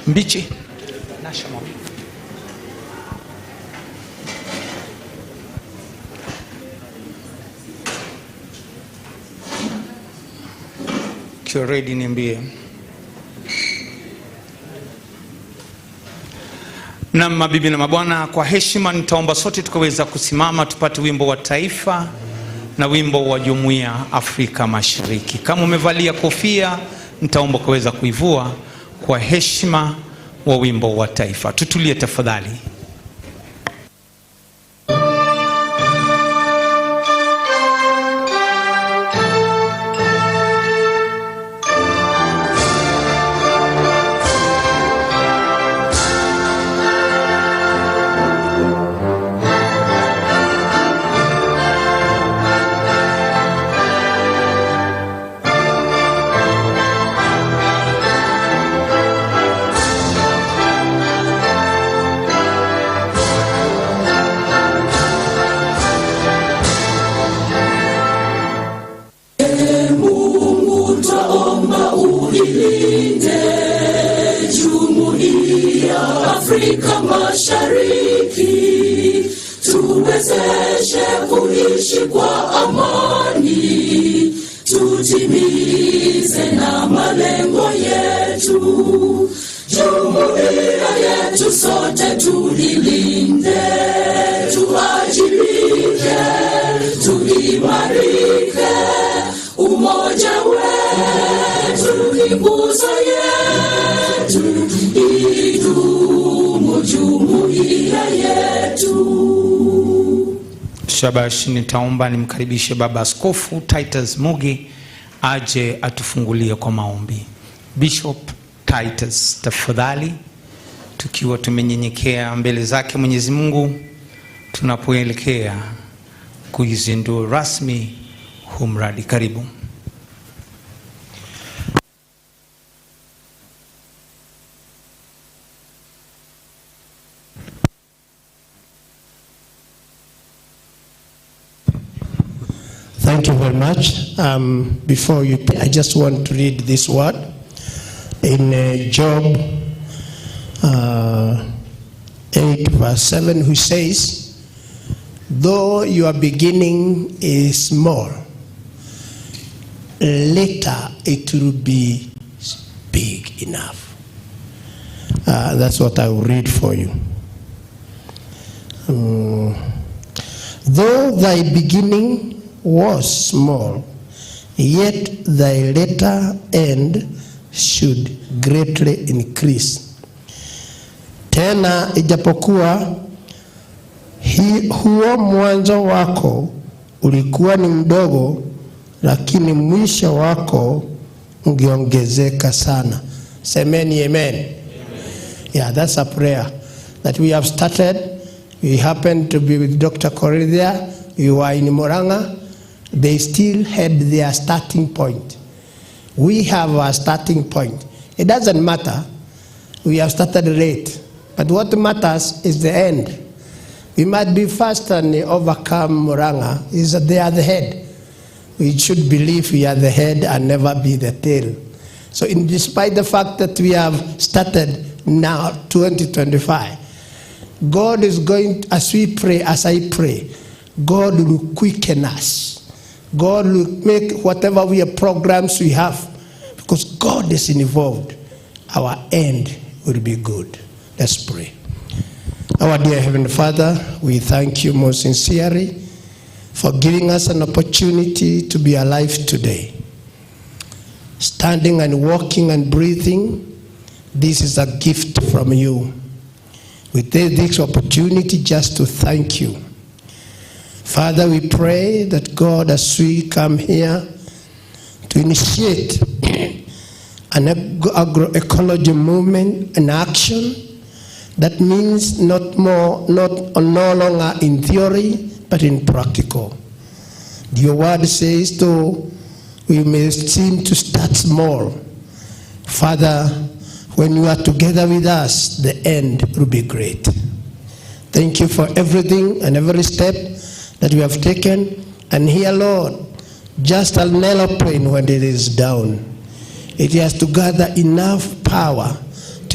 mbichi national. Kiwa ready niambie. Na mabibi na mabwana, kwa heshima nitaomba sote tukaweza kusimama tupate wimbo wa taifa na wimbo wa Jumuiya Afrika Mashariki. Kama umevalia kofia, nitaomba kuweza kuivua kwa heshima wa wimbo wa taifa. Tutulie tafadhali. Afrika Mashariki, tuwezeshe kuishi kwa amani, tutimize na malengo yetu. Jumuiya yetu sote tulilinde, tuajibike, tuimarike. Umoja wetu ni nguzo yetu, idumu jumuiya yetu. Shabash, nitaomba nimkaribishe Baba Askofu Titus Mugi aje atufungulie kwa maombi. Bishop Titus, tafadhali, tukiwa tumenyenyekea mbele zake Mwenyezi Mungu, tunapoelekea kuizindua rasmi humradi. Karibu. Thank you very much. Before you, I just want to read this word in Job 8 verse 7, who says, though your beginning is small, later it will be big enough. That's what I will read for you. Though thy beginning was small, yet thy latter end should greatly increase. Tena ijapokuwa huo mwanzo wako ulikuwa ni mdogo, lakini mwisho wako ungeongezeka sana. Semeni amen. Amen. Yeah, that's a prayer that we have started. We happen to be with Dr. Corridea. You are in Moranga. They still had their starting point. We have our starting point. It doesn't matter. We have started late. But what matters is the end. We might be fast and overcome Moranga. Is that they are the head. We should believe we are the head and never be the tail. So despite the fact that we have started now 2025, God is going, as we pray, as I pray, God will quicken us. God will make whatever programs we have, because God is involved, our end will be good. Let's pray. Our dear Heavenly Father, we thank you most sincerely for giving us an opportunity to be alive today. Standing and walking and breathing, this is a gift from you. We take this opportunity just to thank you. Father, we pray that God, as we come here to initiate an agroecology movement and action, that means no longer in theory, but in practical. Your word says, though we may seem to start small, Father, when you are together with us, the end will be great. Thank you for everything and every step that we have taken. And here, Lord, just an aeroplane when it is down, it has to gather enough power to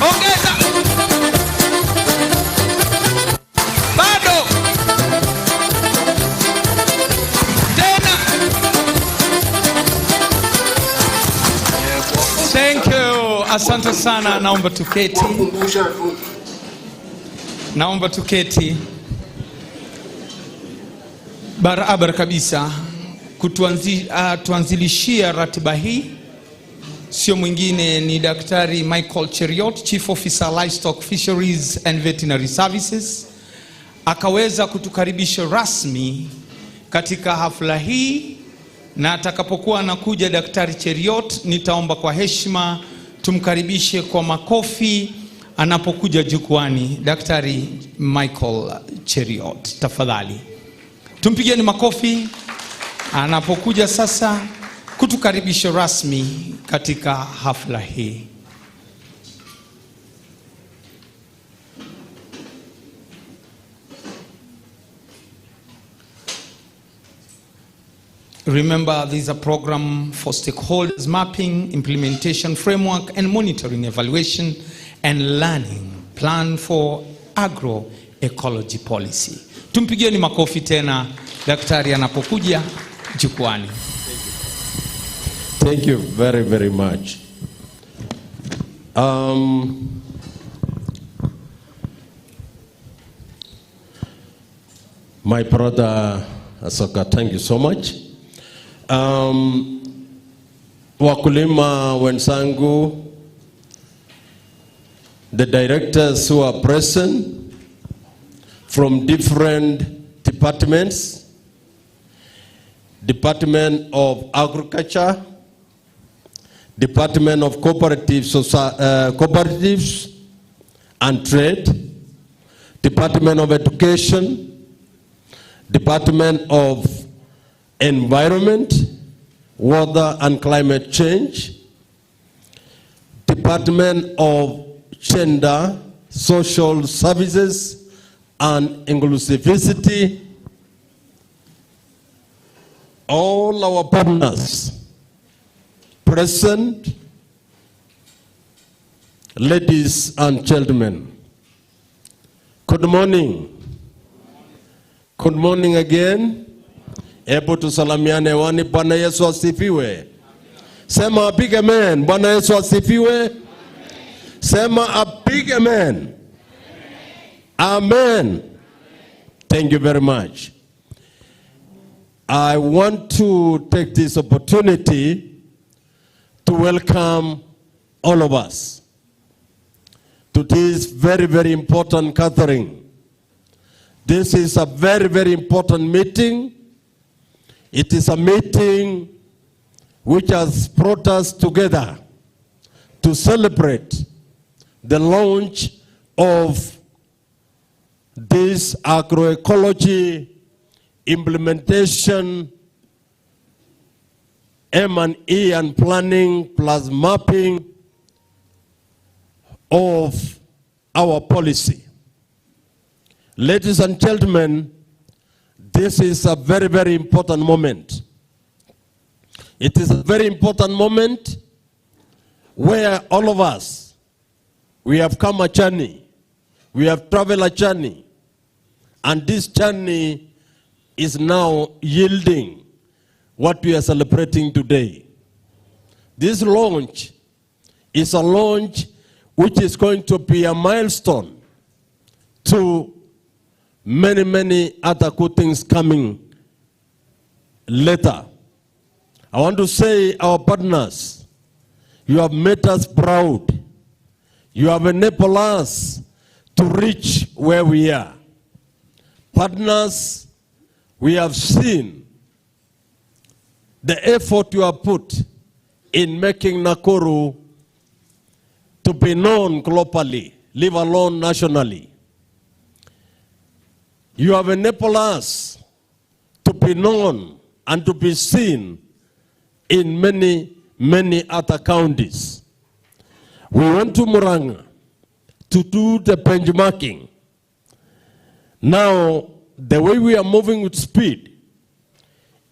Ongeza. Bado. Tena. Thank you. Asante sana. Naomba tuketi. Naomba tuketi. Barabara kabisa. Tuanzilishia ratiba hii sio mwingine ni Daktari Michael Cheriot, Chief Officer Livestock Fisheries and Veterinary Services. Akaweza kutukaribisha rasmi katika hafla hii, na atakapokuwa anakuja Daktari Cheriot, nitaomba kwa heshima tumkaribishe kwa makofi anapokuja jukwani. Daktari Michael Cheriot, tafadhali tumpigeni makofi anapokuja sasa kutukaribisha rasmi katika hafla hii. Remember, this is a program for stakeholders mapping, implementation framework, and monitoring, evaluation, and learning plan for agroecology policy. Tumpigieni makofi tena daktari anapokuja jukwani. Thank you very, very much. My brother Asoka, thank you so much. Wakulima wenzangu, the directors who are present from different departments, Department of Agriculture, Department of Cooperatives and Trade, Department of Education, Department of Environment, Water and Climate Change, Department of Gender, Social Services and Inclusivity, all our partners present, ladies and gentlemen, good morning. Good morning again. Hebu tusalamiane wani. Bwana Yesu asifiwe. Sema a big amen. Bwana Yesu asifiwe. Sema a big amen. Amen. Thank you very much. I want to take this opportunity to welcome all of us to this very, very important gathering. This is a very, very important meeting. It is a meeting which has brought us together to celebrate the launch of this agroecology implementation, M&E and planning plus mapping of our policy. Ladies and gentlemen, this is a very, very important moment. It is a very important moment where all of us, we have come a journey, we have traveled a journey, and this journey is now yielding what we are celebrating today. This launch is a launch which is going to be a milestone to many, many other good things coming later. I want to say, our partners, you have made us proud. You have enabled us to reach where we are. Partners, we have seen the effort you have put in making Nakuru to be known globally, leave alone nationally. You have enabled us to be known and to be seen in many, many other counties. We went to Murang'a to do the benchmarking. Now, the way we are moving with speed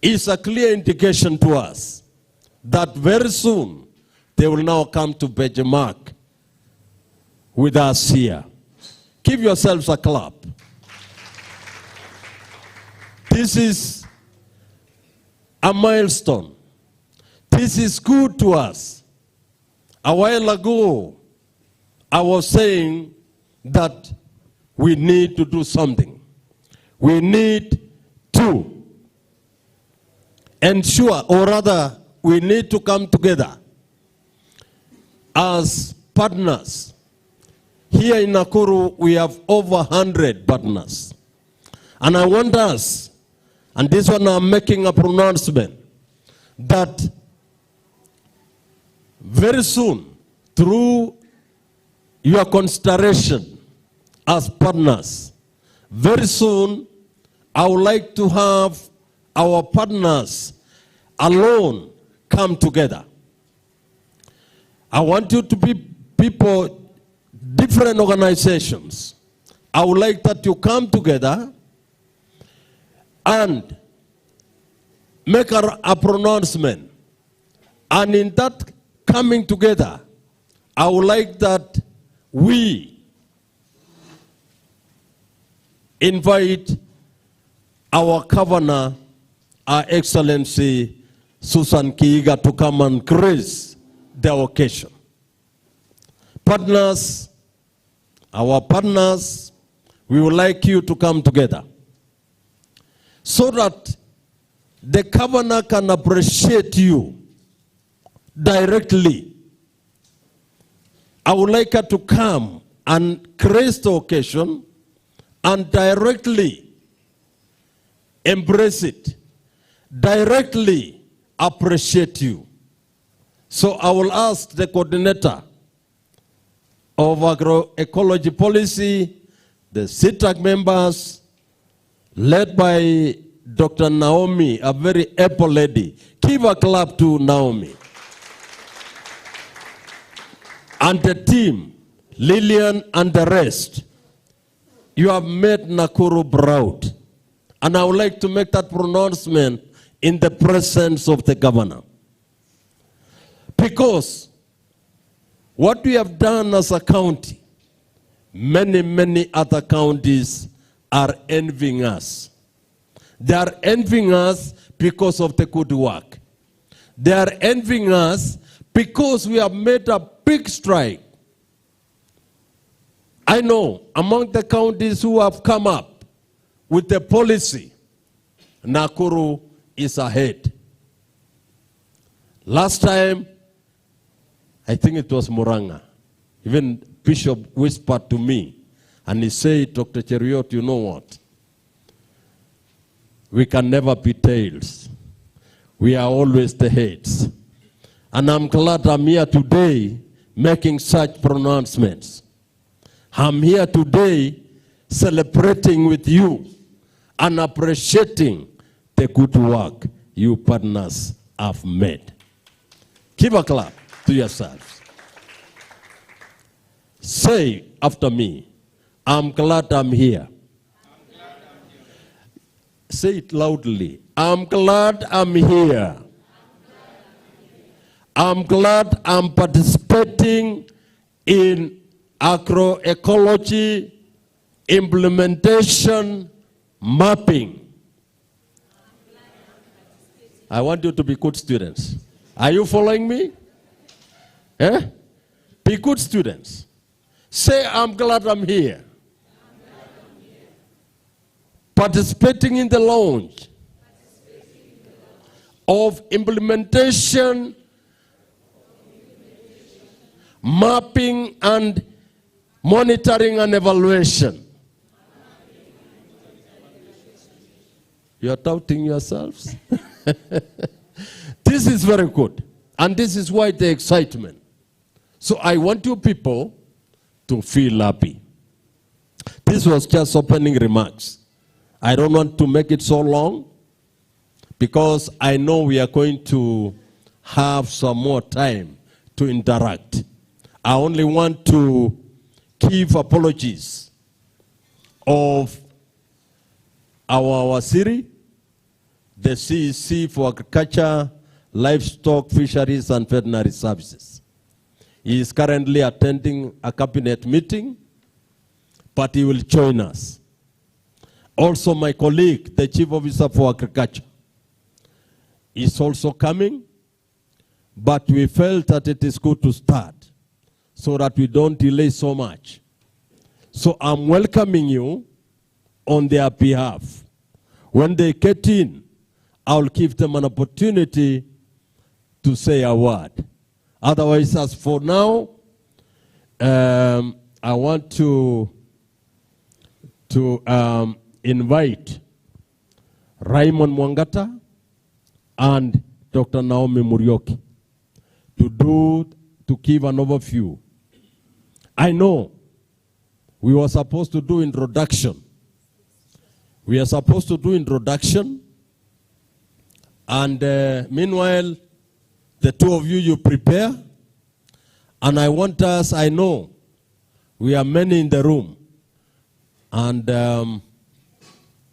is a clear indication to us that very soon they will now come to benchmark with us here. Give yourselves a clap. This is a milestone. This is good to us. A while ago, I was saying that we need to do something. We need to ensure, or rather, we need to come together as partners. Here in Nakuru, we have over 100 partners. And I want us, and this one I'm making a pronouncement, that very soon, through your consideration as partners, very soon, I would like to have our partners alone come together. I want you to be people, different organizations. I would like that you come together and make a pronouncement. And in that coming together, I would like that we invite our governor, Our Excellency Susan Kiiga, to come and grace the occasion. Partners, our partners, we would like you to come together so that the governor can appreciate you directly. I would like her to come and grace the occasion and directly embrace it, directly appreciate you. So I will ask the coordinator of agroecology policy, the CITAC members, led by Dr. Naomi, a very able lady. Give a clap to Naomi. And the team, Lillian and the rest. You have made Nakuru proud. And I would like to make that pronouncement in the presence of the governor. Because what we have done as a county, many other counties are envying us. They are envying us because of the good work. They are envying us because we have made a big stride. I know among the counties who have come up with the policy, Nakuru is ahead. Last time, I think it was Muranga. Even Bishop whispered to me, and he said, Dr. Cheriot, you know what? We can never be tails. We are always the heads. And I'm glad I'm here today making such pronouncements. I'm here today celebrating with you and appreciating the good work you partners have made. Give a clap to yourselves. Say after me, I'm glad I'm here. Say it loudly. I'm glad I'm here. I'm glad I'm participating in agroecology implementation mapping. I want you to be good students. Are you following me? Eh? Be good students. Say, I'm glad I'm here. Participating in the launch of implementation, mapping, and monitoring and evaluation. You are doubting yourselves? This is very good. And this is why the excitement. So I want you people to feel happy. This was just opening remarks. I don't want to make it so long because I know we are going to have some more time to interact. I only want to give apologies of our Wasiri, the CEC for Agriculture, Livestock, Fisheries and Veterinary Services. He is currently attending a cabinet meeting, but he will join us. Also, my colleague, the Chief Officer for Agriculture, is also coming, but we felt that it is good to start so that we don't delay so much. So I'm welcoming you on their behalf. When they get in, I'll give them an opportunity to say a word. Otherwise, as for now, I want to invite Raymond Mwangata and Dr. Naomi Murioki to give an overview. I know we were supposed to do introduction. We are supposed to do introduction, and meanwhile, the two of you prepare, and I want us, I know we are many in the room, and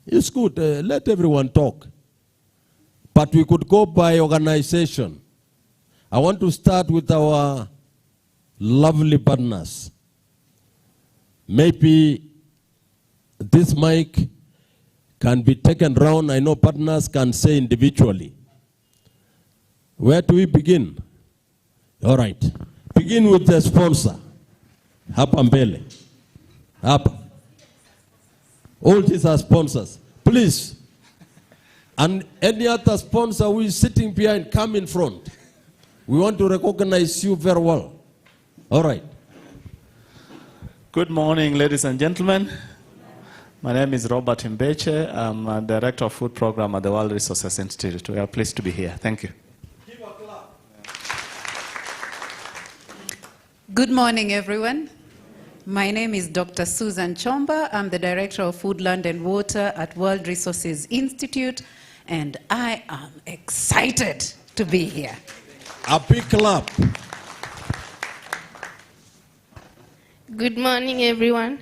it's good, let everyone talk. But we could go by organization. I want to start with our lovely partners. Maybe this mic can be taken round. I know partners can say individually. Where do we begin? All right. Begin with the sponsor. Hapa mbele. Hapa. All these are sponsors. Please. And any other sponsor who is sitting behind, come in front. We want to recognize you very well. All right. Good morning, ladies and gentlemen. My name is Robert Mbeche. I'm a Director of Food Program at the World Resources Institute. We are pleased to be here. Thank you. Good morning, everyone. My name is Dr. Susan Chomba. I'm the Director of Food, Land and Water at World Resources Institute, and I am excited to be here. A big clap. Good morning, everyone.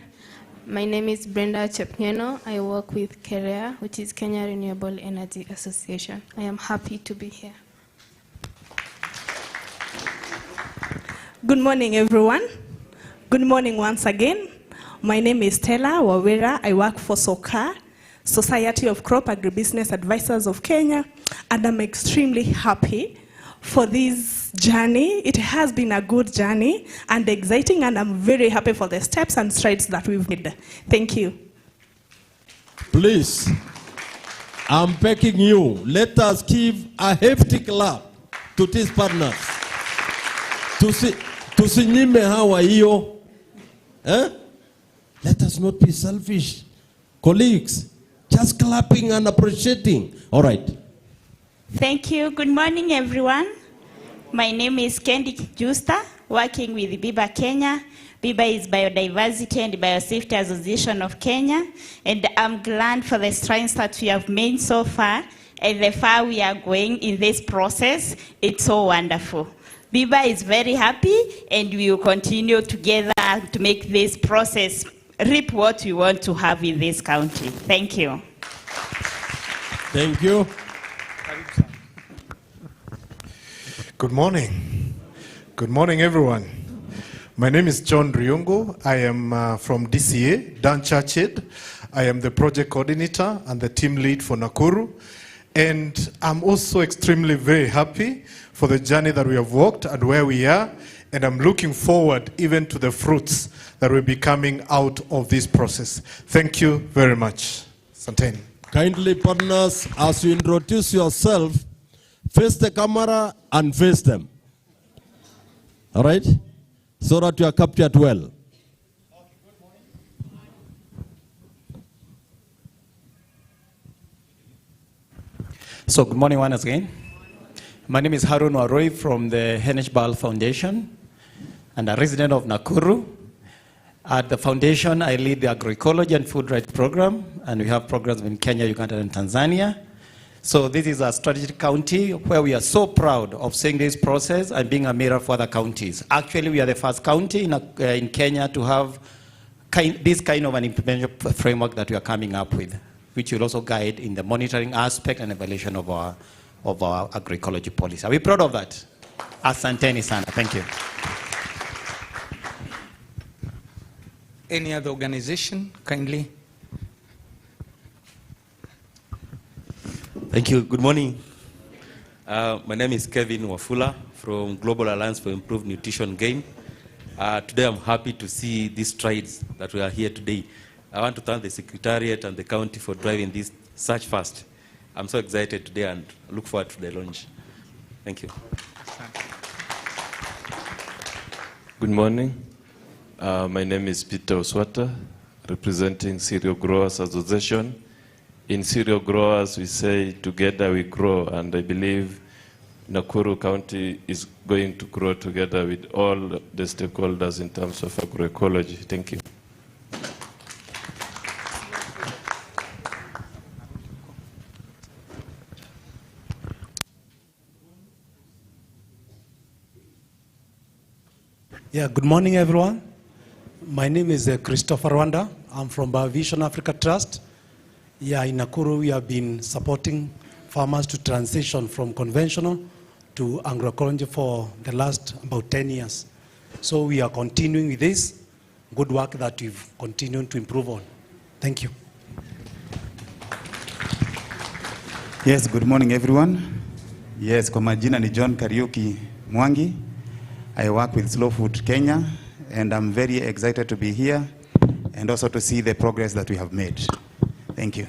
My name is Brenda Chepngeno. I work with KEREA, which is Kenya Renewable Energy Association. I am happy to be here. Good morning, everyone. Good morning once again. My name is Stella Wawera. I work for SOCA, Society of Crop Agribusiness Advisors of Kenya, and I'm extremely happy for this journey. It has been a good journey and exciting, and I'm very happy for the steps and strides that we've made. Thank you. Please, I'm begging you, let us give a hefty clap to these partners. Tusinyime hawa hiyo. Let us not be selfish. Colleagues, just clapping and appreciating. All right. Thank you. Good morning, everyone. My name is Kendi Justa, working with BIBA Kenya. BIBA is Biodiversity and Biosafety Association of Kenya, and I'm glad for the strides that we have made so far and the far we are going in this process. It's so wonderful. BIBA is very happy, and we will continue together to make this process reap what we want to have in this county. Thank you. Thank you. Good morning. Good morning, everyone. My name is John Ryungu. I am from DCA, Dan Churchhead. I am the project coordinator and the team lead for Nakuru. And I'm also extremely very happy for the journey that we have walked and where we are. And I'm looking forward even to the fruits that will be coming out of this process. Thank you very much. Santeni. Kindly, partners, as you introduce yourself, face the camera and face them. All right? So that you are captured well. So good morning once again. My name is Harun Waroi from the Henish Bal Foundation and a resident of Nakuru. At the foundation, I lead the agroecology and food rights program, and we have programs in Kenya, Uganda, and Tanzania. So this is a strategic county where we are so proud of seeing this process and being a mirror for other counties. Actually, we are the first county in Kenya to have this kind of an implementation framework that we are coming up with, which will also guide in the monitoring aspect and evaluation of our agroecology policy. Are we proud of that? Asanteni sana. Thank you. Any other organization, kindly? Thank you. Good morning. My name is Kevin Wafula from Global Alliance for Improved Nutrition Gain. Today I'm happy to see these strides that we are here today. I want to thank the Secretariat and the county for driving this such fast. I'm so excited today and look forward to the launch. Thank you. Good morning. My name is Peter Oswata, representing Cereal Growers Association. In cereal growers, we say together we grow, and I believe Nakuru County is going to grow together with all the stakeholders in terms of agroecology. Thank you. Yeah, good morning, everyone. My name is Christopher Rwanda. I'm from Vision Africa Trust. Yeah, in Nakuru, we have been supporting farmers to transition from conventional to agroecology for the last about 10 years. So we are continuing with this good work that we've continued to improve on. Thank you. Yes, good morning, everyone. Yes, kwa majina ni John Kariuki Mwangi. I work with Slow Food Kenya, and I'm very excited to be here and also to see the progress that we have made. Thank you.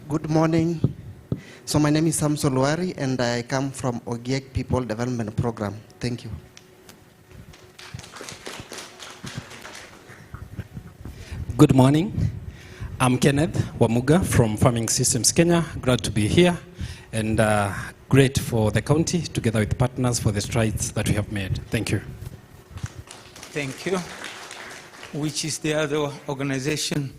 Good morning. So my name is Samson Luari, and I come from Ogiek People Development Program. Thank you. Good morning. I'm Kenneth Wamuga from Farming Systems Kenya. Glad to be here, and great for the county together with partners for the strides that we have made. Thank you. Thank you. Which is the other organization?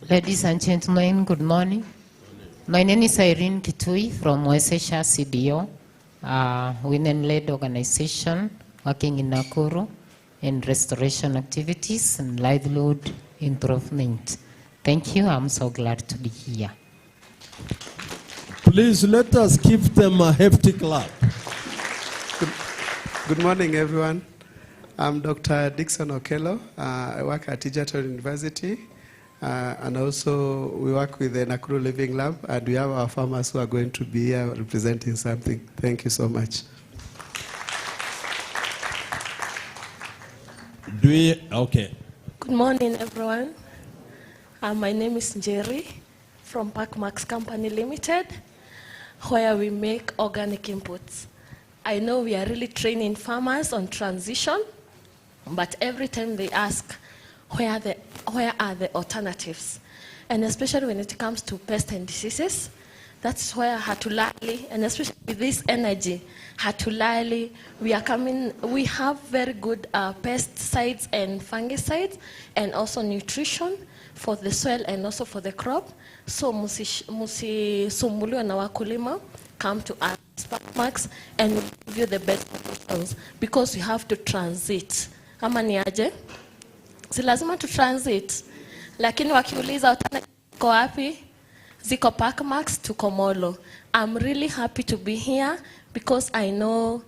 Ladies and gentlemen, good morning. My name is Irene Kitui from Wesesha CDO, women-led organization working in Nakuru in restoration activities and livelihood improvement. Thank you. I'm so glad to be here. Please let us give them a hefty clap. Good morning, everyone. I'm Dr. Dixon Okello. I work at Egerton University. And also we work with the Nakuru Living Lab, and we have our farmers who are going to be here representing something. Thank you so much. Okay. Good morning, everyone. My name is Njeri from Parkmax Company Limited, where we make organic inputs. I know we are really training farmers on transition, but every time they ask, where are the alternatives? And especially when it comes to pests and diseases, that's where Hatulali, and especially with this energy, Hatulali, we have very good pesticides and fungicides, and also nutrition for the soil and also for the crop. So musisumbuliwa na wakulima, come to us, Parkmax, and we'll give you the best solutions, because you have to transit. Ama ni aje? Si lazima tu transit, lakini wakiuliza uko wapi, ziko Parkmax, tuko Molo. I'm really happy to be here because I know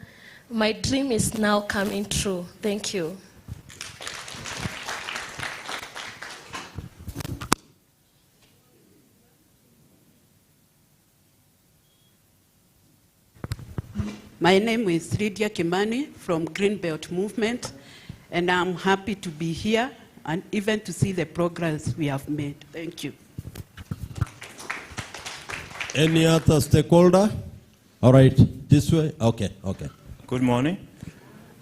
my dream is now coming true. Thank you. My name is Lydia Kimani from Greenbelt Movement, and I'm happy to be here and even to see the progress we have made. Thank you. Any other stakeholder? All right, this way? Okay. Good morning.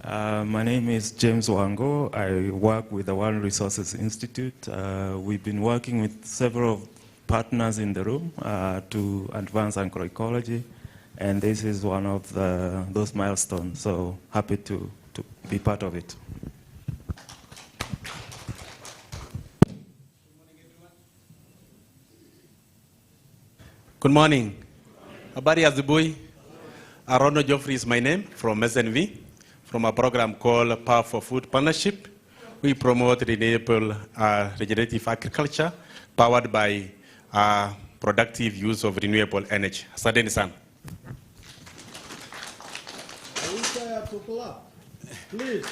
My name is James Wango. I work with the World Resources Institute. We've been working with several partners in the room to advance agroecology, and this is one of those milestones, so happy to be part of it. Good morning. Habari ya asubuhi. Arono Geoffrey is my name, from SNV, from a program called Power for Food Partnership. We promote renewable regenerative agriculture powered by productive use of renewable energy. Asanteni sana. Please.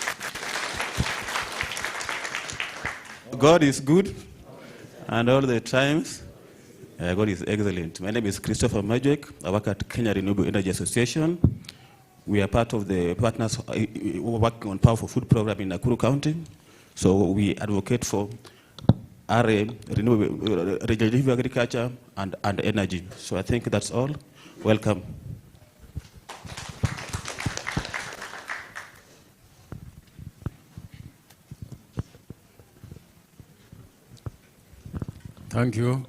God is good, and all the times, God is excellent. My name is Christopher Majwek. I work at Kenya Renewable Energy Association. We are part of the partners working on Power for Food program in Nakuru County. So we advocate for regenerative agriculture and energy. So I think that's all. Welcome. Thank you.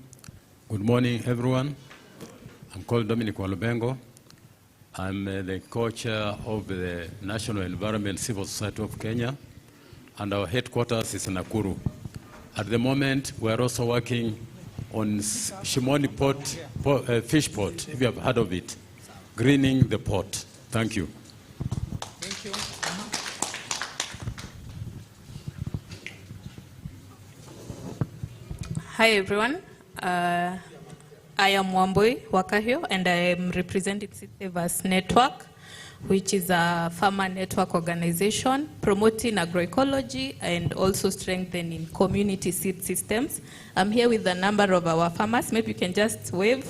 Good morning, everyone. I'm called Dominic Walubengo. I'm the co-chair of the National Environment Civil Society of Kenya, and our headquarters is in Nakuru. At the moment, we're also working on Shimoni fish port, if you have heard of it, greening the port. Thank you. Thank you. Hi everyone, I am Wambui Wakahio and I am representing Savers Network, which is a farmer network organization promoting agroecology and also strengthening community seed systems. I'm here with a number of our farmers. Maybe you can just wave.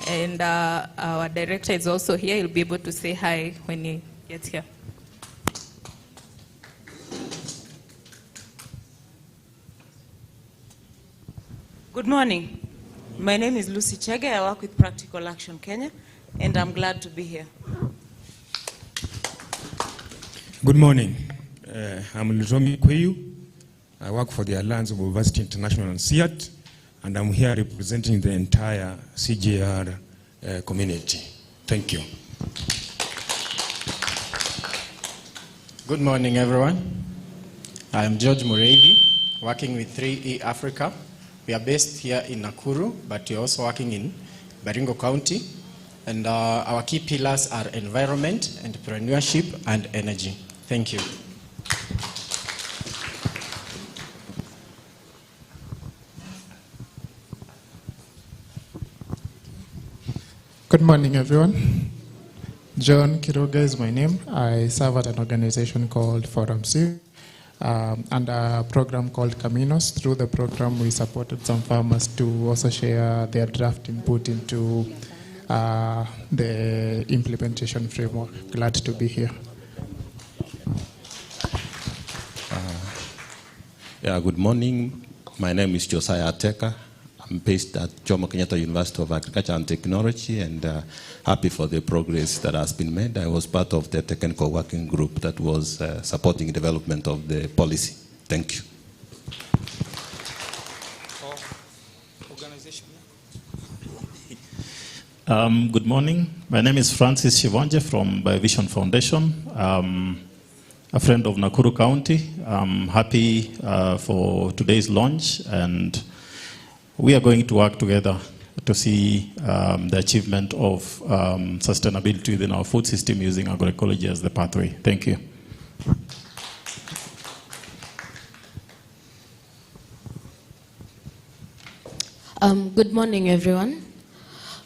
And our director is also here. He'll be able to say hi when he gets here. Good morning. My name is Lucy Chege. I work with Practical Action Kenya, and I'm glad to be here. Good morning. I'm Luzomi Kweyu. I work for the Alliance of University International and SIAT, and I'm here representing the entire CGR community. Thank you. Good morning, everyone. I'm George Mureithi, working with 3E Africa. We are based here in Nakuru, but we're also working in Baringo County. And our key pillars are environment, entrepreneurship, and energy. Thank you. Good morning, everyone. John Kiroga is my name. I serve at an organization called Forum C. And a program called Caminos. Through the program, we supported some farmers to also share their draft input into the implementation framework. Glad to be here. Good morning. My name is Josiah Ateka. I'm based at Jomo Kenyatta University of Agriculture and Technology, and happy for the progress that has been made. I was part of the technical working group that was supporting development of the policy. Thank you. Good morning. My name is Francis Shivonje from Biovision Foundation. A friend of Nakuru County. I'm happy for today's launch, and we are going to work together to see the achievement of sustainability within our food system using agroecology as the pathway. Thank you. Good morning, everyone.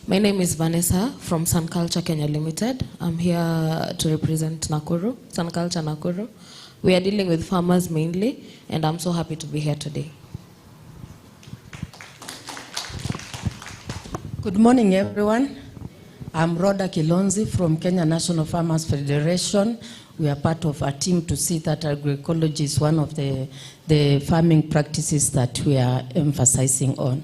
My name is Vanessa from Sun Culture Kenya Limited. I'm here to represent Nakuru, Sun Culture Nakuru. We are dealing with farmers mainly, and I'm so happy to be here today. Good morning, everyone. I'm Rhoda Kilonzi from Kenya National Farmers Federation. We are part of a team to see that agroecology is one of the farming practices that we are emphasizing on.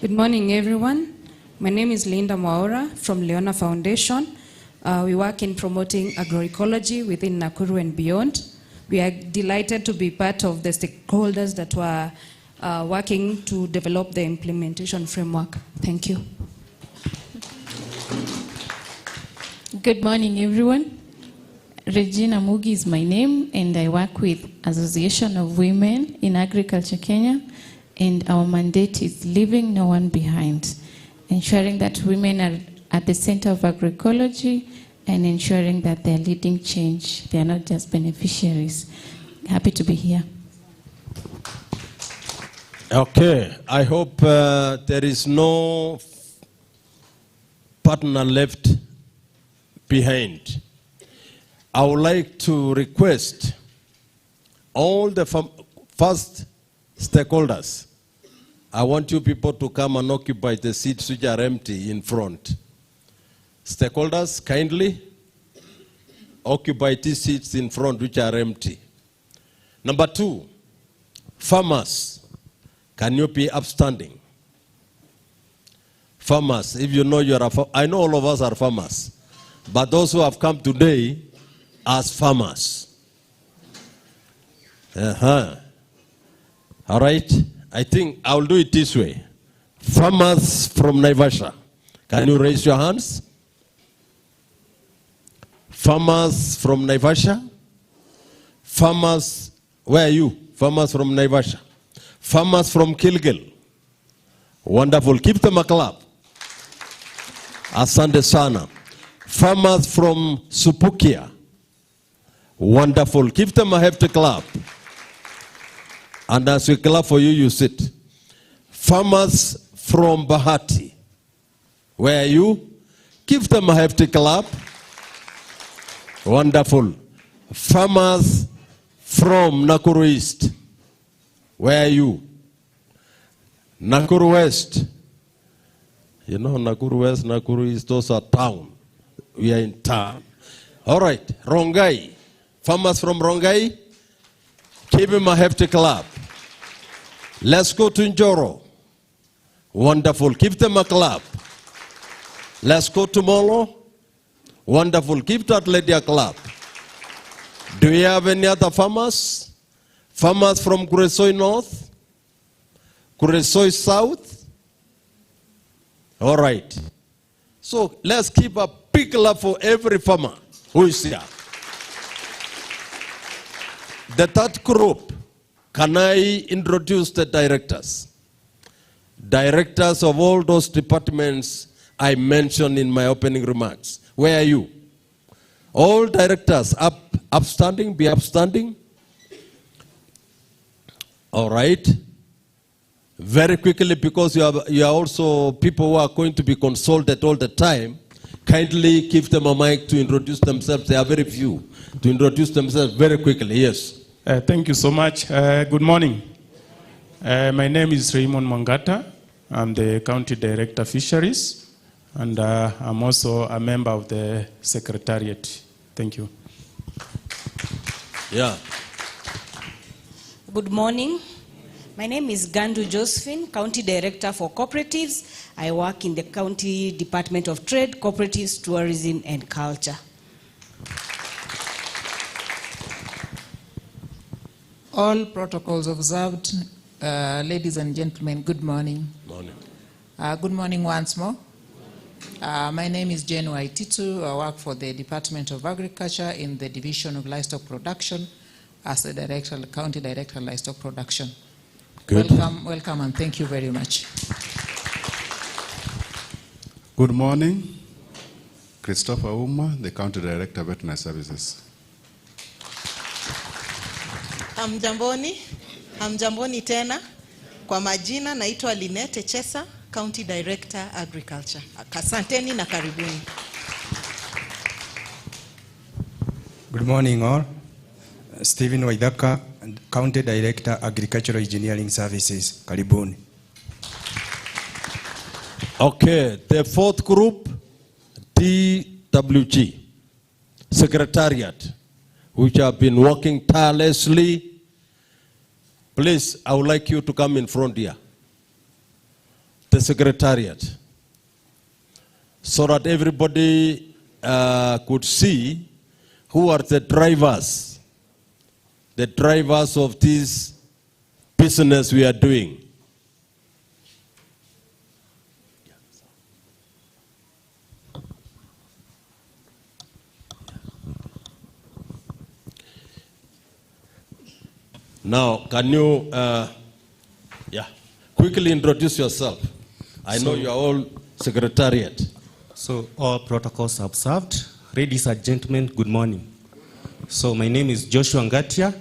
Good morning, everyone. My name is Linda Mwaura from Leona Foundation. We work in promoting agroecology within Nakuru and beyond. We are delighted to be part of the stakeholders that were working to develop the implementation framework. Thank you. Good morning, everyone. Regina Mugi is my name, and I work with Association of Women in Agriculture Kenya, and our mandate is leaving no one behind, ensuring that women are at the center of agroecology and ensuring that they're leading change. They're not just beneficiaries. Happy to be here. Okay, I hope there is no partner left behind. I would like to request all the first stakeholders. I want you people to come and occupy the seats which are empty in front. Stakeholders, kindly occupy these seats in front which are empty. Number 2, farmers, can you be upstanding? Farmers, if you know you're I know all of us are farmers, but those who have come today as farmers. All right, I think I'll do it this way. Farmers from Naivasha, can you raise your hands? Farmers from Naivasha? Farmers, where are you? Farmers from Naivasha. Farmers from Kilgil. Wonderful. Keep them a clap. Asante sana. Farmers from Supukia. Wonderful. Give them a hefty clap. And as we clap for you, you sit. Farmers from Bahati. Where are you? Give them a hefty clap. Wonderful. Farmers from Nakuru East. Where are you? Nakuru West. You know, Nakuru West, Nakuru East, those are town. We are in town. All right, Rongai. Farmers from Rongai, give him a hefty clap. Let's go to Njoro. Wonderful. Give them a clap. Let's go to Molo. Wonderful. Give that lady a clap. Do we have any other farmers? Farmers from Kuresoi North? Kuresoi South? All right. So let's keep a big clap for every farmer who is here. The third group, can I introduce the directors? Directors of all those departments I mentioned in my opening remarks. Where are you? All directors, upstanding, be upstanding. All right. Very quickly, because you are also people who are going to be consulted all the time, kindly give them a mic to introduce themselves. There are very few. To introduce themselves very quickly, yes. Thank you so much. Good morning. My name is Raymond Mangata. I'm the County Director Fisheries, and I'm also a member of the Secretariat. Thank you. Yeah. Good morning. My name is Gandu Josephine, County Director for Cooperatives. I work in the County Department of Trade, Cooperatives, Tourism and Culture. All protocols observed. Ladies and gentlemen, good morning. Morning. Good morning once more. My name is Jane Waititu. I work for the Department of Agriculture in the Division of Livestock Production as the County Director of Livestock Production. Good. Welcome, and thank you very much. Good morning. Christopher Uma, the County Director of Veterinary Services. Hamjamboni tena. Kwa majina naitwa Linette Chesa, County Director Agriculture. Asanteni na karibuni. Good morning all. Stephen Waidaka, County Director Agricultural Engineering Services. Karibuni. Okay, the fourth group, TWG, Secretariat, which have been working tirelessly. Please, I would like you to come in front here. The Secretariat. So that everybody could see who are the drivers of this business we are doing. Now, can you quickly introduce yourself? I know you are all Secretariat. So all protocols observed. Ladies and gentlemen, good morning. So my name is Joshua Ngatia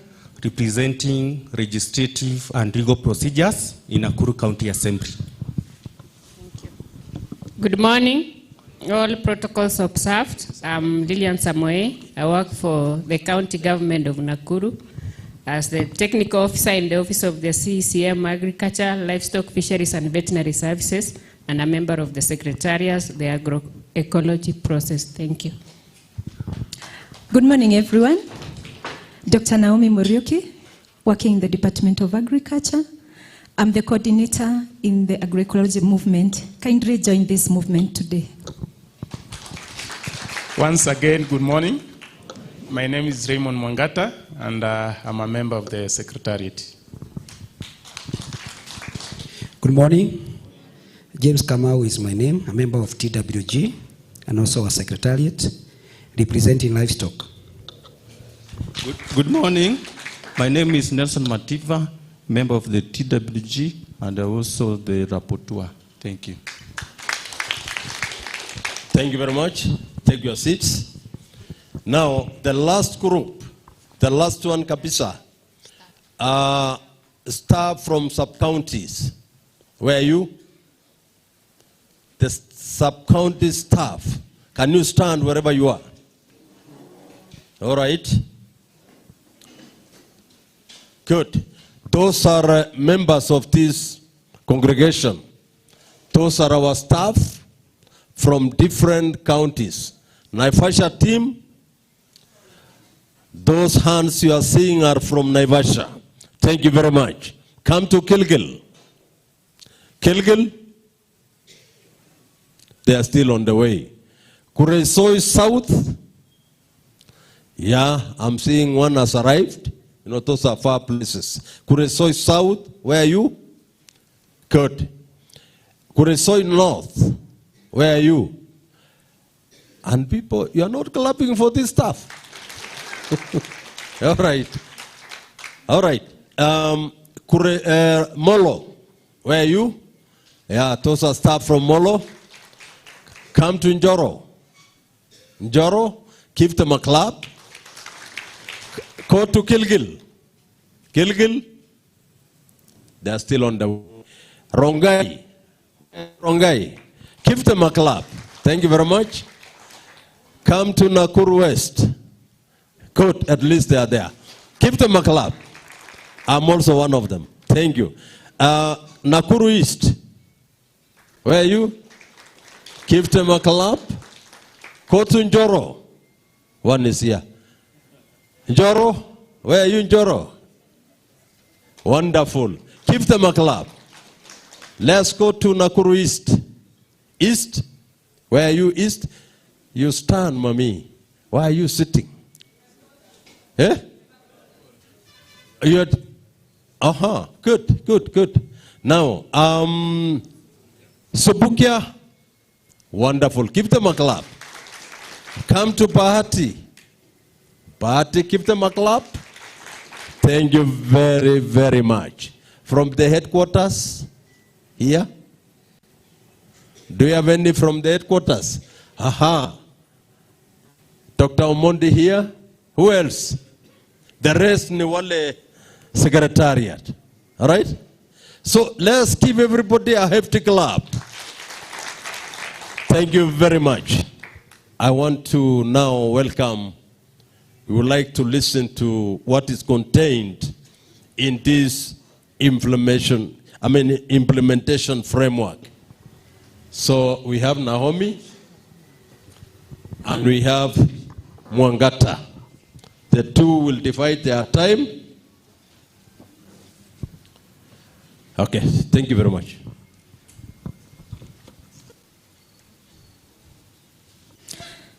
representing legislative and legal procedures in Nakuru County Assembly. Good morning. All protocols observed. I'm Lilian Samoe. I work for the county government of Nakuru as the technical officer in the office of the CCM Agriculture, Livestock, Fisheries and Veterinary Services, and a member of the Secretariat, the Agroecology process. Thank you. Good morning, everyone. Dr. Naomi Muriuki, working in the Department of Agriculture. I'm the coordinator in the agroecology movement. Kindly join this movement today. Once again, good morning. My name is Raymond Mwangata, and I'm a member of the Secretariat. Good morning. James Kamau is my name, a member of TWG, and also a Secretariat, representing livestock. Good morning. My name is Nelson Mativa, member of the TWG, and also the rapporteur. Thank you. Thank you very much. Take your seats. Now, the last group, the last one, Kapisa, staff from sub-counties. Where are you? The sub-county staff. Can you stand wherever you are? All right. Good. Those are members of this congregation. Those are our staff from different counties. Naivasha team, those hands you are seeing are from Naivasha. Thank you very much. Come to Kilgil. Kilgil, they are still on the way. Kuresoi South, yeah, I'm seeing one has arrived. You know, those are far places. Kuresoi South, where are you? Good. Kuresoi North, where are you? And people, you are not clapping for this stuff. All right. All right. Molo, where are you? Yeah, those are staff from Molo. Come to Njoro. Njoro, give them a clap. Go to Kilgil. Kilgil, they are still on the way. Rongai. Rongai, give them a clap. Thank you very much. Come to Nakuru West. Good, at least they are there. Give them a clap. I'm also one of them. Thank you. Nakuru East. Where are you? Give them a clap. Go to Njoro. One is here. Njoro, where are you, Njoro? Wonderful. Give them a clap. Let's go to Nakuru East. East, where are you, East? You stand, mommy. Why are you sitting? Eh? You're, good, good, good. Now, Subukia, wonderful. Give them a clap. Come to Bahati. Bahati, give them a clap. Thank you very, very much. From the headquarters, here. Do you have any from the headquarters? Aha. Dr. Omondi here. Who else? The rest ni wale secretariat. All right? So let's give everybody a hefty clap. Thank you very much. I want to now welcome, we would like to listen to what is contained in this implementation framework. So we have Naomi and we have Mwangata. The two will divide their time. Okay, thank you very much.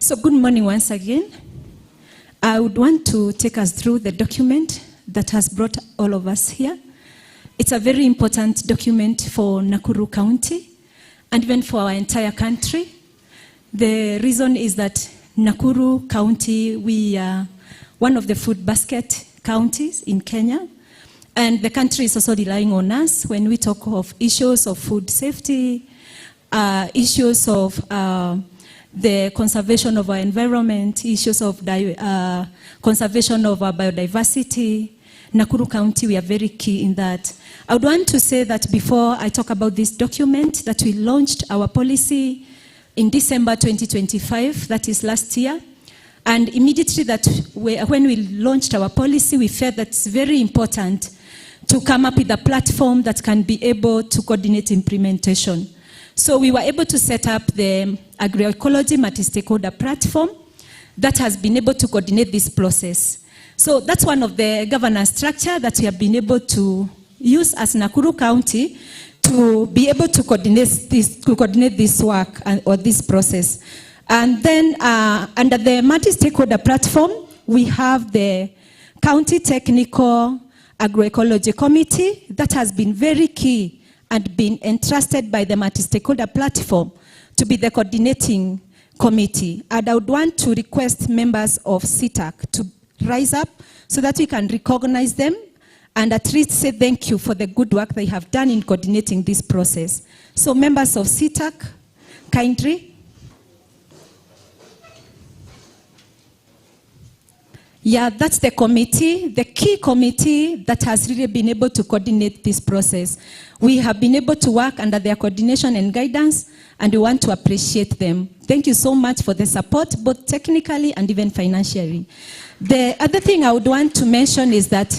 So good morning once again. I would want to take us through the document that has brought all of us here. It's a very important document for Nakuru County and even for our entire country. The reason is that Nakuru County, we are one of the food basket counties in Kenya, and the country is also relying on us when we talk of issues of food safety, issues of the conservation of our environment, issues of conservation of our biodiversity, Nakuru County, we are very key in that. I would want to say that before I talk about this document, that we launched our policy in December 2025, that is last year. And immediately when we launched our policy, we felt that it's very important to come up with a platform that can be able to coordinate implementation. So we were able to set up the agroecology multi-stakeholder platform that has been able to coordinate this process. So that's one of the governance structure that we have been able to use as Nakuru County to be able to coordinate this work or this process. And then under the multi-stakeholder platform, we have the County Technical Agroecology Committee that has been very key and been entrusted by the multi-stakeholder platform to be the coordinating committee. And I would want to request members of CTAC to rise up so that we can recognize them and at least say thank you for the good work they have done in coordinating this process. So members of CTAC, kindly. Yeah, that's the committee, the key committee that has really been able to coordinate this process. We have been able to work under their coordination and guidance, and we want to appreciate them. Thank you so much for the support, both technically and even financially. The other thing I would want to mention is that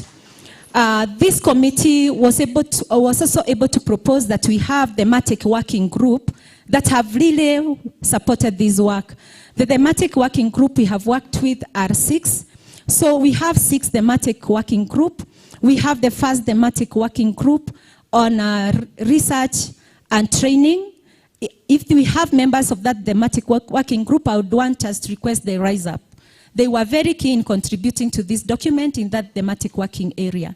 this committee was also able to propose that we have the thematic working group that have really supported this work. The thematic working group we have worked with are 6. So we have 6 thematic working group. We have the first thematic working group on research and training. If we have members of that thematic working group, I would want us to request they rise up. They were very keen in contributing to this document in that thematic working area.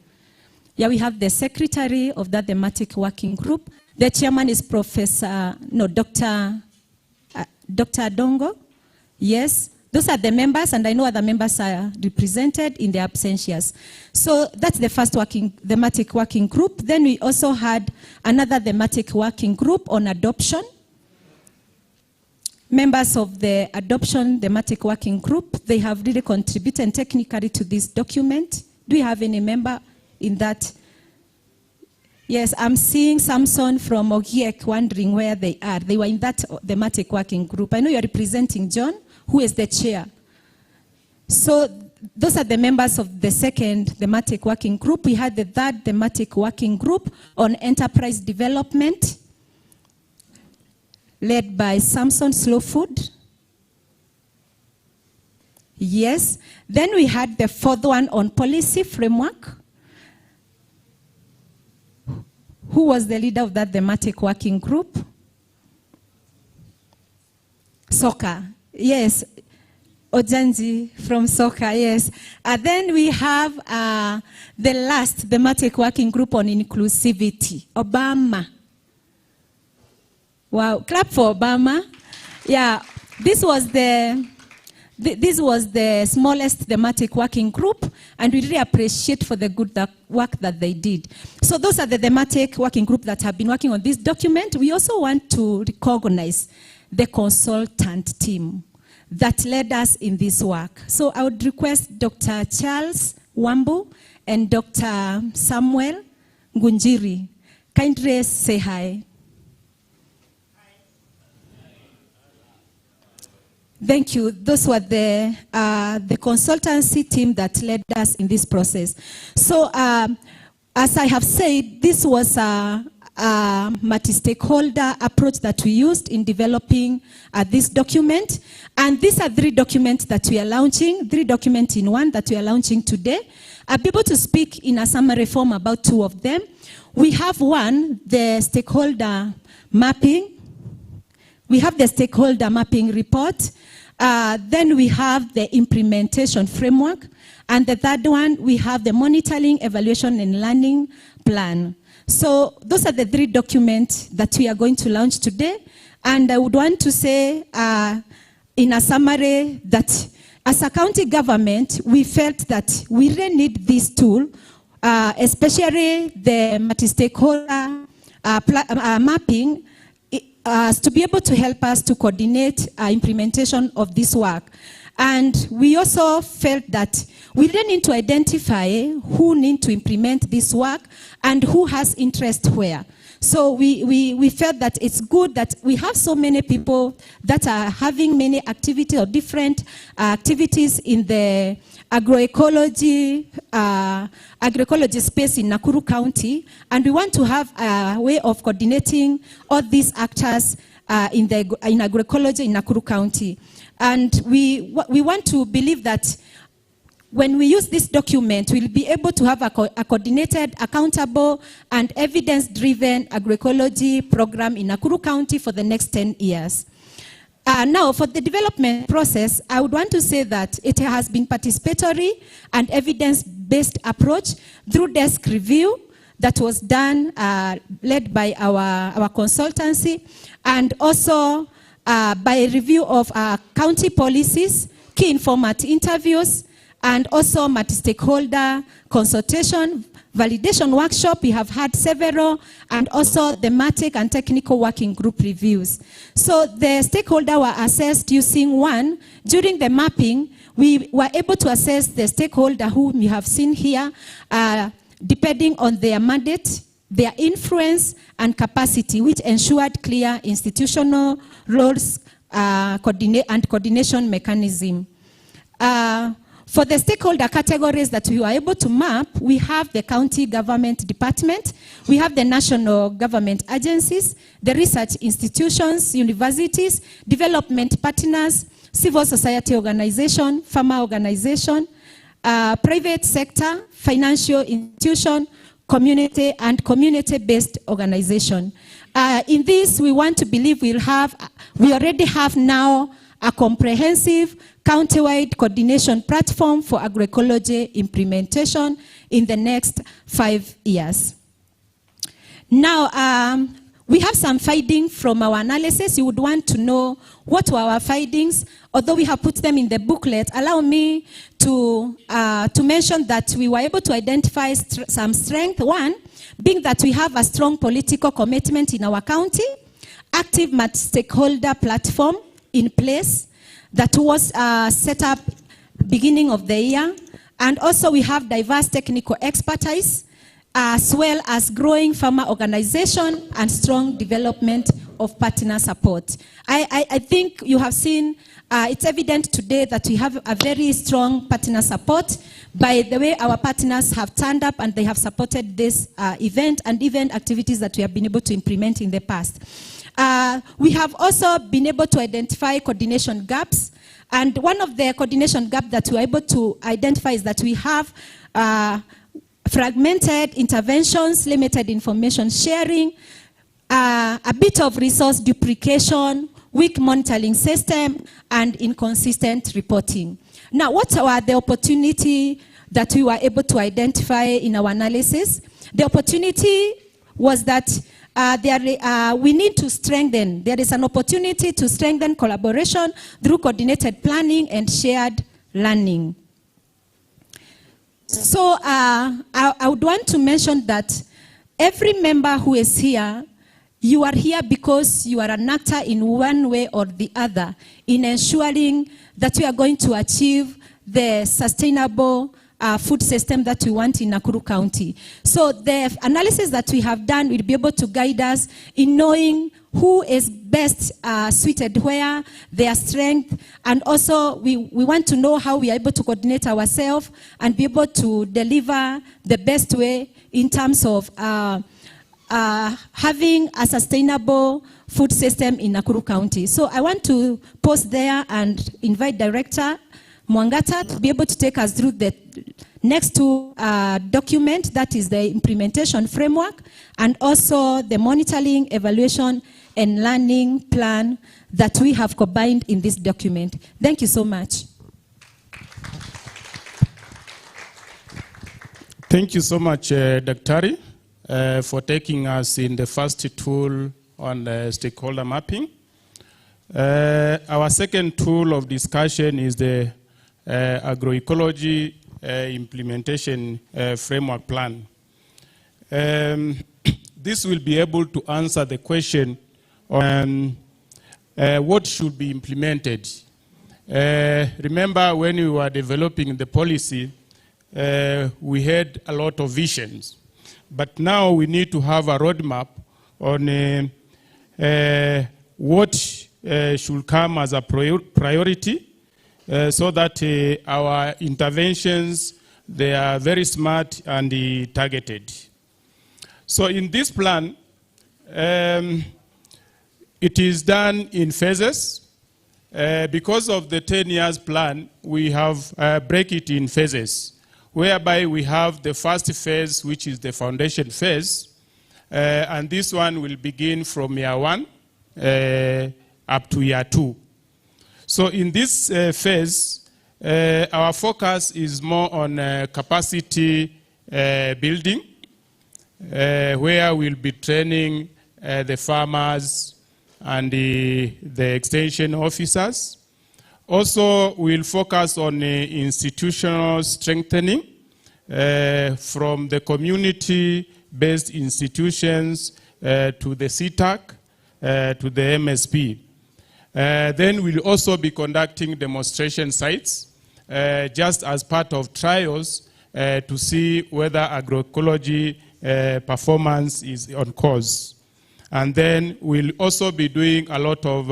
Yeah, we have the secretary of that thematic working group. The chairman is Dr. Dongo. Yes, those are the members, and I know other members are represented in their absences. So that's the first thematic working group. Then we also had another thematic working group on adoption. Members of the adoption thematic working group, they have really contributed technically to this document. Do we have any member in that? Yes, I'm seeing Samson from Ogiek wondering where they are. They were in that thematic working group. I know you're representing John, who is the chair. So those are the members of the second thematic working group. We had the third thematic working group on enterprise development, led by Samson Slow Food. Yes. Then we had the fourth one on policy framework. Who was the leader of that thematic working group? Soccer. Yes. Ojanji from soccer, yes. And then we have the last thematic working group on inclusivity, Obama. Wow, clap for Obama. Yeah, this was the smallest thematic working group, and we really appreciate for the good work that they did. So those are the thematic working group that have been working on this document. We also want to recognize the consultant team that led us in this work. So I would request Dr. Charles Wambu and Dr. Samuel Ngunjiri. Kindly say hi. Thank you. Those were the consultancy team that led us in this process. So as I have said, this was a multi-stakeholder approach that we used in developing this document. And these are 3 documents that we are launching, 3 documents in one that we are launching today. I'll be able to speak in a summary form about 2 of them. We have one, the stakeholder mapping. We have the stakeholder mapping report. Then we have the implementation framework. And the third one, we have the monitoring, evaluation, and learning plan. So those are the 3 documents that we are going to launch today. And I would want to say in a summary that as a county government, we felt that we really need this tool, especially the multi-stakeholder mapping, to be able to help us to coordinate implementation of this work. And we also felt that we then need to identify who need to implement this work and who has interest where. So we felt that it's good that we have so many people that are having many activities or different activities in the agroecology space in Nakuru County, and we want to have a way of coordinating all these actors in agroecology in Nakuru County. And we want to believe that when we use this document, we'll be able to have a coordinated, accountable, and evidence-driven agroecology program in Nakuru County for the next 10 years. Now, for the development process, I would want to say that it has been participatory and evidence-based approach through desk review that was done, led by our consultancy, and also by review of county policies, key informant interviews, and also multi-stakeholder consultation, validation workshop. We have had several, and also thematic and technical working group reviews. So the stakeholder were assessed using one. During the mapping, we were able to assess the stakeholder whom you have seen here, depending on their mandate, their influence and capacity, which ensured clear institutional roles and coordination mechanism. For the stakeholder categories that we were able to map, we have the county government department, we have the national government agencies, the research institutions, universities, development partners, civil society organization, farmer organization, private sector, financial institution, community, and community-based organization. In this, we want to believe we already have now a comprehensive county-wide coordination platform for agroecology implementation in the next 5 years. Now, we have some findings from our analysis. You would want to know what were our findings. Although we have put them in the booklet, allow me to mention that we were able to identify some strength. One, being that we have a strong political commitment in our county, active stakeholder platform in place that was set up beginning of the year. And also we have diverse technical expertise, as well as growing farmer organization and strong development of partner support. I think you have seen, it's evident today that we have a very strong partner support by the way our partners have turned up and they have supported this event and even activities that we have been able to implement in the past. We have also been able to identify coordination gaps, and one of the coordination gaps that we are able to identify is that we have fragmented interventions, limited information sharing, a bit of resource duplication, weak monitoring system, and inconsistent reporting. Now, what were the opportunity that we were able to identify in our analysis? The opportunity was that we need to strengthen, there is an opportunity to strengthen collaboration through coordinated planning and shared learning. So I would want to mention that every member who is here, you are here because you are an actor in one way or the other in ensuring that we are going to achieve the sustainable food system that we want in Nakuru County. So the analysis that we have done will be able to guide us in knowing who is best suited where, their strength, and also we want to know how we are able to coordinate ourselves and be able to deliver the best way in terms of having a sustainable food system in Nakuru County. So I want to pause there and invite Director Mwangata to be able to take us through the next two documents, that is the implementation framework and also the monitoring, evaluation, and learning plan that we have combined in this document. Thank you so much. Thank you so much, Daktari, for taking us in the first tool on stakeholder mapping. Our second tool of discussion is the agroecology implementation framework plan. This will be able to answer the question on what should be implemented Remember when we were developing the policy, we had a lot of visions. But now we need to have a roadmap on what should come as a priority so that our interventions, they are very smart and targeted. So in this plan, it is done in phases. Because of the 10 years plan, we have break it in phases, whereby we have the first phase, which is the foundation phase, and this one will begin from year 1 up to year 2. So in this phase, our focus is more on capacity building, where we'll be training the farmers and the extension officers. Also, we'll focus on institutional strengthening from the community-based institutions to the CTAC, to the MSP. Then we'll also be conducting demonstration sites just as part of trials to see whether agroecology performance is on course. And then we'll also be doing a lot of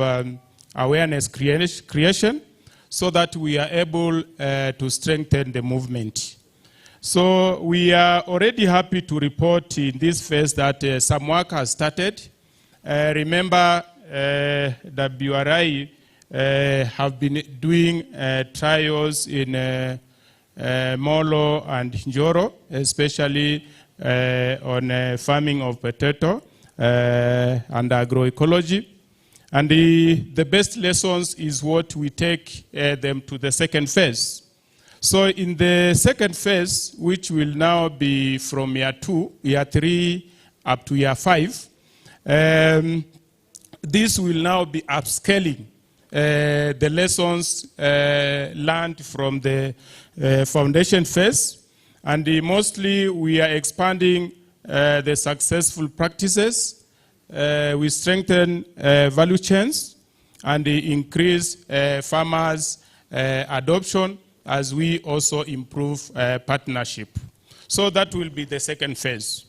awareness creation so that we are able to strengthen the movement. So we are already happy to report in this phase that some work has started. Remember, WRI have been doing trials in Molo and Njoro, especially on farming of potato and agroecology. And the best lessons is what we take them to the second phase. So in the second phase, which will now be from year 2, year 3, up to year 5, this will now be upscaling the lessons learned from the foundation phase. And mostly we are expanding the successful practices. We strengthen value chains and increase farmers' adoption as we also improve partnership. So that will be the second phase.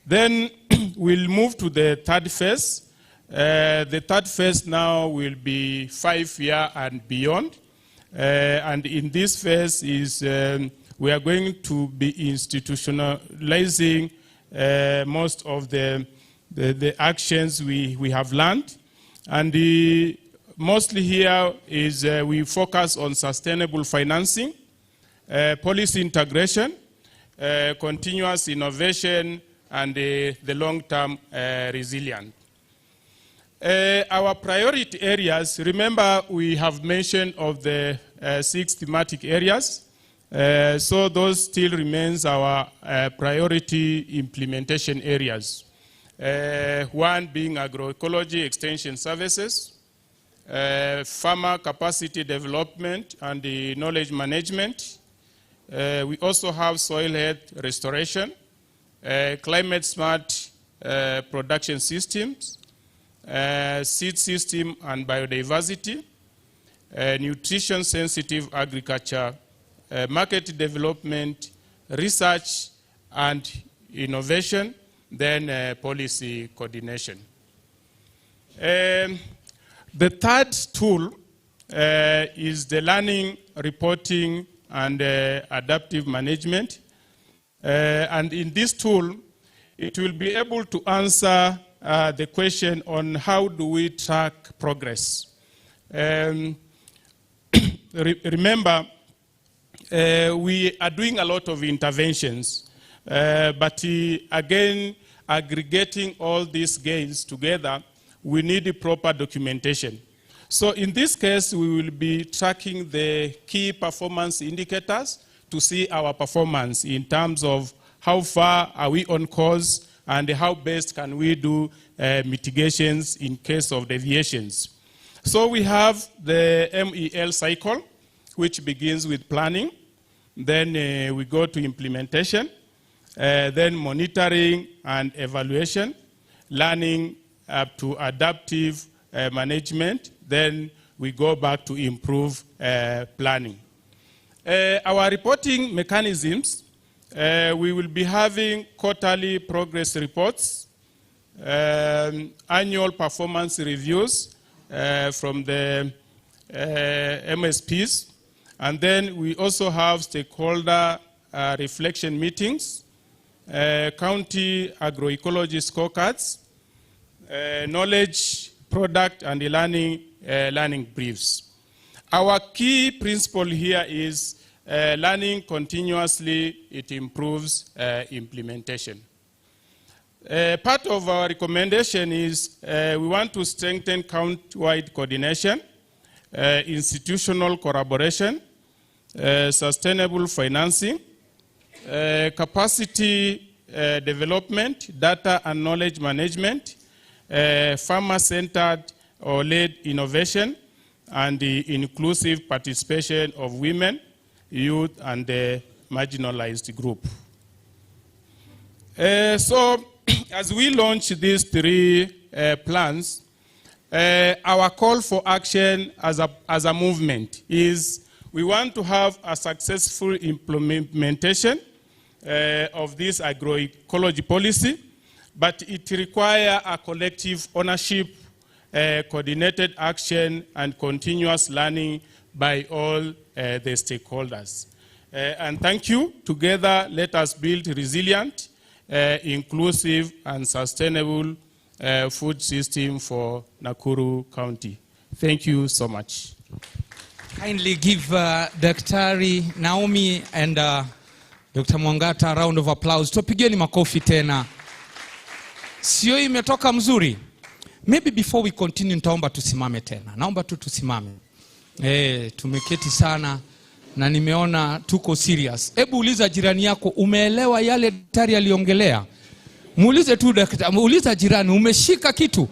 Then we'll move to the third phase. The third phase now will be 5 years and beyond. And in this phase is we are going to be institutionalizing most of the actions we have learned. And mostly here is we focus on sustainable financing, policy integration, continuous innovation, and the long-term resilience. Our priority areas, remember we have mentioned of the 6 thematic areas. So those still remains our priority implementation areas. One being agroecology extension services, farmer capacity development and the knowledge management. We also have soil health restoration, climate smart production systems, seed system and biodiversity, nutrition sensitive agriculture, market development, research and innovation, then policy coordination. The third tool is the learning, reporting, and adaptive management. And in this tool, it will be able to answer the question on how do we track progress. Remember, we are doing a lot of interventions, but again, aggregating all these gains together, we need a proper documentation. So in this case, we will be tracking the key performance indicators to see our performance in terms of how far are we on course and how best can we do mitigations in case of deviations. So we have the MEL cycle, which begins with planning. Then we go to implementation, then monitoring and evaluation, learning up to adaptive management. Then we go back to improve planning. Our reporting mechanisms, we will be having quarterly progress reports, annual performance reviews from the MSPs, and then we also have stakeholder reflection meetings, county agroecology scorecards, knowledge, product, and learning briefs. Our key principle here is learning continuously, it improves implementation. Part of our recommendation is we want to strengthen county-wide coordination, institutional collaboration, sustainable financing, capacity development, data and knowledge management, farmer-centered or led innovation, and the inclusive participation of women, youth, and the marginalized group. So, as we launch these three plans, our call for action as a movement is we want to have a successful implementation of this agroecology policy, but it requires a collective ownership, coordinated action, and continuous learning by all the stakeholders. And thank you. Together, let us build resilient, inclusive, and sustainable food system for Nakuru County. Thank you so much. Kindly give Daktari Naomi and Dr. Mwangata a round of applause. Tupigeni makofi tena. Sio imetoka mzuri? Maybe before we continue, nitaomba tusimame tena. Naomba tu tusimame. Tumeketi sana na nimeona tuko serious. Hebu uliza jirani yako, umeelewa yale daktari aliongelea? Muulize tu daktari, muuliza jirani, umeshika kitu?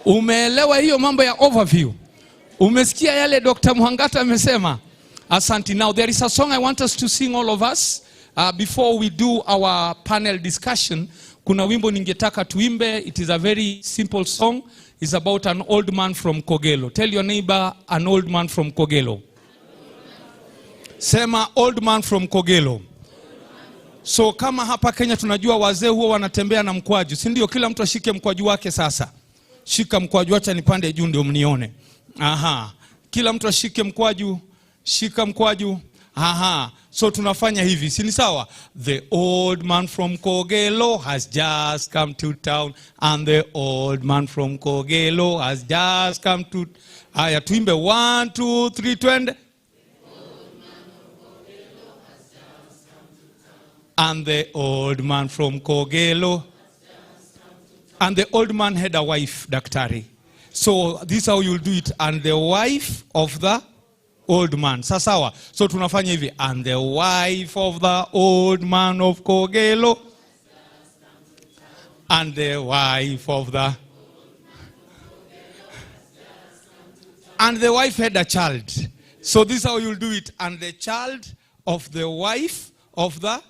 Umeelewa hiyo mambo ya overview? Umesikia yale Dr. Mwangata amesema? Asante. Now there is a song I want us to sing, all of us, before we do our panel discussion. Kuna wimbo ningetaka tuimbe. It is a very simple song. It's about an old man from Kogelo. Tell your neighbor, an old man from Kogelo. Sema, old man from Kogelo. So kama hapa Kenya tunajua wazee huwa wanatembea na mkwaju, si ndio? Kila mtu ashike mkwaju wake sasa. Shika mkwaju, acha nipande juu ndio mnione. Aha. Kila mtu ashike mkwaju, shika mkwaju. Aha. So tunafanya hivi, si ni sawa? The old man from Kogelo has just come to town, and the old man from Kogelo has just come to... Aya, tuimbe 1, 2, 3, twende. And the old man from Kogelo. And the old man had a wife, Daktari. So this is how you'll do it. And the wife of the old man. Sasawa. So tunafanya hivi. And the wife of the old man of Kogelo. And the wife of the... And the wife had a child. So this is how you'll do it. And the child of the wife of the...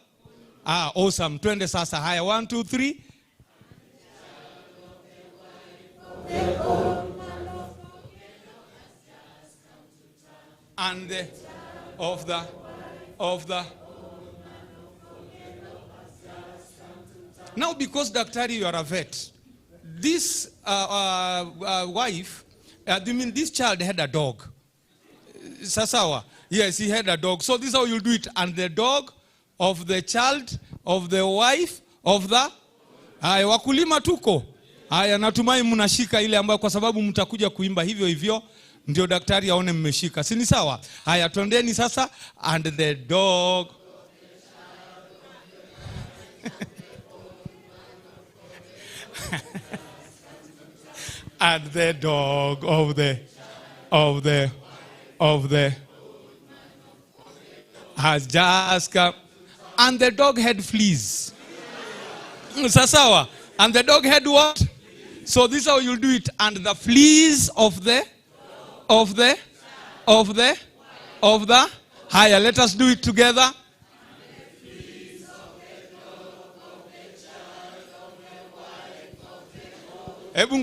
awesome. Twende sasa. Haya, 1, 2, 3. And the of the now, because Daktari, you are a vet, this wife, I mean this child had a dog. Sasawa. Yes, he had a dog. So this is how you do it. And the dog of the child of the wife of the... Haya, wakulima tuko. Haya, natumai mnashika ile ambayo kwa sababu mtakuja kuimba hivyo hivyo ndio daktari aone mmeshika. Si ni sawa? Haya, twendeni sasa. And the dog and the dog of the has just come. And the dog had fleas. Sasawa. And the dog had what? So this is how you do it. And the fleas of the higher. Let us do it together. Hebu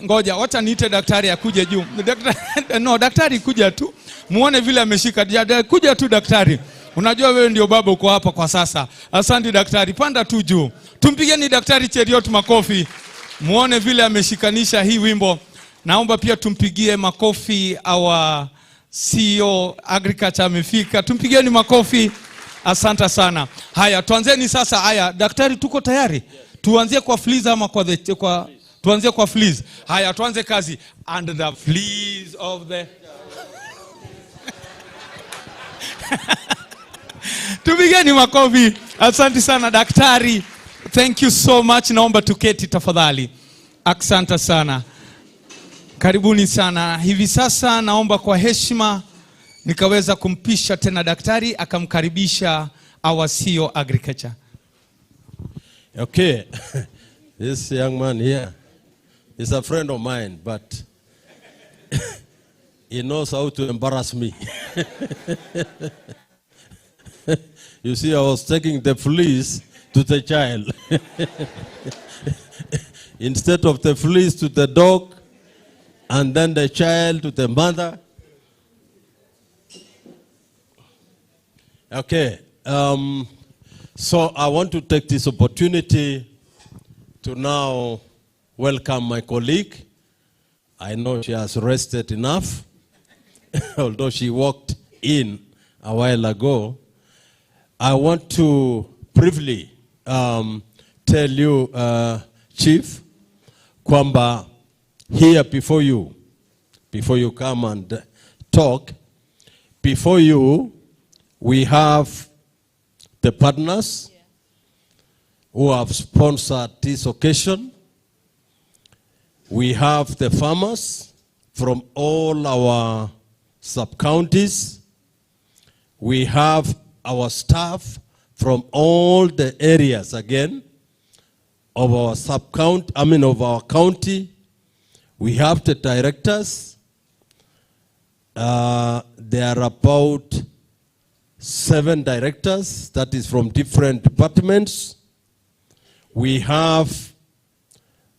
ngoja, wacha niite daktari akuje juu. Daktari kuja tu. Muone vile ameshika. Kuja tu daktari. Unajua wewe ndio baba uko hapa kwa sasa. Asante daktari, panda tu juu. Tumpigeni daktari Cheriot makofi. Muone vile ameshikanisha hii wimbo. Naomba pia tumpigie makofi our CEO Agriculture amefika. Tumpigeni makofi. Asante sana. Haya, tuanzeni sasa. Haya, daktari tuko tayari? Tuanzie kwa fleas ama kwa tuanzie kwa fleas. Haya, tuanze kazi. And the fleas of the Tupigeni makofi. Asante sana daktari. Thank you so much. Naomba tuketi tafadhali. Asante sana. Karibuni sana. Hivi sasa naomba kwa heshima nikaweza kumpisha tena daktari akamkaribisha our CEO Agriculture. Okay. This young man here is a friend of mine, but he knows how to embarrass me. You see, I was taking the fleas to the child. Instead of the fleas to the dog, and then the child to the mother. Okay. So I want to take this opportunity to now welcome my colleague. I know she has rested enough, although she walked in a while ago. I want to briefly tell you, Chief, kwamba here before you come and talk, before you, we have the partners who have sponsored this occasion. We have the farmers from all our sub-counties. We have our staff from all the areas again of our of our county. We have the directors. There are about 7 directors, that is from different departments. We have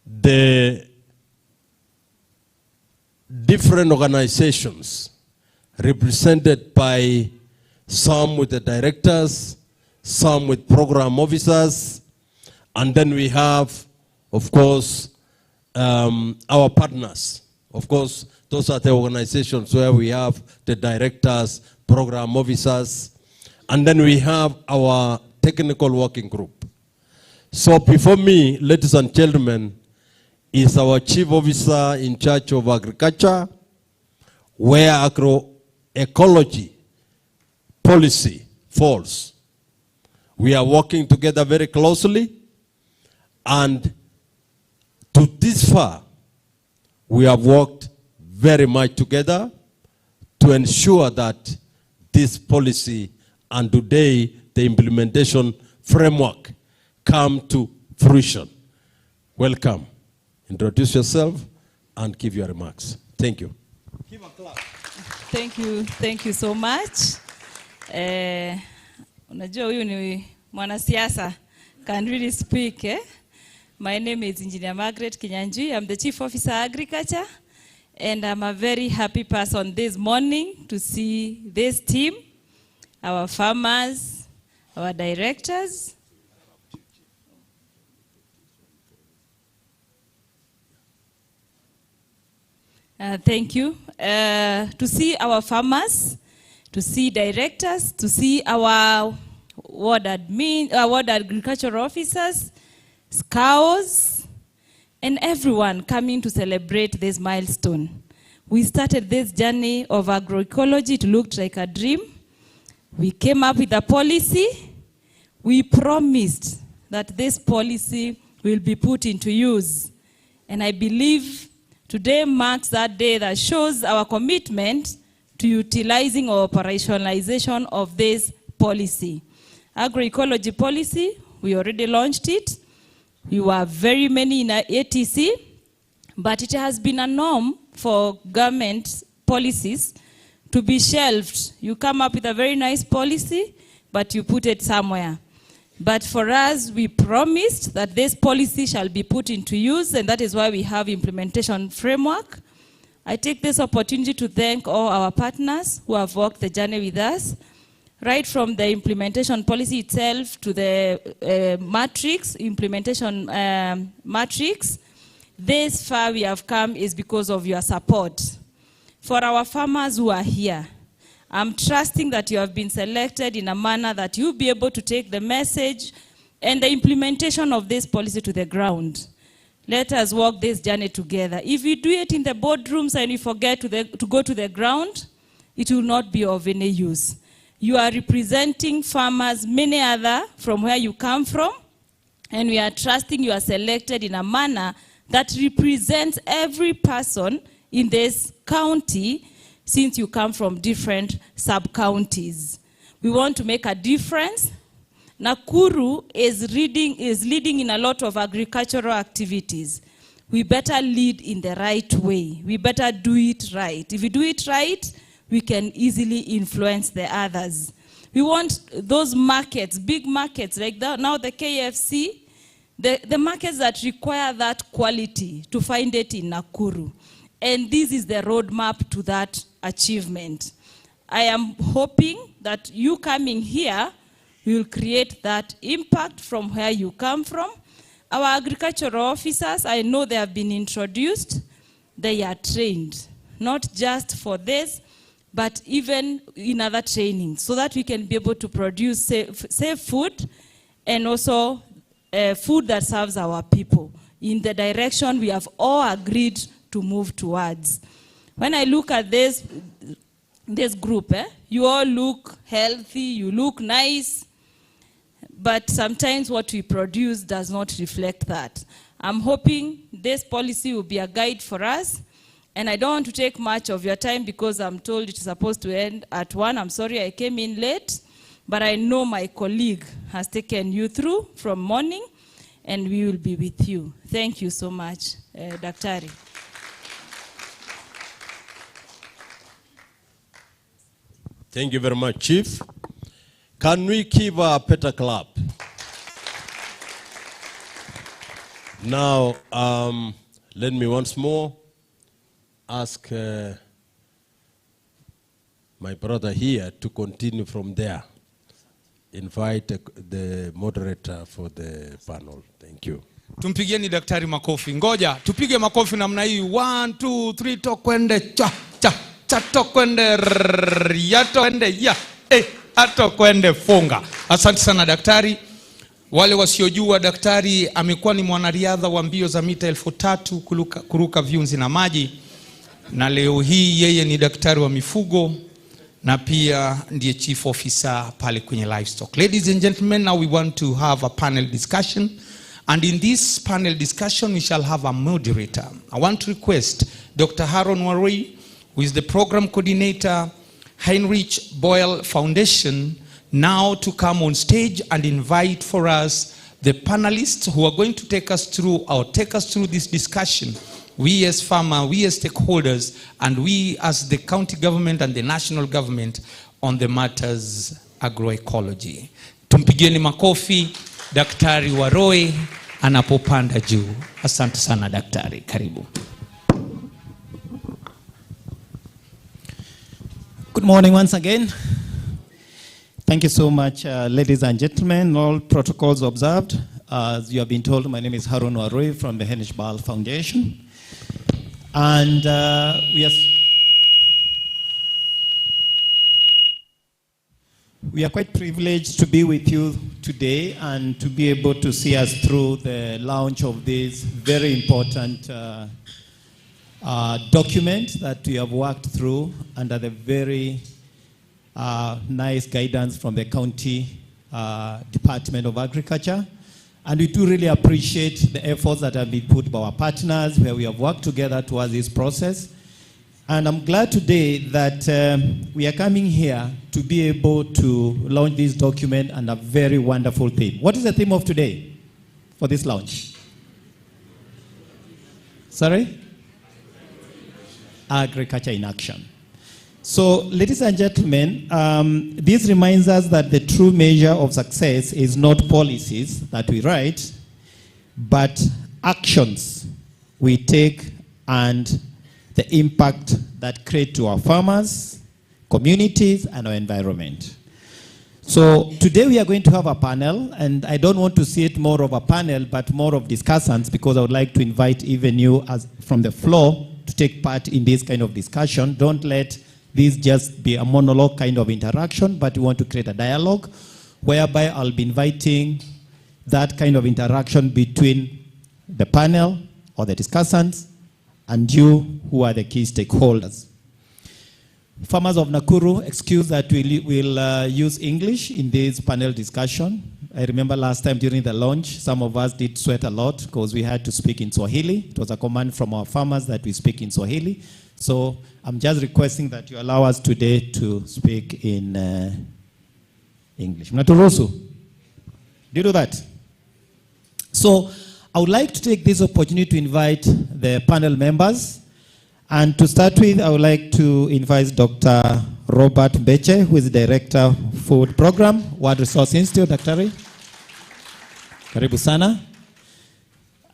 the different organizations represented by some with the directors, some with program officers, and then we have, of course, our partners. Of course, those are the organizations where we have the directors, program officers, and then we have our technical working group. So before me, ladies and gentlemen, is our chief officer in charge of agriculture, where agroecology policy falls. We are working together very closely, and to this far, we have worked very much together to ensure that this policy and today the implementation framework come to fruition. Welcome. Introduce yourself and give your remarks. Thank you. Give a clap. Thank you so much. Unajua huyu ni mwanasiasa, can really speak. My name is Engineer Margaret Kinyanjui. I'm the Chief Officer Agriculture, and I'm a very happy person this morning to see this team, our farmers, our directors. Thank you. To see our farmers, to see directors, to see our ward agricultural officers, scouts, and everyone coming to celebrate this milestone. We started this journey of agroecology. It looked like a dream. We came up with a policy. We promised that this policy will be put into use. And I believe today marks that day that shows our commitment to utilizing or operationalization of this policy. Agroecology policy, we already launched it. We were very many in ATC, but it has been a norm for government policies to be shelved. You come up with a very nice policy, but you put it somewhere. But for us, we promised that this policy shall be put into use, and that is why we have implementation framework. I take this opportunity to thank all our partners who have walked the journey with us, right from the implementation policy itself to the implementation matrix. This far we have come is because of your support. For our farmers who are here, I'm trusting that you have been selected in a manner that you'll be able to take the message and the implementation of this policy to the ground. Let us walk this journey together. If we do it in the boardrooms and we forget to go to the ground, it will not be of any use. You are representing farmers, many other from where you come from, and we are trusting you are selected in a manner that represents every person in this county, since you come from different sub-counties. We want to make a difference. Nakuru is leading in a lot of agricultural activities. We better lead in the right way. We better do it right. If we do it right, we can easily influence the others. We want those markets, big markets, like now the KFC, the markets that require that quality, to find it in Nakuru. And this is the roadmap to that achievement. I am hoping that you coming here will create that impact from where you come from. Our agricultural officers, I know they have been introduced. They are trained, not just for this, but even in other training, so that we can be able to produce safe food, and also food that serves our people in the direction we have all agreed to move towards. When I look at this group, you all look healthy, you look nice, but sometimes what we produce does not reflect that. I'm hoping this policy will be a guide for us, and I don't want to take much of your time because I'm told it's supposed to end at 1. I'm sorry I came in late, but I know my colleague has taken you through from morning, and we will be with you. Thank you so much, Daktari. Thank you very much, Chief. Can we give a better clap? Now, let me once more ask my brother here to continue from there. Invite the moderator for the panel. Thank you. Tumpigieni daktari makofi. Ngoja, tupige makofi namna hii. 1, 2, 3, tokwende cha cha cha, tokwende ya, tokwende ya, atokwende funga. Asante sana daktari. Wale wasiojua, daktari amekuwa ni mwanariadha wa mbio za mita 3000 kuruka viunzi na maji, na leo hii yeye ni daktari wa mifugo na pia ndiye chief officer pale kwenye livestock. Ladies and gentlemen, now we want to have a panel discussion, and in this panel discussion we shall have a moderator. I want to request Dr. Haron Warui, who is the program coordinator, Heinrich Boyle Foundation, now to come on stage and invite for us the panelists who are going to take us through this discussion. We as farmers, we as stakeholders, and we as the county government and the national government on the matters agroecology. Tumpigieni makofi Daktari Warui anapopanda juu. Asante sana daktari, karibu. Good morning once again. Thank you so much, ladies and gentlemen. All protocols observed. As you have been told, my name is Haron Warui from the Heinrich Boyle Foundation. And we are quite privileged to be with you today and to be able to see us through the launch of this very important document that we have worked through under the very nice guidance from the County Department of Agriculture. And we do really appreciate the efforts that have been put by our partners, where we have worked together towards this process. And I'm glad today that we are coming here to be able to launch this document and a very wonderful theme. What is the theme of today for this launch? Sorry? Agriculture in action. So, ladies and gentlemen, this reminds us that the true measure of success is not policies that we write, but actions we take and the impact that create to our farmers, communities, and our environment. So today we are going to have a panel, and I don't want to see it more of a panel, but more of discussants, because I would like to invite even you as from the floor to take part in this kind of discussion. Don't let this just be a monologue kind of interaction, but we want to create a dialogue whereby I'll be inviting that kind of interaction between the panel or the discussants and you who are the key stakeholders. Farmers of Nakuru, excuse that we'll use English in this panel discussion. I remember last time during the launch, some of us did sweat a lot because we had to speak in Swahili. It was a command from our farmers that we speak in Swahili. So I'm just requesting that you allow us today to speak in English. Mnaturuhusu? Do you do that? So I would like to take this opportunity to invite the panel members. And to start with, I would like to invite Dr. Robert Mbeche, who is Director of Food Program, World Resource Institute. Daktari, karibu sana.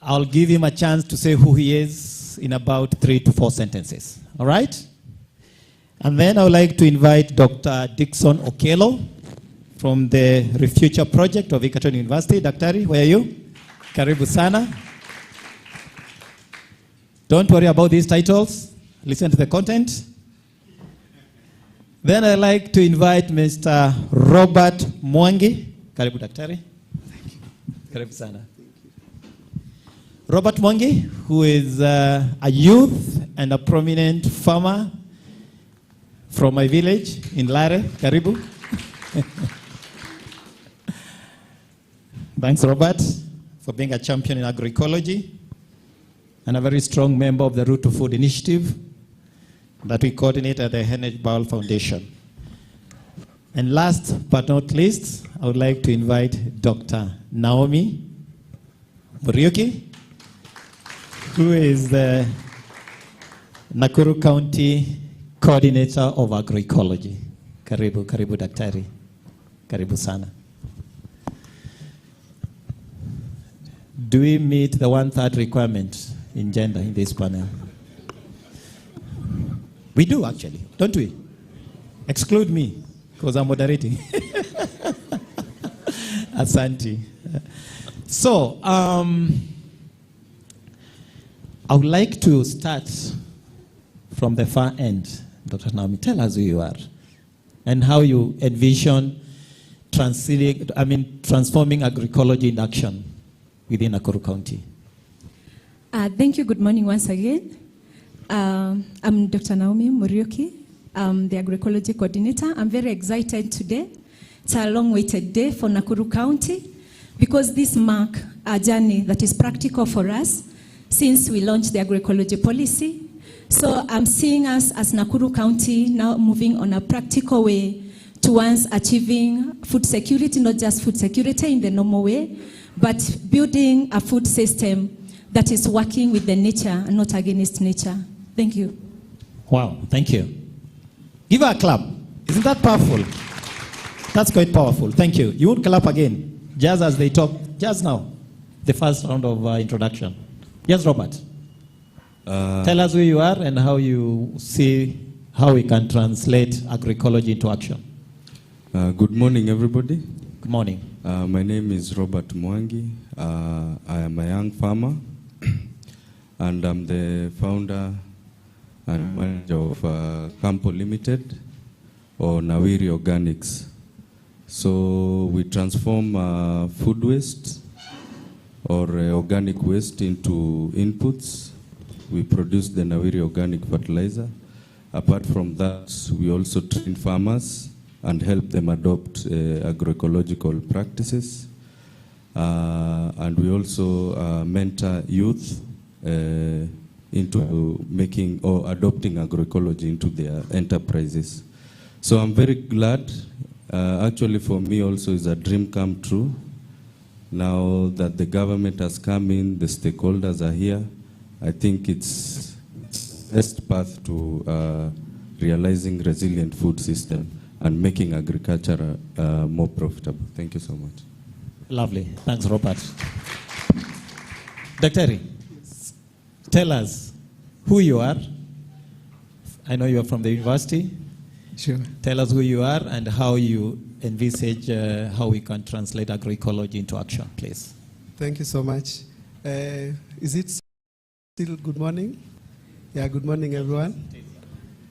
I'll give him a chance to say who he is in about 3 to 4 sentences. All right? And then I would like to invite Dr. Dixon Okello from the Refuture Project of Egerton University. Daktari, where are you? Karibu sana. Don't worry about these titles. Listen to the content. Then I'd like to invite Mr. Robert Mwangi. Karibu Daktari. Thank you. Karibu sana. Robert Mwangi, who is a youth and a prominent farmer from my village in Lare. Karibu. Thanks, Robert, for being a champion in agroecology and a very strong member of the Root to Food initiative that we coordinate at the Heinrich Bowell Foundation. And last but not least, I would like to invite Dr. Naomi Muriuki, who is the Nakuru County Coordinator of Agroecology. Karibu, karibu Daktari. Karibu sana. Do we meet the 1/3 requirement in gender in this panel? We do actually, don't we? Exclude me, because I'm moderating. Asante. So, I would like to start from the far end. Dr. Naomi, tell us who you are and how you envision transforming agroecology in action within Nakuru County. Thank you. Good morning once again. I'm Dr. Naomi Muriuki. I'm the agroecology coordinator. I'm very excited today. It's a long-awaited day for Nakuru County because this marks a journey that is practical for us since we launched the agroecology policy. So I'm seeing us as Nakuru County now moving on a practical way towards achieving food security, not just food security in the normal way, but building a food system that is working with the nature and not against nature. Thank you. Wow, thank you. Give her a clap. Isn't that powerful? That's quite powerful. Thank you. You would clap again, just as they talk just now, the first round of introduction. Yes, Robert. Tell us who you are and how you see how we can translate agroecology into action. Good morning, everybody. Good morning. My name is Robert Mwangi. I am a young farmer, and I'm the founder and manager of Campo Limited, or Nawiri Organics. So we transform food waste or organic waste into inputs. We produce the Nawiri organic fertilizer. Apart from that, we also train farmers and help them adopt agroecological practices. And we also mentor youth into making or adopting agroecology into their enterprises. So I'm very glad. Actually, for me also is a dream come true. Now that the government has come in, the stakeholders are here, I think it's the best path to realizing resilient food system and making agriculture more profitable. Thank you so much. Lovely. Thanks, Robert. Dr. Tell us who you are. I know you are from the university. Sure. Tell us who you are and how you envisage how we can translate agroecology into action, please. Thank you so much. Is it still good morning? Yeah, good morning, everyone.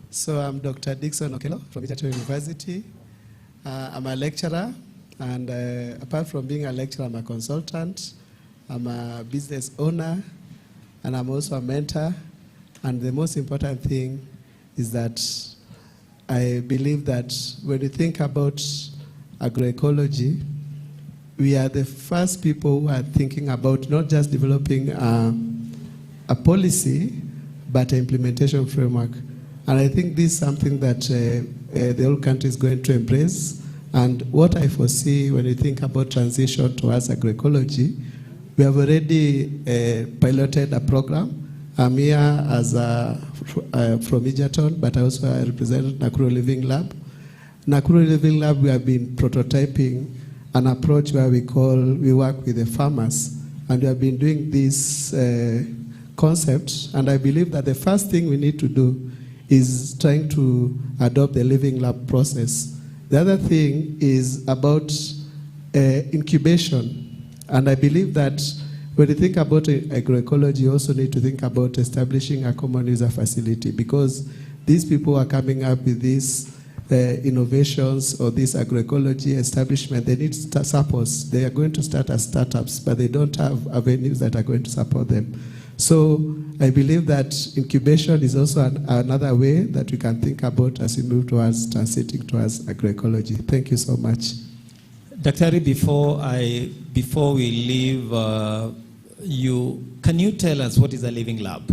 So I'm Dr. Dixon Okelo from Egerton University. I'm a lecturer, and apart from being a lecturer, I'm a consultant. I'm a business owner, and I'm also a mentor. And the most important thing is that I believe that when you think about agroecology, we are the first people who are thinking about not just developing a policy, but an implementation framework. And I think this is something that the whole country is going to embrace. And what I foresee when you think about transition towards agroecology, we have already piloted a program. I'm here as from Egerton, but I also represent Nakuru Living Lab. Nakuru Living Lab, we have been prototyping an approach where we work with the farmers, and we have been doing this concept. And I believe that the first thing we need to do is trying to adopt the Living Lab process. The other thing is about incubation. And I believe that when you think about agroecology, you also need to think about establishing a common user facility, because these people are coming up with these innovations or this agroecology establishment. They need support. They are going to start as startups, but they don't have avenues that are going to support them. So I believe that incubation is also another way that we can think about as we move towards transiting towards agroecology. Thank you so much. Dr. Before we leave, can you tell us what is a living lab?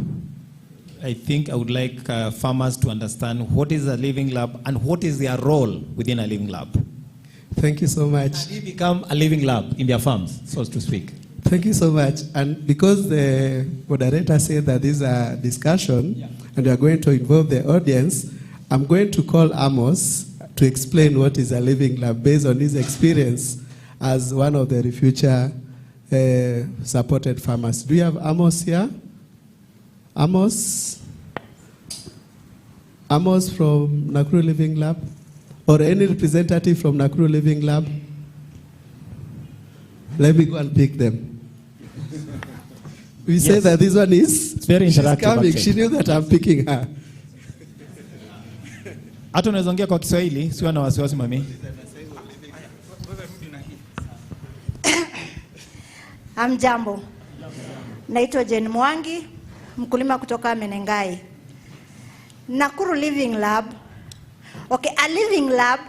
I think I would like farmers to understand what is a living lab and what is their role within a living lab. Thank you so much. Can you become a living lab in their farms, so to speak? Thank you so much. And because the moderator said that this is a discussion, and we are going to involve the audience, I'm going to call Amos to explain what is a living lab based on his experience as one of the future supported farmers. Do you have Amos here? Amos? Amos from Nakuru Living Lab? Or any representative from Nakuru Living Lab? Let me go and pick them. We say that this one is, it's very interactive. She's coming. She knew that I'm picking her. Hata unaweza ongea kwa Kiswahili, siwa na wasiwasi mami. Hamjambo. Naitwa Jane Mwangi, mkulima kutoka Menengai. Nakuru Living Lab. Okay, a living lab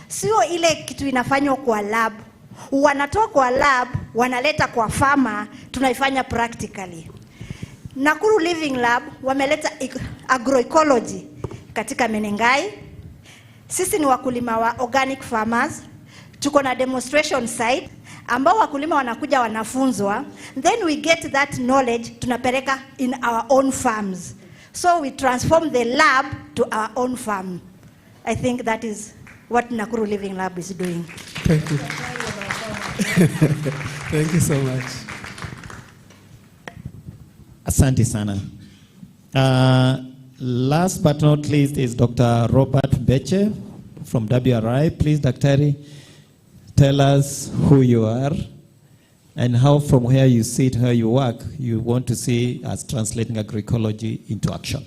sio ile kitu inafanywa kwa lab. Wanatoa kwa lab, wanaleta kwa farmer, tunaifanya practically. Nakuru Living Lab wameleta agroecology katika Menengai. Sisi ni wakulima wa organic farmers. Tuko na demonstration site ambao wakulima wanakuja wanafunzwa, then we get that knowledge tunapeleka in our own farms. So we transform the lab to our own farm. I think that is what Nakuru Living Lab is doing. Thank you. Thank you so much. Asante sana. Last but not least is Dr. Robert Beche from WRI. Please, Dr. tell us who you are and how from where you sit, how you work, you want to see us translating agroecology into action.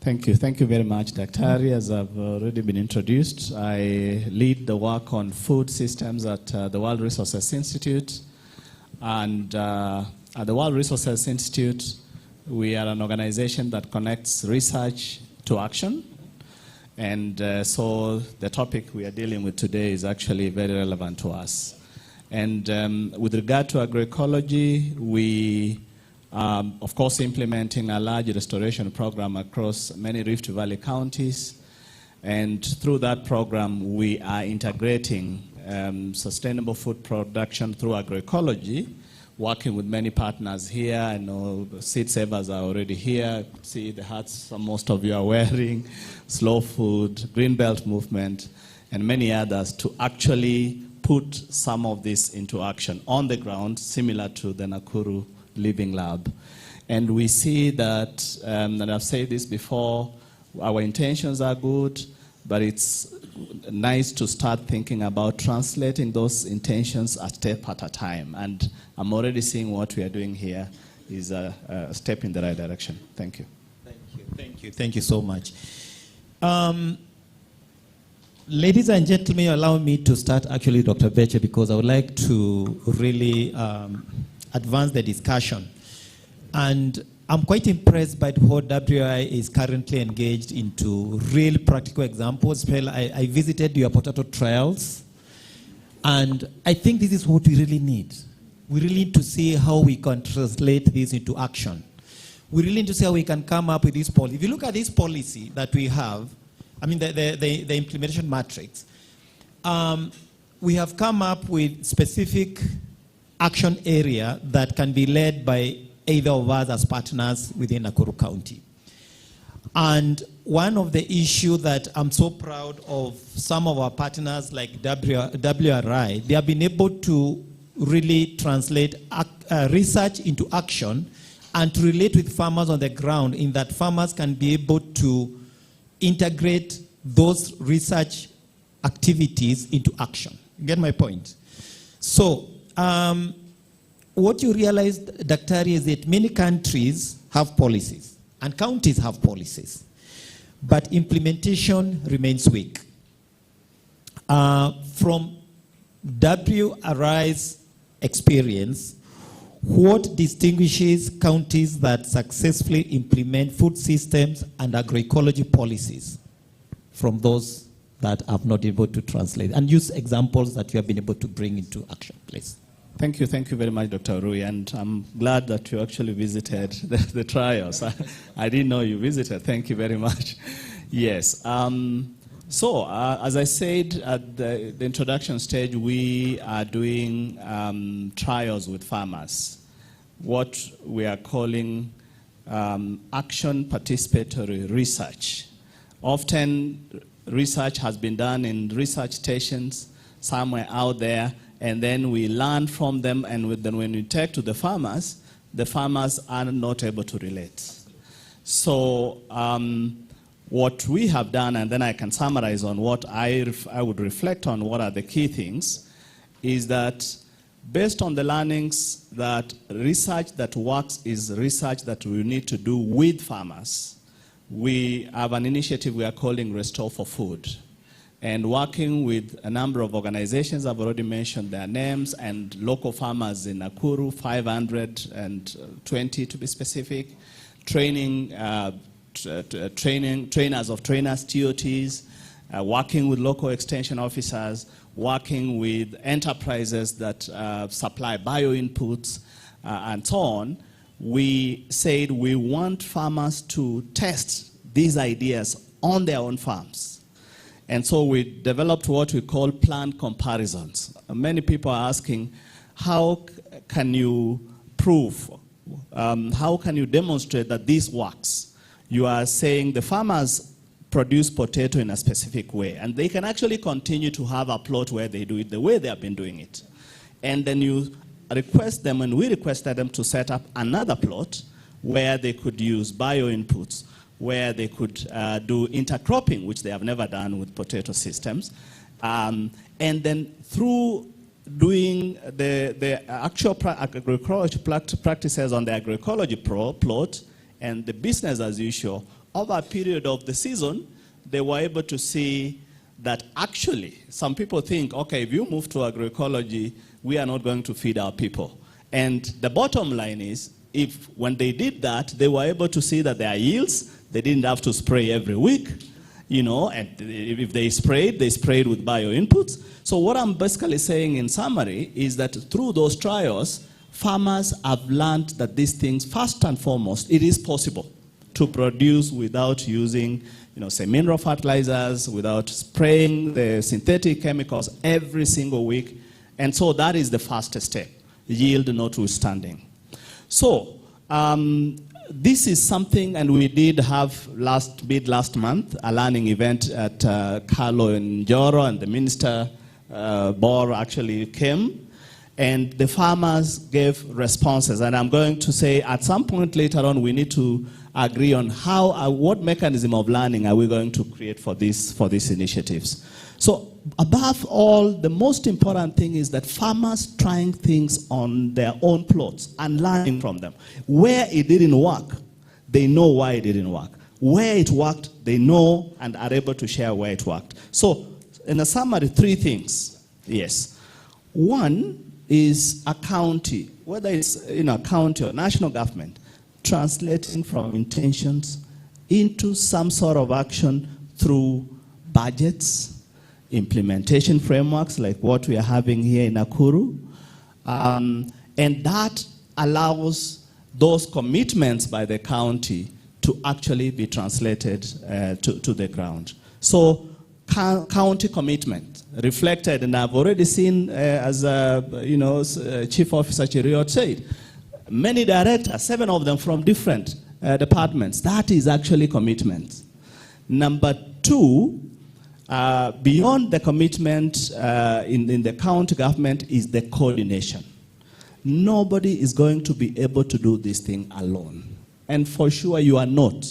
Thank you. Thank you very much, Dr. As I've already been introduced, I lead the work on food systems at the World Resources Institute. And at the World Resources Institute, we are an organization that connects research to action. And so the topic we are dealing with today is actually very relevant to us. And with regard to agroecology, we of course, implementing a large restoration program across many Rift Valley counties. And through that program, we are integrating sustainable food production through agroecology working with many partners here. I know the seed savers are already here. See the hats most of you are wearing, Slow Food, Greenbelt Movement, and many others to actually put some of this into action on the ground, similar to the Nakuru Living Lab. And we see that, and I've said this before, our intentions are good, but it's nice to start thinking about translating those intentions a step at a time. And I'm already seeing what we are doing here is a step in the right direction. Thank you. Thank you so much. Ladies and gentlemen, allow me to start actually, Dr. Beche, because I would like to really advance the discussion. And I'm quite impressed by how WI is currently engaged into real practical examples. I visited your potato trials, and I think this is what we really need. We really need to see how we can translate this into action. We really need to see how we can come up with this policy. If you look at this policy that we have, I mean the implementation matrix, we have come up with specific action area that can be led by either of us as partners within Nakuru County. And one of the issues that I'm so proud of some of our partners like WRI, they have been able to really translate research into action and to relate with farmers on the ground, in that farmers can be able to integrate those research activities into action. You get my point? So, what you realize, Daktari, is that many countries have policies and counties have policies, but implementation remains weak. From WRI's experience, what distinguishes counties that successfully implement food systems and agroecology policies from those that have not been able to translate? And use examples that you have been able to bring into action, please. Thank you very much, Dr. Rui, and I'm glad that you actually visited the trials. I didn't know you visited. Thank you very much. Yes. As I said at the introduction stage, we are doing trials with farmers, what we are calling action participatory research. Often research has been done in research stations somewhere out there, and then we learn from them, and then when we take to the farmers are not able to relate. So what we have done, and then I can summarize on what I would reflect on what are the key things, is that based on the learnings that research that works is research that we need to do with farmers, we have an initiative we are calling Restore for Food. And working with a number of organizations, I've already mentioned their names, and local farmers in Nakuru, 520 to be specific, training, trainers of trainers, TOTs, working with local extension officers, working with enterprises that supply bio-inputs, and so on. We said we want farmers to test these ideas on their own farms. And so we developed what we call plant comparisons. Many people are asking, how can you prove, how can you demonstrate that this works? You are saying the farmers produce potato in a specific way, and they can actually continue to have a plot where they do it the way they have been doing it. And then you request them, and we requested them to set up another plot where they could use bio-inputs, where they could do intercropping, which they have never done with potato systems. And then through doing the actual agroecology practices on the agroecology plot and the business as usual, over a period of the season, they were able to see that actually, some people think, okay, if you move to agroecology, we are not going to feed our people. And the bottom line is, if when they did that, they were able to see that their yields, they didn't have to spray every week, you know, and if they sprayed with bio-inputs. So what I'm basically saying in summary is that through those trials, farmers have learned that these things, first and foremost, it is possible to produce without using, you know, say, mineral fertilizers, without spraying the synthetic chemicals every single week. And so that is the first step. yield notwithstanding. So, this is something, and we did have last month, a learning event at Carlo in Njoro, and the Minister Bor actually came, and the farmers gave responses. And I'm going to say at some point later on, we need to agree on how, what mechanism of learning are we going to create for these initiatives. So above all, the most important thing is that farmers trying things on their own plots and learning from them. Where it didn't work, they know why it didn't work. Where it worked, they know and are able to share where it worked. So in a summary, 3 things. Yes. One is a county, whether it's a county or national government, translating from intentions into some sort of action through budgets, implementation frameworks like what we are having here in Nakuru, and that allows those commitments by the county to actually be translated to the ground. So county commitment reflected, and I've already seen, as Chief Officer Cheriot said, many directors, 7 of them from different departments. That is actually commitment. Number 2, beyond the commitment in the county government is the coordination. Nobody is going to be able to do this thing alone. And for sure you are not.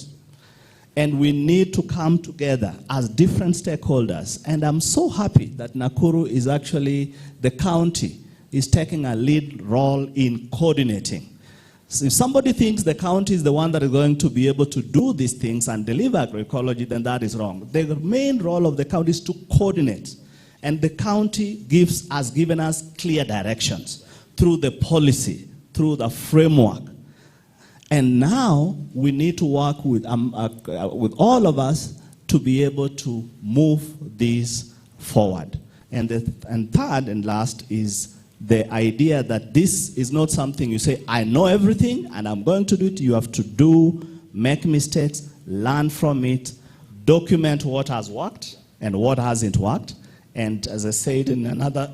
And we need to come together as different stakeholders. And I'm so happy that Nakuru is actually, the county is taking a lead role in coordinating. So if somebody thinks the county is the one that is going to be able to do these things and deliver agroecology, then that is wrong. The main role of the county is to coordinate. And the county has given us clear directions through the policy, through the framework. And now we need to work with all of us to be able to move this forward. And third and last is the idea that this is not something you say, I know everything and I'm going to do it. You have to do, make mistakes, learn from it, document what has worked and what hasn't worked. And as I said in another,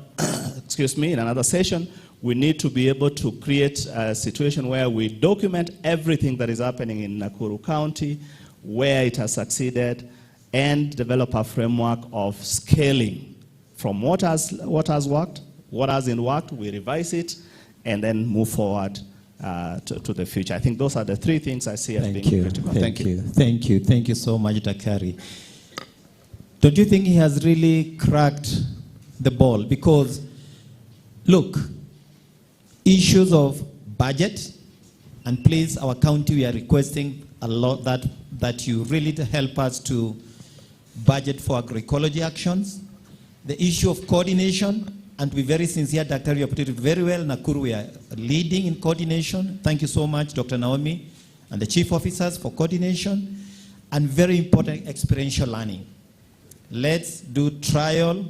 in another session, we need to be able to create a situation where we document everything that is happening in Nakuru County, where it has succeeded, and develop a framework of scaling from what has worked, what hasn't worked, we revise it, and then move forward to the future. I think those are the 3 things I see as being critical. Thank you so much, Daktari. Don't you think he has really cracked the ball? Because, look, issues of budget, and please, our county, we are requesting a lot that you really help us to budget for agroecology actions. The issue of coordination, and to be very sincere, Dr. You put it very well, Nakuru, we are leading in coordination. Thank you so much, Dr. Naomi, and the chief officers for coordination, and very important, experiential learning. Let's do trial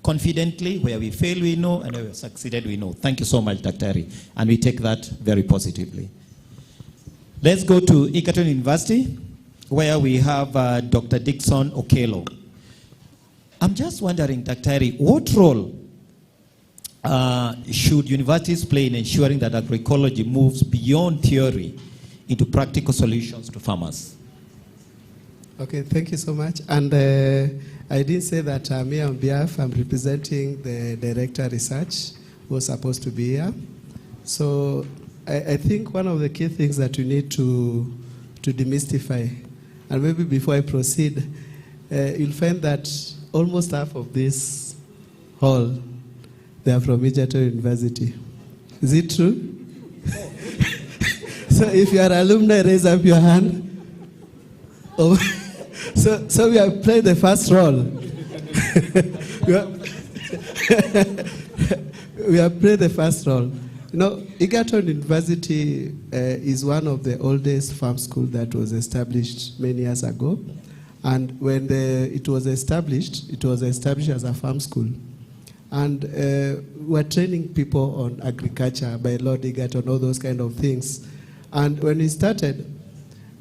confidently. Where we fail, we know, and where we succeeded, we know. Thank you so much, Dr. And we take that very positively. Let's go to Egerton University, where we have Dr. Dickson Okello. I'm just wondering, Dr. what role should universities play in ensuring that agroecology moves beyond theory into practical solutions to farmers? Okay, thank you so much. And I didn't say that I'm here on behalf. I'm representing the Director of Research who was supposed to be here. So I think one of the key things that we need to demystify, and maybe before I proceed, you'll find that almost half of this hall, they are from Egerton University. Is it true? So if you are alumni, raise up your hand. Oh. So we have played the first role. we have played the first role. You know, Egerton University is one of the oldest farm schools that was established many years ago. And when it was established as a farm school. And we're training people on agriculture by Lord Egerton, all those kind of things. And when we started,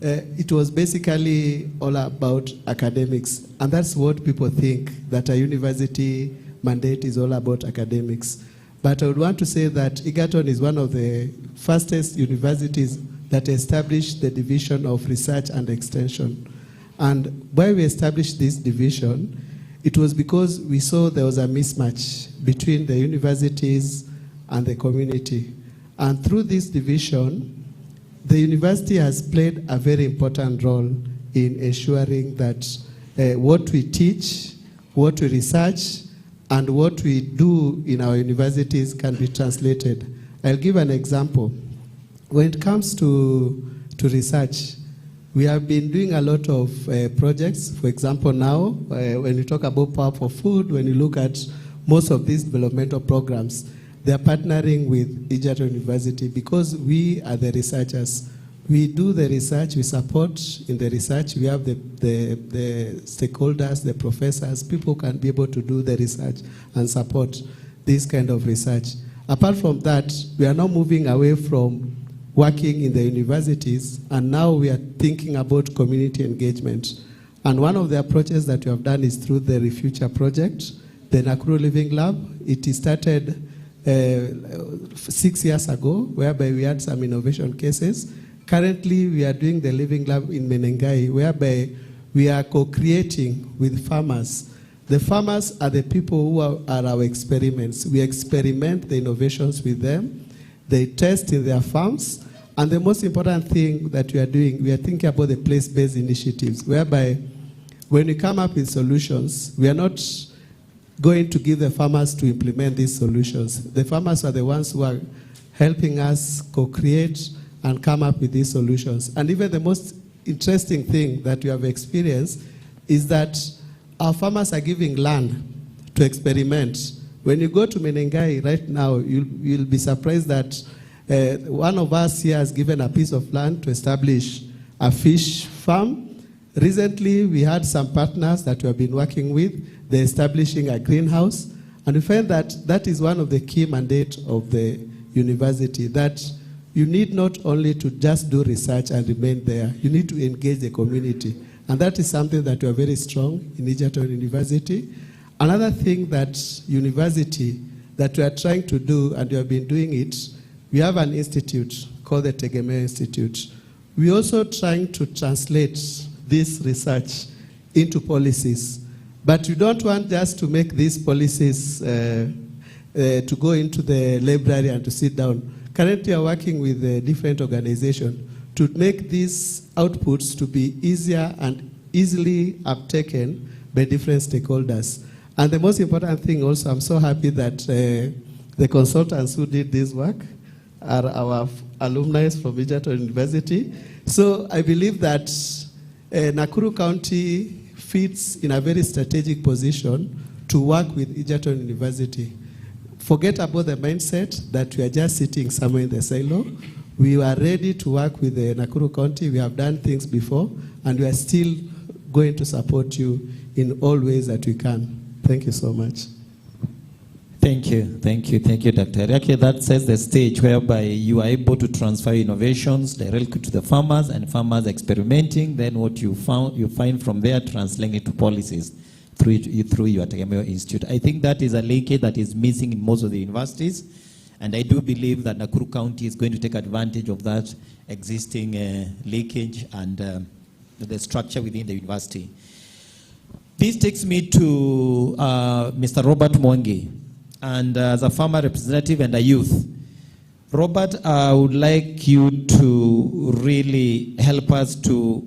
it was basically all about academics. And that's what people think, that a university mandate is all about academics. But I would want to say that Egerton is one of the fastest universities that established the division of research and extension. And why we established this division, it was because we saw there was a mismatch between the universities and the community. And through this division, the university has played a very important role in ensuring that what we teach, what we research, and what we do in our universities can be translated. I'll give an example. When it comes to research, we have been doing a lot of projects. For example, now, when you talk about Power for Food, when you look at most of these developmental programs, they are partnering with Egerton University because we are the researchers. We do the research, we support in the research, we have the stakeholders, the professors, people can be able to do the research and support this kind of research. Apart from that, we are now moving away from working in the universities, and now we are thinking about community engagement. And one of the approaches that we have done is through the Refuture project, the Nakuru Living Lab. It started 6 years ago, whereby we had some innovation cases. Currently, we are doing the Living Lab in Menengai, whereby we are co-creating with farmers. The farmers are the people who are our experiments. We experiment the innovations with them. They test in their farms. And the most important thing that we are doing, we are thinking about the place-based initiatives, whereby when we come up with solutions, we are not going to give the farmers to implement these solutions. The farmers are the ones who are helping us co-create and come up with these solutions. And even the most interesting thing that we have experienced is that our farmers are giving land to experiment. When you go to Menengai right now, you'll be surprised that one of us here has given a piece of land to establish a fish farm. Recently, we had some partners that we have been working with. They're establishing a greenhouse. And we find that that is one of the key mandates of the university, that you need not only to just do research and remain there, you need to engage the community. And that is something that we are very strong in Egerton University. Another thing that university that we are trying to do, and we have been doing it, we have an institute called the Tegemeo Institute. We're also trying to translate this research into policies. But we don't want just to make these policies to go into the library and to sit down. Currently, we are working with different organizations to make these outputs to be easier and easily uptaken by different stakeholders. And the most important thing also, I'm so happy that the consultants who did this work are our alumni from Egerton University. So I believe that Nakuru County fits in a very strategic position to work with Egerton University. Forget about the mindset that we are just sitting somewhere in the silo. We are ready to work with the Nakuru County. We have done things before, and we are still going to support you in all ways that we can. Thank you so much. Thank you, Dr. Ariake. That sets the stage whereby you are able to transfer innovations directly to the farmers, and farmers experimenting. Then what you find from there, translating it to policies through your Tegemeo Institute. I think that is a linkage that is missing in most of the universities, and I do believe that Nakuru County is going to take advantage of that existing linkage and the structure within the university. This takes me to Mr. Robert Mwangi, and as a farmer representative and a youth. Robert, I would like you to really help us to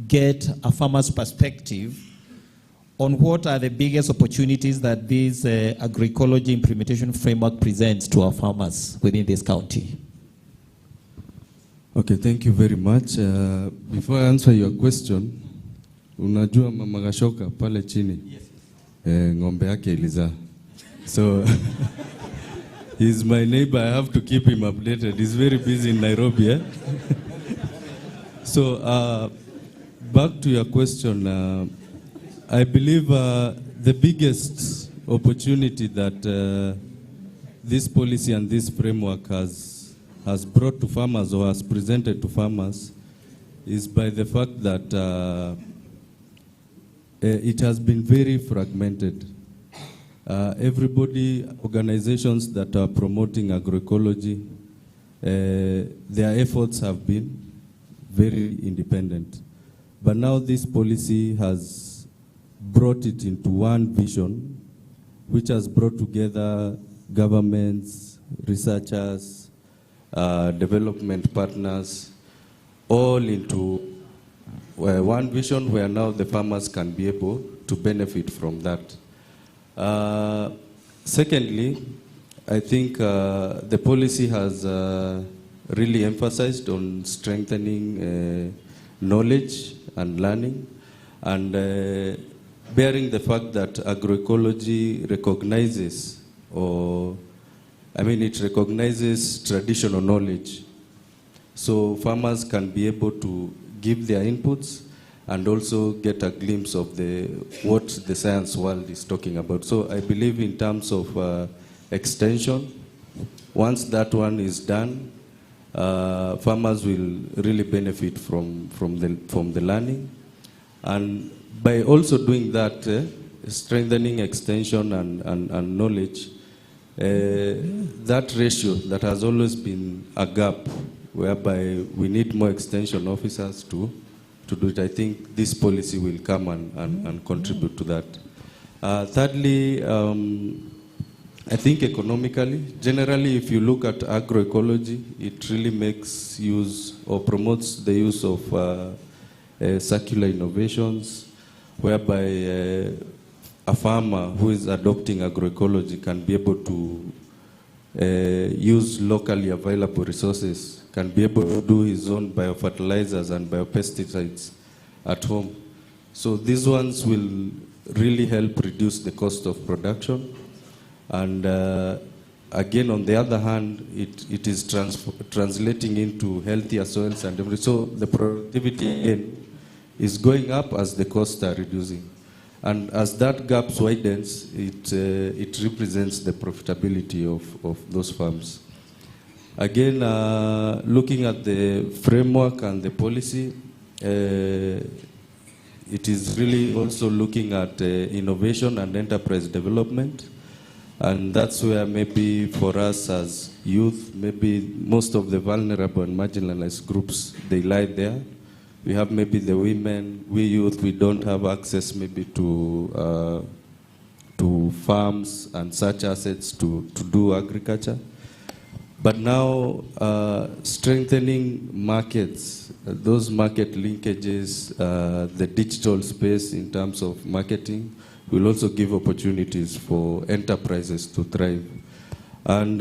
get a farmer's perspective on what are the biggest opportunities that this agroecology implementation framework presents to our farmers within this county. Okay, thank you very much. Before I answer your question, unajua Mama Gashoka pale chini, ng'ombe yake ilizaa. So he's my neighbor, I have to keep him updated. He's very busy in Nairobi. Eh? So back to your question, I believe the biggest opportunity that this policy and this framework has brought to farmers or has presented to farmers is by the fact that it has been very fragmented. Everybody, organizations that are promoting agroecology, their efforts have been very independent. But now this policy has brought it into one vision, which has brought together governments, researchers, development partners, all into one vision where now the farmers can be able to benefit from that. Secondly, I think the policy has really emphasized on strengthening knowledge and learning, and bearing the fact that agroecology recognizes, it recognizes traditional knowledge. So farmers can be able to give their inputs and also get a glimpse of what the science world is talking about. So I believe in terms of extension, once that one is done, farmers will really benefit from the learning. And by also doing that, strengthening extension and knowledge, that ratio that has always been a gap, whereby we need more extension officers to do it, I think this policy will come and contribute to that. Thirdly, I think economically, generally, if you look at agroecology, it really makes use or promotes the use of circular innovations, whereby a farmer who is adopting agroecology can be able to use locally available resources, can be able to do his own biofertilizers and biopesticides at home. So these ones will really help reduce the cost of production. And again, on the other hand, it is translating into healthier soils and everything. So the productivity again is going up as the costs are reducing. And as that gap widens, it represents the profitability of those farms. Again, looking at the framework and the policy, it is really also looking at innovation and enterprise development. And that's where maybe for us as youth, maybe most of the vulnerable and marginalized groups, they lie there. We have maybe the women, we youth, we don't have access maybe to farms and such assets to do agriculture. But now strengthening markets, those market linkages, the digital space in terms of marketing, will also give opportunities for enterprises to thrive. And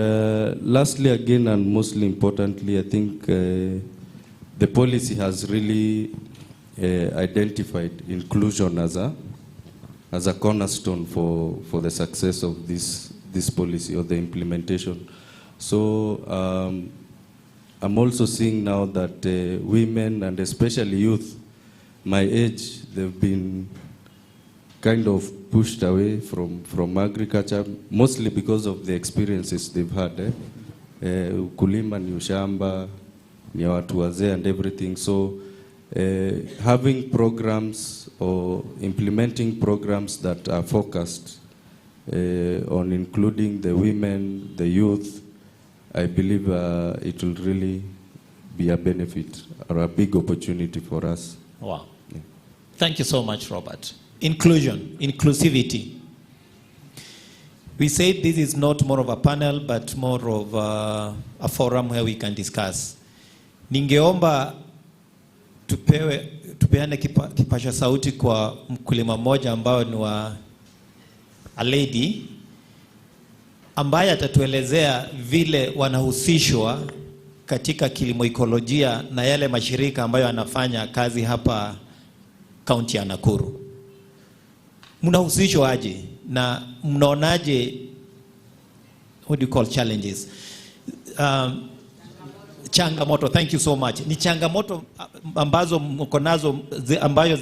lastly, again, and mostly importantly, I think the policy has really identified inclusion as a cornerstone for the success of this policy or the implementation. So I'm also seeing now that women and especially youth, my age, they've been kind of pushed away from agriculture, mostly because of the experiences they've had. Ukulima ni ushamba, ni watu wazee and everything. So having programs or implementing programs that are focused on including the women, the youth, I believe it will really be a benefit or a big opportunity for us. Wow. Yeah. Thank you so much, Robert. Inclusion, inclusivity. We said this is not more of a panel, but more of a forum where we can discuss. Ningeomba tupeane kipasha sauti kwa mkulima mmoja ambao ni a lady ambaye atatuelezea vile wanahusishwa katika kilimo ekolojia na yale mashirika ambayo anafanya kazi hapa kaunti ya Nakuru. Mnahusishwa aje na mnaonaje, what do you call challenges? Changamoto, thank you so much. Ni changamoto ambazo mko nazo ambayo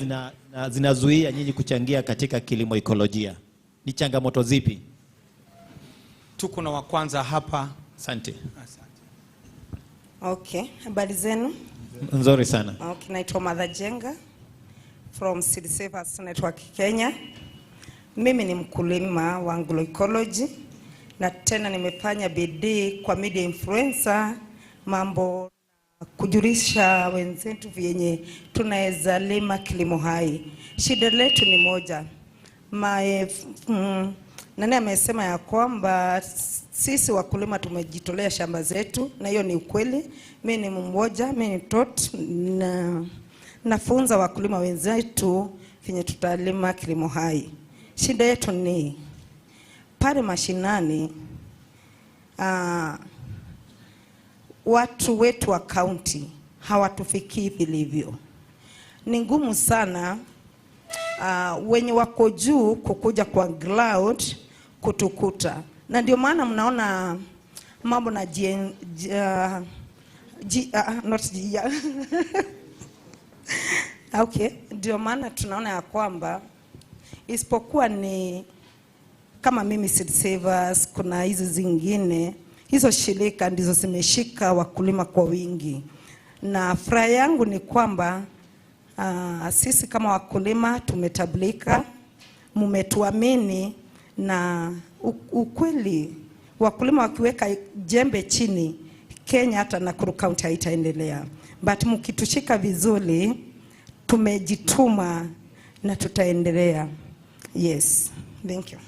zinazuia nyinyi kuchangia katika kilimo ekolojia. Ni changamoto zipi? Tuko na wa kwanza hapa. Asante. Okay, habari zenu? Nzuri sana. Okay, naitwa Mother Jenga from Seed Savers Network Kenya. Mimi ni mkulima wa agroecology na tena nimefanya bidii kwa media influencer mambo kujulisha wenzetu vyenye tunaweza lima kilimo hai. Shida letu ni moja. Nani amesema ya kwamba sisi wakulima tumejitolea shamba zetu, na hiyo ni ukweli. Mimi ni mmoja, mimi ni mtoto na nafunza wakulima wenzetu vyenye tutalima kilimo hai. Shida yetu ni pale mashinani, watu wetu wa county hawatufikii vilivyo. Ni ngumu sana wenye wako juu kukuja kwa ground kutukuta, na ndio maana mnaona mambo na okay, ndio maana tunaona ya kwamba isipokuwa ni kama mimi Seed Savers, kuna hizo zingine, hizo shirika ndizo zimeshika wakulima kwa wingi. Na furaha yangu ni kwamba sisi kama wakulima tumetablika, mumetuamini, na ukweli wakulima wakiweka jembe chini, Kenya hata Nakuru County haitaendelea. But mkitushika vizuri, tumejituma na tutaendelea. Yes, thank you.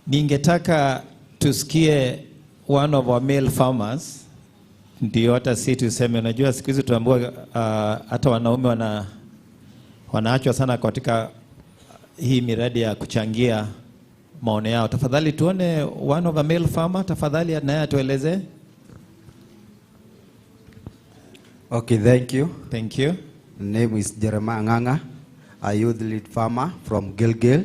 Ningetaka tusikie one of our male farmers, ndio hata si tuseme. Unajua siku hizi tunaambiwa hata wanaume wanaachwa sana katika hii miradi ya kuchangia maono yao. Tafadhali tuone one of a male farmer, tafadhali naye atueleze. Okay, thank you. Thank you. Name is Jeremiah Nganga, a youth lead farmer from Gilgil.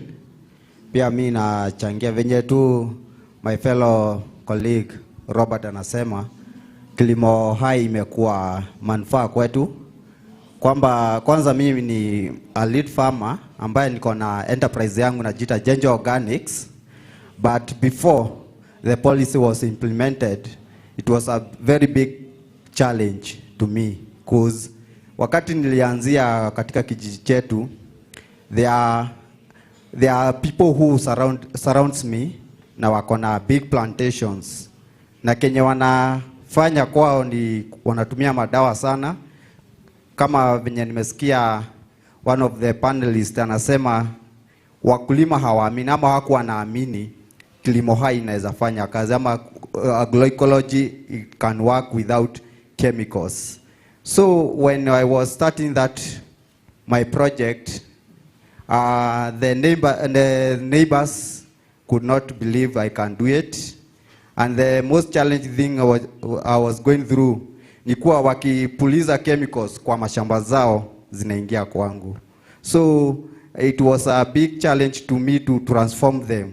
Pia mimi nachangia venye tu my fellow colleague Robert anasema, kilimo hai imekuwa manufaa kwetu. Kwamba kwanza mimi ni a lead farmer ambaye niko na enterprise yangu najiita Genjo Organics, but before the policy was implemented, it was a very big challenge to me, because wakati nilianzia katika kijiji chetu, there are people who surrounds me na wako na big plantations, na kenye wanafanya kwao ni wanatumia madawa sana. Kama venye nimesikia one of the panelists anasema wakulima hawaamini ama hawakuwa naamini kilimo hai inaweza fanya kazi, ama agroecology it can work without chemicals. So when I was starting my project, the neighbors could not believe I can do it, and the most challenging thing I was going through ni kuwa wakipuliza chemicals kwa mashamba zao zinaingia kwangu. So it was a big challenge to me to transform them,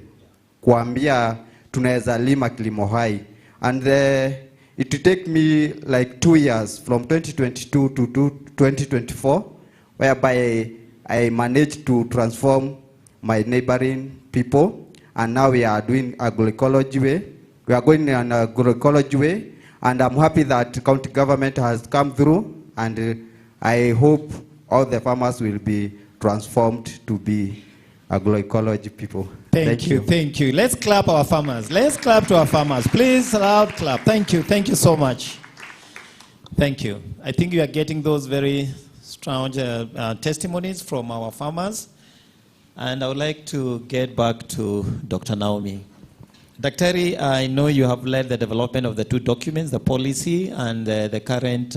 kuambia tunaweza lima kilimo hai. And it take me like 2 years, from 2022 to 2024, whereby I managed to transform my neighboring people, and now we are doing agroecology way. We are going in an agroecology way, and I'm happy that county government has come through, and I hope all the farmers will be transformed to be agroecology people. Thank you, thank you. Let's clap our farmers. Let's clap to our farmers. Please, loud clap. Thank you so much. Thank you. I think you are getting those very strong testimonies from our farmers. And I would like to get back to Dr. Naomi. Daktari, I know you have led the development of the 2 documents, the policy and the current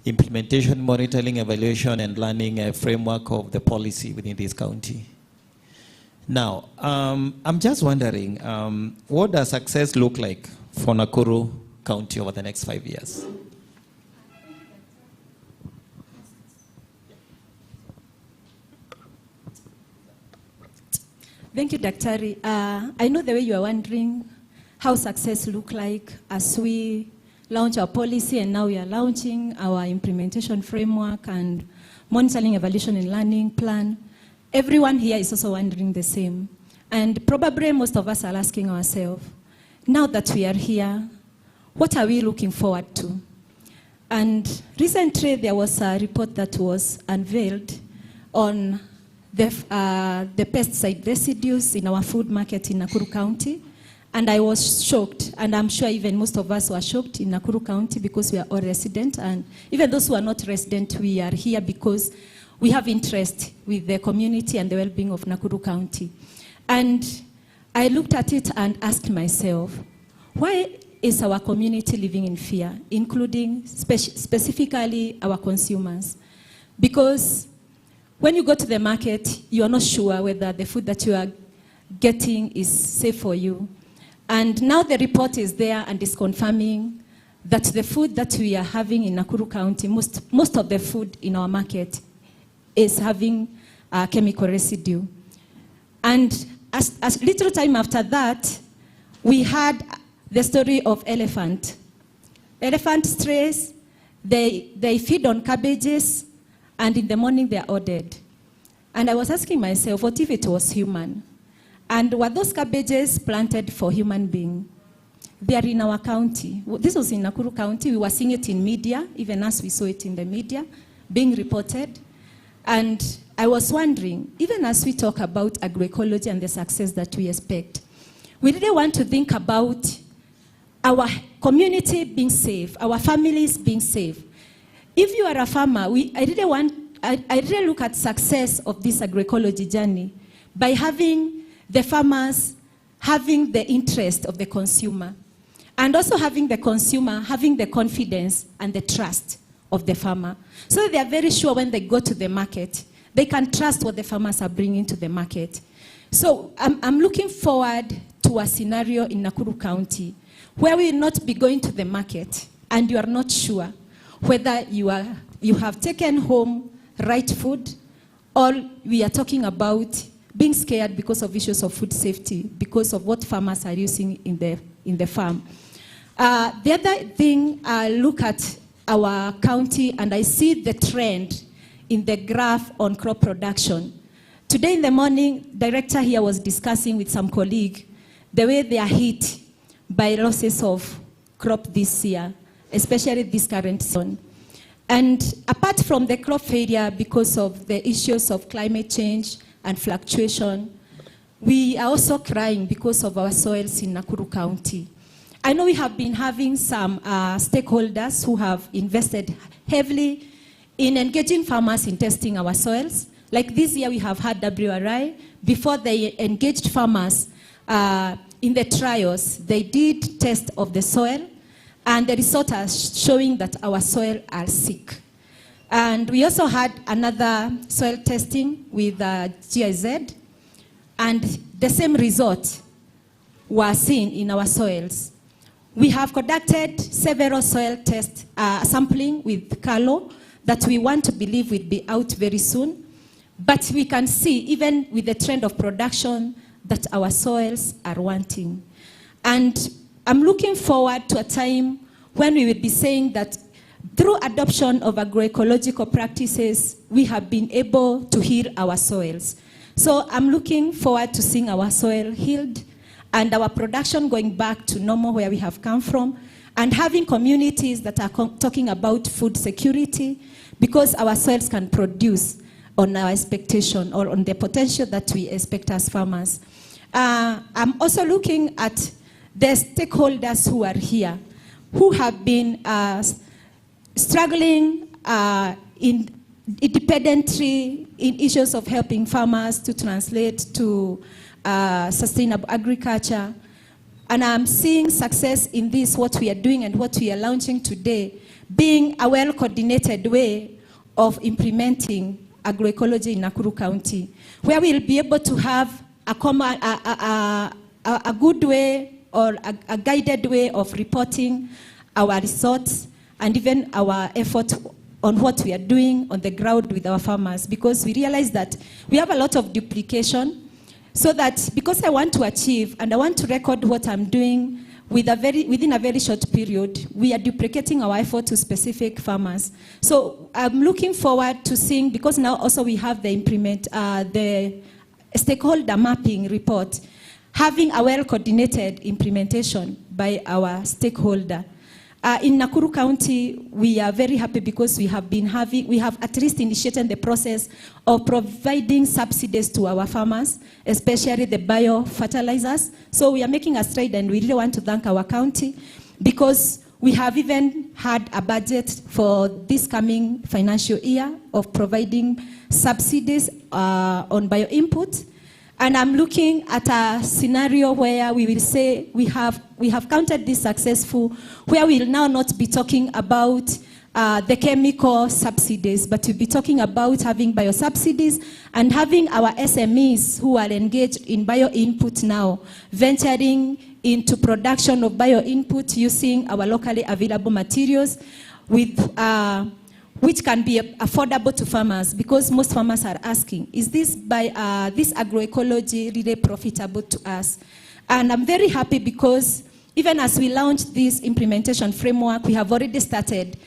implementation, monitoring, evaluation, and learning framework of the policy within this county. Now, I'm just wondering, what does success look like for Nakuru County over the next 5 years? Thank you, Daktari. I know the way you are wondering how success look like as we launch our policy, and now we are launching our implementation framework and monitoring, evaluation, and learning plan. Everyone here is also wondering the same. And probably most of us are asking ourselves, now that we are here, what are we looking forward to? And recently there was a report that was unveiled on the pesticide residues in our food market in Nakuru County. And I was shocked, and I'm sure even most of us were shocked in Nakuru County because we are all resident, and even those who are not resident, we are here because we have interest with the community and the well-being of Nakuru County. And I looked at it and asked myself, why is our community living in fear, including specifically our consumers? Because when you go to the market, you are not sure whether the food that you are getting is safe for you. And now the report is there and is confirming that the food that we are having in Nakuru County, most of the food in our market is having chemical residue. And as little time after that, we had the story of elephant. Elephant strays, they feed on cabbages, and in the morning they are ordered. And I was asking myself, what if it was human? And were those cabbages planted for human being? They are in our county. This was in Nakuru County. We were seeing it in media, even as we saw it in the media, being reported. And I was wondering, even as we talk about agroecology and the success that we expect, we really want to think about our community being safe, our families being safe. If you are a farmer, I really look at success of this agroecology journey by having the farmers having the interest of the consumer, and also having the consumer having the confidence and the trust of the farmer. So they are very sure when they go to the market, they can trust what the farmers are bringing to the market. So I'm looking forward to a scenario in Nakuru County where we will not be going to the market and you are not sure whether you have taken home right food, or we are talking about being scared because of issues of food safety, because of what farmers are using in the farm. The other thing, I look at our county and I see the trend in the graph on crop production. Today in the morning, director here was discussing with some colleague the way they are hit by losses of crop this year, especially this current season. And apart from the crop failure because of the issues of climate change and fluctuation, we are also crying because of our soils in Nakuru County. I know we have been having some stakeholders who have invested heavily in engaging farmers in testing our soils. Like this year we have had WRI. Before they engaged farmers in the trials, they did test of the soil, and the results are showing that our soil are sick. And we also had another soil testing with GIZ, and the same results were seen in our soils. We have conducted several soil test sampling with Carlo that we want to believe will be out very soon. But we can see, even with the trend of production, that our soils are wanting. And I'm looking forward to a time when we will be saying that through adoption of agroecological practices, we have been able to heal our soils. So I'm looking forward to seeing our soil healed and our production going back to normal where we have come from, and having communities that are talking about food security, because our soils can produce on our expectation or on the potential that we expect as farmers. I'm also looking at the stakeholders who are here, who have been struggling independently in issues of helping farmers to translate to sustainable agriculture. And I'm seeing success in this, what we are doing and what we are launching today, being a well-coordinated way of implementing agroecology in Nakuru County, where we'll be able to have a good way or a guided way of reporting our results and even our effort on what we are doing on the ground with our farmers, because we realize that we have a lot of duplication, so that because I want to achieve and I want to record what I'm doing within a very short period, we are duplicating our effort to specific farmers. So I'm looking forward to seeing, because now also we have the stakeholder mapping report, having a well-coordinated implementation by our stakeholder. In Nakuru County, we are very happy because we have at least initiated the process of providing subsidies to our farmers, especially the biofertilizers. So we are making a stride, and we really want to thank our county because we have even had a budget for this coming financial year of providing subsidies on bio-input. And I'm looking at a scenario where we will say we have counted this successful, where we will now not be talking about the chemical subsidies, but we'll be talking about having biosubsidies and having our SMEs who are engaged in bio-input now, venturing into production of bio-input using our locally available materials with which can be affordable to farmers, because most farmers are asking, is this agroecology really profitable to us? And I'm very happy because even as we launched this implementation framework, we have already started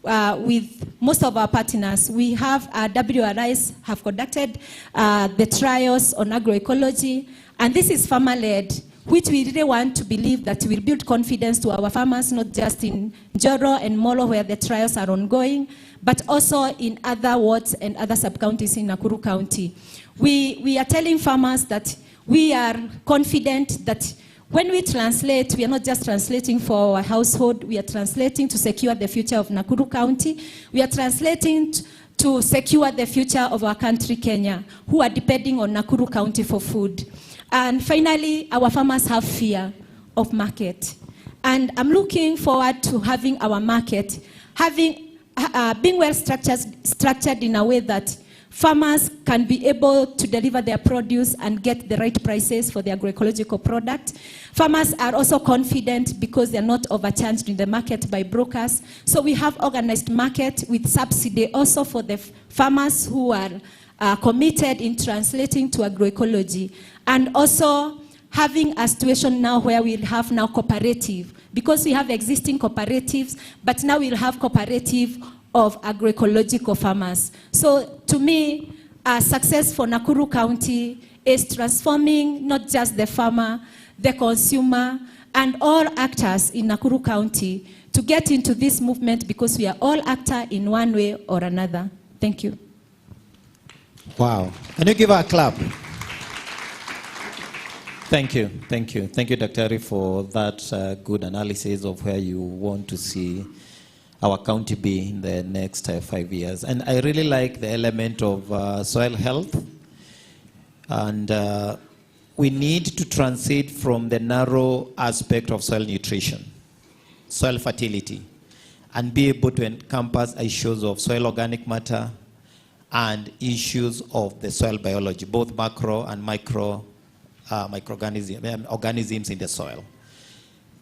with most of our partners. We have WRIs have conducted the trials on agroecology, and this is farmer-led, which we really want to believe that will build confidence to our farmers, not just in Joro and Molo where the trials are ongoing, but also in other wards and other sub-counties in Nakuru County. We are telling farmers that we are confident that when we translate, we are not just translating for our household, we are translating to secure the future of Nakuru County. We are translating to secure the future of our country, Kenya, who are depending on Nakuru County for food. And finally, our farmers have fear of market. And I'm looking forward to having our market, being well structured in a way that farmers can be able to deliver their produce and get the right prices for the agroecological product. Farmers are also confident because they're not overcharged in the market by brokers. So we have organized market with subsidy also for the farmers who are committed in translating to agroecology. And also having a situation now where we'll have now cooperative, because we have existing cooperatives, but now we'll have cooperative of agroecological farmers. So to me, success for Nakuru County is transforming not just the farmer, the consumer, and all actors in Nakuru County to get into this movement, because we are all actors in one way or another. Thank you. Wow. Can you give her a clap? Thank you, thank you. Thank you, Dr. Ari, for that good analysis of where you want to see our county be in the next 5 years. And I really like the element of soil health. And we need to transit from the narrow aspect of soil nutrition, soil fertility, and be able to encompass issues of soil organic matter and issues of the soil biology, both macro and organisms in the soil.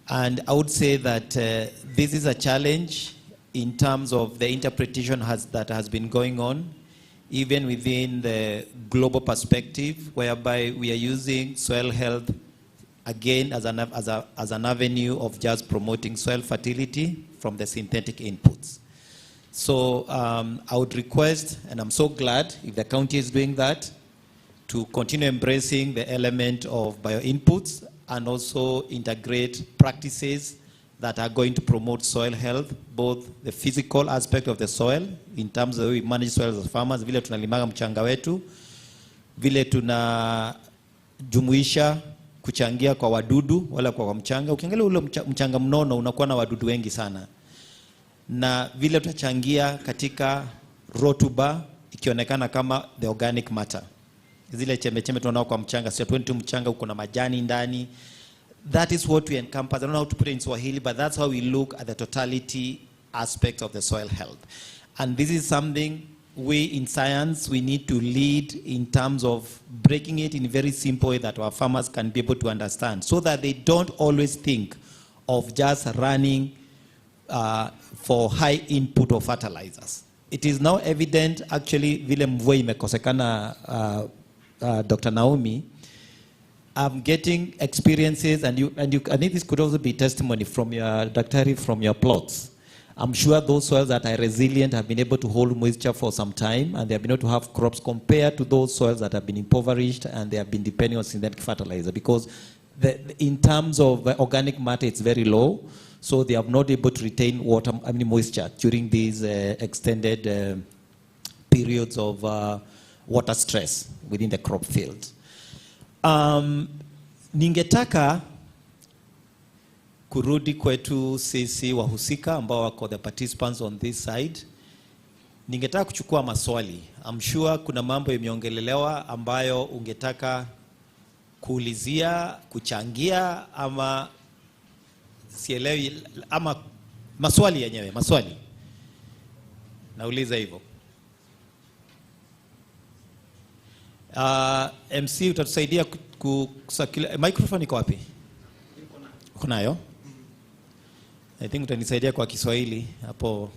And I would say that this is a challenge in terms of the interpretation that has been going on, even within the global perspective, whereby we are using soil health again as an avenue of just promoting soil fertility from the synthetic inputs. So I would request, and I'm so glad if the county is doing that, to continue embracing the element of bio-inputs and also integrate practices that are going to promote soil health, both the physical aspect of the soil, in terms of the way we manage soils as farmers, vile tunalimaga mchanga wetu, vile tunajumuisha kuchangia kwa wadudu wala kwa mchanga. Ukiangalia ule mchanga mnono unakuwa na wadudu wengi sana. Na vile tutachangia katika rotuba ikionekana kama the organic matter. Zile chembe tunao kwa mchanga, sio tu mchanga uko na majani ndani. That is what we encompass. I don't know how to put it in Swahili, but that's how we look at the totality aspect of the soil health. And this is something we in science, we need to lead in terms of breaking it in a very simple way that our farmers can be able to understand, so that they don't always think of just running for high input of fertilizers. It is now evident, actually, vile mvua imekosekana, Dr. Naomi, I'm getting experiences, and I think this could also be testimony from your, Dr. from your plots. I'm sure those soils that are resilient have been able to hold moisture for some time, and they have been able to have crops compared to those soils that have been impoverished and they have been depending on synthetic fertilizer, because in terms of organic matter, it's very low. so they are not able to retain water, moisture during these extended periods of water stress within the crop field. Ningetaka kurudi kwetu sisi wahusika ambao wako the participants on this side. Ningetaka kuchukua maswali. I'm sure kuna mambo imeongelelewa ambayo ungetaka kuulizia, kuchangia ama sielewi, ama maswali yenyewe, maswali. Nauliza hivyo. MC utatusaidia kusakila microphone iko wapi? Kunayo? I think utanisaidia kwa Kiswahili hapo.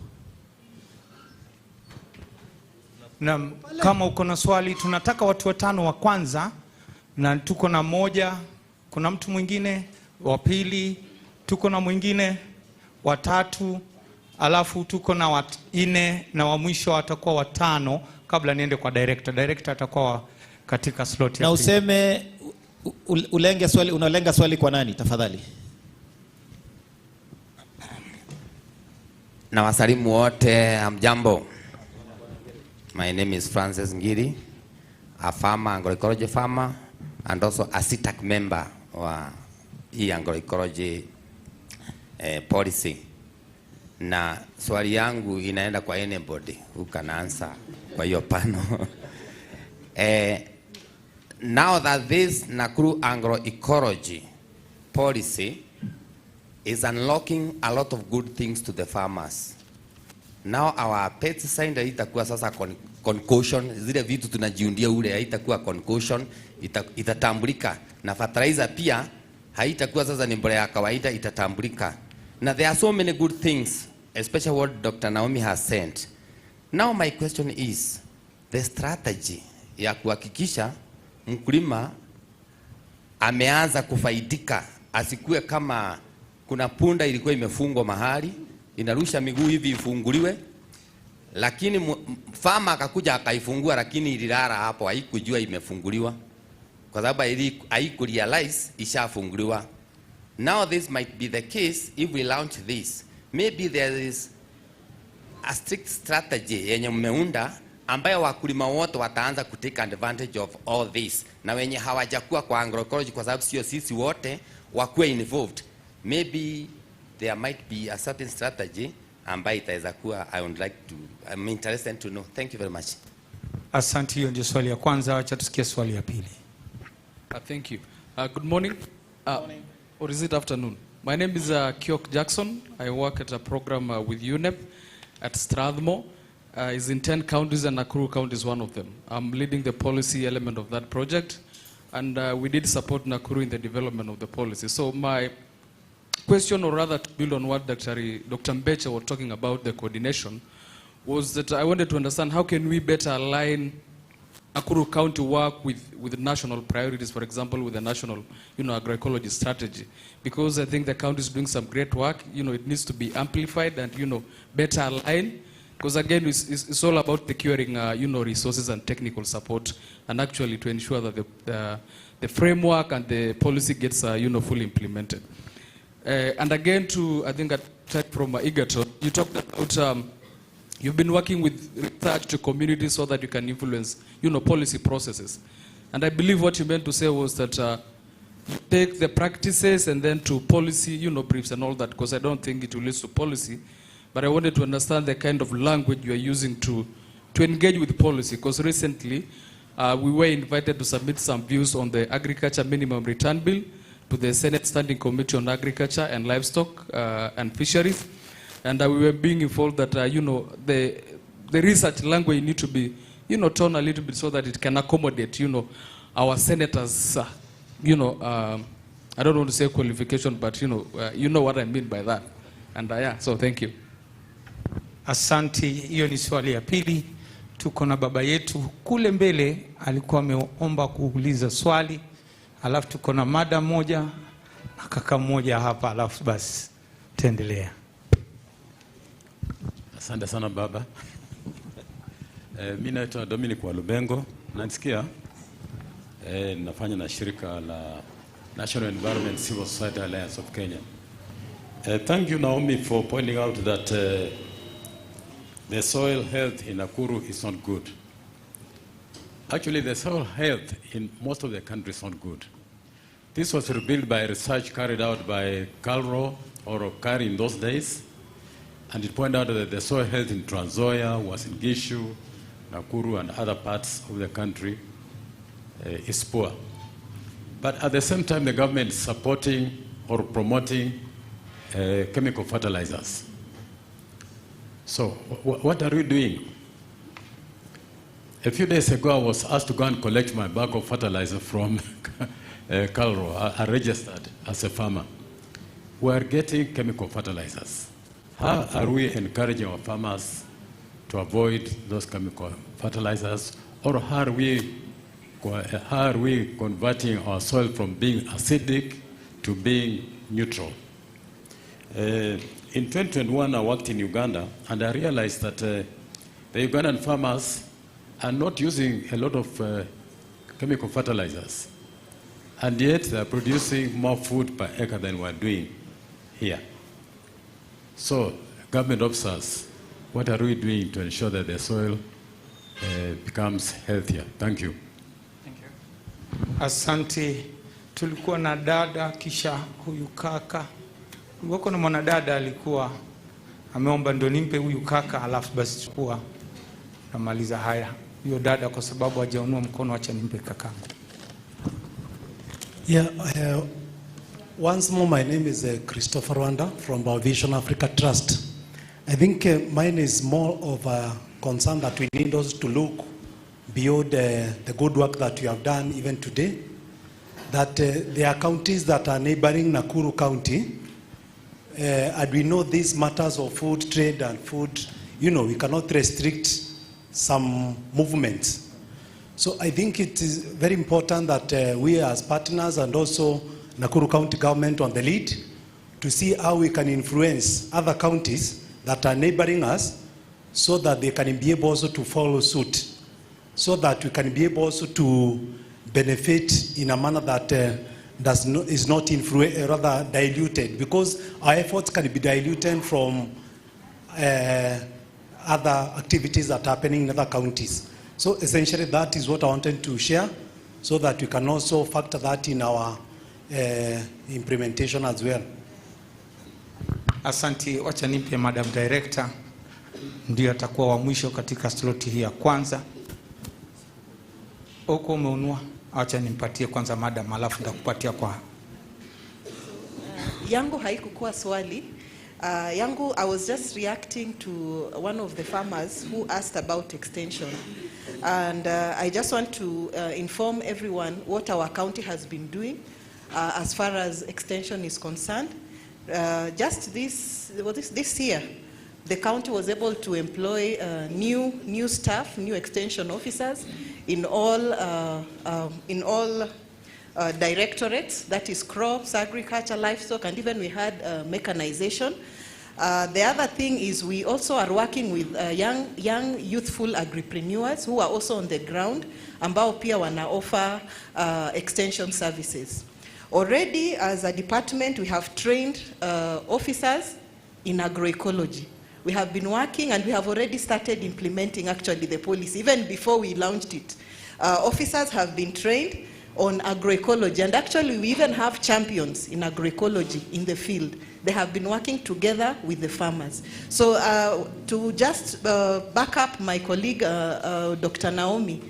Na kama uko na swali, tunataka watu 5 wa kwanza, na tuko na moja, kuna mtu mwingine wa pili, tuko na mwingine wa 3, alafu tuko na 4 na wa mwisho atakuwa wa 5 kabla niende kwa director. Director atakuwa katika slot ya na pili. Useme ulenge swali, unalenga swali kwa nani tafadhali? Na wasalimu wote, hamjambo. My name is Francis Ngiri, a farmer, agroecology farmer, and also a CITAC member wa hii agroecology policy. Na swali yangu inaenda kwa anybody who can answer kwa hiyo pano. Now that this Nakuru Agroecology policy is unlocking a lot of good things to the farmers. Now our pesticide itakuwa sasa concussion, zile vitu tunajiundia ule haitakuwa concussion, itatambulika. Na fertilizer pia haitakuwa sasa ni mbolea ya kawaida, itatambulika. Now there are so many good things, especially what Dr. Naomi has said. Now my question is, the strategy ya kuhakikisha mkulima ameanza kufaidika, asikue kama kuna punda ilikuwa imefungwa mahali, inarusha miguu hivi ifunguliwe, lakini farmer akakuja akaifungua, lakini ililala hapo, haikujua imefunguliwa kwa sababu haikurealize ishafunguliwa. Now this might be the case if we launch this. Maybe there is a strict strategy yenye mmeunda ambayo wakulima wote wataanza kutake advantage of all this, na wenye hawajakuwa kwa agroecology kwa sababu sio sisi wote wakuwe involved. Maybe there might be a certain strategy ambayo itaweza kuwa. I'm interested to know. Thank you very much. Asante, hiyo ndio swali ya kwanza. Acha tusikie swali ya pili. Thank you. Good morning. Or is it afternoon? My name is Kiok Jackson. I work at a program with UNEP at Strathmore. It's in 10 counties and Nakuru County is one of them. I'm leading the policy element of that project, and we did support Nakuru in the development of the policy. So my question, or rather to build on what Dr. Mbecha was talking about, the coordination, was that I wanted to understand how can we better align Nakuru County work with national priorities, for example, with the national, agroecology strategy, because I think the county is doing some great work. It needs to be amplified and, better aligned, because again, it's all about securing, resources and technical support, and actually to ensure that the framework and the policy gets, fully implemented. And again, I think from Igato, you talked about you've been working with research to communities so that you can influence, policy processes. And I believe what you meant to say was that you take the practices and then to policy, briefs and all that, because I don't think it relates to policy. But I wanted to understand the kind of language you are using to engage with policy, because recently we were invited to submit some views on the Agriculture Minimum Return Bill to the Senate Standing Committee on Agriculture and Livestock and Fisheries. And we were being informed that, the research language need to be, tone a little bit so that it can accommodate, our senators, I don't want to say qualification, but, you know what I mean by that. And yeah, so thank you. Asante, hiyo ni swali ya pili. Tuko na baba yetu kule mbele alikuwa ameomba kuuliza swali. Alafu tuko na mada moja na kaka mmoja hapa, alafu basi tuendelea. Asante sana baba. Mimi naitwa Dominic Walubengo. Nanisikia? Nafanya na shirika la National Environment Civil Society Alliance of Kenya. Thank you, Naomi, for pointing out that the soil health in Nakuru is not good. Actually, the soil health in most of the country is not good. This was revealed by research carried out by Calro or Okari in those days, and it pointed out that the soil health in Trans Nzoia, Uasin Gishu, Nakuru, and other parts of the country is poor. But at the same time, the government is supporting or promoting chemical fertilizers. So what are we doing? A few days ago, I was asked to go and collect my bag of fertilizer from Calro. I registered as a farmer. We are getting chemical fertilizers. How are we encouraging our farmers to avoid those chemical fertilizers? Or how are we converting our soil from being acidic to being neutral? In 2021, I worked in Uganda, and I realized that the Ugandan farmers are not using a lot of chemical fertilizers, and yet they are producing more food per acre than we are doing here. So, government officers, what are we doing to ensure that the soil becomes healthier? Thank you. Asante. Tulikuwa na dada kisha huyu kaka. Kulikuwa na mwanadada alikuwa ameomba ndo nimpe huyu kaka, alafu basi chukua namaliza haya. Huyo dada kwa sababu hajaunua mkono, acha nimpe kakangu. Yeah, once more, my name is Christopher Rwanda from our Vision Africa Trust. I think mine is more of a concern that we need us to look beyond the good work that you have done even today, that there are counties that are neighboring Nakuru County, and we know these matters of food trade and food, we cannot restrict some movements. So I think it is very important that we as partners and also Nakuru County government on the lead to see how we can influence other counties that are neighboring us so that they can be able also to follow suit, so that we can be able also to benefit in a manner that is not rather diluted, because our efforts can be diluted from other activities that are happening in other counties. So essentially that is what I wanted to share, so that we can also factor that in our implementation as well. Asante, wacha nimpe Madam Director, ndio atakuwa wa mwisho katika sloti hii ya kwanza. Oko umeunua, acha nimpatie kwanza Madam, alafu nitakupatia kwa yangu haikukuwa swali. Yangu, I was just reacting to one of the farmers who asked about extension. And I just want to inform everyone what our county has been doing as far as extension is concerned. Just this year, the county was able to employ new staff, new extension officers in all directorates, that is crops, agriculture, livestock, and even we had mechanization. The other thing is we also are working with young youthful agripreneurs who are also on the ground, ambao pia wana offer extension services. Already as a department we have trained officers in agroecology. We have been working and we have already started implementing actually the policy even before we launched it. Officers have been trained on agroecology, and actually we even have champions in agroecology in the field. They have been working together with the farmers. So to just back up my colleague Dr. Naomi,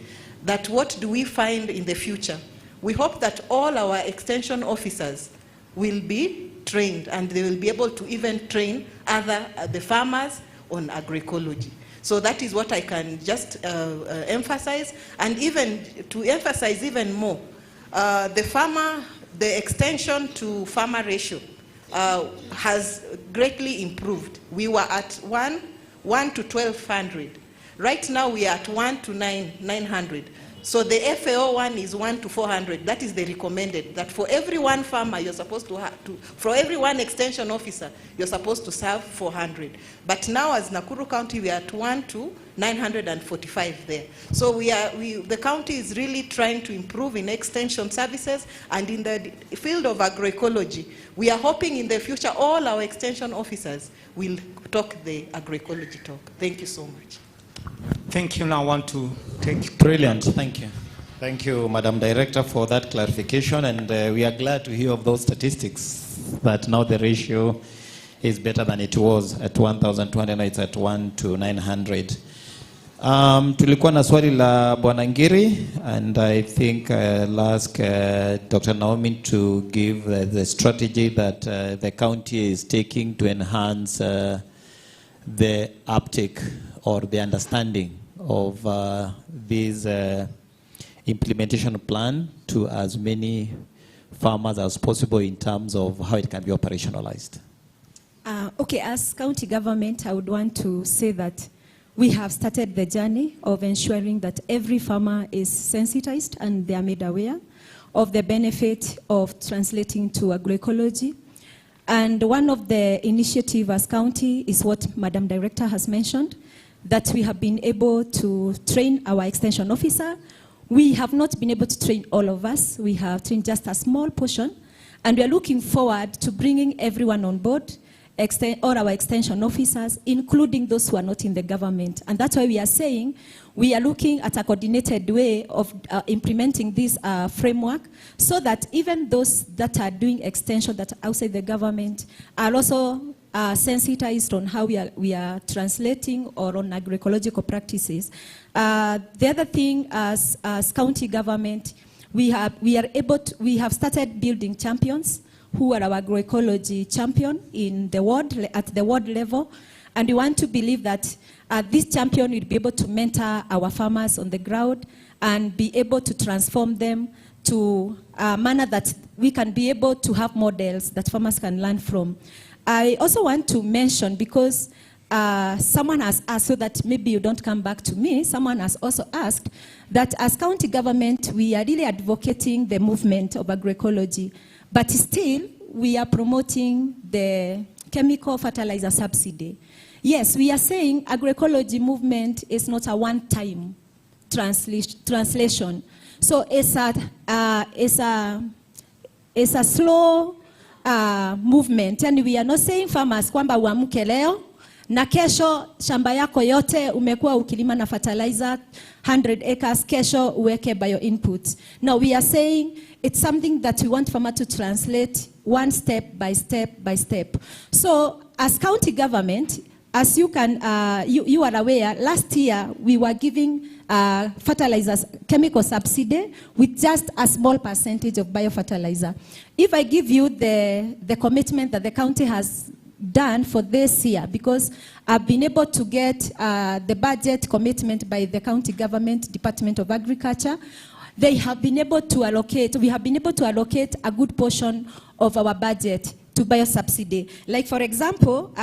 that what do we find in the future? We hope that all our extension officers will be trained, and they will be able to even train the farmers on agroecology. So that is what I can just emphasize, and even to emphasize even more, the extension to farmer ratio has greatly improved. We were at 1 to 1,200. Right now we are at 1 to 900. So the FAO one is 1 to 400. That is the recommended. That for every one farmer, you're supposed to have for every one extension officer, you're supposed to serve 400. But now, as Nakuru County, we are at 1 to 945 there. So the county is really trying to improve in extension services and in the field of agroecology. We are hoping in the future all our extension officers will talk the agroecology talk. Thank you so much. Thank you. Now I want to take... Brilliant. Thank you. Thank you, Madam Director, for that clarification. And we are glad to hear of those statistics, that now the ratio is better than it was at 1,200, it's at 1 to 900. Tulikuwa na swali la Bwana Ngiri, and I think I'll ask Dr. Naomi to give the strategy that the county is taking to enhance the uptake or the understanding of this implementation plan to as many farmers as possible in terms of how it can be operationalized. Okay, as county government, I would want to say that we have started the journey of ensuring that every farmer is sensitized and they are made aware of the benefit of translating to agroecology. And one of the initiatives as county is what Madam Director has mentioned, that we have been able to train our extension officer. We have not been able to train all of us. We have trained just a small portion. And we are looking forward to bringing everyone on board, all our extension officers, including those who are not in the government. And that's why we are saying we are looking at a coordinated way of implementing this framework, so that even those that are doing extension that are outside the government are also sensitized on how we are translating or on agroecological practices. The other thing, as county government, we have started building champions who are our agroecology champion in the ward, at the ward level. And we want to believe that this champion will be able to mentor our farmers on the ground and be able to transform them to a manner that we can be able to have models that farmers can learn from. I also want to mention, because someone has asked, so that maybe you don't come back to me, someone has also asked that as county government, we are really advocating the movement of agroecology. But still, we are promoting the chemical fertilizer subsidy. Yes, we are saying agroecology movement is not a one-time translation. So it's a slow movement. And we are not saying farmers kwamba uamke leo na kesho shamba yako yote umekuwa ukilima na fertilizer 100 acres, kesho uweke bio inputs. No, we are saying it's something that we want farmer to translate one step by step by step. So as county government, as you can, you are aware, last year we were giving fertilizers chemical subsidy with just a small percentage of biofertilizer. If I give you the commitment that the county has done for this year, because I've been able to get the budget commitment by the county government, Department of Agriculture. They have been able to allocate, we have been able to allocate a good portion of our budget to biosubsidy. Like for example,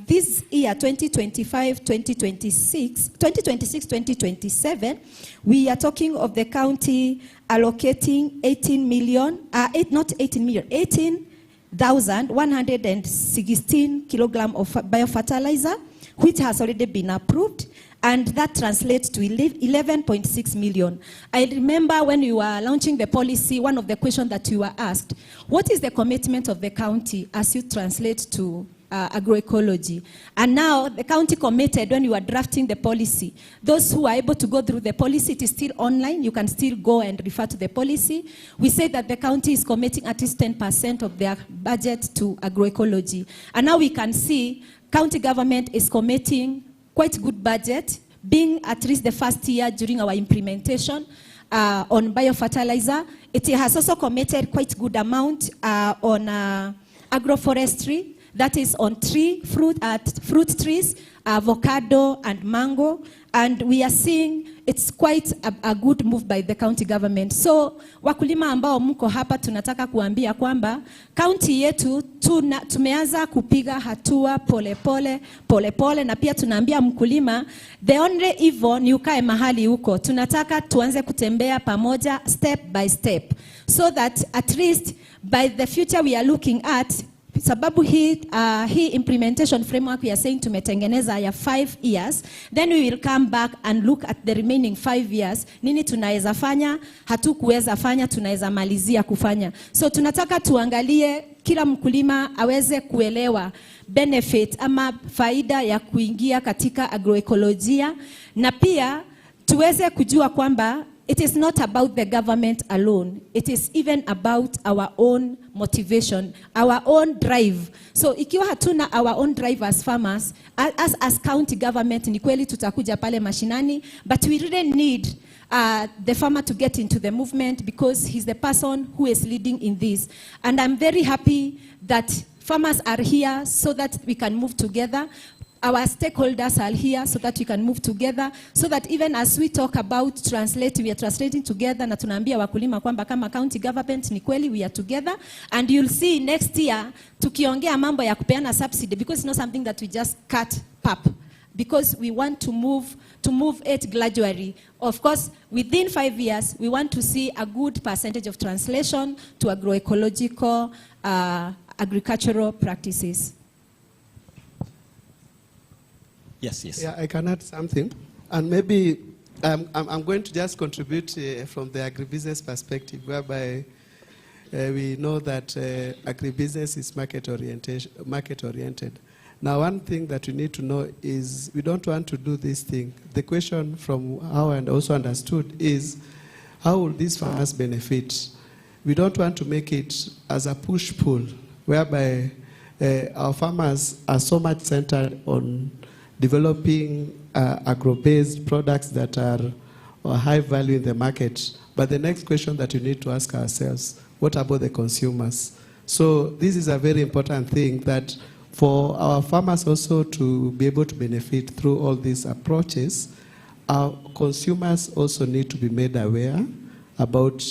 this year, 2026-2027, we are talking of the county allocating 18,116 kilograms of biofertilizer, which has already been approved, and that translates to 11.6 million. I remember when you were launching the policy, one of the questions that you were asked, what is the commitment of the county as you translate to agroecology? And now the county committed when you were drafting the policy. Those who are able to go through the policy, it is still online. You can still go and refer to the policy. We say that the county is committing at least 10% of their budget to agroecology. And now we can see county government is committing quite good budget, being at least the first year during our implementation on biofertilizer. It has also committed quite good amount on agroforestry. that is on fruit trees, avocado and mango. And we are seeing it's quite a good move by the county government. So wakulima ambao mko hapa tunataka kuambia kwamba county yetu tumeanza kupiga hatua pole, na pia tunaambia mkulima the only evil ni ukae mahali huko. Tunataka tuanze kutembea pamoja step by step, so that at least by the future we are looking at, sababu hii implementation framework we are saying tumetengeneza ya 5 years, then we will come back and look at the remaining 5 years. Nini tunaweza fanya, hatukuweza fanya, tunaweza malizia kufanya. So tunataka tuangalie kila mkulima aweze kuelewa benefit ama faida ya kuingia katika agroekolojia, na pia tuweze kujua kwamba it is not about the government alone. It is even about our own motivation, our own drive. So ikiwa hatuna our own drive as farmers, as county government, ni kweli tutakuja pale mashinani, but we really need the farmer to get into the movement, because he's the person who is leading in this. And I'm very happy that farmers are here so that we can move together. Our stakeholders are here so that we can move together, so that even as we talk about we are translating together, na tunaambia wakulima kwamba kama county government ni kweli we are together. And you'll see next year tukiongea mambo ya kupeana subsidy, because it's not something that we just cut pap, because we want to move it gradually. Of course, within 5 years, we want to see a good percentage of translation to agroecological agricultural practices. Yes. Yeah, I can add something. And maybe I'm going to just contribute from the agribusiness perspective, whereby we know that agribusiness is market-oriented. Now, one thing that we need to know is we don't want to do this thing. The question from how I also understood is, how will these farmers benefit? We don't want to make it as a push-pull, whereby our farmers are so much centered on developing agro-based products that are high value in the market. But the next question that we need to ask ourselves, what about the consumers? So this is a very important thing, that for our farmers also to be able to benefit through all these approaches, our consumers also need to be made aware about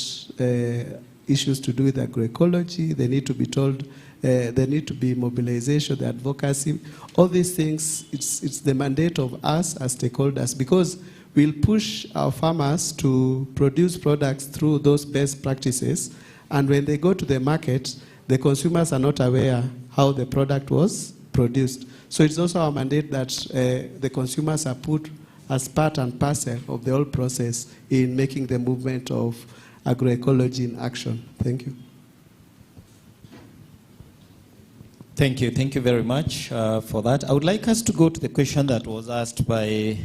issues to do with agroecology. They need to be told, there need to be mobilization, the advocacy. All these things, it's the mandate of us as stakeholders, because we'll push our farmers to produce products through those best practices. And when they go to the market, the consumers are not aware how the product was produced. So it's also our mandate that the consumers are put as part and parcel of the whole process in making the movement of agroecology in action. Thank you. Thank you very much for that. I would like us to go to the question that was asked by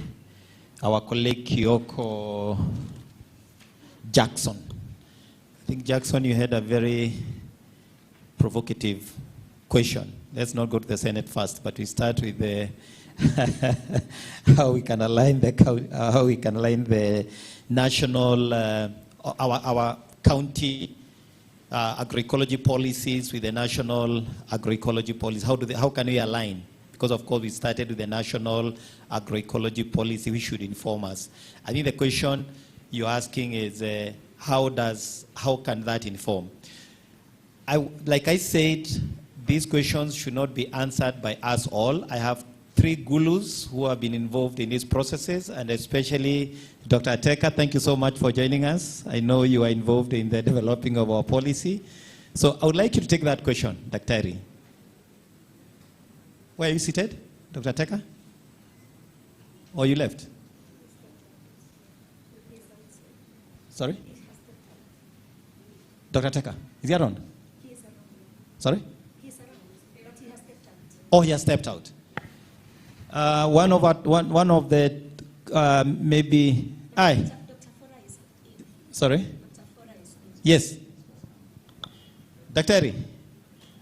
our colleague Kyoko Jackson. I think, Jackson, you had a very provocative question. Let's not go to the Senate first, but we start with the how we can align the national our county agroecology policies with the national agroecology policy. How can we align? Because of course we started with the national agroecology policy, which should inform us. I think the question you're asking is how can that inform? Like I said, these questions should not be answered by us all. I have 3 gurus who have been involved in these processes, and especially Dr. Ateka, thank you so much for joining us. I know you are involved in the developing of our policy. So I would like you to take that question, Dr. Where are you seated, Dr. Ateka? Or you left? Sorry? Dr. Ateka, is he around? Sorry? Oh, he has stepped out. One of the maybe sorry. Yes, Dr.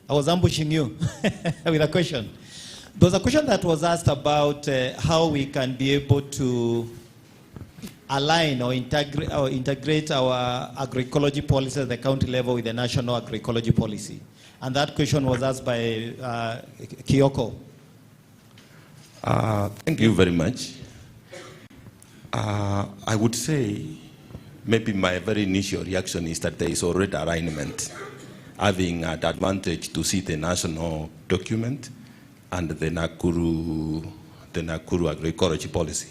I was ambushing you with a question. There was a question that was asked about how we can be able to align or integrate our agroecology policy at the county level with the national agroecology policy. And that question was asked by Kyoko. Thank you very much. I would say maybe my very initial reaction is that there is already alignment, having the advantage to see the national document and the Nakuru Agroecology policy.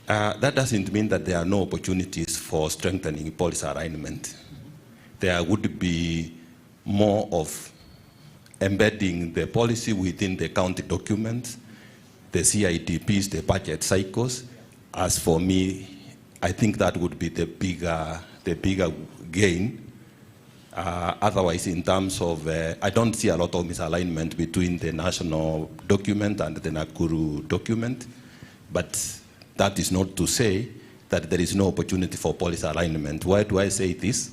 That doesn't mean that there are no opportunities for strengthening policy alignment. There would be more of embedding the policy within the county documents, the CIDPs, the budget cycles. As for me, I think that would be the bigger gain. Otherwise, in terms of, I don't see a lot of misalignment between the national document and the Nakuru document, but that is not to say that there is no opportunity for policy alignment. Why do I say this?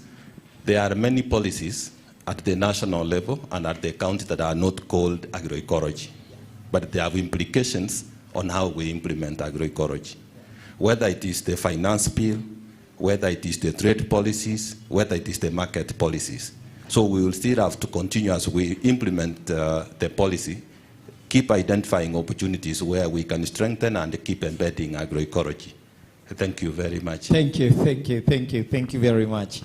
There are many policies at the national level and at the county that are not called agroecology, but they have implications on how we implement agroecology. Whether it is the finance bill, whether it is the trade policies, whether it is the market policies. So we will still have to continue as we implement the policy, keep identifying opportunities where we can strengthen and keep embedding agroecology. Thank you very much. Thank you very much.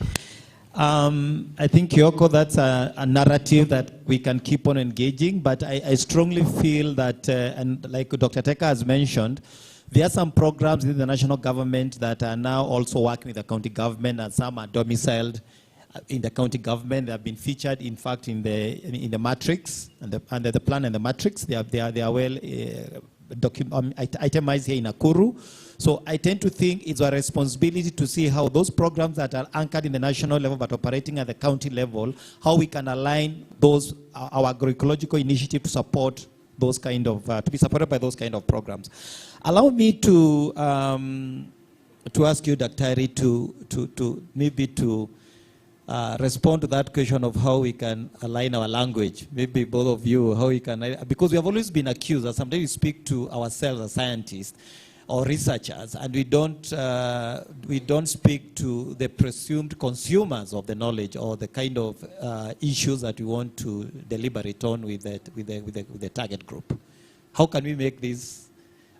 I think, Kyoko, that's a narrative that we can keep on engaging, but I strongly feel that, and like Dr. Teka has mentioned, there are some programs in the national government that are now also working with the county government, and some are domiciled in the county government. They have been featured, in fact, in the matrix, under the plan and the matrix. They are well itemized here in Nakuru. So I tend to think it's our responsibility to see how those programs that are anchored in the national level but operating at the county level, how we can align those, our agroecological initiative to support those kind of, to be supported by those kind of programs. Allow me to ask you, Daktari, to respond to that question of how we can align our language. Maybe both of you, how we can, because we have always been accused that sometimes we speak to ourselves as scientists or researchers, and we don't speak to the presumed consumers of the knowledge or the kind of issues that we want to deliberate on with the target group. How can we make this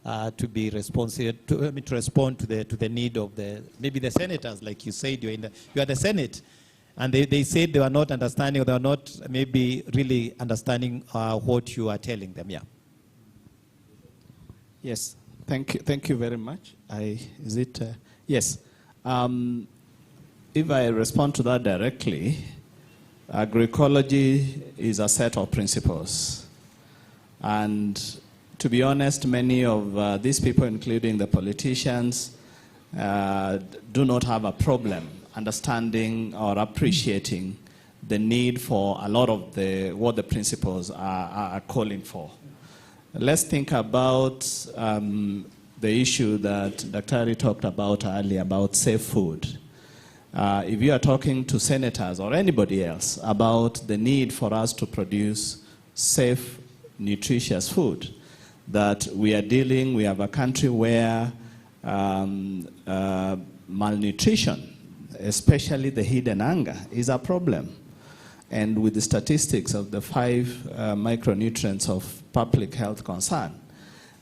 to be responsive to respond to the need of maybe the senators, like you said, you are the Senate, and they said they were not understanding, or they are not maybe really understanding what you are telling them. Yeah. Yes. Thank you very much. Yes. If I respond to that directly, agroecology is a set of principles. And to be honest, many of these people, including the politicians, do not have a problem understanding or appreciating the need for a lot of what the principles are calling for. Let's think about the issue that Dr. talked about earlier about safe food. If you are talking to senators or anybody else about the need for us to produce safe, nutritious food, that we have a country where malnutrition, especially the hidden hunger, is a problem. And with the statistics of the 5 micronutrients of public health concern,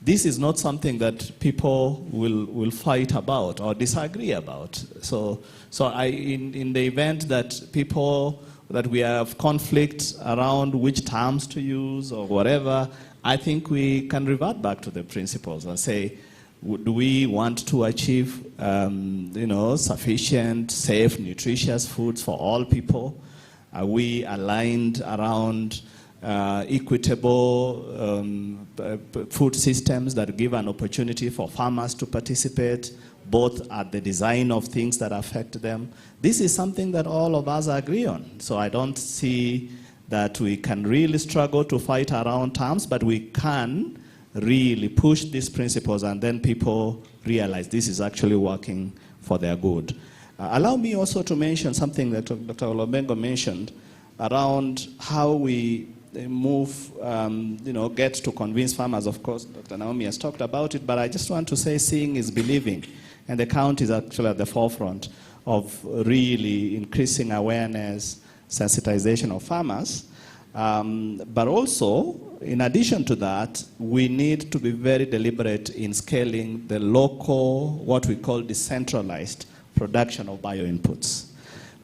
this is not something that people will fight about or disagree about. So in the event that we have conflict around which terms to use or whatever, I think we can revert back to the principles and say, do we want to achieve sufficient, safe, nutritious foods for all people? Are we aligned around equitable food systems that give an opportunity for farmers to participate, both at the design of things that affect them? This is something that all of us agree on. So I don't see that we can really struggle to fight around terms, but we can really push these principles, and then people realize this is actually working for their good. Allow me also to mention something that Dr. Olobengo mentioned around how we move, get to convince farmers. Of course, Dr. Naomi has talked about it, but I just want to say seeing is believing. And the county is actually at the forefront of really increasing awareness sensitization of farmers. But also, in addition to that, we need to be very deliberate in scaling the local, what we call decentralized production of bioinputs.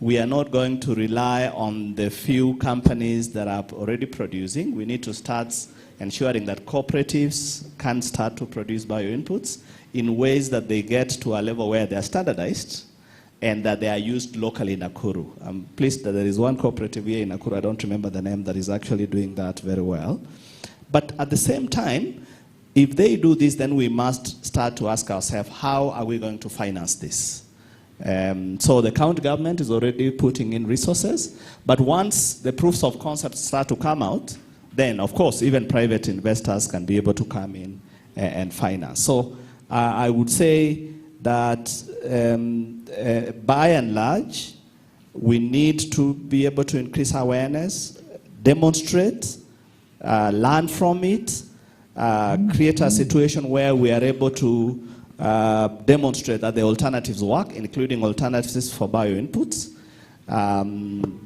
We are not going to rely on the few companies that are already producing. We need to start ensuring that cooperatives can start to produce bioinputs in ways that they get to a level where they are standardized and that they are used locally in Nakuru. I'm pleased that there is one cooperative here in Nakuru, I don't remember the name, that is actually doing that very well. But at the same time, if they do this, then we must start to ask ourselves, how are we going to finance this? So the county government is already putting in resources, but once the proofs of concept start to come out, then of course even private investors can be able to come in and finance. So I would say that by and large, we need to be able to increase awareness, demonstrate, learn from it, create a situation where we are able to demonstrate that the alternatives work, including alternatives for bioinputs,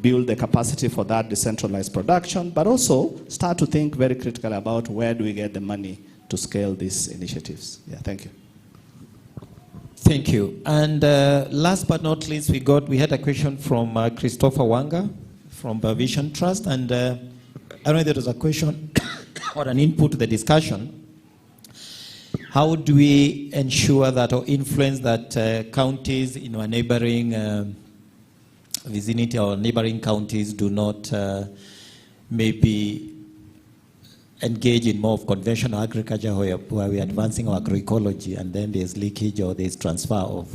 build the capacity for that decentralized production, but also start to think very critically about where do we get the money to scale these initiatives. Yeah, thank you. Thank you. And last but not least, we had a question from Christopher Wanga from Vision Trust, and I don't know if there was a question or an input to the discussion. How do we ensure that or influence that counties in our neighboring vicinity or neighboring counties do not maybe engage in more of conventional agriculture where we are advancing our agroecology, and then there's leakage or there's transfer of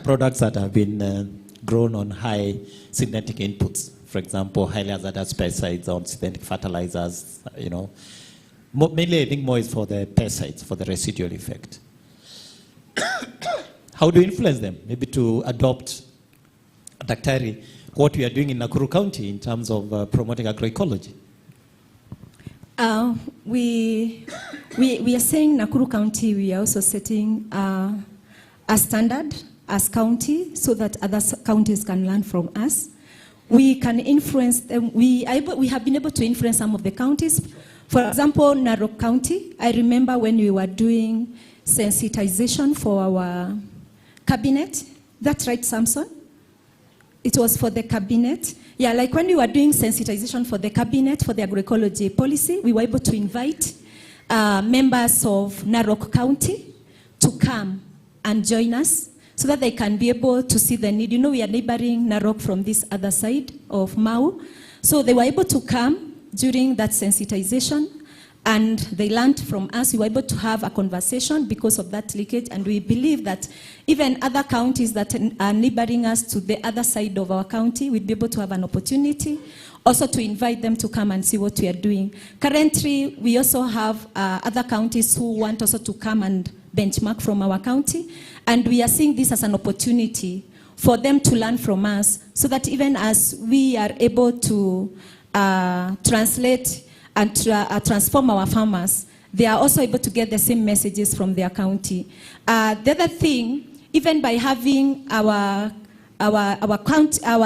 products that have been grown on high synthetic inputs. For example, highly hazardous pesticides on synthetic fertilizers, you know. Mainly I think more is for the pesticides, for the residual effect. How do we influence them? Maybe to adopt, Daktari, what we are doing in Nakuru County in terms of promoting agroecology. We are saying Nakuru County, we are also setting a standard as county so that other counties can learn from us. We can influence them. We have been able to influence some of the counties. For example, Narok County, I remember when we were doing sensitization for our cabinet. That's right, Samson? It was for the cabinet. Yeah, like when we were doing sensitization for the cabinet, for the agroecology policy, we were able to invite members of Narok County to come and join us so that they can be able to see the need. You know, we are neighboring Narok from this other side of Mau. So they were able to come during that sensitization, and they learned from us. We were able to have a conversation because of that leakage, and we believe that even other counties that are neighboring us to the other side of our county, we'd be able to have an opportunity also to invite them to come and see what we are doing. Currently, we also have other counties who want also to come and benchmark from our county, and we are seeing this as an opportunity for them to learn from us, so that even as we are able to translate and transform our farmers, they are also able to get the same messages from their county. The other thing, even by having our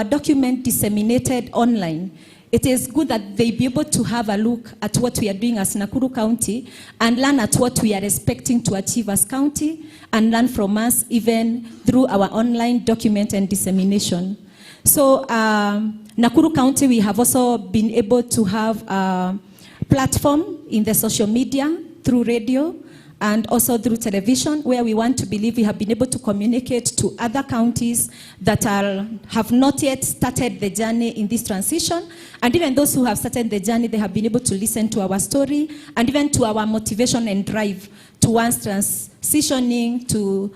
document disseminated online, it is good that they be able to have a look at what we are doing as Nakuru County and learn at what we are expecting to achieve as county and learn from us even through our online document and dissemination. So Nakuru County, we have also been able to have a platform in the social media through radio and also through television, where we want to believe we have been able to communicate to other counties that have not yet started the journey in this transition. And even those who have started the journey, they have been able to listen to our story and even to our motivation and drive towards transitioning to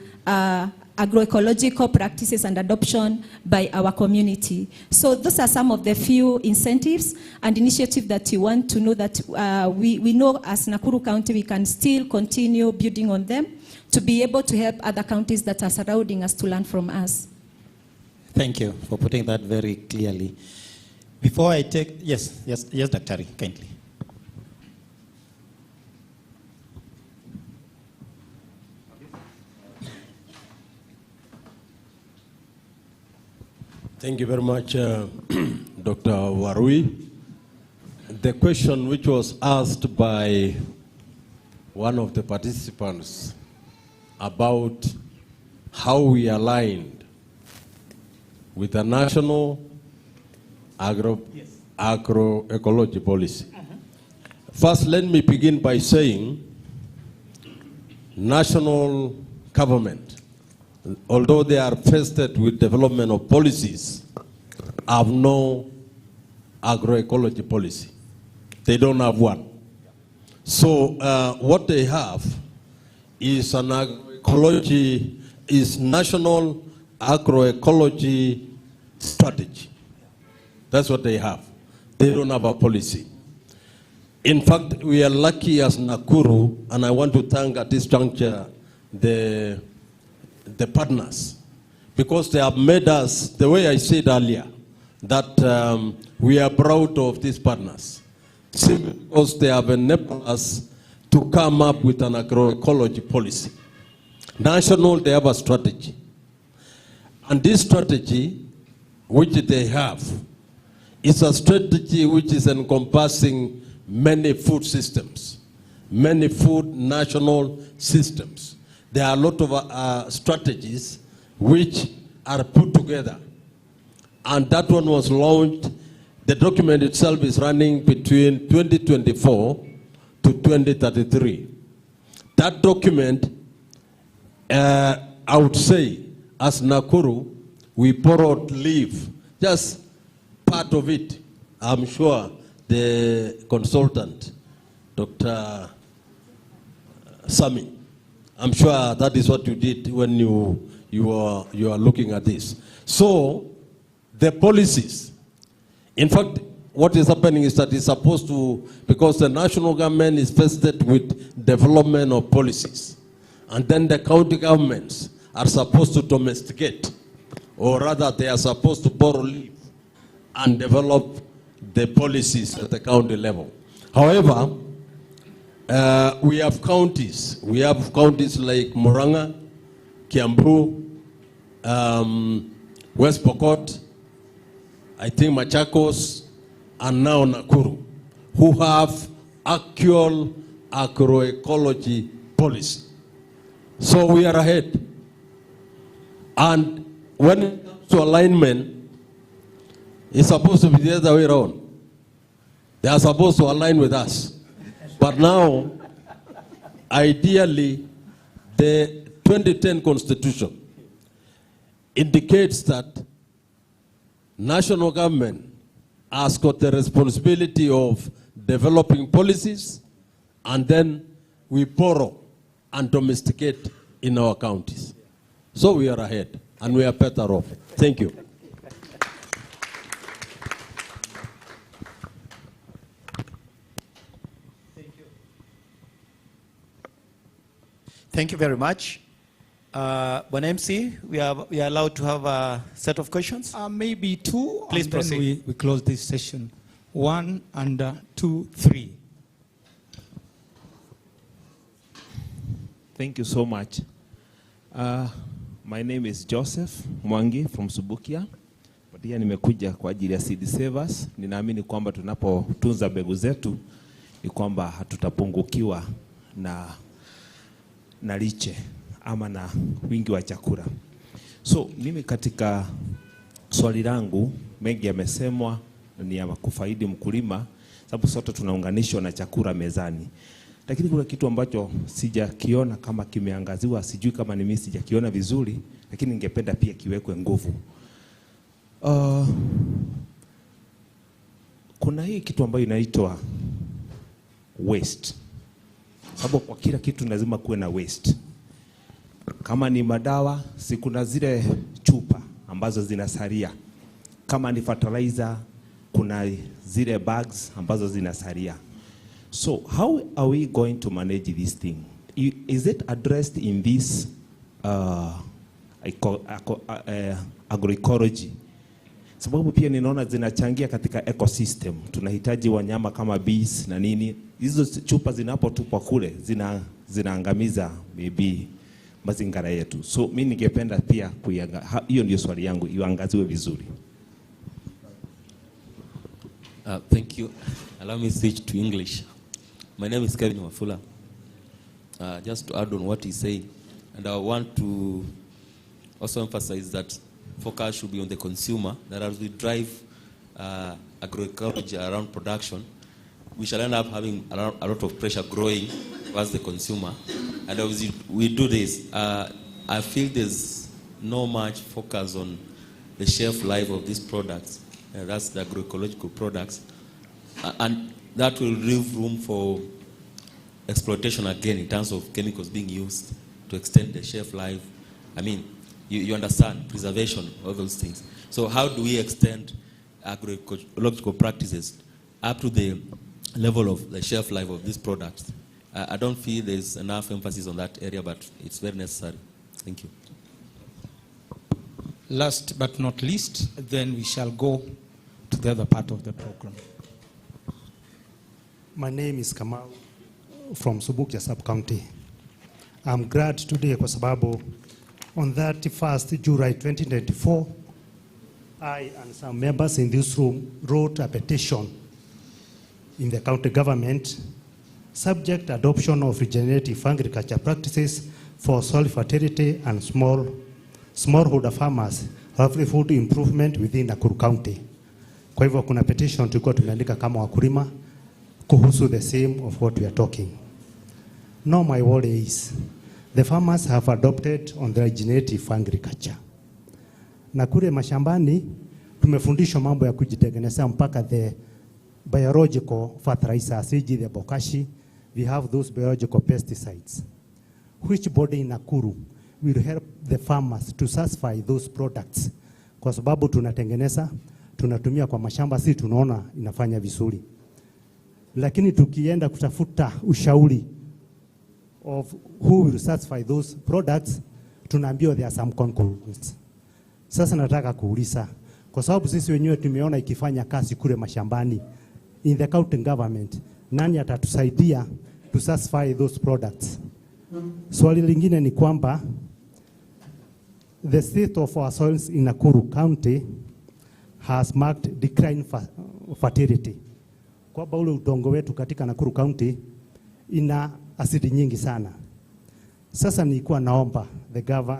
agroecological practices and adoption by our community. So those are some of the few incentives and initiatives that you want to know that we know as Nakuru County we can still continue building on them to be able to help other counties that are surrounding us to learn from us. Thank you for putting that very clearly. Before I take, yes, Daktari, kindly. Thank you very much, Dr. Warui. The question which was asked by one of the participants about how we aligned with the national agroecology policy. First, let me begin by saying national government, although they are vested with development of policies, have no agroecology policy. They don't have one. So what they have is an agroecology, is national agroecology strategy. That's what they have. They don't have a policy. In fact, we are lucky as Nakuru, and I want to thank at this juncture the partners, because they have made us, the way I said earlier, that we are proud of these partners, simply because they have enabled us to come up with an agroecology policy. National, they have a strategy. And this strategy, which they have, is a strategy which is encompassing many food systems, many food national systems. There are a lot of strategies which are put together. And that one was launched, the document itself is running between 2024 to 2033. That document, I would say, as Nakuru, we borrowed leave, just part of it. I'm sure the consultant, Dr. Sami, I'm sure that is what you did when you are looking at this. So the policies, in fact, what is happening is that it's supposed to, because the national government is vested with development of policies, and then the county governments are supposed to domesticate, or rather they are supposed to borrow leave and develop the policies at the county level. However, we have counties. We have counties like Murang'a, Kiambu, West Pokot, I think Machakos, and now Nakuru, who have actual agroecology policy. So we are ahead. And when it comes to alignment, it's supposed to be the other way around. They are supposed to align with us. But now, ideally, the 2010 Constitution indicates that national government has got the responsibility of developing policies, and then we borrow and domesticate in our counties. So we are ahead, and we are better off. Thank you. Thank you very much. When MC, we are allowed to have a set of questions? Maybe two. Please and then proceed. we close this session. 1 and 2, 3. Thank you so much. My name is Joseph Mwangi from Subukia. Pia nimekuja kwa ajili ya seed savers. Ninaamini kwamba tunapotunza mbegu zetu ni kwamba hatutapungukiwa na liche ama na wingi wa chakula. So mimi katika swali langu mengi yamesemwa ni ya kufaidi mkulima, sababu sote tunaunganishwa na chakula mezani. Lakini kuna kitu ambacho sijakiona kama kimeangaziwa, sijui kama ni mimi sijakiona vizuri, lakini ningependa pia kiwekwe nguvu. Kuna hii kitu ambayo inaitwa waste. Sababu kwa kila kitu lazima kuwe na waste. Kama ni madawa, si kuna zile chupa ambazo zinasalia. Kama ni fertilizer, kuna zile bags ambazo zinasalia. So how are we going to manage this thing? Is it addressed in this agroecology? Sababu pia ninaona zinachangia katika ecosystem. Tunahitaji wanyama kama bees na nini. Hizo chupa zinapotupwa kule zinaangamiza maybe mazingira yetu. So mimi ningependa pia hiyo ndio swali yangu, iangaziwe vizuri. Thank you. Allow me to switch to English. My name is Kevin Wafula. Just to add on what he's saying, and I want to also emphasize that focus should be on the consumer, that as we drive agroecology around production, we shall end up having a lot of pressure growing towards the consumer. And obviously we do this. I feel there's no much focus on the shelf life of these products. That's the agroecological products. And that will leave room for exploitation again in terms of chemicals being used to extend the shelf life. I mean, you understand, preservation, all those things. So how do we extend agroecological practices up to the level of the shelf life of these products? I don't feel there's enough emphasis on that area, but it's very necessary. Thank you. Last but not least, then we shall go to the other part of the program. My name is Kamau from Subukia Sub-County. I'm glad today kwa sababu on 31st July 2024, I and some members in this room wrote a petition in the county government subject adoption of regenerative agriculture practices for soil fertility and smallholder farmers livelihood improvement within Nakuru County. Kwa hivyo kuna petition tulikuwa tumeandika kama wakulima kuhusu the same of what we are talking. Now my worry is the farmers have adopted on the regenerative agriculture. Na kule mashambani tumefundishwa mambo ya kujitengenezea mpaka the biological fertilizers, the bokashi, we have those biological pesticides. Which body in Nakuru will help the farmers to satisfy those products? Kwa sababu tunatengeneza, tunatumia kwa mashamba, si tunaona inafanya vizuri. Lakini tukienda kutafuta ushauri of who will satisfy those products, tunaambiwa there are some conclusions. Sasa nataka kuuliza, kwa sababu sisi wenyewe tumeona ikifanya kazi kule mashambani, in the county government, nani atatusaidia to satisfy those products? Swali lingine ni kwamba the state of our soils in Nakuru County has marked decline fertility. Kwa ule udongo wetu katika Nakuru County ina asidi nyingi sana. Sasa nilikuwa naomba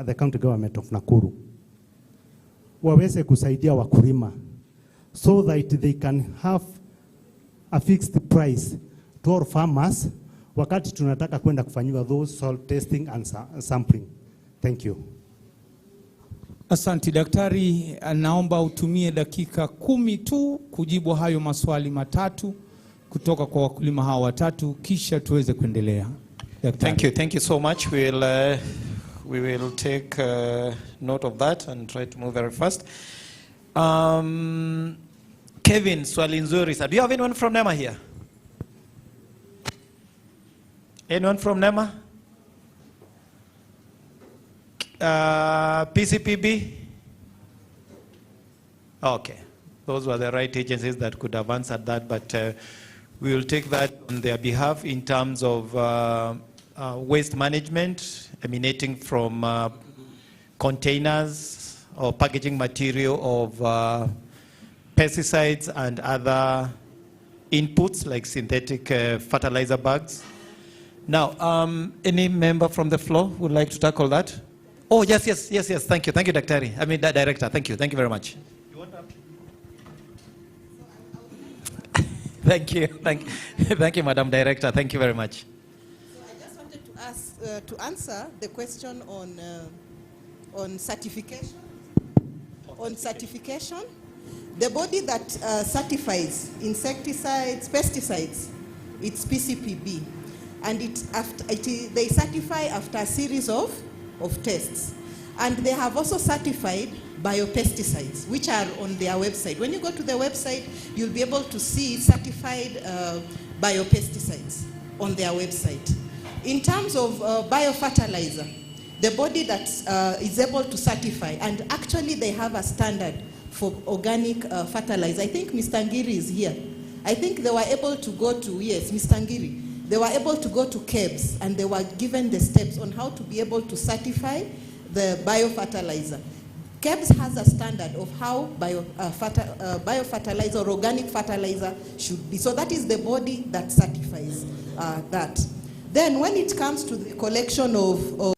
the county government of Nakuru waweze kusaidia wakulima so that they can have a fixed price to all farmers wakati tunataka kwenda kufanyiwa those soil testing and sampling. Thank you. Asante daktari, naomba utumie dakika 10 tu kujibu hayo maswali matatu kutoka kwa wakulima hawa watatu, kisha tuweze kuendelea. Thank you so much. We will take note of that and try to move very fast. Kevin, swali nzuri. Do you have anyone from NEMA here? Anyone from NEMA? PCPB? Okay. Those were the right agencies that could have answered that, but we will take that on their behalf in terms of waste management emanating from containers or packaging material of pesticides and other inputs like synthetic fertilizer bags. Now, any member from the floor would like to tackle that? Oh, yes. Thank you, Daktari. I mean, Director. Thank you very much. Thank you, Madam Director. Thank you very much. So I just wanted to ask to answer the question on certification. On certification, the body that certifies insecticides, pesticides, it's PCPB, and they certify after a series of tests, and they have also certified biopesticides, which are on their website. When you go to the website, you'll be able to see certified biopesticides on their website. In terms of biofertilizer, the body that is able to certify, and actually they have a standard for organic fertilizer. I think Mr. Ngiri is here. I think they were able to go to, yes, Mr. Ngiri, they were able to go to KEBS and they were given the steps on how to be able to certify the biofertilizer. KEBS has a standard of how biofertilizer or organic fertilizer should be. So that is the body that certifies that. Then when it comes to the collection of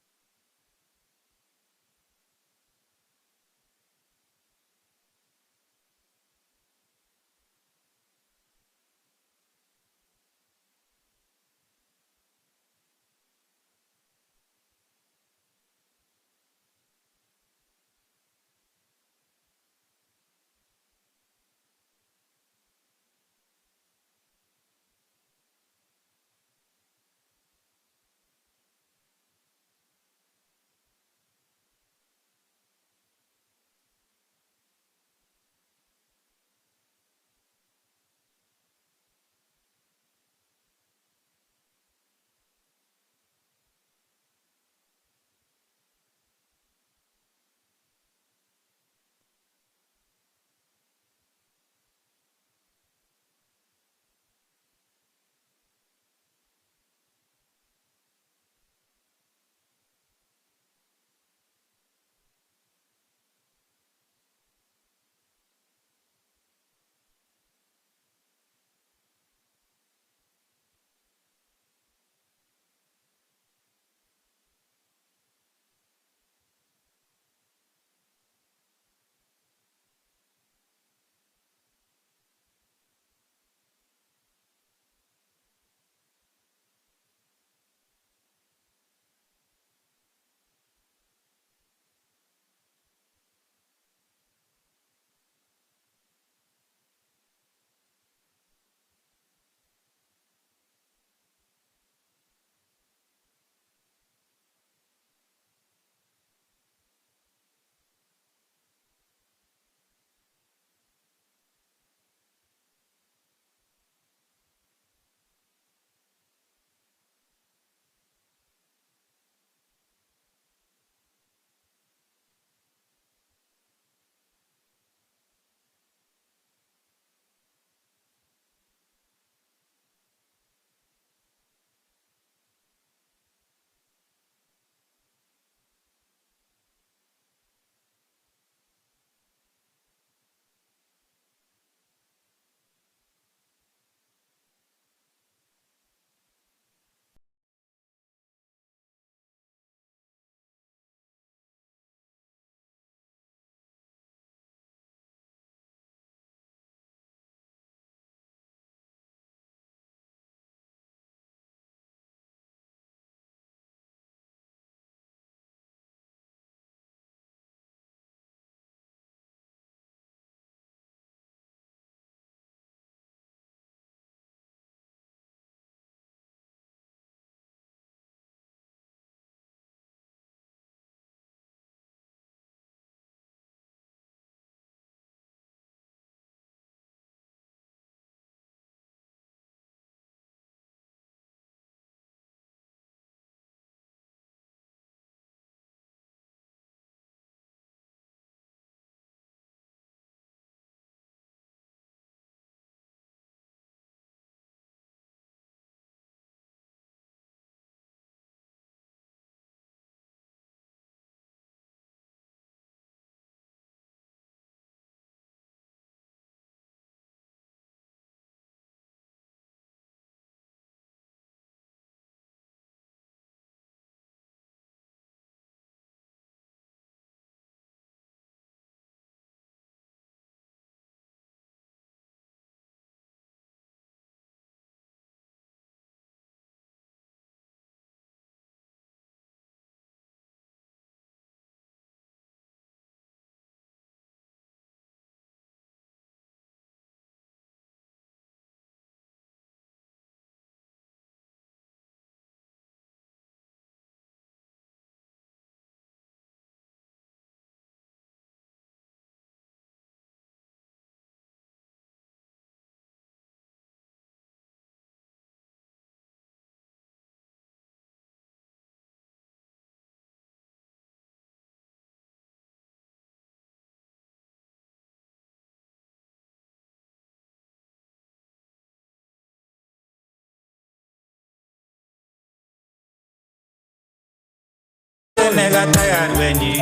nega tayar wenyi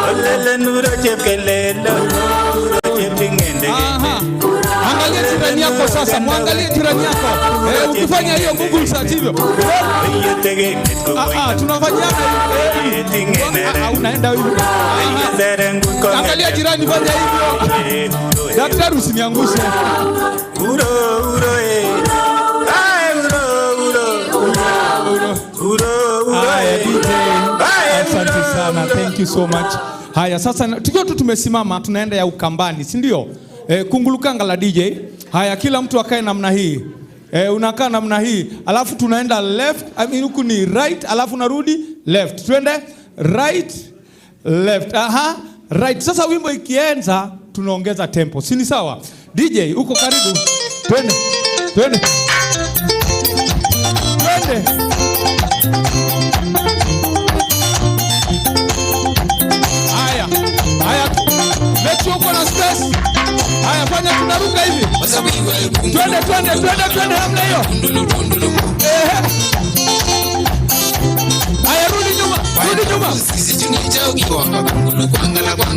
olele nuro chepkelelo chepingende. Angalia jirani yako sasa, muangalie jirani yako. Ukifanya hiyo Google search hivyo. Tunafanyana hivi. Unaenda hivi. Angalia jirani, fanya hivyo. Daktari usiniangushe. Uro Asante sana. Thank you so much. Haya sasa tukiwa tu tumesimama tunaenda ya Ukambani, si ndio? Kungulukanga la DJ. Haya kila mtu akae namna hii. Unakaa namna hii. Alafu tunaenda left, huku ni right, alafu narudi left. Twende right, left. Right. Sasa wimbo ikianza tunaongeza tempo. Si ni sawa? DJ uko karibu. Twende. Haya. Make sure uko na space. Haya fanya tunaruka hivi. Twende namna hiyo. Haya rudi nyuma.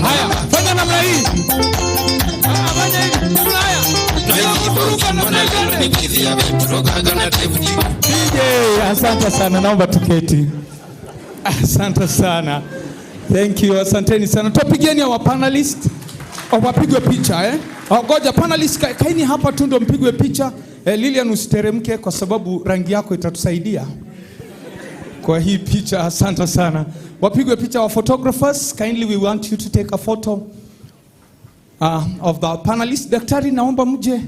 Haya fanya namna hii. Fanya hivi. Haya. DJ, asante sana, naomba tuketi. Asante sana. Thank you, asanteni sana. Tupigeni wa panelist. Wapigwe picha Ngoja panelist kaini hapa tu ndo mpigwe picha. Lilian usiteremke kwa sababu rangi yako itatusaidia kwa hii picha. Asante sana. Wapigwe picha wa photographers. Kindly we want you to take a photo of the panelists. Daktari naomba mje.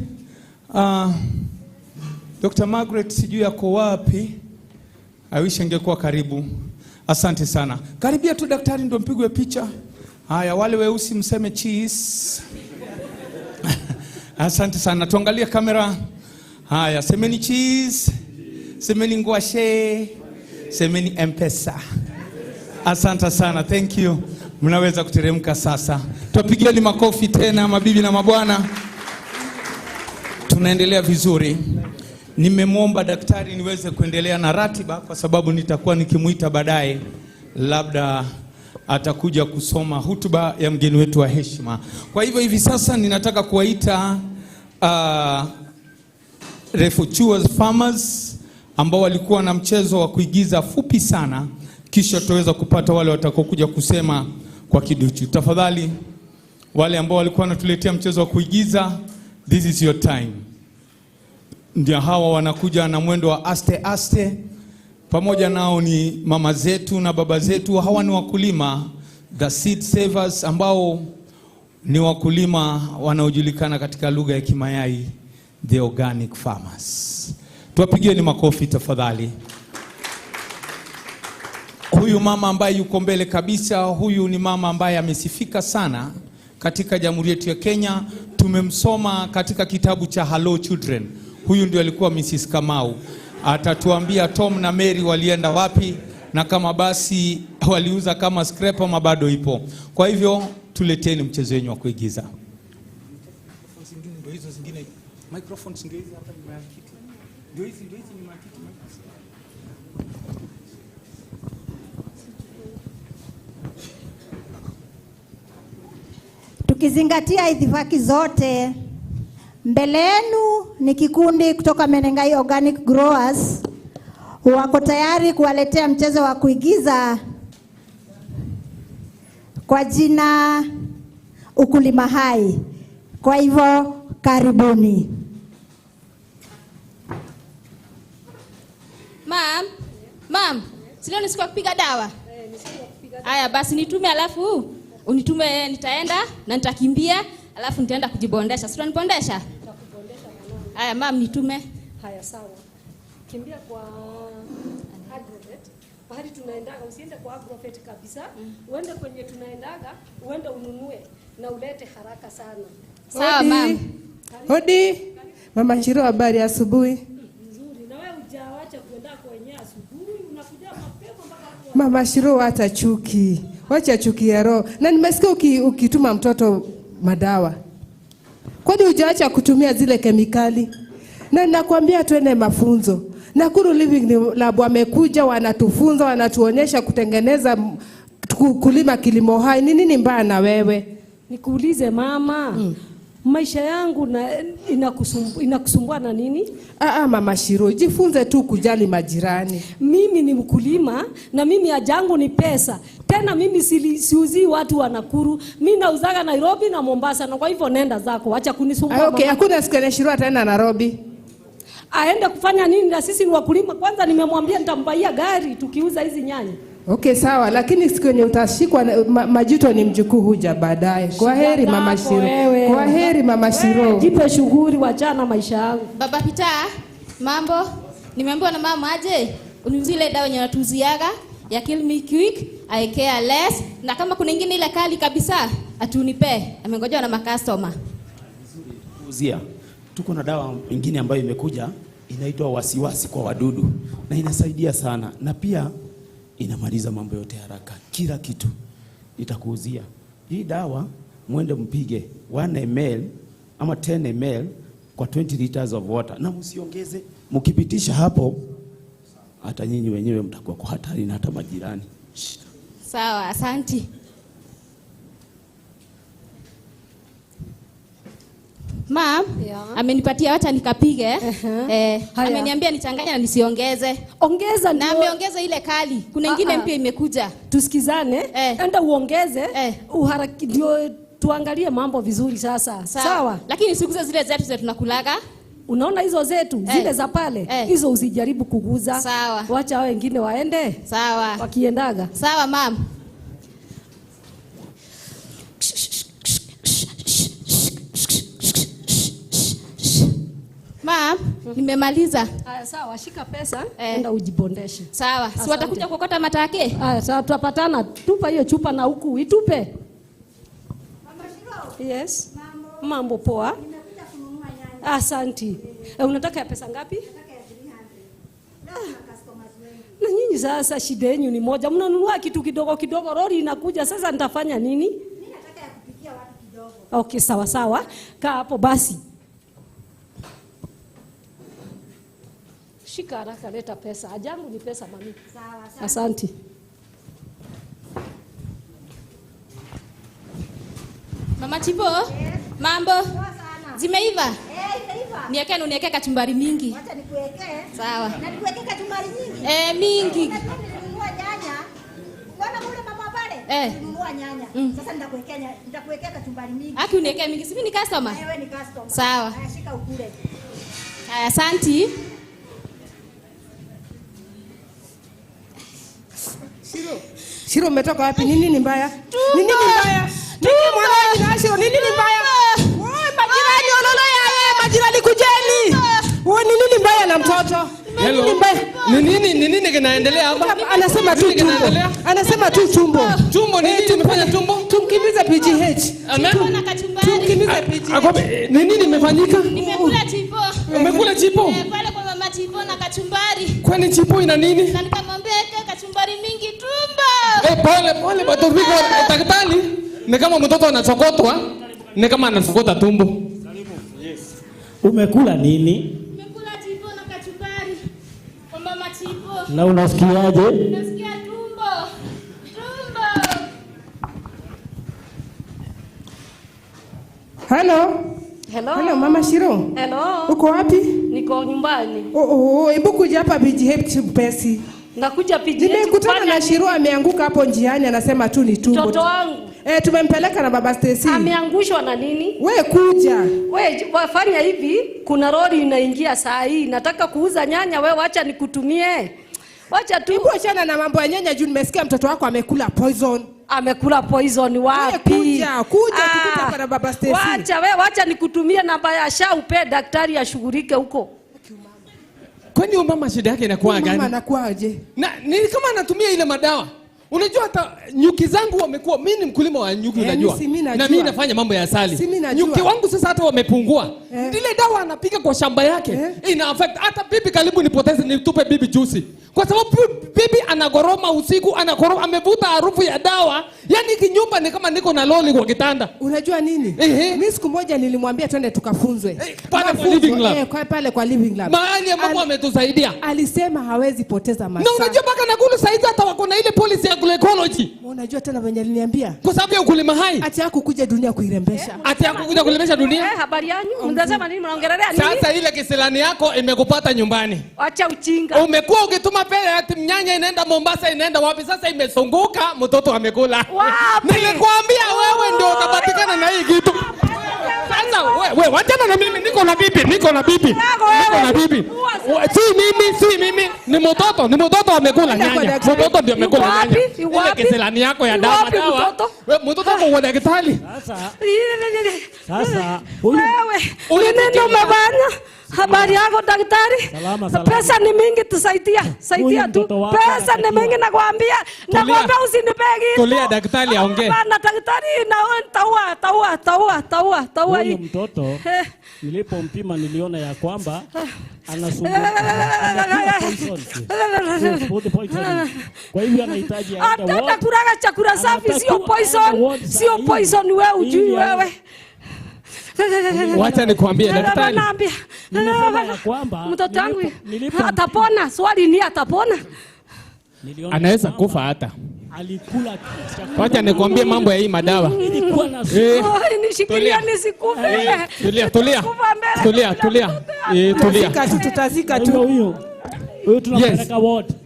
Dr. Margaret sijui yako wapi. I wish angekuwa karibu. Asante sana. Karibia tu daktari ndo mpigwe picha. Haya wale weusi mseme cheese. Asante sana. Tuangalie kamera. Haya semeni cheese. Semeni ngwashe. Semeni M-Pesa. Asante sana. Thank you. Mnaweza kuteremka sasa. Tupigieni makofi tena mabibi na mabwana. Tunaendelea vizuri. Nimemwomba daktari niweze kuendelea na ratiba kwa sababu nitakuwa nikimuita baadaye, labda atakuja kusoma hutuba ya mgeni wetu wa heshima. Kwa hivyo hivi sasa ninataka kuwaita refugees farmers ambao walikuwa na mchezo wa kuigiza fupi sana, kisha tutaweza kupata wale watakokuja kusema kwa kiduchu. Tafadhali wale ambao walikuwa wanatuletea mchezo wa kuigiza, this is your time. Ndio hawa wanakuja na mwendo wa aste aste. Pamoja nao ni mama zetu na baba zetu. Hawa ni wakulima, the seed savers, ambao ni wakulima wanaojulikana katika lugha ya Kimayai, the organic farmers. Tuwapigieni makofi tafadhali. Huyu mama ambaye yuko mbele kabisa, huyu ni mama ambaye amesifika sana katika Jamhuri yetu ya Kenya. Tumemsoma katika kitabu cha Hello Children. Huyu ndio alikuwa Mrs. Kamau. Atatuambia Tom na Mary walienda wapi na kama basi waliuza kama scraper ama bado ipo. Kwa hivyo tuleteni mchezo wenu wa kuigiza. Ndio hizo zingine. Microphones ndio hizi hapa nyuma ya kiti. Ndio hizi nyuma ya kiti. Tukizingatia itifaki zote, mbele yenu ni kikundi kutoka Menengai Organic Growers. Wako tayari kuwaletea mchezo wa kuigiza kwa jina Ukulima Hai. Kwa hivyo karibuni. Mam, sio nisiko kupiga dawa? Haya basi nitume, alafu unitume, nitaenda na nitakimbia, alafu nitaenda kujibondesha. Sio nipondesha? Nitakubondesha mwanangu. Haya mam, nitume. Haya sawa. Kimbia kwa Agrovet. Pahali tunaendaga, usiende kwa Agrovet kabisa. Uende kwenye tunaendaga, uende ununue na ulete haraka sana. Sawa mam. Hodi. Mama Shiro, habari asubuhi? Nzuri. Na wewe hujaacha kuenda kwenye asubuhi, unakuja mapema mpaka Mama Shiro, wacha chuki. Wacha chuki ya roho. Na nimesikia ukituma mtoto madawa. Kwani hujaacha kutumia zile kemikali? Na ninakwambia twende mafunzo. Nakuru Living Lab wamekuja, wanatufunza, wanatuonyesha kutengeneza kulima kilimo hai. Ni nini mbaya na wewe? Nikuulize mama, maisha yangu inakusumbua na nini? Mama Shiro, jifunze tu kujali majirani. Mimi ni mkulima na mimi ajangu ni pesa. Tena mimi siuzi watu wa Nakuru. Mimi nauzaga Nairobi na Mombasa, na kwa hivyo nenda zako. Acha kunisumbua. Okay, hakuna siku Shiro ataenda Nairobi. Aende kufanya nini na sisi ni wakulima? Kwanza nimemwambia nitambaia gari tukiuza hizi nyanya. Okay, sawa, lakini siku yenye utashikwa majuto ni mjukuu huja baadaye. Kwa heri Mama Shiro. Kwa heri Mama Shiro. Jipe shughuli, wachana maisha yangu. Baba Pita, mambo? Nimeambiwa na mama aje uniuzie ile dawa yenye natuziaga ya Kill Me Quick, I Care Less, na kama kuna nyingine ile kali kabisa atunipe. Amengojewa na makastoma. Uzia. Tuko na dawa nyingine ambayo imekuja inaitwa wasiwasi kwa wadudu na inasaidia sana, na pia inamaliza mambo yote haraka. Kila kitu nitakuuzia. Hii dawa mwende mpige 1 ml ama 10 ml kwa 20 liters of water, na msiongeze. Mkipitisha hapo hata nyinyi wenyewe mtakuwa kwa hatari na hata majirani. Sawa, asante. Ma'am, amenipatia wacha nikapige. Ameniambia nichanganya na nisiongeze. Ongeza na ameongeza ile kali. Kuna nyingine mpya imekuja. Tusikizane. Enda uongeze. Uharaki ndio tuangalie mambo vizuri sasa. Sawa. Lakini sikuza zile zetu tunakulaga. Unaona hizo zetu zile za pale hizo usijaribu kuguza. Sawa. Wacha hao wengine waende. Sawa. Wakiendaga. Sawa ma'am. Ma'am, nimemaliza. Sawa, shika pesa, enda ujibondeshe. Sawa. Si watakuja kuokota matake? Sawa, tutapatana. Tupa hiyo chupa na huku itupe. Mama Shiro. Yes. Mambo poa. Nimekuja kununua nyanya. Asante. Unataka ya pesa ngapi? Nataka ya 300. Leo na customers wengi. Na nyinyi sasa shida yenu ni moja. Mnanunua kitu kidogo kidogo, lori inakuja. Sasa nitafanya nini? Mimi nataka ya kupikia watu kidogo. Okay, sawa sawa. Kaa hapo basi. Shika haraka, leta pesa. Ajangu ni pesa mami. Sawa. Asante. Mama Chipo? Mambo? Zimeiva? Imeiva. Niweke kachumbari mingi. Wacha nikuwekee. Sawa. Na nikuwekee kachumbari nyingi? Mingi. Nilinunua nyanya. Unaona yule mama pale? Nilinunua nyanya. Sasa nitakuwekea kachumbari mingi. Aki uniwekee mingi. Sipi ni customer? Wewe ni customer. Sawa. Haya, shika ukule. Asante. Shiro, umetoka wapi? Nini ni mbaya? Nini mbaya? Nini mwanangu na Shiro? Nini mbaya? Wewe majirani ololo ya majirani kujeni. Wewe nini mbaya na mtoto? Hello. Ni nini kinaendelea hapa? Anasema tu tumbo. Anasema tu tumbo. Tumbo nini tumefanya tumbo? Tumkimbize PGH. Tumbo kachumbari. Tumkimbize PGH. Akobe, nini imefanyika? Nimekula chipo. Umekula chipo? Pale kwa mama chipo na kachumbari. Kwani chipo ina nini? Na nikamwambia kachumbari mingi tumbo. Pole Batoriko daktari. Ni kama mtoto anachokotwa, ni kama anasokota tumbo. Umekula nini? Nimekula chipo na kachumbari. Kwa mama chipo. Na unasikiaje? Nasikia tumbo. Hello Mama Shiro. Hello. Uko wapi? Niko nyumbani. Hebu kuja hapa PGH pesi. Nakuja PGH. Nimekutana na Shiro ameanguka hapo njiani, anasema tu ni tumbo. Mtoto wangu. Tumempeleka na baba Stacy. Ameangushwa na nini? Wewe kuja. Wewe wafanya hivi, kuna lori inaingia saa hii. Nataka kuuza nyanya, wewe acha nikutumie. Wacha tu. Hebu achana na mambo ya nyanya juu nimesikia mtoto wako amekula poison. Amekula poison wapi? Kuja tukute hapa na baba Stacy. Wacha nikutumie namba ya SHA upe daktari ashughulike huko. Kwani mama shida yake inakuwa gani? Mama anakuaje? Ni kama anatumia ile madawa. Unajua hata nyuki zangu wamekuwa, mimi ni mkulima wa nyuki unajua. Na mimi nafanya mambo ya asali. Nyuki wangu sasa hata wamepungua. Ile dawa anapiga kwa shamba yake ina affect hata bibi karibu nipoteze nitupe bibi juice. Kwa sababu bibi anagoroma usiku, anagoroma amevuta harufu ya dawa. Yaani kinyumba ni kama niko na loli kwa kitanda. Unajua nini? Mimi siku moja nilimwambia twende tukafunzwe. Pale kwa living lab. Pale kwa living lab. Mahali ambapo ametusaidia. Alisema hawezi poteza masaa. Na unajua mpaka Nakuru saizi hata wako na ile policy ya agroecology. Unajua tena venye aliniambia. Kwa sababu ya ukulima hai. Ati yako kuja dunia kuirembesha. Ati yako kuja kurembesha dunia. Habari yanyu? Mnasema nini? Mnaongelea nini? Sasa ile kisilani yako imekupata nyumbani. Acha ujinga. Umekuwa ukituma pesa ati mnyanya inaenda Mombasa inaenda wapi? Sasa imezunguka mtoto amekula. Nilikwambia wewe ndio utapatikana na hii kitu. Sasa wewe wachana na mimi, niko na bibi. Si mimi, ni mtoto amekula nyanya. Mtoto ndio amekula nyanya. Ile kisilani yako ya dawa. Wewe mtoto wako daktari. Sasa huyu nini ndio umefanya? Habari yako daktari? Pesa ni mingi, tusaidia. Saidia tu. Pesa ni mingi nakwambia. Nakwambia usinipegi. Tulia daktari aongee. Bana daktari taua hii. Mtoto nilipompima niliona ya kwamba anasumbua. Kwa hivyo anahitaji aende ward. Kuraga chakula safi sio poison wewe ujui wewe. Wacha nikwambie daktari. Nimesema ya kwamba mtoto wangu atapona. Swali ni atapona. Anaweza kufa hata. Alikula. Wacha nikwambie mambo ya hii madawa. Nishikilia nisikufe. Tulia. Tutazika tu. Huyo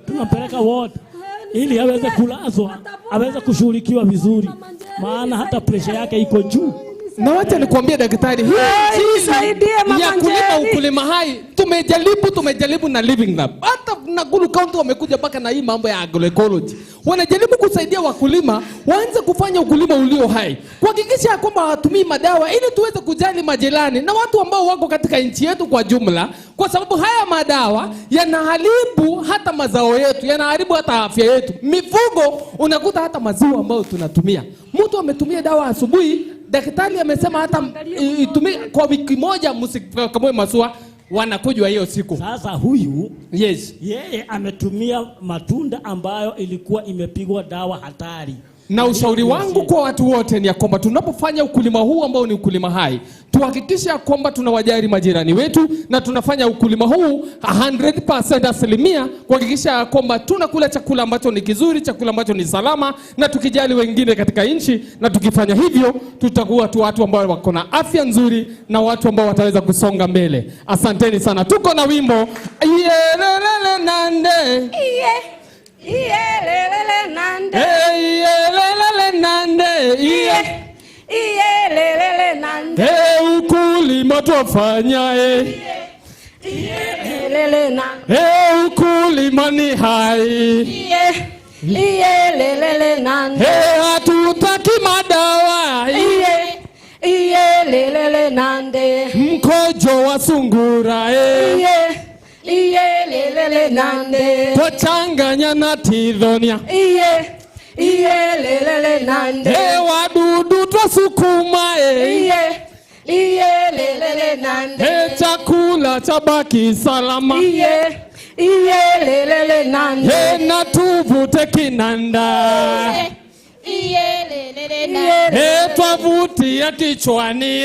tunampeleka ward ili aweze kulazwa, aweze kushughulikiwa vizuri, maana hata pressure yake iko juu. Na wacha nikwambie daktari, ya ukulima hai tumejaribu na living lab. Hata Nakuru County wamekuja mpaka na hii mambo ya agroecology. Wanajaribu kusaidia wakulima waanze kufanya ukulima ulio hai. Kuhakikisha kwamba hawatumii madawa ili tuweze kujali majirani na watu ambao wako katika nchi yetu kwa jumla, kwa sababu haya madawa yanaharibu hata mazao yetu, yanaharibu hata afya yetu. Mifugo unakuta hata maziwa ambayo tunatumia. Mtu ametumia dawa asubuhi, daktari amesema hata itumie kwa wiki moja msikamue maziwa, wanakujwa hiyo siku. Sasa huyu yeye ametumia matunda ambayo ilikuwa imepigwa dawa hatari. Na ushauri wangu kwa watu wote ni ya kwamba tunapofanya ukulima huu ambao ni ukulima hai, tuhakikishe ya kwamba tunawajali majirani wetu na tunafanya ukulima huu 100% asilimia, kuhakikisha ya kwamba tunakula chakula ambacho ni kizuri, chakula ambacho ni salama, na tukijali wengine katika nchi. Na tukifanya hivyo tutakuwa tu watu ambao wako na afya nzuri na watu ambao wataweza kusonga mbele. Asanteni sana. Tuko na wimbo Iyelelele nande. Iyelelele nande. Iyelelele nande. Iyelelele nande. Ukulima twafanya Iyelelele nande. Ukulima ni hai. Iyelelele nande. Hatutaki madawa. Iyelelele nande. Mkojo wa sungura. Iyelelele nande. Twachanganya na tidhonia. Iyelelele nande. Wadudu twasukuma. Iyelelele nande. Chakula chabaki salama. Iyelelele nande. Na tuvute kinanda. Iyelelele nande. Twavutia kichwani.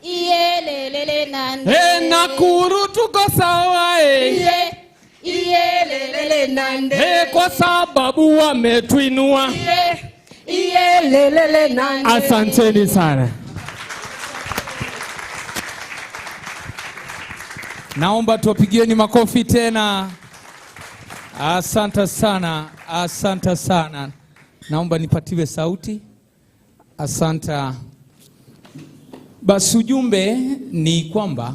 Iyelelele nande. Nakuru tuko sawa. Iyelelele nande. Kwa sababu wametuinua. Iyelelele nande. Asanteni sana. Naomba tuwapigieni makofi tena. Asante sana. Naomba nipatiwe sauti. Asante. Basi ujumbe ni kwamba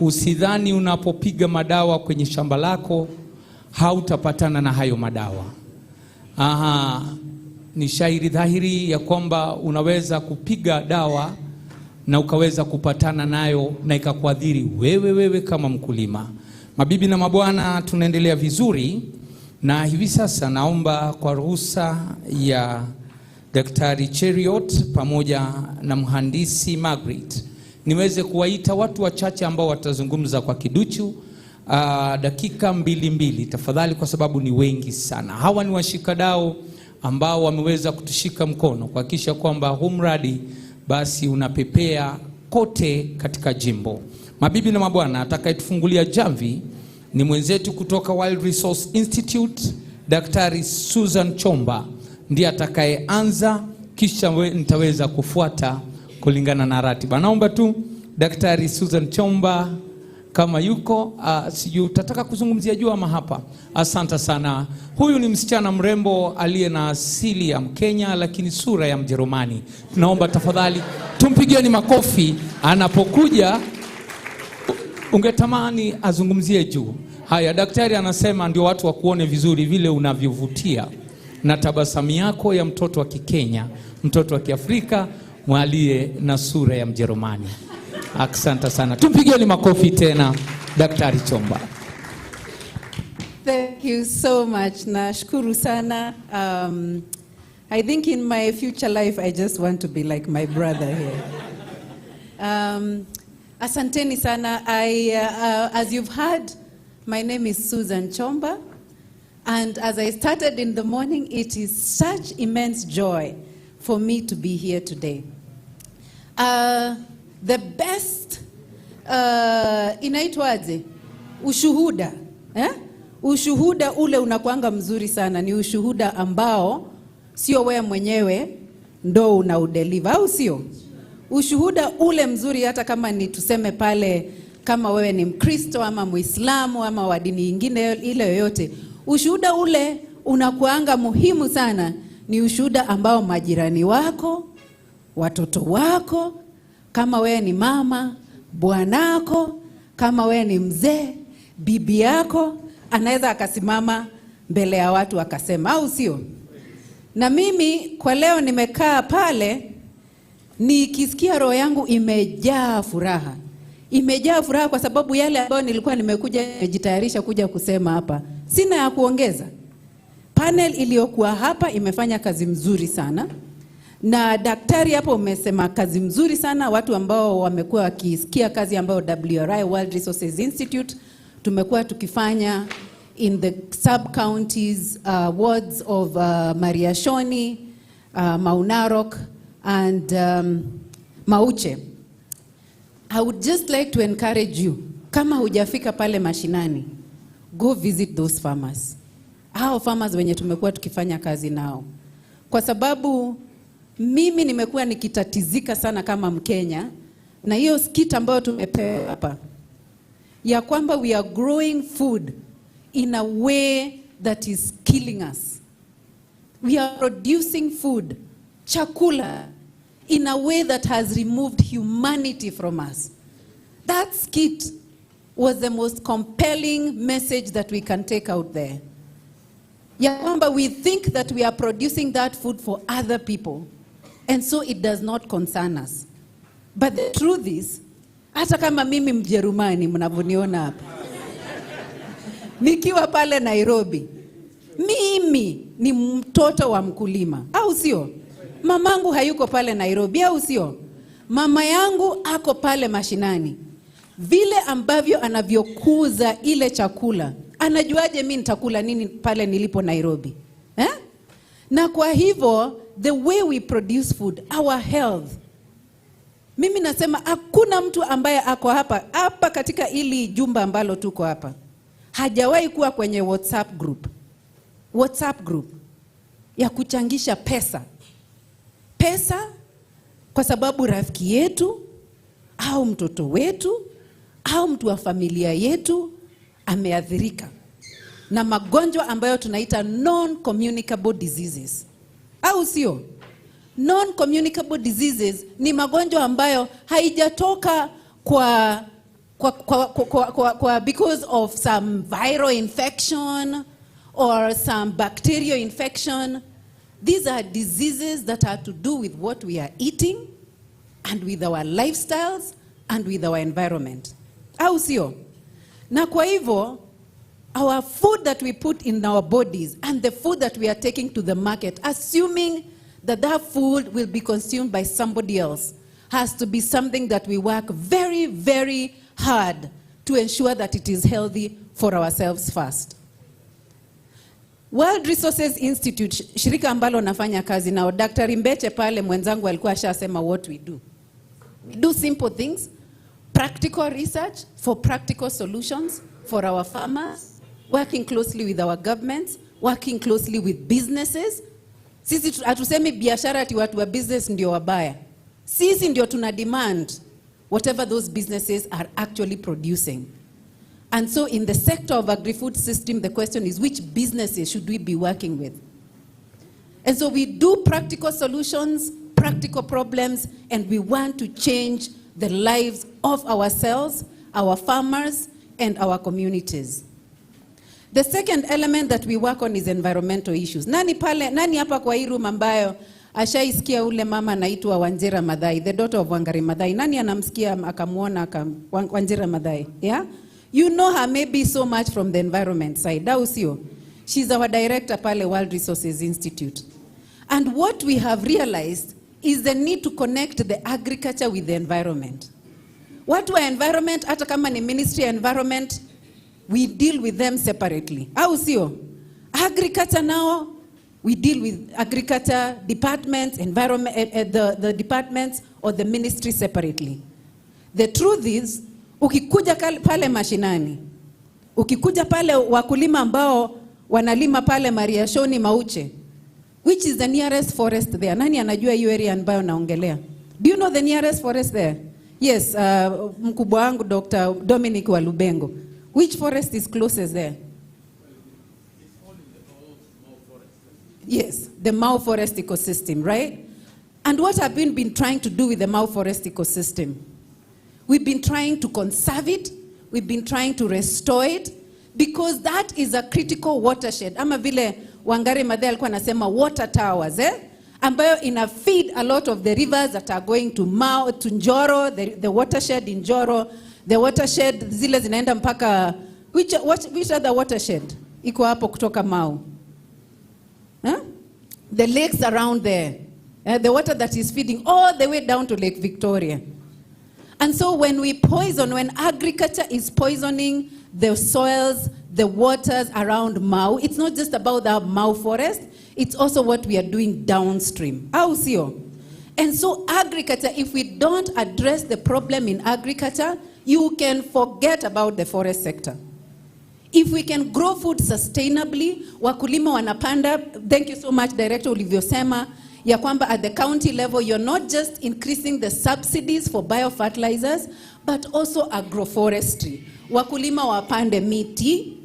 usidhani unapopiga madawa kwenye shamba lako hautapatana na hayo madawa. Ni shairi dhahiri ya kwamba unaweza kupiga dawa na ukaweza kupatana nayo na ikakuadhiri wewe kama mkulima. Mabibi na mabwana, tunaendelea vizuri Na hivi sasa naomba kwa ruhusa ya Daktari Cheriot pamoja na mhandisi Margaret niweze kuwaita watu wachache ambao watazungumza kwa kiduchu dakika 2 tafadhali, kwa sababu ni wengi sana. Hawa ni washikadau ambao wameweza kutushika mkono kuhakikisha kwamba huu mradi basi unapepea kote katika jimbo. Mabibi na mabwana, atakayetufungulia jamvi ni mwenzetu kutoka Wild Resource Institute, Daktari Susan Chomba. Ndiye atakayeanza, kisha nitaweza kufuata kulingana na ratiba. Naomba tu Daktari Susan Chomba kama yuko, sijui utataka kuzungumzia juu ama hapa. Asante sana. Huyu ni msichana mrembo aliye na asili ya Mkenya lakini sura ya Mjerumani. Tunaomba tafadhali tumpigieni makofi anapokuja. Ungetamani azungumzie juu. Haya, daktari anasema ndio watu wakuone vizuri vile unavyovutia na tabasamu yako ya mtoto wa Kikenya, mtoto wa Kiafrika aliye na sura ya Mjerumani. Asante sana. Tumpigieni makofi tena Daktari Chomba. Thank you so much. Nashukuru sana. I think in my future life I just want to be like my brother here. Asanteni sana. As you've heard, my name is Susan Chomba, and as I started in the morning, it is such immense joy for me to be here today. The best inaitwaje? Ushuhuda. Ushuhuda ule unakuanga mzuri sana ni ushuhuda ambao sio wewe mwenyewe ndo unaudeliver, au sio? Ushuhuda ule mzuri hata kama ni tuseme pale kama wewe ni Mkristo ama Muislamu ama wa dini nyingine ile yoyote, ushuhuda ule unakuanga muhimu sana ni ushuhuda ambao majirani wako, watoto wako, kama wewe ni mama, bwanako, kama wewe ni mzee, bibi yako anaweza akasimama mbele ya watu akasema, au sio? Na mimi kwa leo nimekaa pale nikisikia roho yangu imejaa furaha. Imejaa furaha kwa sababu yale ambayo nilikuwa nimejitayarisha kuja kusema hapa sina ya kuongeza. Panel iliyokuwa hapa imefanya kazi mzuri sana. Na daktari hapo umesema kazi mzuri sana. Watu ambao wamekuwa wakisikia kazi ambayo WRI, World Resources Institute, tumekuwa tukifanya in the sub-counties, wards of Mariashoni, Maunarok, and Mauche. I would just like to encourage you, kama hujafika pale mashinani, go visit those farmers. Hao farmers wenye tumekuwa tukifanya kazi nao. Kwa sababu mimi nimekuwa nikitatizika sana kama Mkenya na hiyo skit ambayo tumepewa hapa ya kwamba we are growing food in a way that is killing us. We are producing food, chakula, in a way that has removed humanity from us. That skit was the most compelling message that we can take out there. Ya kwamba we think that we are producing that food for other people, and so it does not concern us. But the truth is, hata kama mimi Mjerumani mnavyoniona hapa, nikiwa pale Nairobi, mimi ni mtoto wa mkulima, au sio? Mamangu hayuko pale Nairobi, au sio? Mama yangu ako pale mashinani. Vile ambavyo anavyokuza ile chakula, anajuaje mimi nitakula nini pale nilipo Nairobi? Na kwa hivyo, the way we produce food, our health. Mimi nasema hakuna mtu ambaye ako hapa katika ili jumba ambalo tuko hapa hajawahi kuwa kwenye WhatsApp group ya kuchangisha pesa kwa sababu rafiki yetu au mtoto wetu au mtu wa familia yetu ameathirika na magonjwa ambayo tunaita non-communicable diseases, au sio? Non-communicable diseases ni magonjwa ambayo haijatoka because of some viral infection or some bacterial infection. These are diseases that have to do with what we are eating and with our lifestyles and with our environment. Au sio? Na kwa hivyo, our food that we put in our bodies and the food that we are taking to the market, assuming that that food will be consumed by somebody else, has to be something that we work very, very hard to ensure that it is healthy for ourselves first. World Resources Institute, shirika ambalo nafanya kazi nao, Dr. Mbeche pale mwenzangu alikuwa ashasema what we do. We do simple things, practical research for practical solutions for our farmers, working closely with our governments, working closely with businesses. Sisi hatusemi biashara ati watu wa business ndio wabaya. Sisi ndio tuna demand whatever those businesses are actually producing. And so in the sector of agri-food system, the question is which businesses should we be working with? And so we do practical solutions, practical problems, and we want to change the lives of ourselves, our farmers, and our communities. The second element that we work on is environmental issues. Nani hapa kwa hii room ambayo ashaisikia ule mama anaitwa Wanjira Maathai, the daughter of Wangari Maathai? Nani anamsikia akamuona Wanjira Maathai? Yeah? You know her maybe so much from the environment side. She's our director pale World Resources Institute. And what we have realized is the need to connect the agriculture with the environment. Watu wa environment, hata kama ni Ministry of Environment, we deal with them separately. Agriculture now, we deal with agriculture departments, environment, the departments or the ministry separately. The truth is, ukikuja pale mashinani, ukikuja pale wakulima ambao wanalima pale Mariashoni Mauche, which is the nearest forest there? Nani anajua hiyo area ambayo naongelea? Do you know the nearest forest there? Yes, mkubwa wangu Dr. Dominic Walubengo. Which forest is closest there? Yes, the Mau forest ecosystem, right? And what have we been trying to do with the Mau forest ecosystem? We've been trying to conserve it. We've been trying to restore it because that is a critical watershed. Ama vile Wangari Maathai alikuwa anasema water towers, ambayo ina feed a lot of the rivers that are going to Mau, to Njoro, the watershed in Njoro, the watershed zile zinaenda mpaka, which other watershed iko hapo kutoka Mau? The lakes around there, the water that is feeding all the way down to Lake Victoria. And so when agriculture is poisoning the soils, the waters around Mau, it's not just about the Mau forest, it's also what we are doing downstream. And so agriculture, if we don't address the problem in agriculture, you can forget about the forest sector. If we can grow food sustainably, wakulima wanapanda, thank you so much Director ulivyosema, ya kwamba at the county level, you're not just increasing the subsidies for biofertilizers, but also agroforestry. Wakulima wapande miti,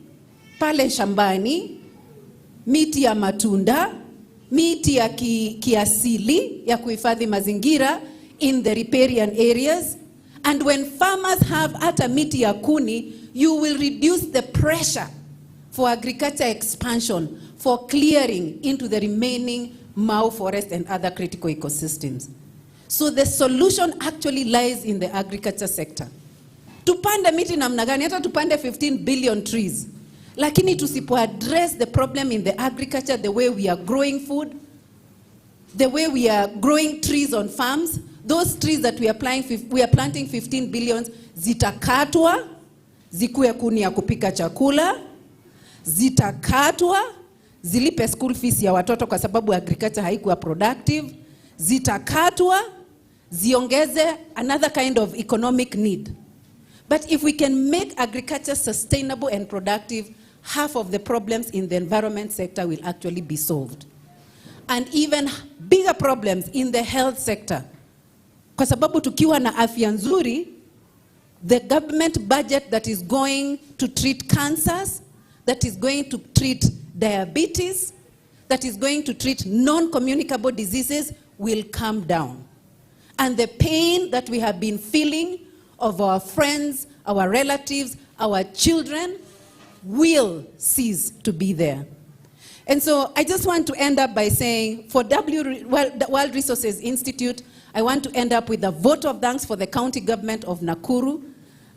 pale shambani, miti ya matunda, miti ya kiasili, ya kuhifadhi mazingira in the riparian areas. And when farmers have hata miti ya kuni, you will reduce the pressure for agriculture expansion, for clearing into the remaining Mau forest and other critical ecosystems. So the solution actually lies in the agriculture sector. Tupande miti namna gani? Hata tupande 15 billion trees. Lakini tusipo address the problem in the agriculture, the way we are growing food, the way we are growing trees on farms, those trees that we are planting 15 billions, zitakatwa, zikuwe kuni ya kupika chakula, zitakatwa, zilipe school fees ya watoto kwa sababu agriculture haikuwa productive, zitakatwa, ziongeze another kind of economic need. But if we can make agriculture sustainable and productive, half of the problems in the environment sector will actually be solved. And even bigger problems in the health sector. Kwa sababu tukiwa na afya nzuri, the government budget that is going to treat cancers, that is going to treat diabetes, that is going to treat non-communicable diseases will come down. And the pain that we have been feeling of our friends, our relatives, our children will cease to be there. And so I just want to end up by saying, for the World Resources Institute, I want to end up with a vote of thanks for the county government of Nakuru,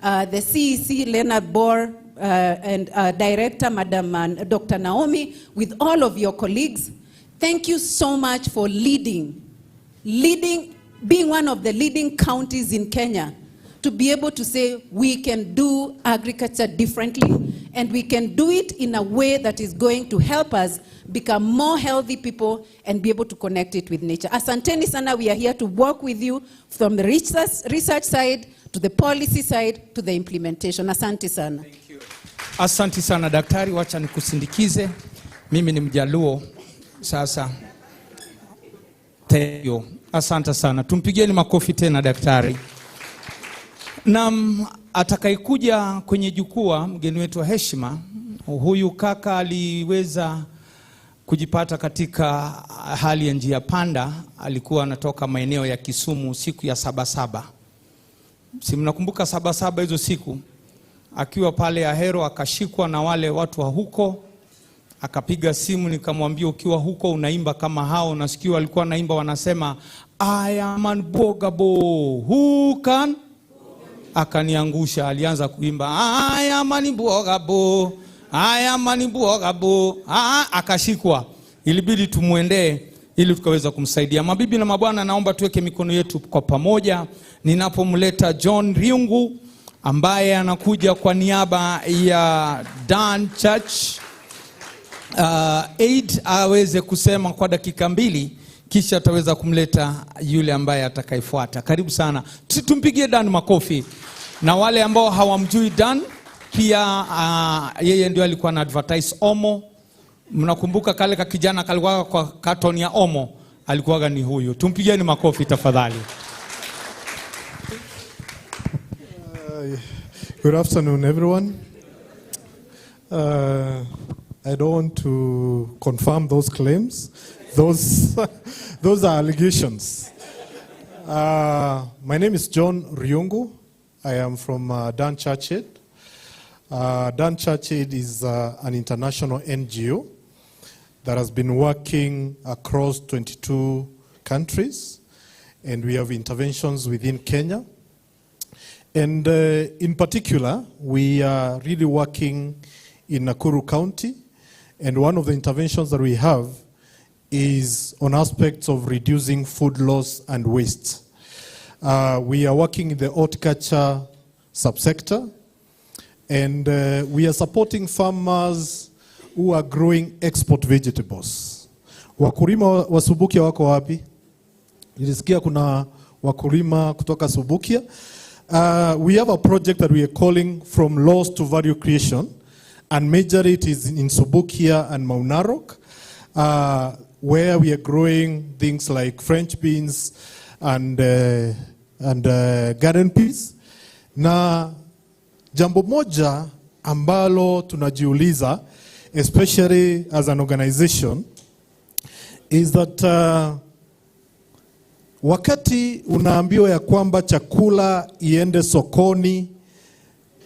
the CEC, Leonard Bohr, and Director, Madam Dr. Naomi, with all of your colleagues. Thank you so much for leading, being one of the leading counties in Kenya to be able to say we can do agriculture differently and we can do it in a way that is going to help us become more healthy people and be able to connect it with nature. Asanteni sana, we are here to work with you from the research side to the policy side to the implementation. Asante sana. Thank you. Asante sana daktari, wacha nikusindikize. Mimi ni Mjaluo sasa. Thank you. Asante sana. Tumpigieni makofi tena daktari. Na atakayekuja kwenye jukwaa, mgeni wetu wa heshima, huyu kaka aliweza kujipata katika hali ya njia panda. Alikuwa anatoka maeneo ya Kisumu siku ya 7/7. Si mnakumbuka 7/7 hizo siku? Akiwa pale Ahero akashikwa na wale watu wa huko, akapiga simu, nikamwambia ukiwa huko unaimba kama hao. Nasikia alikuwa naimba wanasema I am unbogable, who can? Akaniangusha, alianza kuimba I am unbogable, I am unbogable. Akashikwa, ilibidi tumuendee ili tukaweza kumsaidia. Mabibi na mabwana, naomba tuweke mikono yetu kwa pamoja ninapomleta John Riungu ambaye anakuja kwa niaba ya Dan Church Aid aweze kusema kwa dakika 2, kisha ataweza kumleta yule ambaye atakayefuata. Karibu sana. Tumpigie Dan makofi. Na wale ambao hawamjui Dan, pia yeye ndio alikuwa na advertise Omo. Mnakumbuka kale ka kijana kalikuwa kwa carton ya Omo, alikuwa ni huyu. Tumpigieni makofi tafadhali. Good afternoon, everyone. I don't want to confirm those claims. Those are allegations. My name is John Riungu. I am from Dan Church Aid. Dan Church Aid is an international NGO that has been working across 22 countries, and we have interventions within Kenya. And in particular, we are really working in Nakuru County, and one of the interventions that we have is on aspects of reducing food loss and waste. We are working in the horticulture subsector, and we are supporting farmers who are growing export vegetables. Wakulima wa Subukia wako wapi? Nilisikia kuna wakulima kutoka Subukia. We have a project that we are calling From Loss to Value Creation, and majorly it is in Subukia and Mount Narok, where we are growing things like French beans and garden peas. Na jambo moja ambalo tunajiuliza, especially as an organization, is that wakati unaambiwa ya kwamba chakula iende sokoni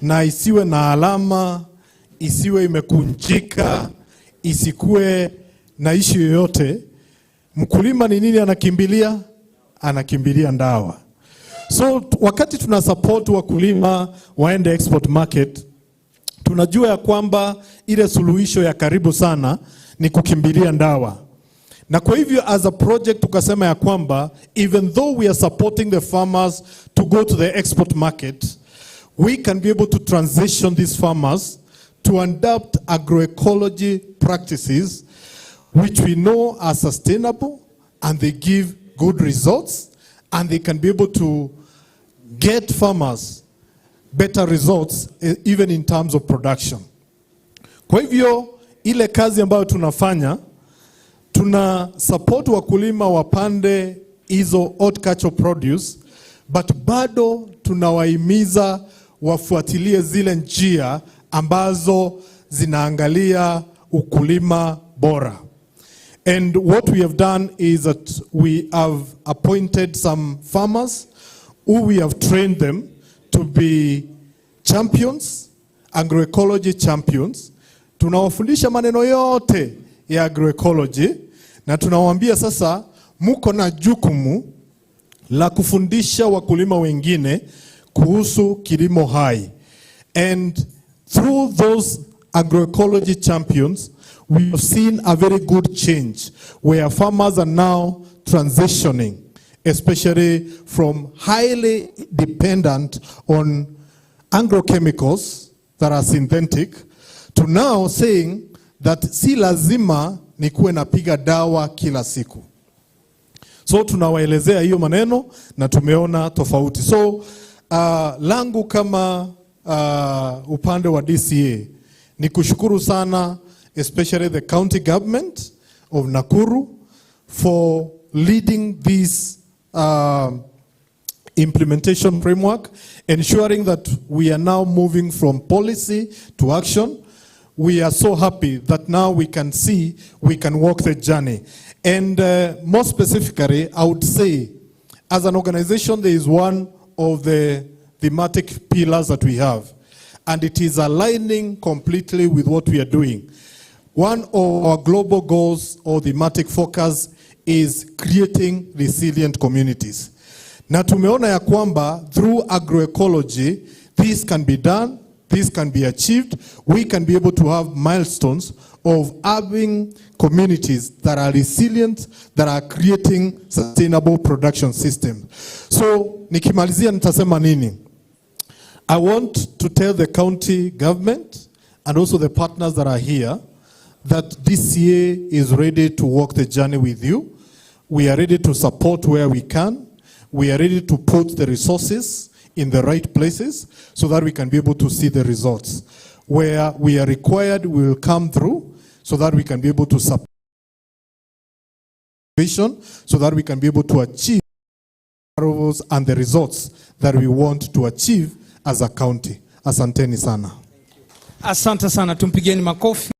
na isiwe na alama, isiwe imekunjika, isikue na ishi yoyote, mkulima ni nini anakimbilia? Anakimbilia ndawa. So wakati tunasupport wakulima waende export market, tunajua ya kwamba ile suluhisho ya karibu sana ni kukimbilia ndawa. Na kwa hivyo as a project tukasema ya kwamba even though we are supporting the farmers to go to the export market, we can be able to transition these farmers to adopt agroecology practices which we know are sustainable and they give good results, and they can be able to get farmers better results even in terms of production. Kwa hivyo ile kazi ambayo tunafanya, tuna support wakulima wapande hizo horticultural produce, but bado tunawahimiza wafuatilie zile njia ambazo zinaangalia ukulima bora. And what we have done is that we have appointed some farmers who we have trained them to be champions, agroecology champions. Tunawafundisha maneno yote ya agroecology, na tunawaambia sasa muko na jukumu la kufundisha wakulima wengine kuhusu kilimo hai. And through those agroecology champions, we have seen a very good change where farmers are now transitioning, especially from highly dependent on agrochemicals that are synthetic to now saying that si lazima nikuwe napiga dawa kila siku. So tunawaelezea hiyo maneno na tumeona tofauti. So langu kama upande wa DCA ni kushukuru sana especially the county government of Nakuru for leading this implementation framework, ensuring that we are now moving from policy to action. We are so happy that now we can see we can walk the journey. And more specifically, I would say, as an organization, there is one of the thematic pillars that we have, and it is aligning completely with what we are doing. One of our global goals or thematic focus is creating resilient communities. Na tumeona ya kwamba through agroecology, this can be done, this can be achieved. We can be able to have milestones of having communities that are resilient, that are creating sustainable production systems. So, nikimalizia nitasema nini? I want to tell the county government and also the partners that are here that DCA is ready to walk the journey with you. We are ready to support where we can. We are ready to put the resources in the right places so that we can be able to see the results. Where we are required, we will come through so that we can be able to support vision, so that we can be able to achieve and the results that we want to achieve as a county. Asanteni sana. Asante sana, tumpigeni makofi.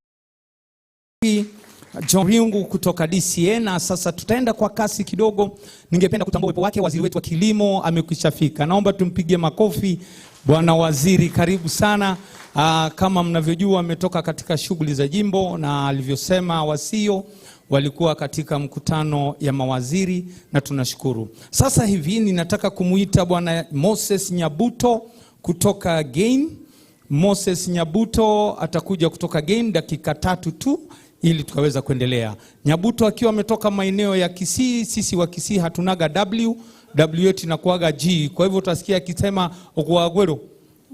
John Riungu kutoka DCA, na sasa tutaenda kwa kasi kidogo. Ningependa kutambua uwepo wake waziri wetu wa kilimo amekwishafika. Naomba tumpigie makofi bwana waziri, karibu sana. Kama mnavyojua ametoka katika shughuli za jimbo, na alivyosema wasio walikuwa katika mkutano ya mawaziri, na tunashukuru. Sasa hivi ninataka kumuita bwana Moses Nyabuto kutoka Gain. Moses Nyabuto atakuja kutoka Gain dakika 3 tu ili tukaweza kuendelea. Nyabuto akiwa ametoka maeneo ya Kisii. Sisi wa Kisii hatunaga W yetu inakuaga G. Kwa hivyo utasikia akisema ogwagwero,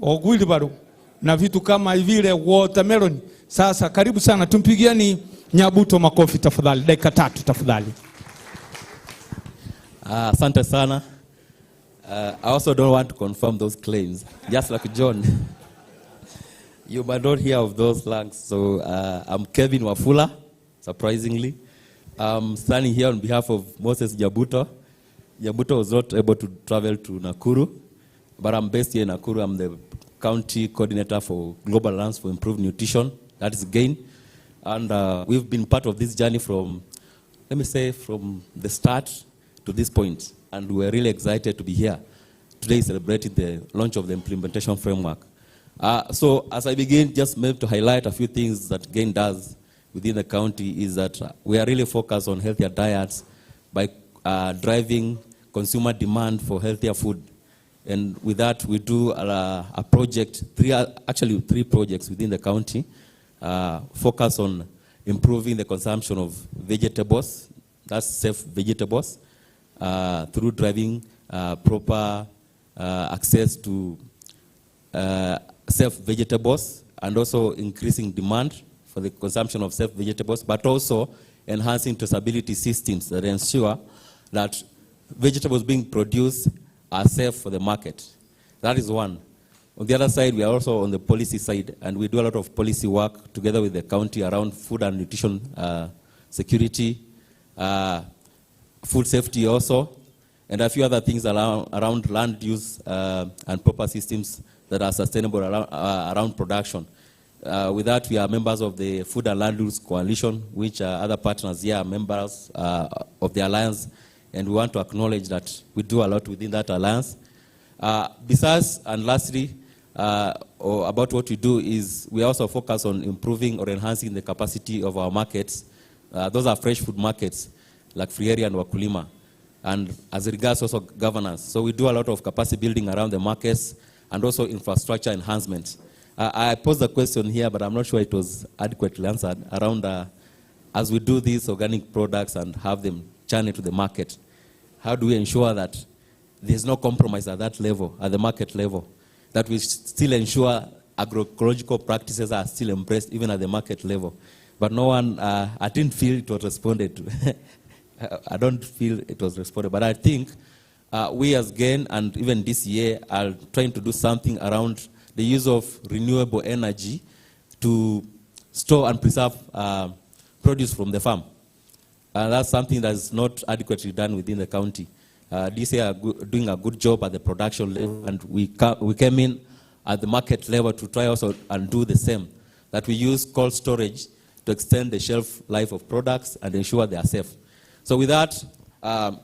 ogwilibaro na vitu kama vile watermelon. Sasa karibu sana, tumpigieni Nyabuto makofi tafadhali, dakika 3 tafadhali. Asante sana. I also don't want to confirm those claims, just like John. You might not hear of those lands. So I'm Kevin Wafula, surprisingly. I'm standing here on behalf of Moses Nyabuto. Nyabuto was not able to travel to Nakuru, but I'm based here in Nakuru. I'm the county coordinator for Global Lands for Improved Nutrition. That is GAIN. And we've been part of this journey from, let me say, from the start to this point. And we're really excited to be here today celebrating the launch of the implementation framework. So as I begin, just maybe to highlight a few things that GAIN does within the county is that we are really focused on healthier diets by driving consumer demand for healthier food. And with that, we do a project, three projects within the county, focus on improving the consumption of vegetables, that's safe vegetables, through driving proper access to safe vegetables, and also increasing demand for the consumption of safe vegetables, but also enhancing traceability systems that ensure that vegetables being produced are safe for the market. That is one. On the other side, we are also on the policy side, and we do a lot of policy work together with the county around food and nutrition security, food safety also, and a few other things around land use and proper systems that are sustainable around production. With that, we are members of the Food and Land Use Coalition, which other partners here are members of the alliance, and we want to acknowledge that we do a lot within that alliance. Besides, and lastly, about what we do is we also focus on improving or enhancing the capacity of our markets. Those are fresh food markets, like Free Area and Wakulima, and as regards also governance. So we do a lot of capacity building around the markets, and also infrastructure enhancement. I posed a question here, but I'm not sure it was adequately answered around as we do these organic products and have them churned to the market, how do we ensure that there's no compromise at that level, at the market level, that we still ensure agroecological practices are still embraced even at the market level? But no one, I didn't feel it was responded to. I don't feel it was responded, but I think we as GAIN and even this year are trying to do something around the use of renewable energy to store and preserve produce from the farm. That's something that's not adequately done within the county. This year are doing a good job at the production level, and we came in at the market level to try also and do the same, that we use cold storage to extend the shelf life of products and ensure they are safe. So with that, I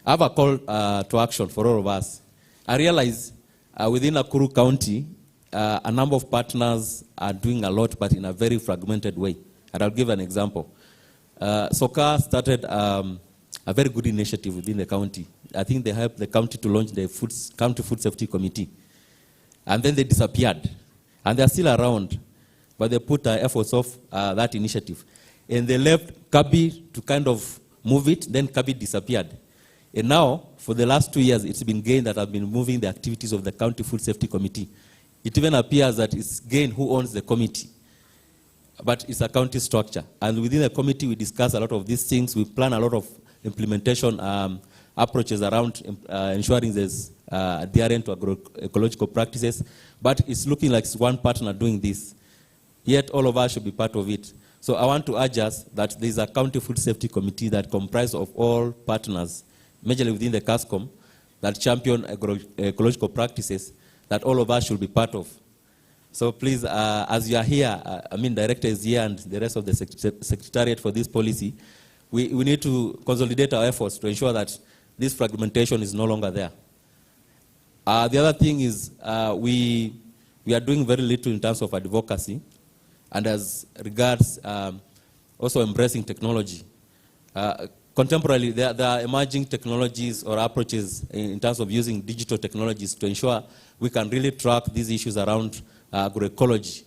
have a call to action for all of us. I realize within Nakuru County, a number of partners are doing a lot, but in a very fragmented way. And I'll give an example. SOCA started a very good initiative within the county. I think they helped the county to launch the County Food Safety Committee. And then they disappeared. And they're still around, but they put efforts off that initiative. And they left Kabi to kind of move it, then Kabi disappeared. And now, for the last 2 years, it's been GAIN that have been moving the activities of the County Food Safety Committee. It even appears that it's GAIN who owns the committee, but it's a county structure. And within the committee, we discuss a lot of these things. We plan a lot of implementation approaches around ensuring there's adherence to agroecological practices, but it's looking like it's one partner doing this. Yet all of us should be part of it. So I want to urge us that there's a County Food Safety Committee that comprises of all partners, majorly within the CASCOM, that champion agroecological practices, that all of us should be part of. So please, as you are here, Director is here and the rest of the Secretariat for this policy, we need to consolidate our efforts to ensure that this fragmentation is no longer there. The other thing is we are doing very little in terms of advocacy, and as regards also embracing technology. Contemporarily, there are emerging technologies or approaches in terms of using digital technologies to ensure we can really track these issues around agroecology.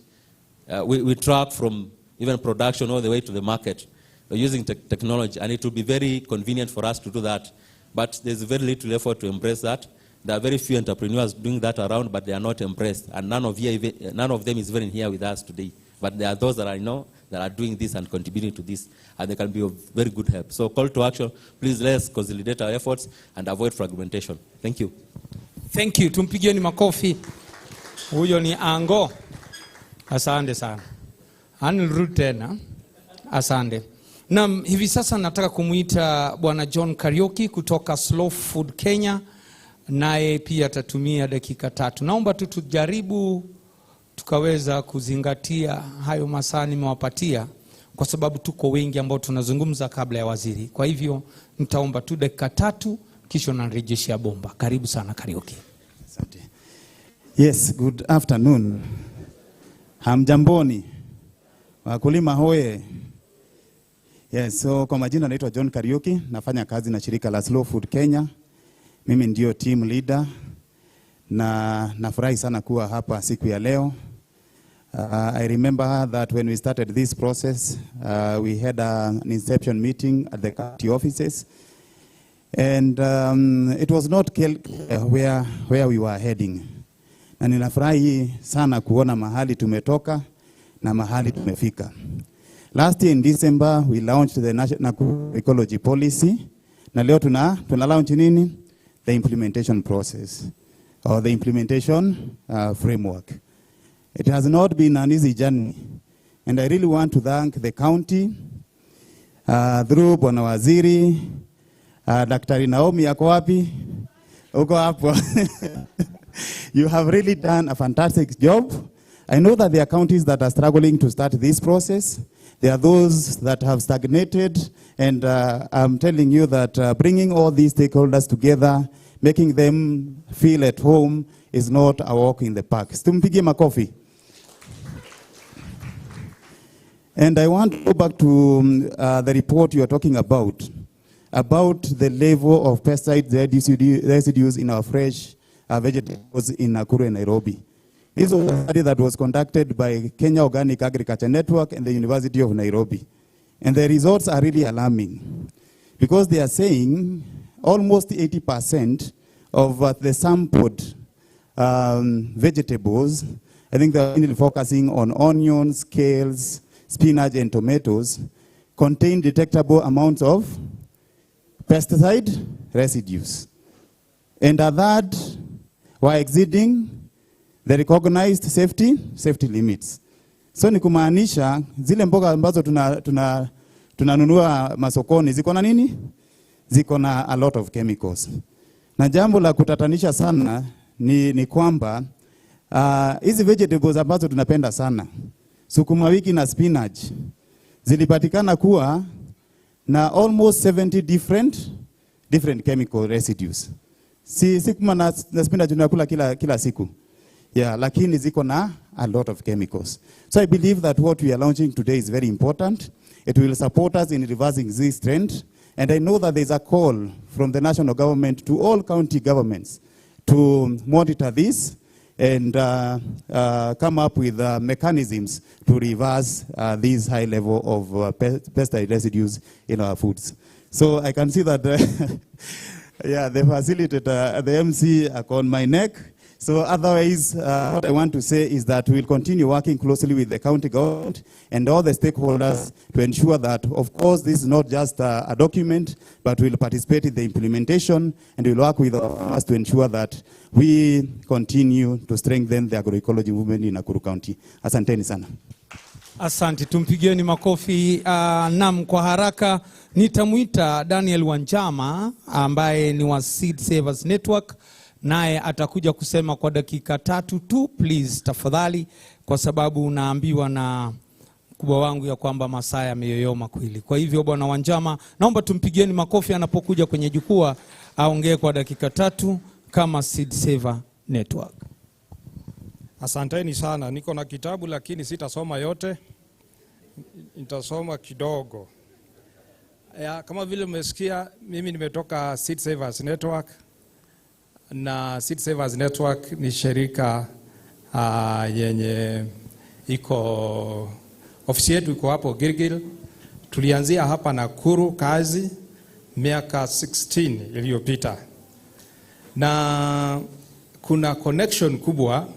We track from even production all the way to the market using technology, and it will be very convenient for us to do that. But there's very little effort to embrace that. There are very few entrepreneurs doing that around, but they are not embraced, and none of them is even here with us today. But there are those that I know that are doing this and contributing to this, and they can be of very good help. So call to action, please let's consolidate our efforts and avoid fragmentation. Thank you. Thank you. Tumpigieni makofi. Huyo ni Ango. Asante sana. Anirudi tena. Asante. Na hivi sasa nataka kumuita Bwana John Kariuki kutoka Slow Food Kenya, naye pia atatumia dakika 3. Naomba tu tujaribu tukaweza kuzingatia hayo masaa nimewapatia, kwa sababu tuko wengi ambao tunazungumza kabla ya waziri. Kwa hivyo nitaomba tu dakika 3 kisha narejeshia bomba. Karibu sana Kariuki. Asante. Yes, good afternoon. Hamjamboni. Wakulima hoye. Yes, so kwa majina naitwa John Kariuki, nafanya kazi na shirika la Slow Food Kenya. Mimi ndio team leader na nafurahi sana kuwa hapa siku ya leo. I remember that when we started this process, we had an inception meeting at the county offices, and it was not clear where we were heading. Na ninafurahi sana kuona mahali tumetoka na mahali tumefika. Last year in December, we launched the Nakuru Agroecology policy. Na leo tuna launch nini? The implementation process, or the implementation framework. It has not been an easy journey, and I really want to thank the county through Bwana Waziri, Daktari Naomi yako wapi? Uko hapo. You have really done a fantastic job. I know that there are counties that are struggling to start this process. There are those that have stagnated, and I'm telling you that bringing all these stakeholders together, making them feel at home, is not a walk in the park. Tumpigie makofi. And I want to go back to the report you are talking about the level of pesticide residues in our fresh vegetables in Nakuru and Nairobi. This was a study that was conducted by Kenya Organic Agriculture Network and the University of Nairobi. And the results are really alarming because they are saying almost 80% of the sampled vegetables, I think they're really focusing on onions, kales, spinach, and tomatoes, contain detectable amounts of pesticide residues. And a third were exceeding the recognized safety limits. So ni kumaanisha zile mboga ambazo tunanunua masokoni ziko na nini? Ziko na a lot of chemicals. Na jambo la kutatanisha sana ni kwamba hizi vegetables ambazo tunapenda sana, sukuma wiki na spinach, zilipatikana kuwa na almost 70 different chemical residues. Sukuma na spinach tunakula kila siku. Yeah, lakini ziko na a lot of chemicals. So I believe that what we are launching today is very important. It will support us in reversing this trend. And I know that there's a call from the national government to all county governments to monitor this and come up with mechanisms to reverse this high level of pesticide residues in our foods. So I can see that yeah, the facilitator, the MC are on my neck. So otherwise, what I want to say is that we'll continue working closely with the county government and all the stakeholders to ensure that, of course, this is not just a document, but we'll participate in the implementation and we'll work with us to ensure that we continue to strengthen the agroecology movement in Nakuru County. Asanteni sana. Asante, tumpigieni makofi. Naam, kwa haraka nitamuita Daniel Wanjama ambaye ni wa Seed Savers Network. Naye atakuja kusema kwa dakika 3 tu, please tafadhali, kwa sababu unaambiwa na mkubwa wangu ya kwamba masaa yameyoyoma kweli. Kwa hivyo bwana Wanjama, naomba tumpigieni makofi anapokuja kwenye jukwaa aongee kwa dakika 3 kama Seed Saver Network. Asanteni sana. Niko na kitabu lakini sitasoma yote. Nitasoma kidogo. Kama vile mmesikia, mimi nimetoka Seed Savers Network. Na Seed Savers Network ni shirika yenye iko ofisi yetu iko hapo Gilgil. Tulianzia hapa Nakuru kazi miaka 16 iliyopita. Na kuna connection kubwa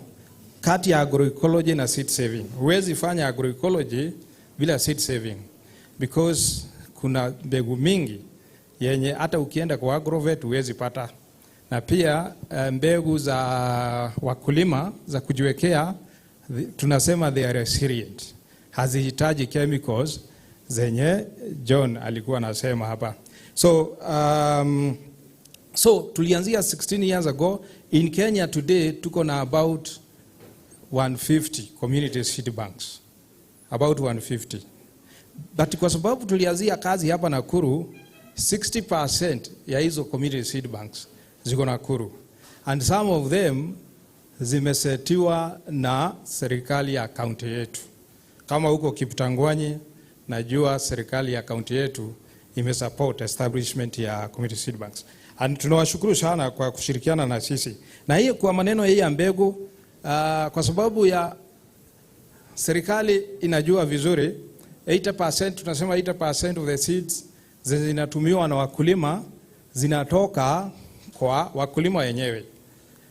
kati ya agroecology na seed saving. Huwezi fanya agroecology bila seed saving because kuna mbegu mingi yenye hata ukienda kwa agrovet huwezi pata. Na pia mbegu za wakulima za kujiwekea tunasema they are resilient. Hazihitaji chemicals zenye John alikuwa anasema hapa. So tulianzia 16 years ago. In Kenya today tuko na about 150 community seed banks. About 150. But kwa sababu tulianzia kazi hapa Nakuru, 60% ya hizo community seed banks ziko Nakuru. And some of them zimesetiwa na serikali ya kaunti yetu. Kama huko Kiptangwanyi, najua serikali ya kaunti yetu imesupport establishment ya community seed banks. And tunawashukuru sana kwa kushirikiana na sisi. Na hiyo kwa maneno hii ya mbegu, kwa sababu ya serikali inajua vizuri, 80%, tunasema 80% of the seeds zinatumiwa na wakulima zinatoka kwa wakulima wenyewe.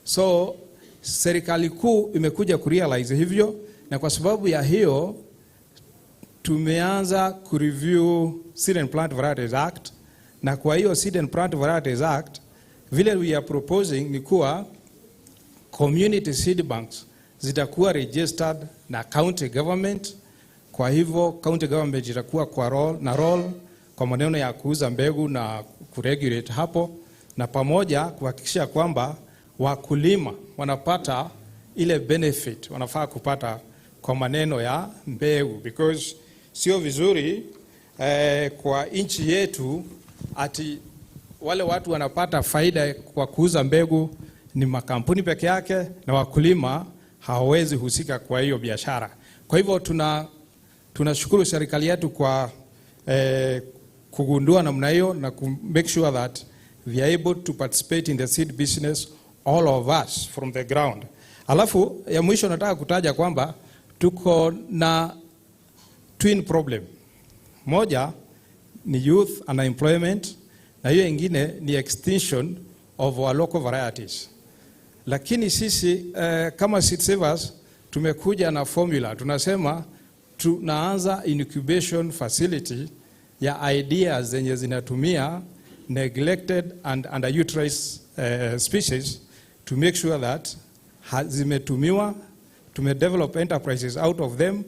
So serikali kuu imekuja kurealize hivyo, na kwa sababu ya hiyo tumeanza kureview Seed and Plant Varieties Act. Na kwa hiyo Seed and Plant Varieties Act vile we are proposing ni kuwa community seed banks zitakuwa registered na county government. Kwa hivyo county government itakuwa kwa role kwa maneno ya kuuza mbegu na kuregulate hapo, na pamoja kuhakikisha kwamba wakulima wanapata ile benefit wanafaa kupata kwa maneno ya mbegu, because sio vizuri kwa nchi yetu ati wale watu wanapata faida kwa kuuza mbegu ni makampuni peke yake na wakulima hawawezi husika kwa hiyo biashara. Kwa hivyo tunashukuru serikali yetu kwa kugundua namna hiyo na ku make sure that we are able to participate in the seed business, all of us from the ground. Alafu ya mwisho nataka kutaja kwamba tuko na twin problem. Moja ni youth unemployment na hiyo ingine ni extinction of our local varieties. Lakini sisi kama seed savers tumekuja na formula. Tunasema tunaanza incubation facility ya ideas zenye zinatumia neglected and underutilized species to make sure that zimetumiwa, tumedevelop enterprises out of them,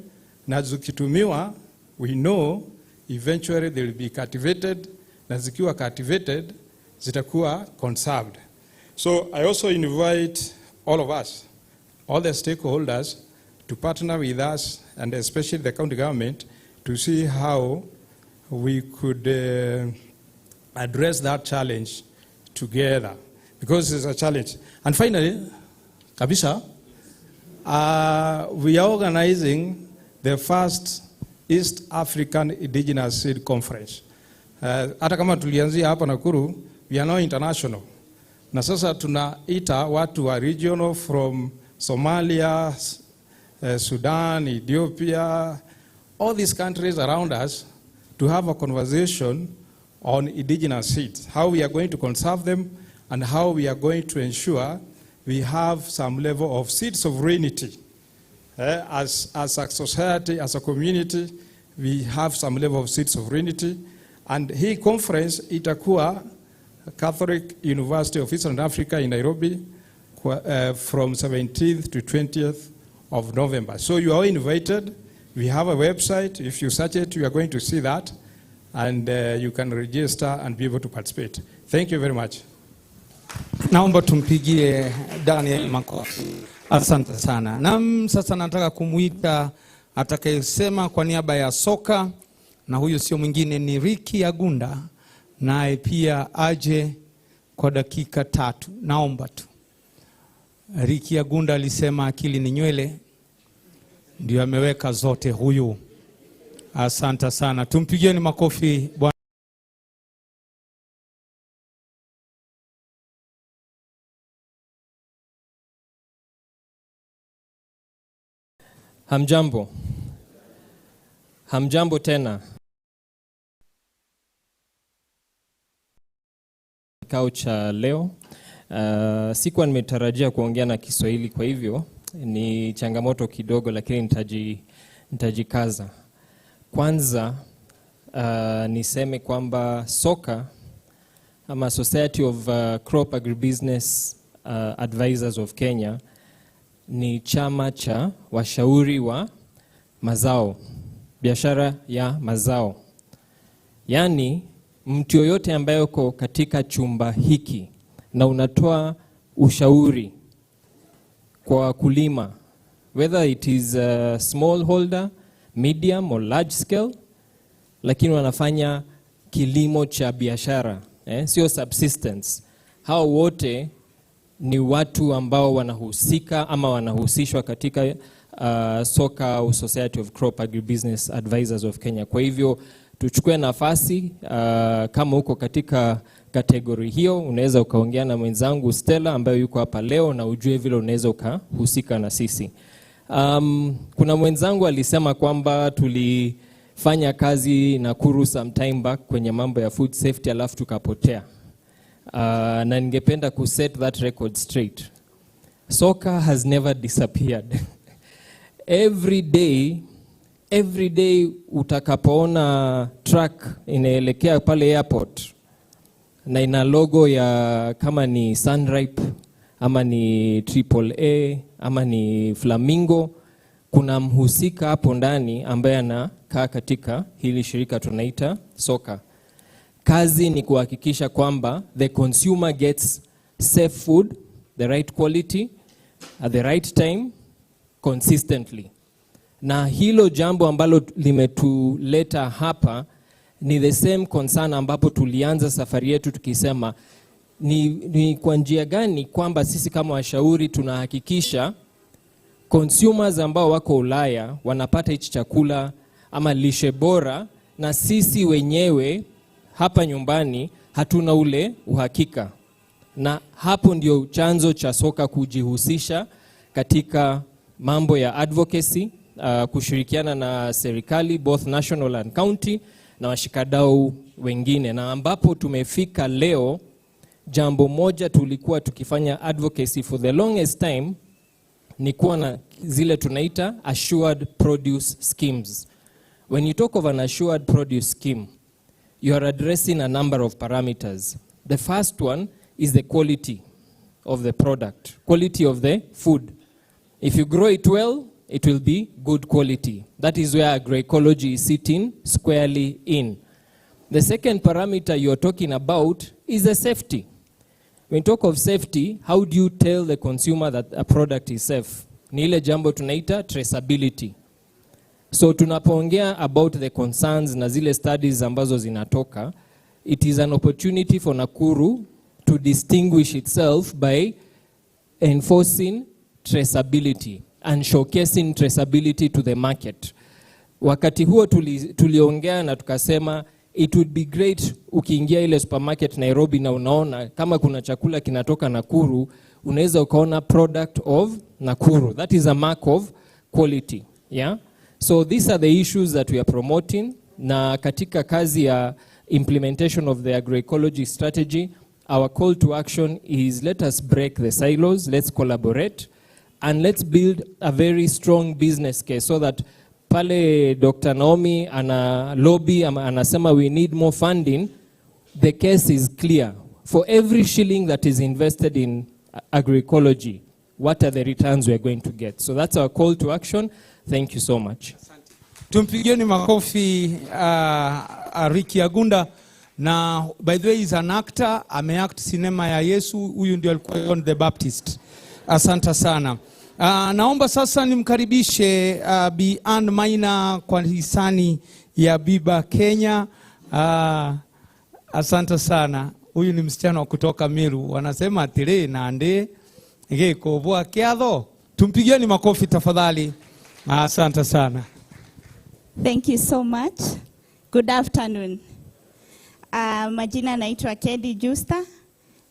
na zikitumiwa we know eventually they will be cultivated, na zikiwa cultivated zitakuwa conserved. So I also invite all of us, all the stakeholders, to partner with us, and especially the county government, to see how we could address that challenge together, because it's a challenge. And finally, kabisa, we are organizing the first East African Indigenous Seed Conference. Hata kama tulianzia hapa Nakuru, we are now international. Na sasa tunaita watu wa regional from Somalia, Sudan, Ethiopia, all these countries around us, to have a conversation on indigenous seeds, how we are going to conserve them and how we are going to ensure we have some level of seed sovereignty. As a society, as a community, we have some level of seed sovereignty. And hii conference itakuwa Catholic University of Eastern Africa in Nairobi from 17th to 20th of November. So you are invited. We have a website. If you search it, you are going to see that. And you can register and be able to participate. Thank you very much. Naomba tumpigie Daniel makofi. Asante sana. Na sasa nataka kumuita atakayesema kwa niaba ya soka, na huyo sio mwingine ni Ricky Agunda, naye pia aje kwa dakika 3. Naomba tu. Ricky Agunda alisema akili ni nywele, ndio ameweka zote huyu. Asante sana. Tumpigieni makofi bwana. Hamjambo. Hamjambo tena. Kikao cha leo. Sikuwa nimetarajia kuongea na Kiswahili, kwa hivyo ni changamoto kidogo, lakini nitajikaza. Kwanza niseme kwamba SOCA ama Society of Crop Agribusiness Advisors of Kenya ni chama cha washauri wa mazao, biashara ya mazao. Yani mtu yoyote ambaye uko katika chumba hiki na unatoa ushauri kwa wakulima, whether it is a small holder, medium or large scale, lakini wanafanya kilimo cha biashara, sio subsistence. Hao wote ni watu ambao wanahusika ama wanahusishwa katika SOCA au Society of Crop Agribusiness Advisors of Kenya. Kwa hivyo tuchukue nafasi, kama uko katika kategori hiyo, unaweza ukaongea na mwenzangu Stella ambaye yuko hapa leo, na ujue vile unaweza ukahusika na sisi. Kuna mwenzangu alisema kwamba tulifanya kazi Nakuru some time back kwenye mambo ya food safety alafu tukapotea. Na ningependa ku set that record straight. SOCA has never disappeared. Every day utakapoona truck inaelekea pale airport na ina logo ya kama ni Sunripe ama ni AAA ama ni Flamingo, kuna mhusika hapo ndani ambaye anakaa katika hili shirika tunaita SOCA. Kazi ni kuhakikisha kwamba the consumer gets safe food, the right quality, at the right time, consistently. Na hilo jambo ambalo limetuleta hapa ni the same concern ambapo tulianza safari yetu tukisema ni kwa njia gani kwamba sisi kama washauri tunahakikisha consumers ambao wako Ulaya wanapata hichi chakula ama lishe bora, na sisi wenyewe hapa nyumbani hatuna ule uhakika. Na hapo ndio chanzo cha SOCA kujihusisha katika mambo ya advocacy, kushirikiana na serikali both national and county na washikadau wengine, na ambapo tumefika leo. Jambo moja tulikuwa tukifanya advocacy for the longest time ni kuwa na zile tunaita assured produce schemes. When you talk of an assured produce scheme, you are addressing a number of parameters. The first one is the quality of the product, quality of the food. If you grow it well, it will be good quality. That is where agroecology is sitting squarely in. The second parameter you're talking about is the safety. When you talk of safety, how do you tell the consumer that a product is safe? Ni ile jambo tunaita traceability. So tunapoongea about the concerns na zile studies ambazo zinatoka, it is an opportunity for Nakuru to distinguish itself by enforcing traceability and showcasing traceability to the market. Wakati huo tuliongea na tukasema it would be great ukiingia ile supermarket Nairobi na unaona kama kuna chakula kinatoka Nakuru, unaweza ukaona product of Nakuru. That is a mark of quality. Yeah? So these are the issues that we are promoting, na katika kazi ya implementation of the agroecology strategy, our call to action is let us break the silos, let's collaborate, and let's build a very strong business case so that pale Dr. Naomi ana lobby anasema we need more funding, the case is clear. For every shilling that is invested in agroecology, what are the returns we are going to get? So that's our call to action. Thank you so much. Tumpigieni makofi Ricky Agunda. Na by the way, is an actor, ameact sinema ya Yesu, huyu ndio alikuwa John the Baptist. Asante sana. Naomba sasa nimkaribishe Bi Ann Maina kwa hisani ya Biba Kenya. Asante sana. Huyu ni msichana wa kutoka Meru. Wanasema tire na ande ngeko bwa kiadho. Tumpigieni makofi tafadhali. Asante sana. Thank you so much. Good afternoon. Majina naitwa Kedi Justa.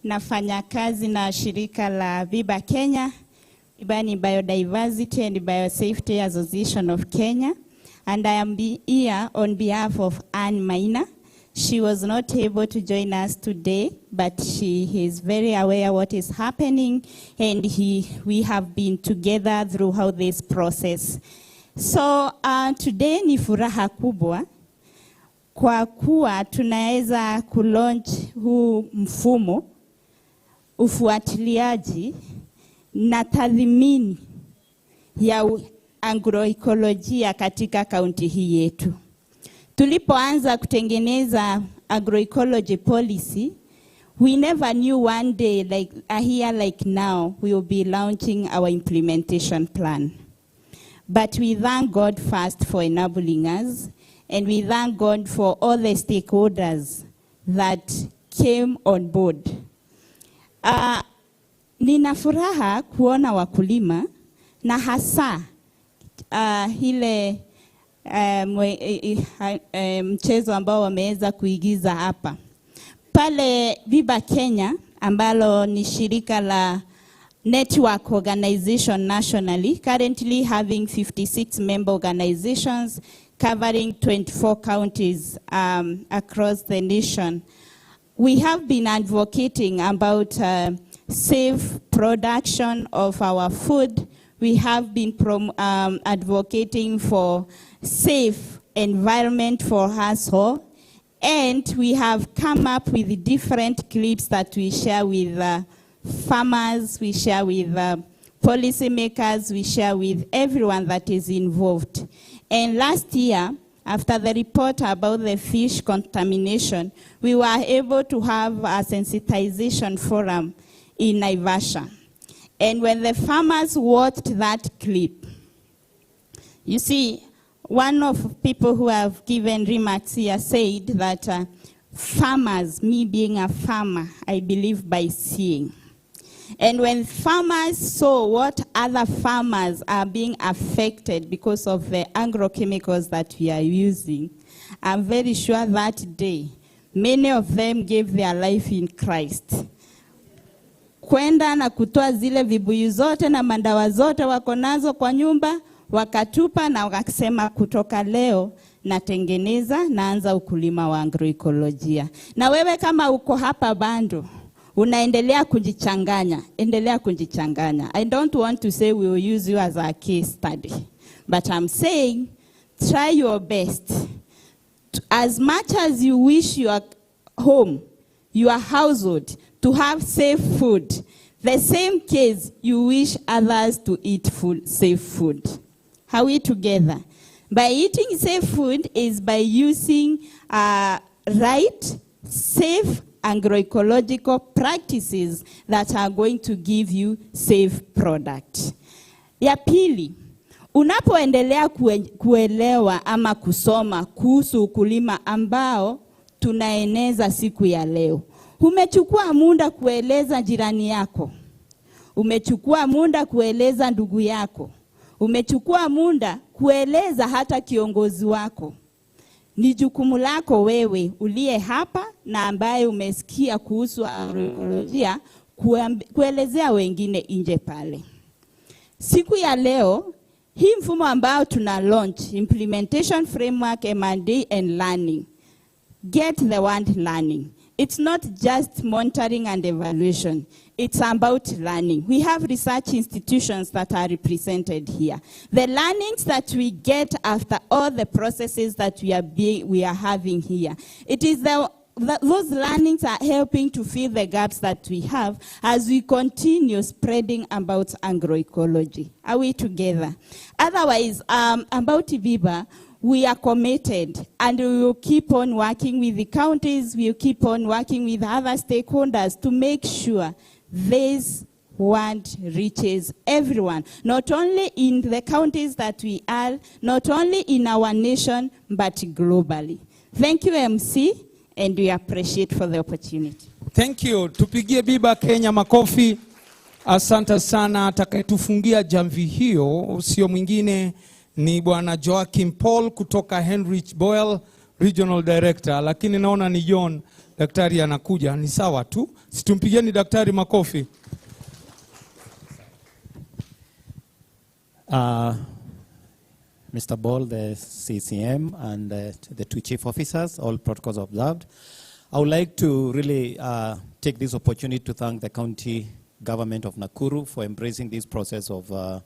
Nafanya kazi na shirika la Biba Kenya. Biba ni Biodiversity and Biosafety Association of Kenya. And I am here on behalf of Ann Maina. She was not able to join us today, but she is very aware what is happening, and we have been together throughout this process. So today ni furaha kubwa kwa kuwa tunaweza kulaunch huu mfumo ufuatiliaji na tathmini ya agroekolojia katika kaunti hii yetu. Tulipoanza kutengeneza agroecology policy, we never knew one day like here like now we will be launching our implementation plan. But we thank God first for enabling us, and we thank God for all the stakeholders that came on board. Nina furaha kuona wakulima na hasa ile mchezo ambao wameweza kuigiza hapa. Pale Biba Kenya ambalo ni shirika la network organization nationally, currently having 56 member organizations covering 24 counties across the nation. We have been advocating about safe production of our food. We have been advocating for safe environment for us all. And we have come up with different clips that we share with farmers, we share with policymakers, we share with everyone that is involved. And last year, after the report about the fish contamination, we were able to have a sensitization forum in Naivasha. And when the farmers watched that clip, you see, one of people who have given remarks here said that farmers, me being a farmer, I believe by seeing. And when farmers saw what other farmers are being affected because of the agrochemicals that we are using, I'm very sure that day, many of them gave their life in Christ. walikwenda na kutoa zile vibuyu zote na mandawa zote wako nazo kwa nyumba, wakatupa na wakasema kutoka leo naanza ukulima wa agroekolojia. Na wewe kama uko hapa bando, unaendelea kujichanganya, endelea kujichanganya. I don't want to say we will use you as a case study, but I'm saying try your best. As much as you wish your home, your household to have safe food, the same case you wish others to eat food, safe food. Are we together? By eating safe food is by using right, safe agroecological practices that are going to give you safe product. Ya pili, unapoendelea kuelewa ama kusoma kuhusu ukulima ambao tunaeneza siku ya leo, umechukua muda kueleza jirani yako, umechukua muda kueleza ndugu yako, umechukua muda kueleza hata kiongozi wako. Ni jukumu lako wewe uliye hapa na ambaye umesikia kuhusu agroekolojia kuelezea wengine nje pale. Siku ya leo, hii mfumo ambao tuna launch, Implementation Framework, M&A and Learning. Get the word learning. It's not just monitoring and evaluation. It's about learning. We have research institutions that are represented here. The learnings that we get after all the processes that we are having here, it is those learnings are helping to fill the gaps that we have as we continue spreading about agroecology. Are we together? Otherwise, about Viva, we are committed and we will keep on working with the counties, we will keep on working with other stakeholders to make sure this word reaches everyone, not only in the counties that we are, not only in our nation, but globally. Thank you, MC, and we appreciate for the opportunity. Thank you. Tupigie Biba Kenya makofi. Asante sana. Atakayetufungia jamvi hiyo sio mwingine ni Bwana Joachim Paul kutoka Henrich Boyle, Regional Director. Lakini naona ni John, daktari anakuja. Ni sawa tu. Situmpigieni daktari makofi. Mr. Ball, the CCM, and the two chief officers, all protocols observed. I would like to really take this opportunity to thank the county government of Nakuru for embracing this process of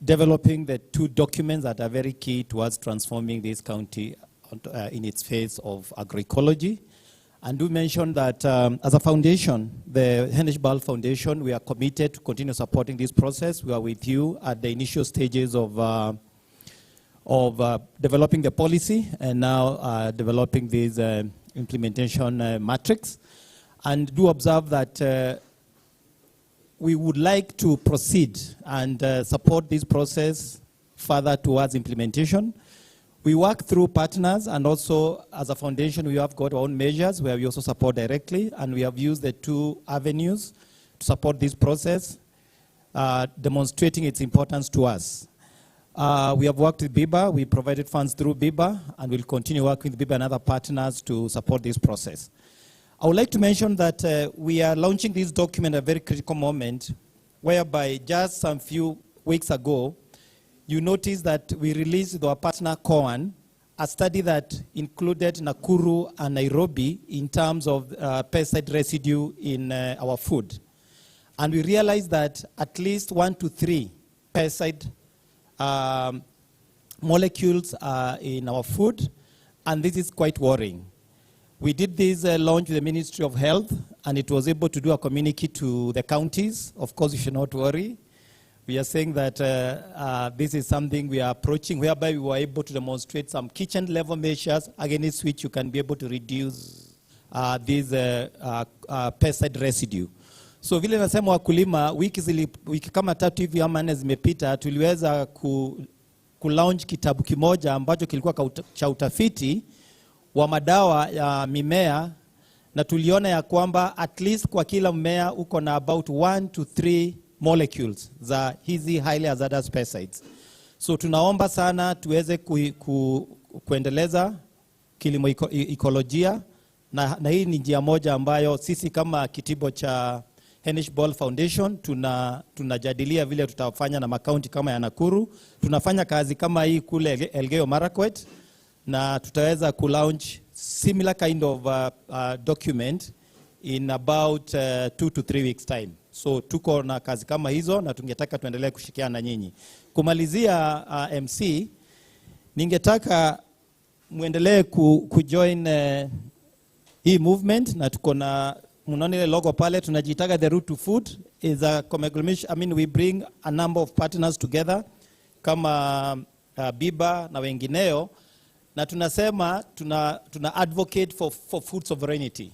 developing the two documents that are very key towards transforming this county in its phase of agroecology. And we mentioned that as a foundation, the Henrich Boyle Foundation, we are committed to continue supporting this process. We are with you at the initial stages of developing the policy and now developing this implementation matrix. And do observe that we would like to proceed and support this process further towards implementation. We work through partners, and also as a foundation we have got our own measures where we also support directly, and we have used the two avenues to support this process, demonstrating its importance to us. We have worked with BIBA, we provided funds through BIBA, and we'll continue working with BIBA and other partners to support this process. I would like to mention that we are launching this document at a very critical moment, whereby just some few weeks ago, you notice that we released with our partner COAN a study that included Nakuru and Nairobi in terms of pesticide residue in our food. And we realized that at least 1 to 3 pesticide molecules are in our food, and this is quite worrying. We did this launch with the Ministry of Health, and it was able to do a communique to the counties. Of course, you should not worry. We are saying that this is something we are approaching, whereby we were able to demonstrate some kitchen-level measures against which you can be able to reduce this pesticide residue. So vile nasema wakulima, wiki kama 3 hivi ama 4 zimepita, tuliweza kulaunch kitabu kimoja ambacho kilikuwa cha utafiti wa madawa ya mimea, na tuliona ya kwamba at least kwa kila mmea uko na about 1 to 3 molecules za hizi highly hazardous pesticides. So tunaomba sana tuweze kuendeleza kilimo ekolojia na hii ni njia moja ambayo sisi kama kitibo cha Henish Ball Foundation tunajadilia vile tutafanya na makaunti kama ya Nakuru. Tunafanya kazi kama hii kule Elgeyo Marakwet, na tutaweza kulaunch similar kind of document in about 2 to 3 weeks time. So tuko na kazi kama hizo na tungetaka tuendelee kushikiana na nyinyi. Kumalizia MC, ningetaka muendelee kujoin hii movement, na tuko na mnaona ile logo pale, tunajitaka the route to food is a conglomeration. I mean, we bring a number of partners together kama Biba na wengineo, na tunasema tuna advocate for food sovereignty,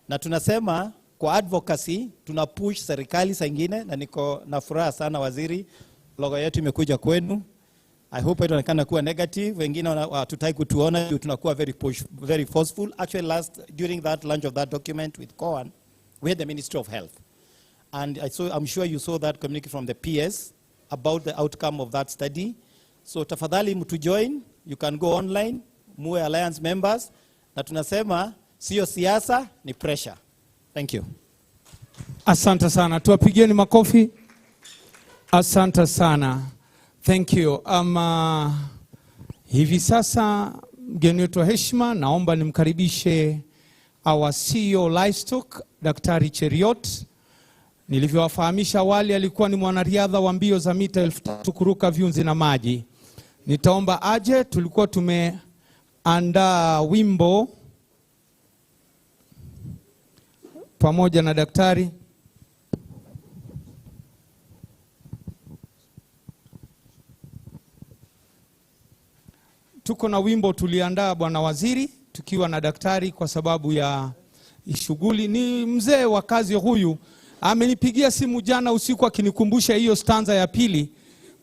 na tunasema kwa advocacy tuna push serikali sangine, na niko na furaha sana waziri, logo yetu imekuja kwenu. I hope it wanaonekana kuwa negative, wengine tutaki kutuona tunakuwa very forceful. Actually during that launch of that document with Cohen, we had the Ministry of Health, and I'm sure you saw that communique from the PS about the outcome of that study. So tafadhali mtu join, you can go online, muwe alliance members, na tunasema sio siasa, ni pressure. Thank you. Asante sana, tuwapigieni makofi. Asante sana. Thank you. Hivi sasa mgeni wetu wa heshima, naomba nimkaribishe our CEO Livestock, Daktari Cheriot. Nilivyowafahamisha awali, alikuwa ni mwanariadha wa mbio za mita 3000 kuruka viunzi na maji. Nitaomba aje, tulikuwa tumeandaa wimbo pamoja na daktari. Tuko na wimbo tuliandaa bwana waziri tukiwa na daktari kwa sababu ya shughuli. Ni mzee wa kazi huyu, amenipigia simu jana usiku akinikumbusha hiyo stanza ya pili.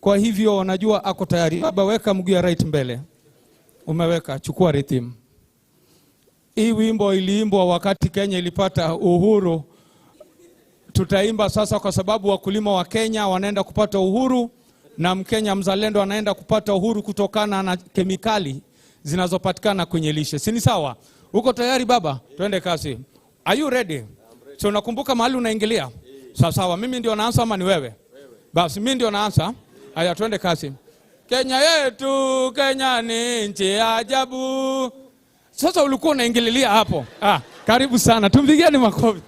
Kwa hivyo najua ako tayari. Baba, weka mguu ya right mbele. Umeweka, chukua rhythm. Hii wimbo iliimbwa wakati Kenya ilipata uhuru. Tutaimba sasa kwa sababu wakulima wa Kenya wanaenda kupata uhuru, na Mkenya mzalendo anaenda kupata uhuru kutokana na kemikali zinazopatikana kwenye lishe. Si ni sawa? Uko tayari baba? Twende kasi. Are you ready? So nakumbuka mahali unaingilia? Sawa, mimi ndio naanza ama ni wewe? Basi mimi ndio naanza. Haya, twende kasi. Kenya yetu, Kenya ni nchi ya ajabu. Sasa ulikuwa unaingililia hapo. Karibu sana. Tumpigieni makofi.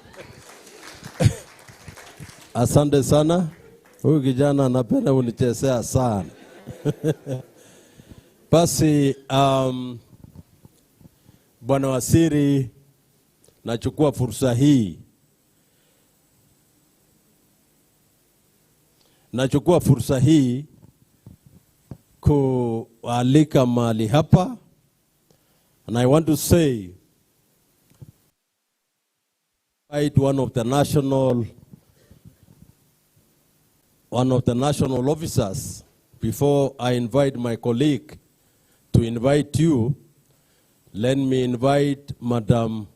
Asante sana. Huyu kijana anapenda unichezea sana. Basi bwana waziri, nachukua fursa hii kualika mahali hapa, and I want to say one of the national officers before I invite my colleague to invite you. Let me invite Madam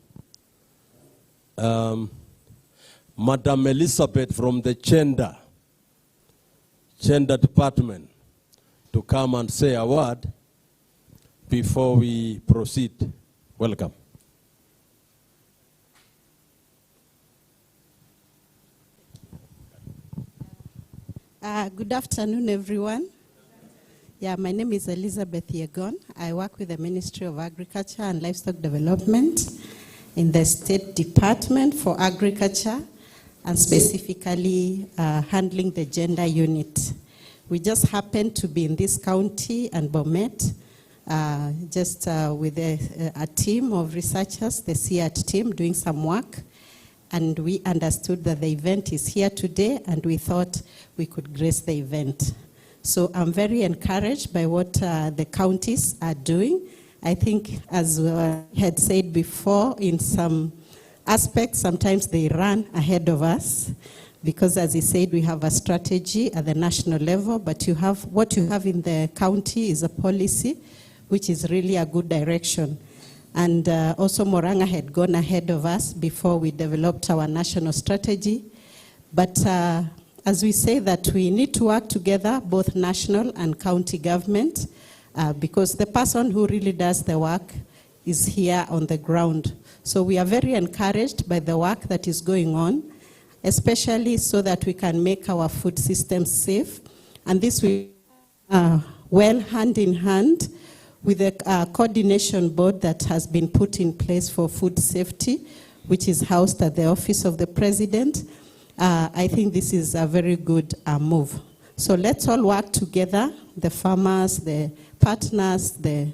Elizabeth from the gender department to come and say a word before we proceed. Welcome. Good afternoon, everyone. Yeah, my name is Elizabeth Yegon. I work with the Ministry of Agriculture and Livestock Development in the State Department for Agriculture, and specifically handling the gender unit. We just happened to be in this county and Bomet, with a team of researchers, the CIAT team, doing some work. And we understood that the event is here today, and we thought we could grace the event. So I'm very encouraged by what the counties are doing. I think, as I had said before, in some aspects, sometimes they run ahead of us, because as he said, we have a strategy at the national level, but what you have in the county is a policy, which is really a good direction. And also Moranga had gone ahead of us before we developed our national strategy. But as we say that we need to work together, both national and county government, because the person who really does the work is here on the ground. So we are very encouraged by the work that is going on, especially so that we can make our food system safe. And this will well hand in hand with the coordination board that has been put in place for food safety, which is housed at the Office of the President. I think this is a very good move. So let's all work together, the farmers, the partners, the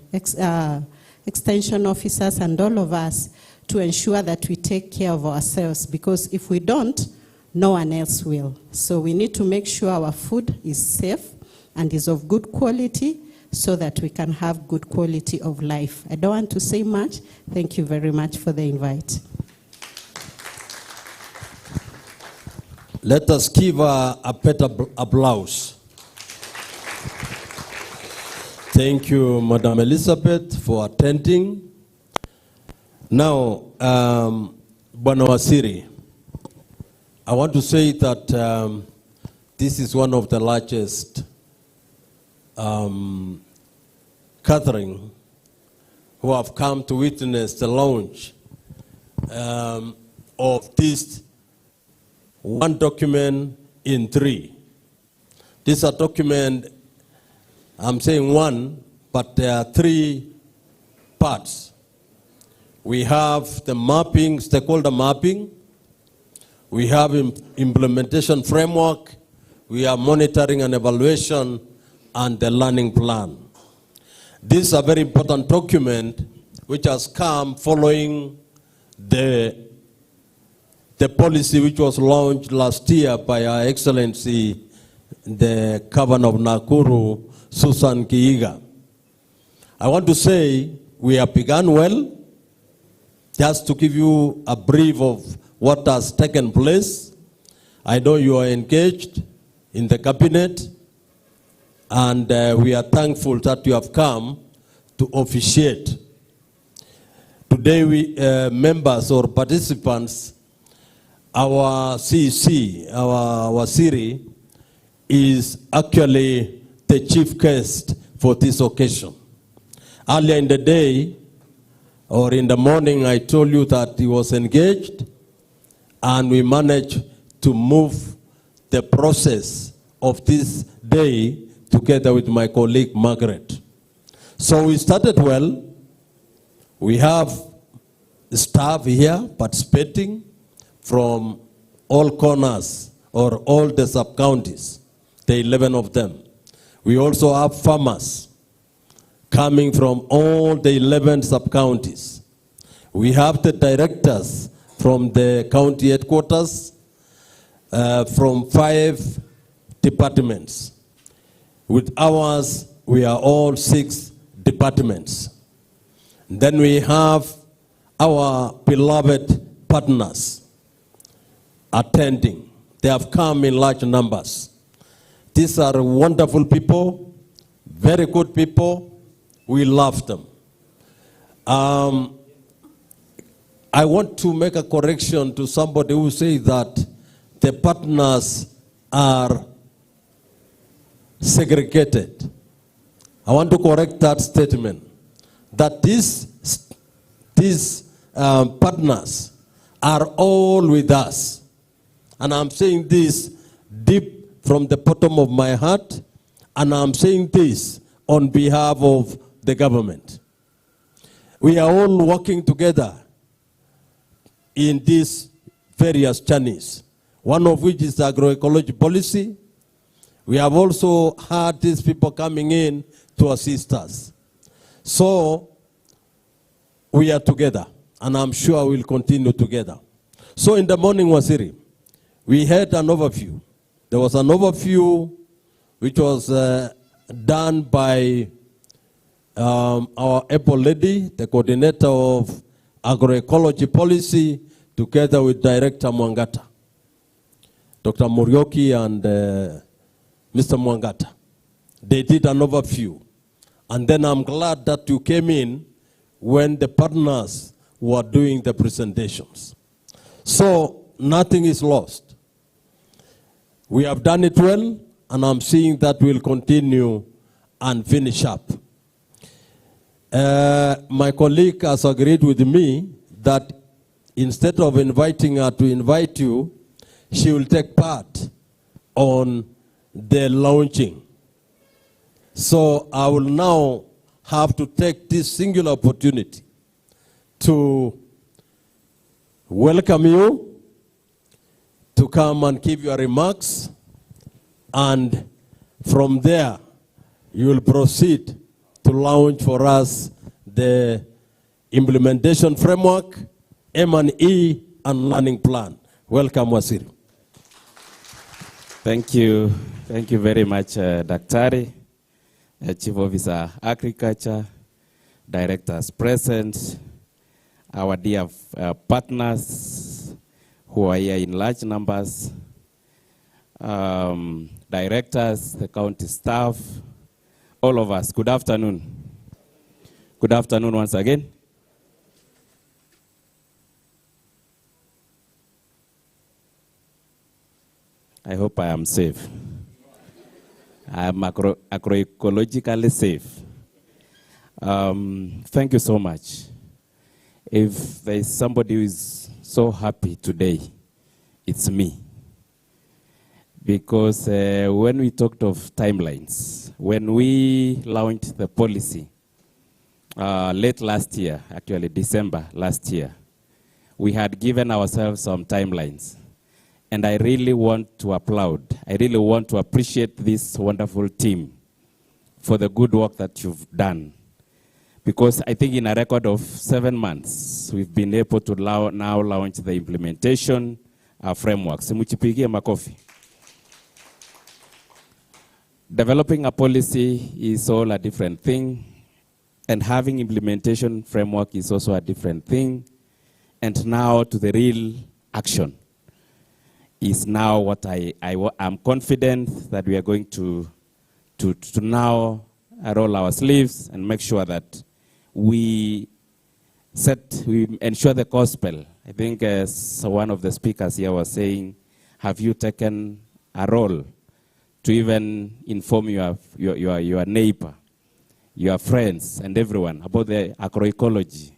extension officers, and all of us, to ensure that we take care of ourselves, because if we don't, no one else will. So we need to make sure our food is safe and is of good quality so that we can have good quality of life. I don't want to say much. Thank you very much for the invite. Let us give a better applause. Thank you, Madam Elizabeth, for attending. Now, Bwana Wasiri, I want to say that this is one of the largest gathering who have come to witness the launch of this one document in 3. This is a document, I'm saying one, but there are 3 parts. We have the mapping, stakeholder mapping. We have implementation framework. We have monitoring and evaluation, and the learning plan. This is a very important document which has come following the policy which was launched last year by Her Excellency, the Governor of Nakuru, Susan Kiiga. I want to say we have begun well. Just to give you a brief of what has taken place, I know you are engaged in the cabinet, and we are thankful that you have come to officiate. Today, we members or participants, our CC, our Wasiri, is actually the chief guest for this occasion. Earlier in the day, or in the morning, I told you that he was engaged, and we managed to move the process of this day together with my colleague Margaret. So we started well. We have staff here participating from all corners or all the sub-counties, the 11 of them. We also have farmers coming from all the 11 sub-counties. We have the directors from the county headquarters, from 5 departments. With ours, we are all 6 departments. Then we have our beloved partners attending. They have come in large numbers. These are wonderful people, very good people. We love them. I want to make a correction to somebody who says that the partners are segregated. I want to correct that statement. That these partners are all with us. And I'm saying this deep from the bottom of my heart, and I'm saying this on behalf of the government. We are all working together in these various journeys, one of which is the agroecology policy. We have also had these people coming in to assist us. So we are together, and I'm sure we'll continue together. So in the morning, Wasiri, we had an overview. There was an overview which was done by our Apple lady, the coordinator of agroecology policy, together with Director Mwangata, Dr. Murioki and Mr. Mwangata. They did an overview. And then I'm glad that you came in when the partners were doing the presentations. So nothing is lost. We have done it well, and I'm seeing that we'll continue and finish up. My colleague has agreed with me that instead of inviting her to invite you, she will take part on the launching. So I will now have to take this singular opportunity to welcome you to come and give your remarks, and from there you will proceed to launch for us the implementation framework, M&E, and learning plan. Welcome, Waziri. Thank you. Thank you very much, Daktari, Chief Officer Agriculture, directors present, our dear partners who are here in large numbers, directors, the county staff, all of us. Good afternoon. Good afternoon once again. I hope I am safe. I am agroecologically safe. Thank you so much. If there is somebody who is so happy today, it's me. Because when we talked of timelines, when we launched the policy late last year, actually December last year, we had given ourselves some timelines. And I really want to applaud, I really want to appreciate this wonderful team for the good work that you've done. Because I think in a record of 7 months, we've been able to now launch the implementation framework. Simuchipigie makofi. Developing a policy is all a different thing, and having implementation framework is also a different thing. And now to the real action is now what I'm confident that we are going to now roll our sleeves and make sure that we ensure the gospel. I think as one of the speakers here was saying, have you taken a role to even inform your neighbor, your friends, and everyone about the agroecology,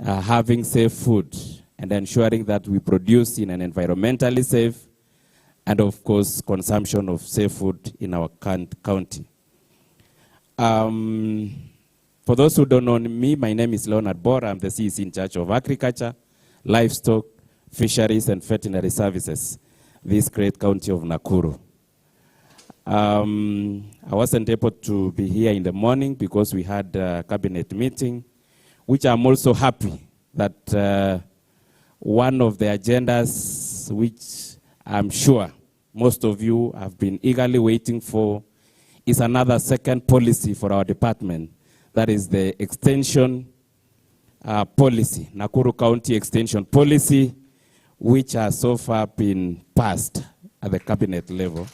having safe food, and ensuring that we produce in an environmentally safe, and of course, consumption of safe food in our county. For those who don't know me, my name is Leonard Bora. I'm the CEC in charge of Agriculture, Livestock, Fisheries, and Veterinary Services, this great county of Nakuru. I wasn't able to be here in the morning because we had a cabinet meeting, which I'm also happy that one of the agendas, which I'm sure most of you have been eagerly waiting for, is another second policy for our department. That is the extension policy, Nakuru County Extension Policy, which has so far been passed at the cabinet level.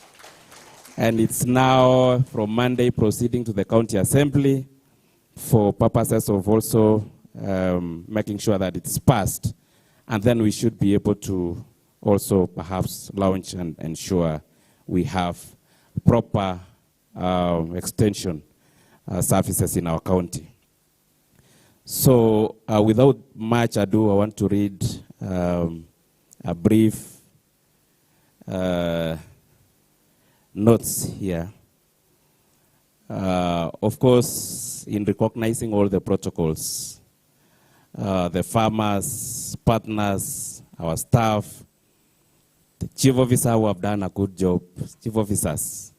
And it's now from Monday proceeding to the county assembly for purposes of also making sure that it's passed. And then we should be able to also perhaps launch and ensure we have proper extension services in our county. So without much ado, I want to read a brief notes here. Of course, in recognizing all the protocols, the farmers, partners, our staff, the chief officer who have done a good job, chief officers.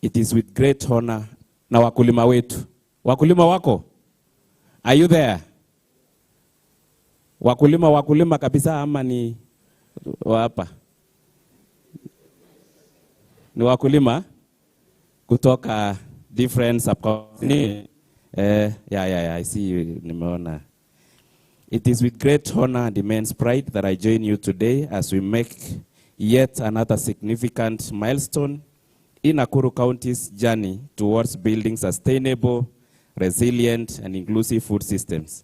It is with great honor na wakulima wetu. Wakulima wako? Are you there? Wakulima kabisa ama ni wapa? Ni wakulima kutoka different sub-counties. Yeah, I see you, nimeona. It is with great honor and immense pride that I join you today as we make yet another significant milestone in Nakuru County's journey towards building sustainable, resilient, and inclusive food systems.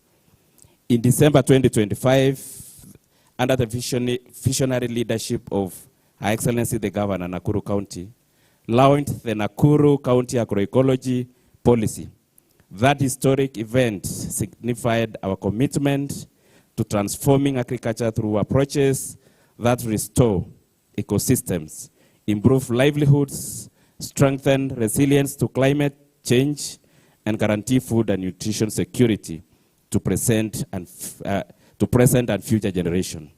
In December 2025, under the visionary leadership of Her Excellency the Governor, Nakuru County, launched the Nakuru County Agroecology policy. That historic event signified our commitment to transforming agriculture through approaches that restore ecosystems, improve livelihoods, strengthen resilience to climate change, and guarantee food and nutrition security to present and future generations.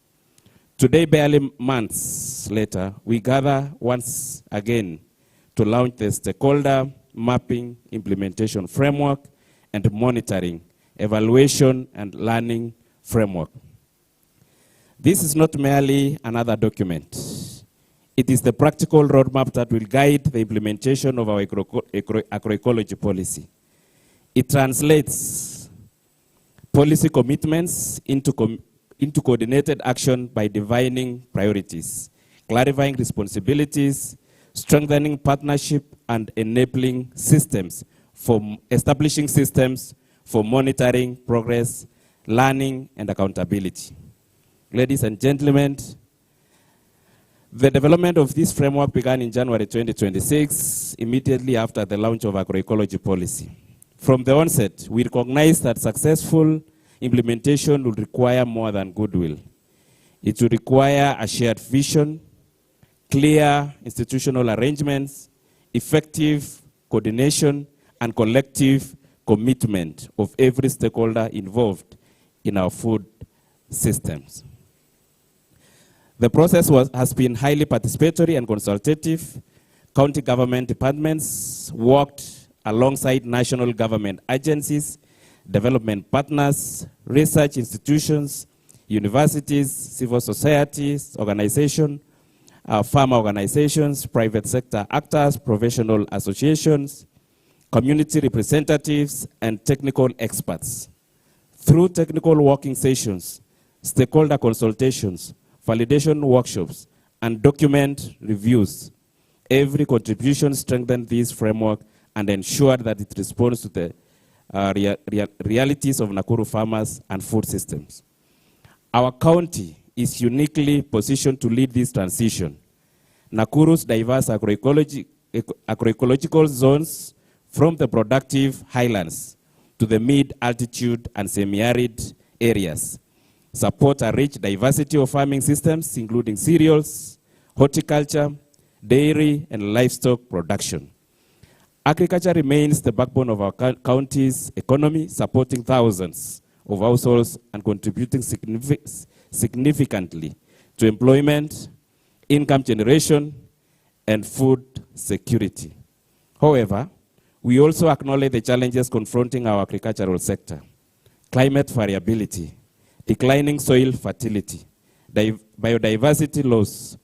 Today, barely months later, we gather once again to launch the stakeholder mapping implementation framework and monitoring, evaluation, and learning framework. This is not merely another document. It is the practical roadmap that will guide the implementation of our agroecology policy. It translates policy commitments into coordinated action by defining priorities, clarifying responsibilities, strengthening partnership, and enabling systems establishing systems for monitoring progress, learning, and accountability. Ladies and gentlemen, the development of this framework began in January 2026, immediately after the launch of agroecology policy. From the onset, we recognized that successful implementation will require more than goodwill. It will require a shared vision, clear institutional arrangements, effective coordination, and collective commitment of every stakeholder involved in our food systems. The process has been highly participatory and consultative. County government departments worked alongside national government agencies, development partners, research institutions, universities, civil societies, organizations, farmer organizations, private sector actors, professional associations, community representatives, and technical experts. Through technical working sessions, stakeholder consultations, validation workshops, and document reviews, every contribution strengthened this framework and ensured that it responds to the realities of Nakuru farmers and food systems. Our county is uniquely positioned to lead this transition. Nakuru's diverse agroecological zones, from the productive highlands to the mid-altitude and semi-arid areas, support a rich diversity of farming systems, including cereals, horticulture, dairy, and livestock production. Agriculture remains the backbone of our county's economy, supporting thousands of households and contributing significantly to employment, income generation, and food security. However, we also acknowledge the challenges confronting our agricultural sector: climate variability, declining soil fertility, biodiversity loss,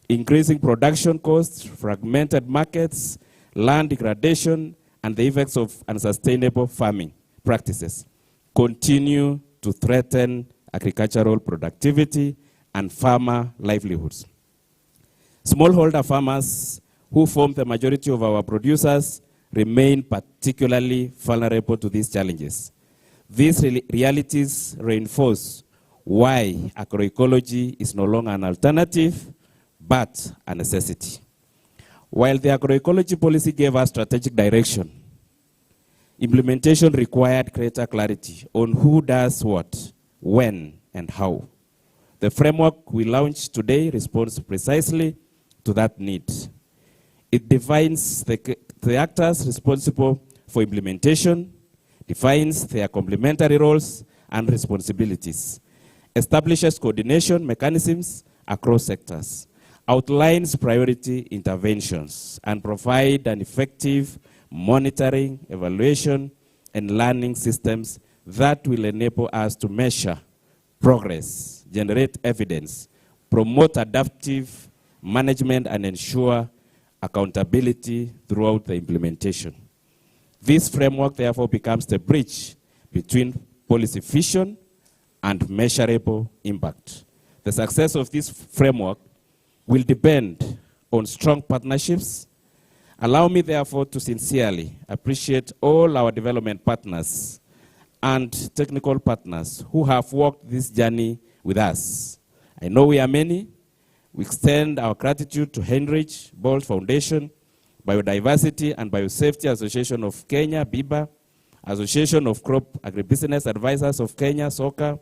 increasing production costs, fragmented markets, land degradation, and the effects of unsustainable farming practices continue to threaten agricultural productivity and farmer livelihoods. Smallholder farmers, who form the majority of our producers, remain particularly vulnerable to these challenges. These realities reinforce why agroecology is no longer an alternative, but a necessity. While the agroecology policy gave us strategic direction, implementation required greater clarity on who does what, when, and how. The framework we launched today responds precisely to that need. It defines the actors responsible for implementation, defines their complementary roles and responsibilities, establishes coordination mechanisms across sectors, outlines priority interventions, and provide an effective monitoring, evaluation, and learning systems that will enable us to measure progress, generate evidence, promote adaptive management, and ensure accountability throughout the implementation. This framework therefore becomes the bridge between policy vision and measurable impact. The success of this framework will depend on strong partnerships. Allow me therefore to sincerely appreciate all our development partners and technical partners who have walked this journey with us. I know we are many. We extend our gratitude to Heinrich Böll Foundation, Biodiversity and Biosafety Association of Kenya, BIBA, Association of Crop Agribusiness Advisors of Kenya, SOCA,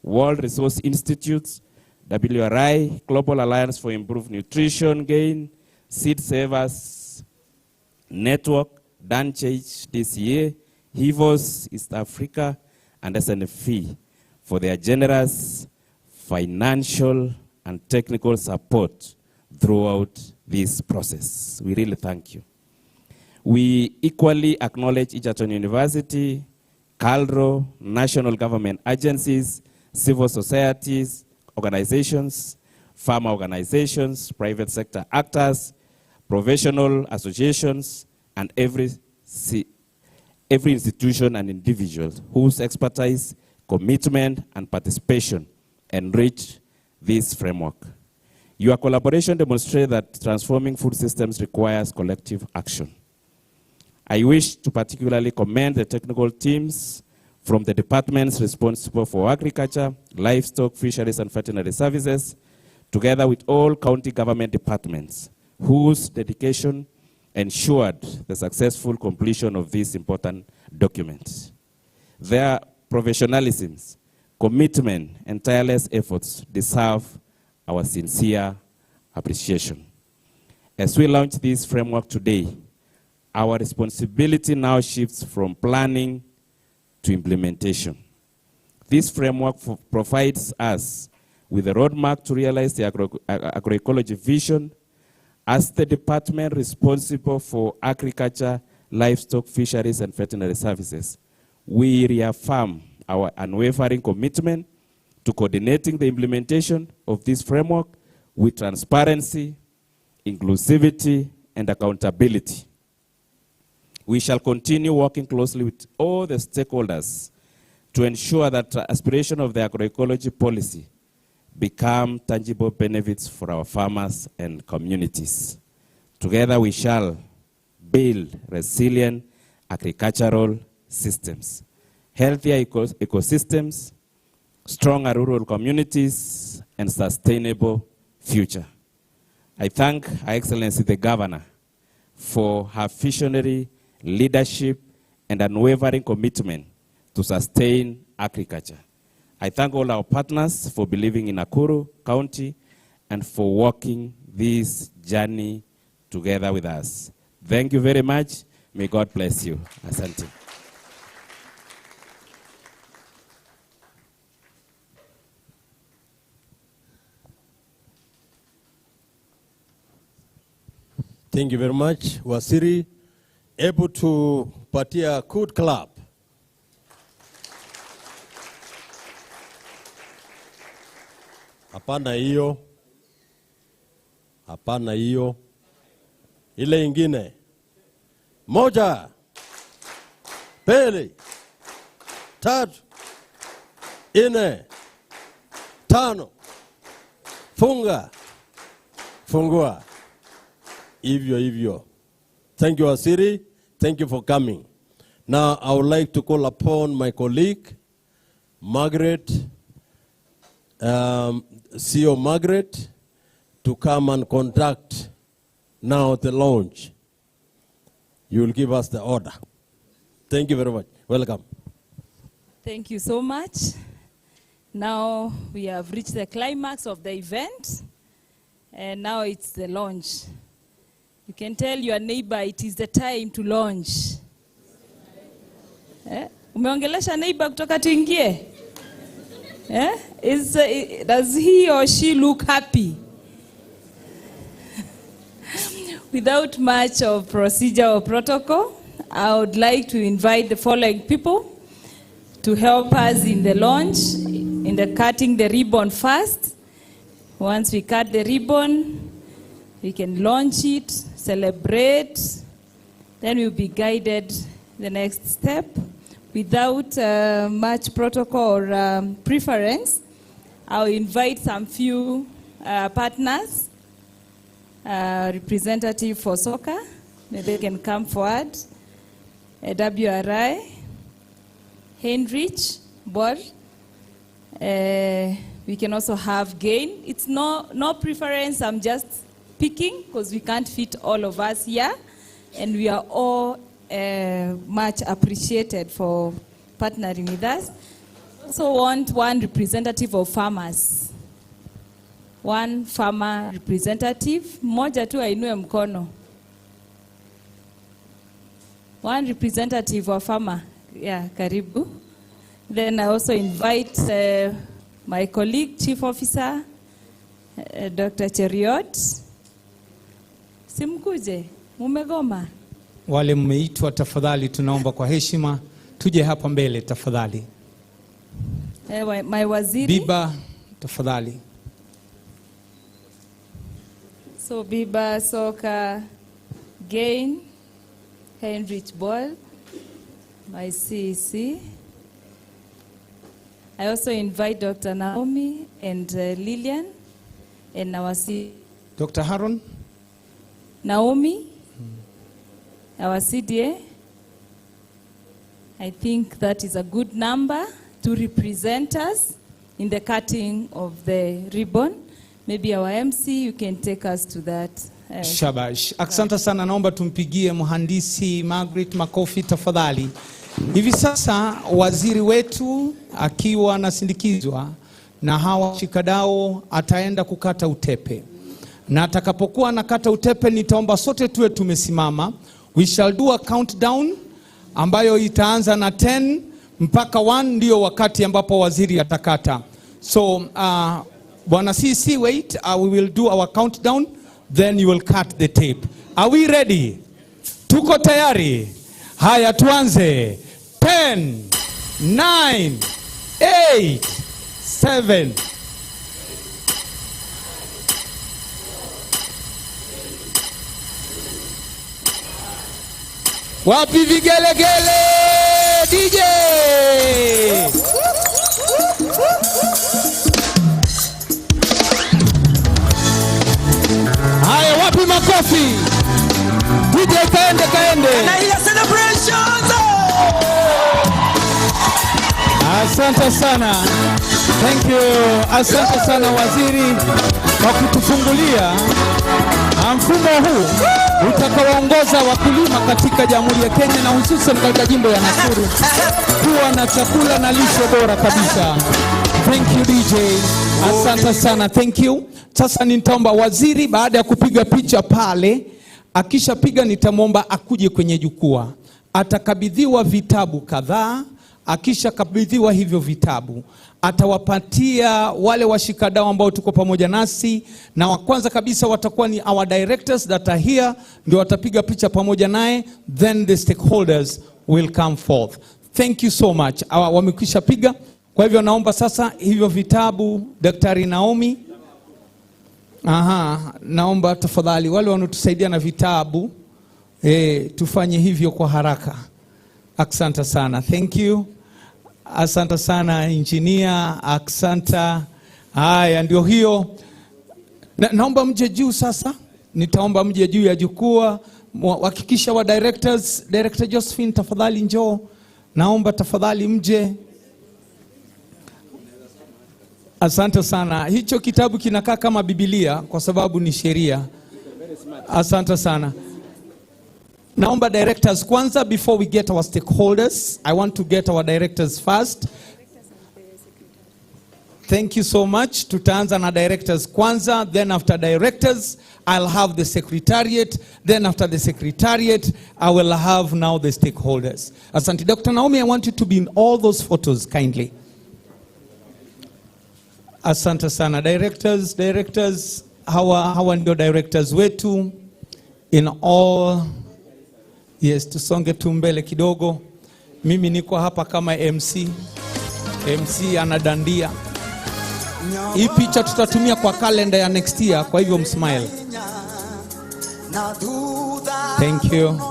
World Resource Institutes, WRI, Global Alliance for Improved Nutrition Gain, Seed Savers Network, DANCH, DCA, HIVOS, East Africa, and SNFE for their generous financial and technical support throughout this process. We really thank you. We equally acknowledge Egerton University, CALRO, national government agencies, civil societies, organizations, farmer organizations, private sector actors, professional associations, and every institution and individual whose expertise, commitment, and participation enrich this framework. Your collaboration demonstrates that transforming food systems requires collective action. I wish to particularly commend the technical teams from the departments responsible for agriculture, livestock, fisheries, and veterinary services, together with all county government departments, whose dedication ensured the successful completion of this important document. Their professionalism, commitment, and tireless efforts deserve our sincere appreciation. As we launch this framework today, our responsibility now shifts from planning to implementation. This framework provides us with a roadmap to realize the agroecology vision. As the department responsible for agriculture, livestock, fisheries, and veterinary services, we reaffirm our unwavering commitment to coordinating the implementation of this framework with transparency, inclusivity, and accountability. We shall continue working closely with all the stakeholders to ensure that the aspiration of the agroecology policy become tangible benefits for our farmers and communities. Together we shall build resilient agricultural systems, healthier ecosystems, stronger rural communities, and sustainable future. I thank Her Excellency the Governor for her visionary leadership and unwavering commitment to sustain agriculture. I thank all our partners for believing in Nakuru County and for walking this journey together with us. Thank you very much. May God bless you. Asante. Thank you very much, Wasiri. Able to patia good clap. Hapana hiyo. Hapana hiyo. Ile ingine. Moja. Pili. Tatu. Nne. Tano. Funga. Fungua. Hivyo hivyo. Thank you, Asiri. Thank you for coming. Now, I would like to call upon my colleague, Margaret, CEO Margaret, to come and conduct now the launch. You will give us the order. Thank you very much. Welcome. Thank you so much. Now we have reached the climax of the event, and now it's the launch. You can tell your neighbor it is the time to launch. Umeongelesha neighbor kutoka tuingie? Does he or she look happy? Without much of procedure or protocol, I would like to invite the following people to help us in the launch, in the cutting the ribbon first. Once we cut the ribbon, we can launch it, celebrate, then we'll be guided the next step. Without much protocol or preference, I'll invite some few partners, representative for soccer, maybe they can come forward, WRI, Heinrich, Bor. We can also have Gain. It's no preference, I'm just picking because we can't fit all of us here. and we are all much appreciated for partnering with us. Also want one representative of farmers. One farmer representative. Mmoja tu ainue mkono. One representative of farmer. Yeah, karibu. Then I also invite my colleague, Chief Officer, Dr. Cheriot. Simkuje, mumegoma. Wale mmeitwa tafadhali tunaomba kwa heshima tuje hapa mbele tafadhali. My waziri. Biba tafadhali. So Biba, Soka, Gain, Heinrich Boll, my CEC. I also invite Dr. Naomi and Lillian and our Dr. Haron. Naomi, our CDA. I think that is a good number to represent us in the cutting of the ribbon. Maybe our MC, you can take us to that. Shabash. Asante sana, naomba tumpigie mhandisi Margaret makofi tafadhali. Hivi sasa waziri wetu akiwa anasindikizwa na hawa shikadau ataenda kukata utepe. Na atakapokuwa anakata utepe nitaomba sote tuwe tumesimama. We shall do a countdown ambayo itaanza na 10 mpaka 1 ndio wakati ambapo waziri atakata. So Bwana CC, wait, we will do our countdown, then you will cut the tape. Are we ready? Tuko tayari? Haya tuanze. 10, 9, 8, 7. Wapi vigelegele DJ? Haya wapi makofi? DJ kaende. Asante sana. Thank you. Asante sana waziri kwa kutufungulia mfumo huu utakaoongoza wakulima katika Jamhuri ya Kenya na hususan katika jimbo ya Nakuru kuwa na chakula na lishe bora kabisa. Thank you DJ. Asante sana. Thank you. Sasa nitaomba waziri baada ya kupiga picha pale, akishapiga nitamwomba akuje kwenye jukwaa. Atakabidhiwa vitabu kadhaa. Akishakabidhiwa hivyo vitabu atawapatia wale washikadau ambao tuko pamoja nasi, na wa kwanza kabisa watakuwa ni our directors that are here, ndio watapiga picha pamoja naye, then the stakeholders will come forth. Thank you so much. Wamekwisha piga, kwa hivyo naomba sasa hivyo vitabu. Daktari Naomi, naomba tafadhali wale wanotusaidia na vitabu tufanye hivyo kwa haraka. Asante sana. Thank you. Asante sana engineer. Asante. Haya ndio hiyo. Naomba mje juu sasa. Nitaomba mje juu ya jukwaa. Hakikisha wa directors, Director Josephine tafadhali njoo. Naomba tafadhali mje. Asante sana. Hicho kitabu kinakaa kama Biblia kwa sababu ni sheria. Asante sana. Naomba directors kwanza before we get our stakeholders. I want to get our directors first. Thank you so much. Tutaanza na directors kwanza, then after directors I'll have the secretariat, then after the secretariat I will have now the stakeholders. Asante. Dr. Naomi, I want you to be in all those photos kindly. Asante sana. Directors, hawa ndio directors wetu in all. Yes, tusonge tu mbele kidogo. Mimi niko hapa kama MC. MC anadandia. Hii picha tutatumia kwa kalenda ya next year, kwa hivyo msmile. Thank you.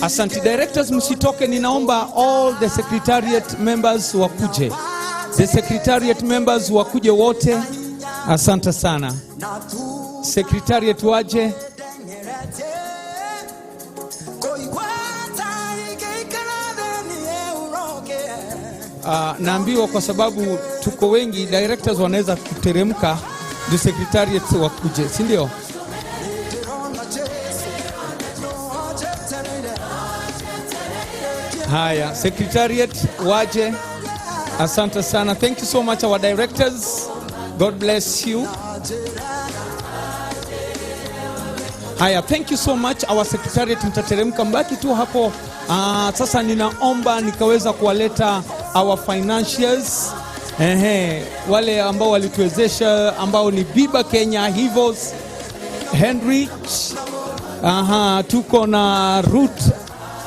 Asante. Directors msitoke, ninaomba all the secretariat members wakuje. The secretariat members wakuje wote. Asante sana. Secretariat waje. naambiwa kwa sababu tuko wengi, directors wanaweza kuteremka, ndio secretariat wakuje, si ndio? Haya, secretariat waje. Asante sana. Thank you so much our directors. God bless you. Haya, thank you so much our secretariat, mtateremka, mbaki tu hapo. Sasa ninaomba nikaweza kuwaleta our financials. Wale ambao walituwezesha, ambao ni Biba Kenya, Hivos, Henrich. Tuko na Root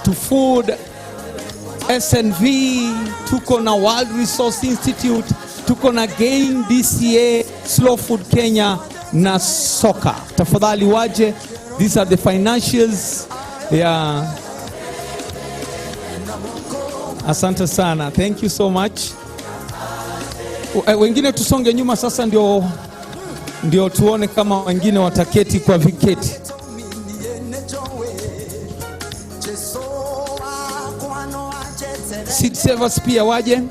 to Food, SNV, tuko na World Resource Institute, tuko na Gain DCA, Slow Food Kenya na Soka. Tafadhali waje. These are the financials. Yeah. Asante sana. Thank you so much. Wengine tusonge nyuma sasa, ndio tuone kama wengine wataketi kwa viketi. Seed savers pia waje.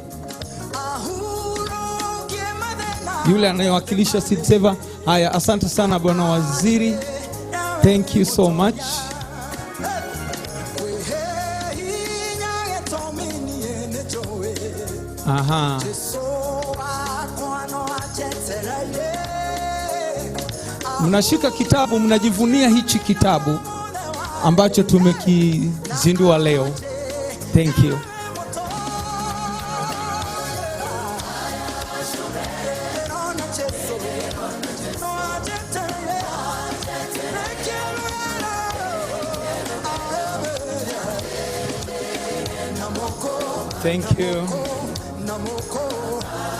Yule anayewakilisha seed saver. Haya, asante sana bwana waziri. Thank you so much. Mnashika kitabu, mnajivunia hichi kitabu ambacho tumekizindua leo. Thank you. Thank you.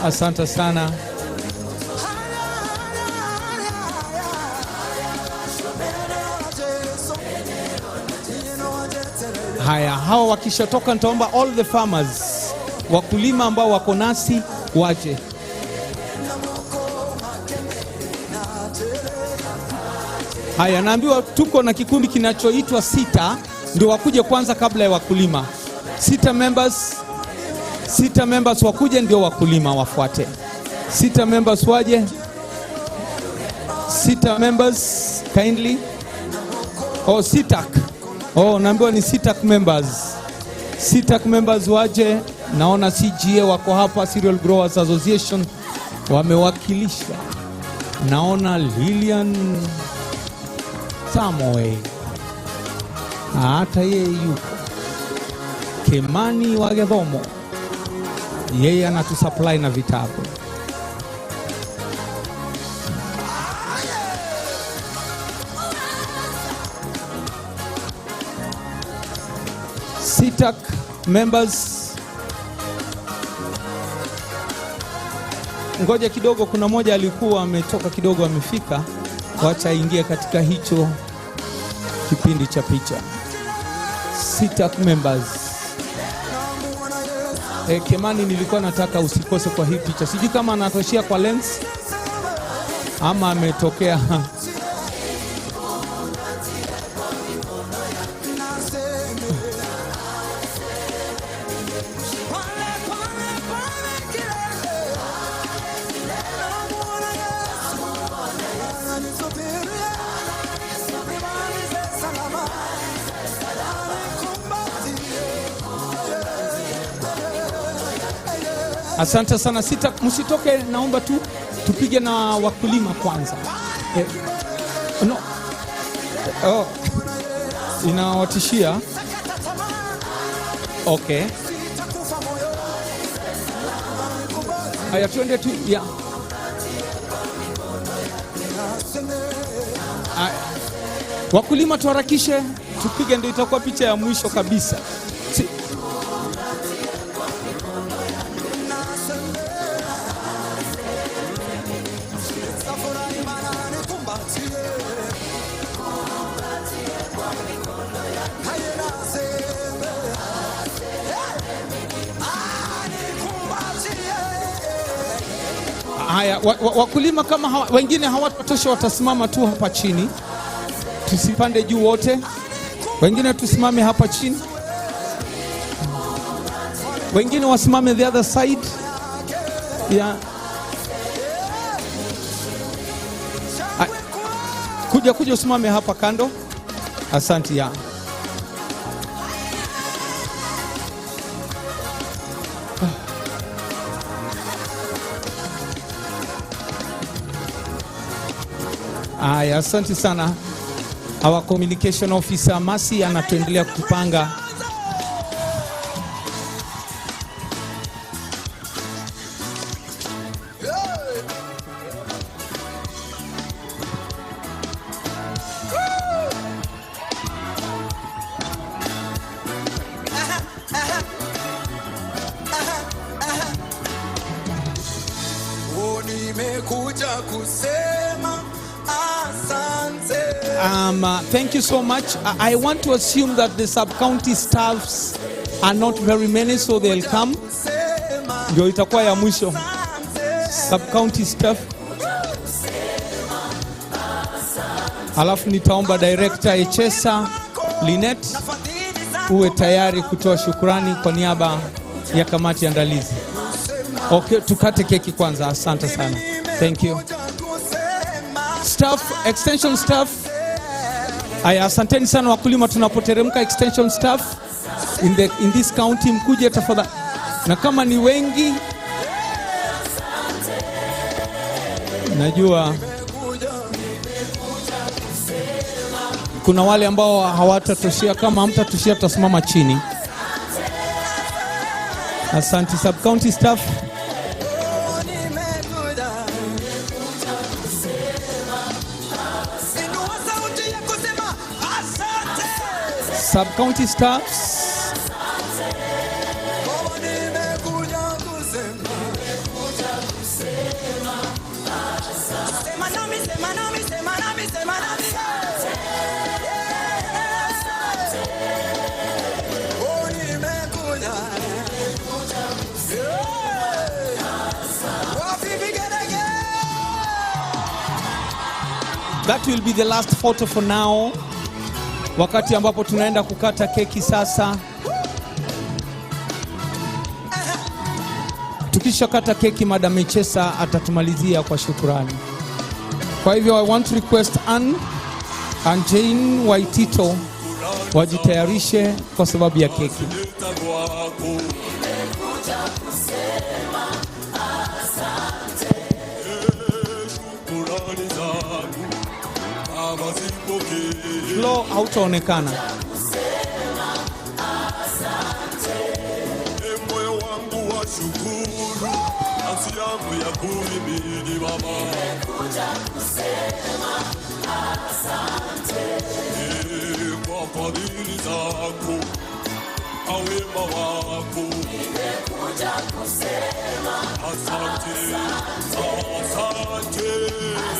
Asante sana. Haya, hawa wakishatoka nitaomba all the farmers, wakulima ambao wako nasi waje. Haya, naambiwa tuko na kikundi kinachoitwa 6, ndio wakuje kwanza kabla ya wakulima. 6 members wakuje, ndio wakulima wafuate. 6 members waje. 6 members kindly. SITAC. Naambiwa ni SITAC members. SITAC members waje. Naona CGA wako hapa, Cereal Growers Association wamewakilisha. Naona Lilian Samoe, hata yeye yuko. Kimani wa Gedhomo, yeye anatusupply na vitabu. SITAC members, ngoja kidogo, kuna moja alikuwa ametoka kidogo amefika, wacha ingie katika hicho kipindi cha picha. SITAC members. Kimani, nilikuwa nataka usikose kwa hii picha. Sijui kama anatoshia kwa lens ama ametokea. Asante sana SITAC, msitoke, naomba tu tupige na wakulima kwanza. Inawatishia. Okay. Haya, tuende tu ya. Wakulima tuharakishe, tupige, ndio itakuwa picha ya mwisho kabisa. Haya, wakulima kama wengine hawatosha watasimama tu hapa chini. Tusipande juu wote. Wengine tusimame hapa chini. Wengine wasimame the other side. Yeah. Kuja usimame hapa kando. Asante ya. Aya, asante sana. Our communication officer Masi anatuendelea kupanga. Thank you so much. I want to assume that the sub-county staffs are not very many, so they'll come. Ndio itakuwa ya mwisho. Sub-county staff. Alafu nitaomba director Echesa Linet uwe tayari kutoa shukrani kwa niaba ya kamati andalizi. Okay, tukate keki kwanza. Asante sana. Thank you. Staff, extension staff. Aya, asanteni sana wakulima, tunapoteremka extension staff in this county, mkuje tafadhali. Na kama ni wengi, najua kuna wale ambao hawatatoshea. Kama hamtatoshea tutasimama chini. Asante sub county staff. Sub-county staffs. That will be the last photo for now. Wakati ambapo tunaenda kukata keki sasa. Tukisha kata keki, Madam Echesa atatumalizia kwa shukrani. Kwa hivyo I want to request Ann and Jane Waitito wajitayarishe kwa sababu ya keki. Flow hautaonekana.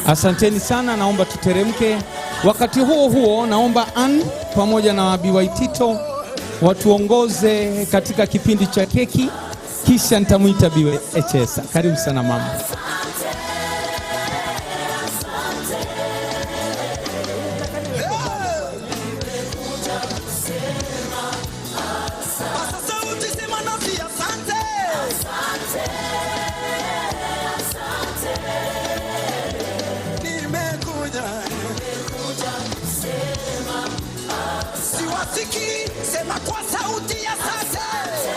Asanteni sana, naomba tuteremke. Wakati huo huo naomba Ann pamoja na Bi Waitito watuongoze katika kipindi cha keki, kisha nitamuita Bi Echesa. Karibu sana mama. Sema kwa sauti ya asante.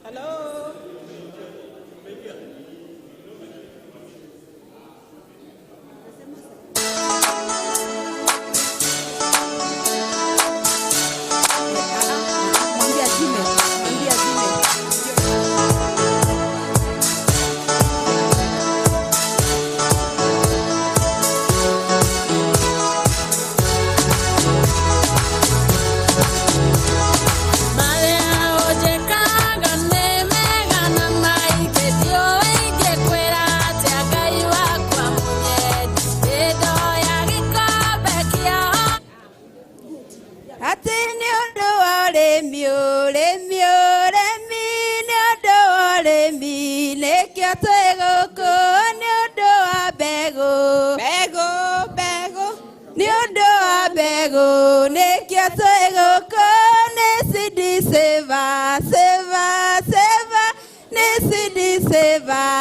Hello.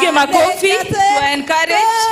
Give my coffee to encourage.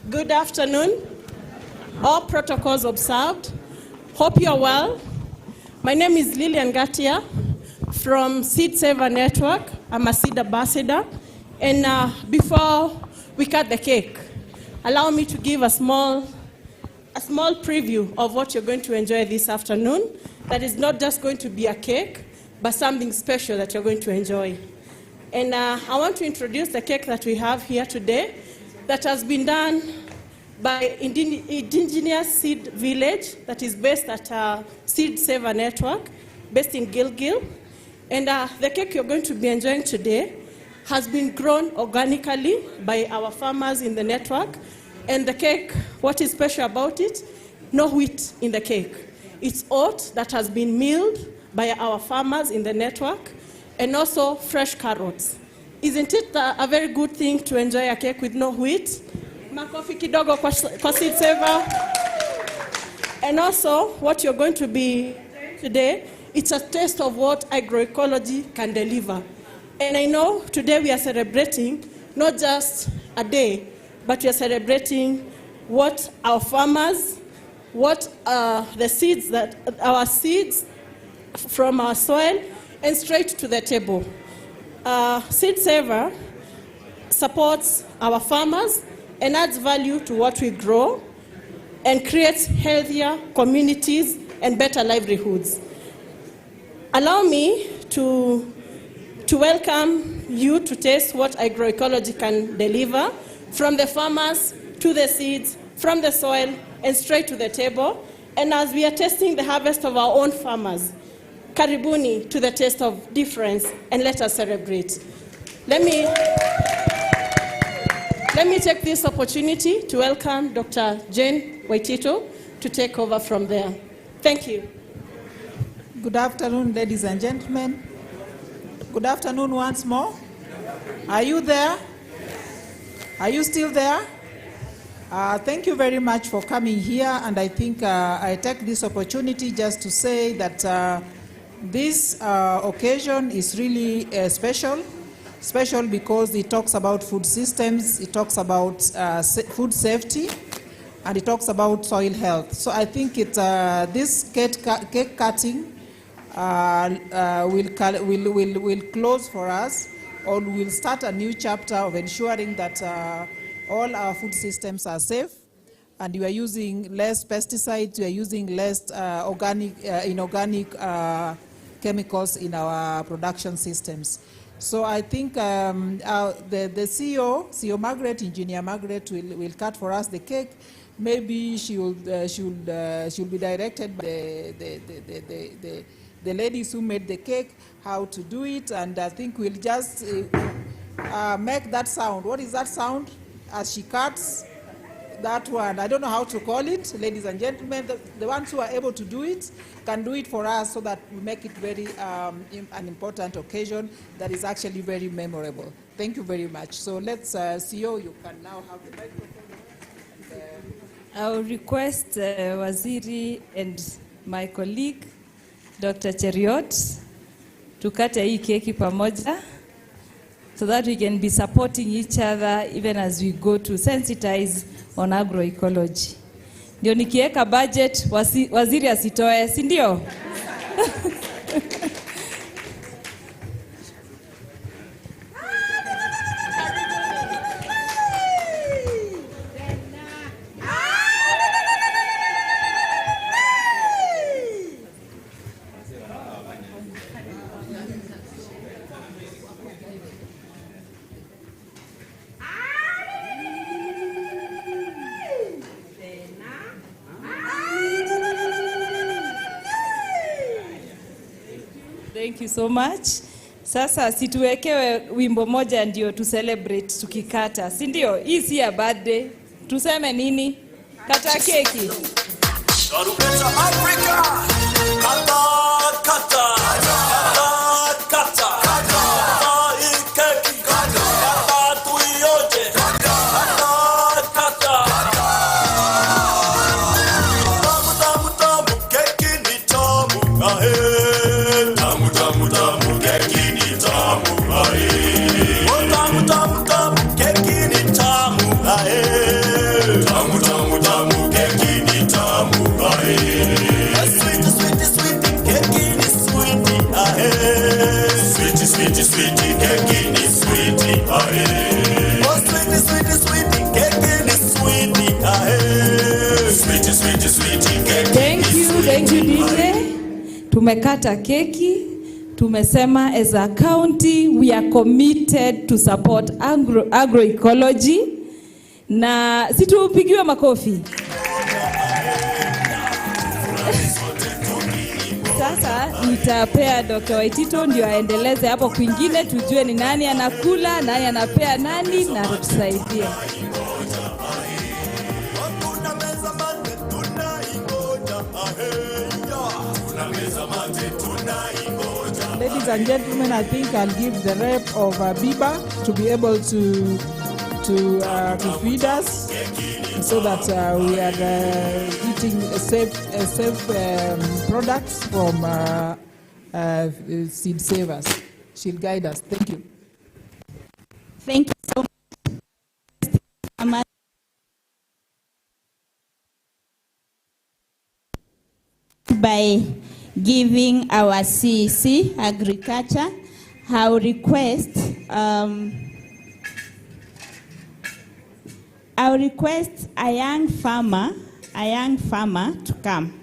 Good afternoon. All protocols observed. Hope you're well. My name is Lillian Gatia from Seed Saver Network. I'm a seed ambassador. And before we cut the cake, allow me to give a small preview of what you're going to enjoy this afternoon. That is not just going to be a cake, but something special that you're going to enjoy. And I want to introduce the cake that we have here today that has been done by Indigenous Seed Village that is based at Seed Saver Network, based in Gilgil. And the cake you're going to be enjoying today has been grown organically by our farmers in the network. And the cake, what is special about it? No wheat in the cake. It's oat that has been milled by our farmers in the network, and also fresh carrots. Isn't it a very good thing to enjoy a cake with no wheat? Makofi kidogo kwa Seed Saver. And also, what you're going to be today, it's a taste of what agroecology can deliver. And I know today we are celebrating not just a day, but we are celebrating what our farmers, what the seeds that our seeds from our soil and straight to the table. Seed Saver supports our farmers and adds value to what we grow and creates healthier communities and better livelihoods. Allow me to welcome you to taste what agroecology can deliver, from the farmers to the seeds, from the soil and straight to the table. And as we are tasting the harvest of our own farmers, karibuni to the taste of difference, and let us celebrate. Let me take this opportunity to welcome Dr. Jane Waitito to take over from there. Thank you. Good afternoon, ladies and gentlemen. Good afternoon once more. Are you there? Are you still there? Thank you very much for coming here, and I think I take this opportunity just to say that This occasion is really special because it talks about food systems, it talks about food safety, and it talks about soil health. So I think this cake cutting will close for us, or will start a new chapter of ensuring that all our food systems are safe, and we are using less pesticides, we are using less inorganic chemicals in our production systems. So I think the CEO Margaret, Engineer Margaret, will cut for us the cake. Maybe she'll be directed by the ladies who made the cake how to do it, and I think we'll just make that sound. What is that sound as she cuts? That one, I don't know how to call it, ladies and gentlemen. The ones who are able to do it can do it for us, so that we make it very an important occasion that is actually very memorable. Thank you very much. So let's, CEO, you can now have the microphone. I'll request Waziri and my colleague, Dr. Cheriot, to cut hii keki pamoja, so that we can be supporting each other even as we go to sensitize on agroecology. Ndio nikiweka budget waziri asitoe, si ndio? Thank you so much. Sasa situwekewe wimbo moja ndio tu celebrate tukikata, si ndio? Hii si ya birthday. Tuseme nini? Kata keki. Nakuru Africa. Kata. Thank you DJ. Tumekata keki. Tumesema as a county we are committed to support agroecology. Na situpigiwe makofi. Sasa nitapea Dr. Waitito ndio aendeleze hapo kwingine, tujue ni nani anakula, nani anapea nani, na tusaidie. Ladies and gentlemen, I think I'll give the rep of Biba to be able to feed us, so that we are eating safe products from Seed Savers. She'll guide us. Thank you. Thank you so much. By giving our CEC Agriculture, I'll request a young farmer to come.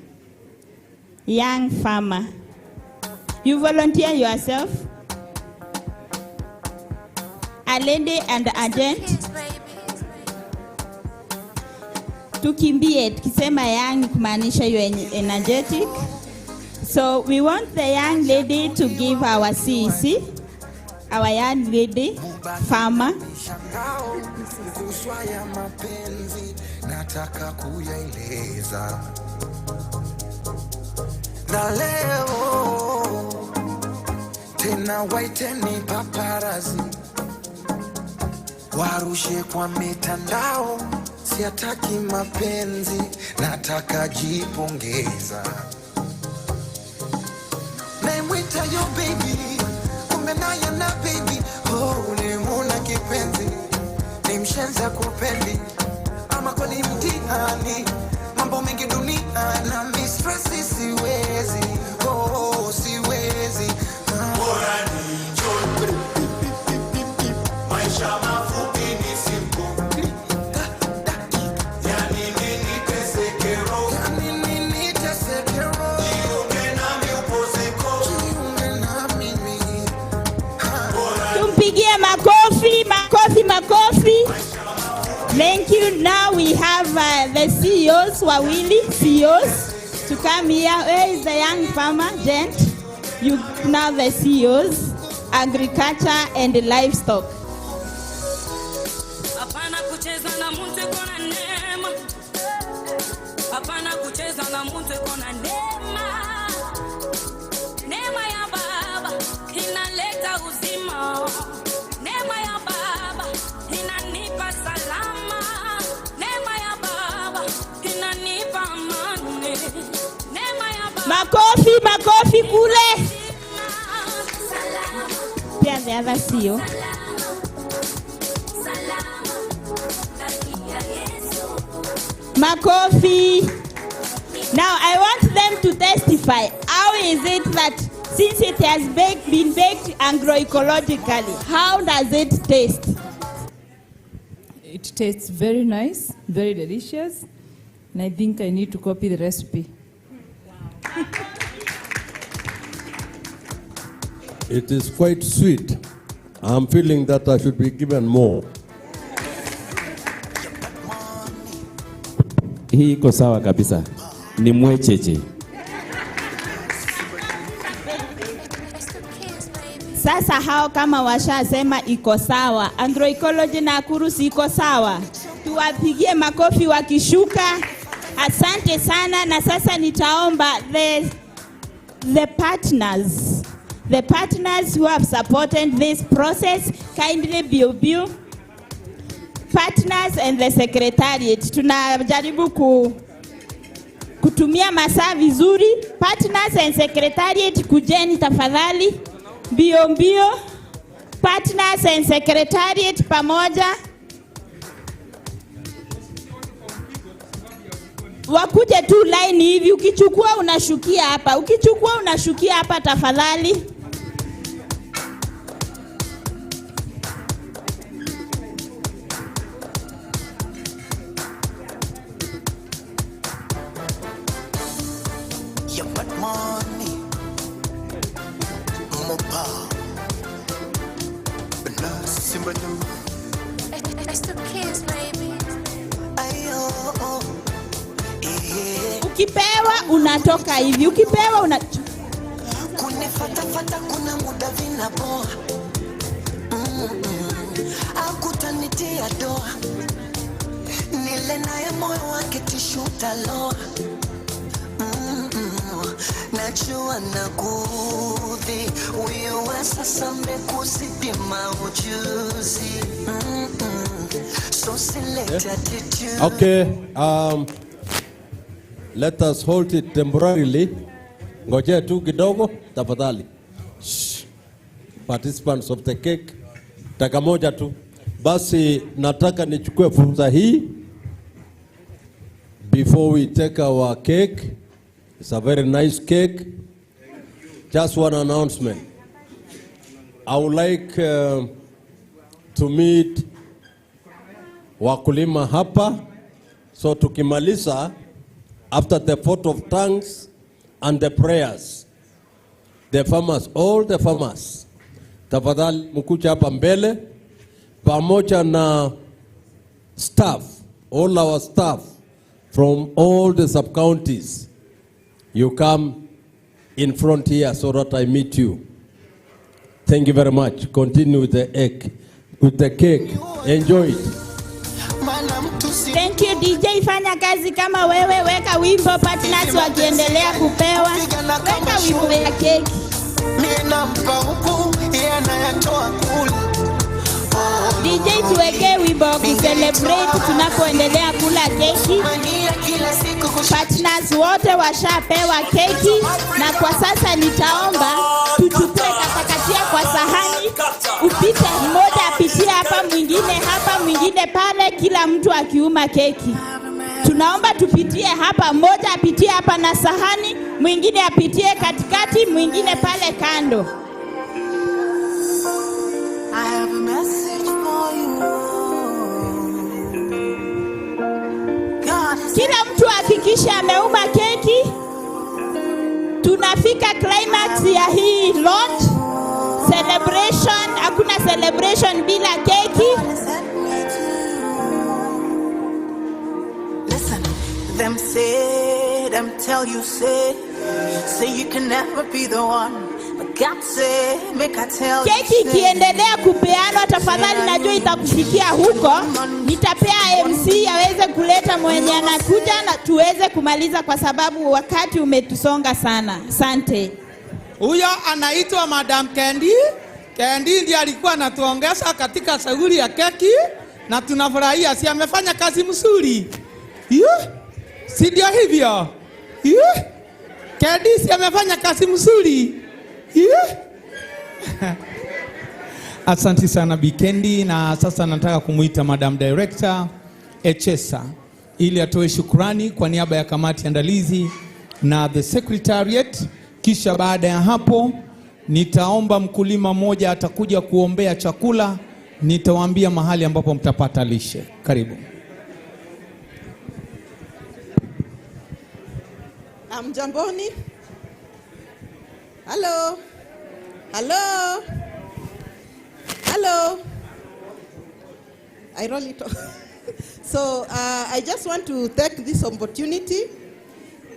Young farmer. You volunteer yourself. A lady and a gent. Tukimbie, tukisema young kumaanisha you energetic. So we want the young lady to give our CEC, our young lady farmer. Nataka kuyaeleza na leo tena, waiteni paparazi warushe kwa mitandao. Siataki mapenzi, nataka jipongeza. namwita yo baby, kumbe naye na baby. Oh, ulimuna kipenzi, ni mshenza kupendi, ama kweli mtihani, mambo mengi dunia na mistresi siwezi. Oh, siwezi. Bora ni John, maisha mafupi ni simple. Tumpigie makofi, makofi, makofi. Thank you. Now we have the CEOs, wawili CEOs, to come here. Where is the young farmer, gent? You now the CEOs, agriculture and livestock. Hapana kucheza na mtu kona neema. Hapana kucheza na mtu kona neema. Neema ya Baba inaleta uzima. Neema ya Baba inanipa salama. Neema ya Baba inanipa amani. Neema ya Baba. Makofi, makofi kule. Pia the other CEO. Makofi. Now I want them to testify. How is it that since it has been baked agroecologically, how does it taste? It tastes very nice, very delicious, and I think I need to copy the recipe. It is quite sweet. I'm feeling that I should be given more. Hii iko sawa kabisa. Ni mwecheche. Sasa hao kama washasema iko sawa, agroecology Nakuru si iko sawa. Tuwapigie makofi wakishuka. Asante sana. Na sasa nitaomba the partners who have supported this process, kindly biu partners and the secretariat. Tunajaribu kutumia masaa vizuri. Partners and secretariat, kujeni tafadhali mbio. Partners and secretariat pamoja. Wakuje tu line hivi, ukichukua unashukia hapa, tafadhali. Ukipewa unatoka hivi, Kunifata kuna muda vinaboa. Akutanitia doa. Nile naye moyo wake tishuta loa. Najua nakudhi. Uiwe sasa mekuzidi maujuzi. So select attitude. Okay, let us hold it temporarily. Ngoje tu kidogo tafadhali. Participants of the cake, taka moja tu. Basi nataka nichukue fursa hii before we take our cake. It's a very nice cake. Just one announcement. I would like to meet wakulima hapa. So tukimaliza, after the vote of thanks and the prayers, the farmers, all the farmers, tafadhali mkuja hapa mbele pamoja na staff, all our staff from all the sub-counties. You come in front here so that I meet you. Thank you very much. Continue with the egg, with the cake. Enjoy it. Thank you DJ, fanya kazi kama wewe, weka wimbo partners wakiendelea kupewa. Weka wimbo ya keki. DJ tuweke wimbo ku celebrate tunapoendelea kula keki. partners wote washapewa keki, na kwa sasa nitaomba tuchukue katakatia kwa sahani, upite mmoja apitie hapa, mwingine pale, kila mtu akiuma keki. Tunaomba tupitie hapa, mmoja apitie hapa na sahani, mwingine apitie katikati, mwingine pale kando. I have a message for you. Kila mtu hakikisha ameuma keki. Tunafika climax ya hii launch celebration. Hakuna celebration bila keki. Listen, them tell you say you can never be the one. But God say, make I tell you. Keki ikiendelea kupeanwa, tafadhali, najua itakufikia huko. Nitapea MC aweze kuleta mwenye anakuja na tuweze kumaliza kwa sababu wakati umetusonga sana. Asante. Huyo anaitwa Madam Kendi. Kendi ndiye alikuwa anatuongeza katika shughuli ya keki na tunafurahia, si amefanya kazi mzuri. Si ndio hivyo? Kendi si amefanya kazi mzuri. Asante sana Bikendi, na sasa nataka kumuita Madam Director Echesa ili atoe shukrani kwa niaba ya kamati andalizi na the secretariat. Kisha baada ya hapo nitaomba mkulima mmoja atakuja kuombea chakula, nitawaambia mahali ambapo mtapata lishe. Karibu. Mjamboni. Hello. Hello. Hello. I roll it off. So I just want to take this opportunity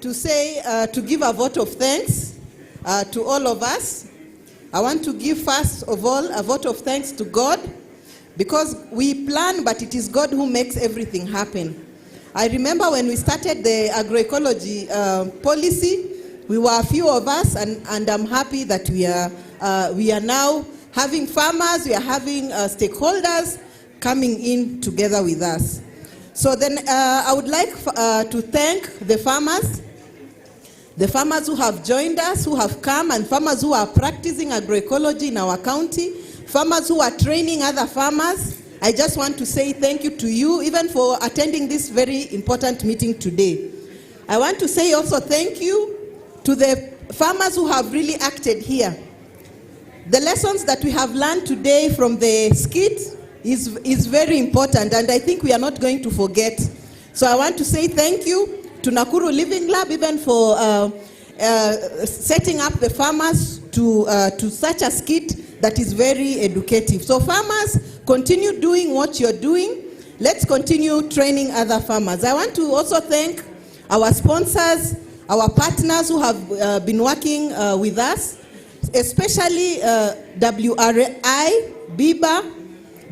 to say, to give a vote of thanks to all of us. I want to give first of all a vote of thanks to God, because we plan, but it is God who makes everything happen. I remember when we started the agroecology policy, we were a few of us, and I'm happy that we are now having farmers, we are having stakeholders coming in together with us. So then I would like to thank the farmers who have joined us, who have come, and farmers who are practicing agroecology in our county, farmers who are training other farmers. I just want to say thank you to you, even for attending this very important meeting today. I want to say also thank you to the farmers who have really acted here. The lessons that we have learned today from the skit is very important, and I think we are not going to forget. So I want to say thank you to Nakuru Living Lab, even for setting up the farmers to such a skit that is very educative. So farmers, continue doing what you're doing. Let's continue training other farmers. I want to also thank our sponsors, our partners who have been working with us, especially WRI, BIBA,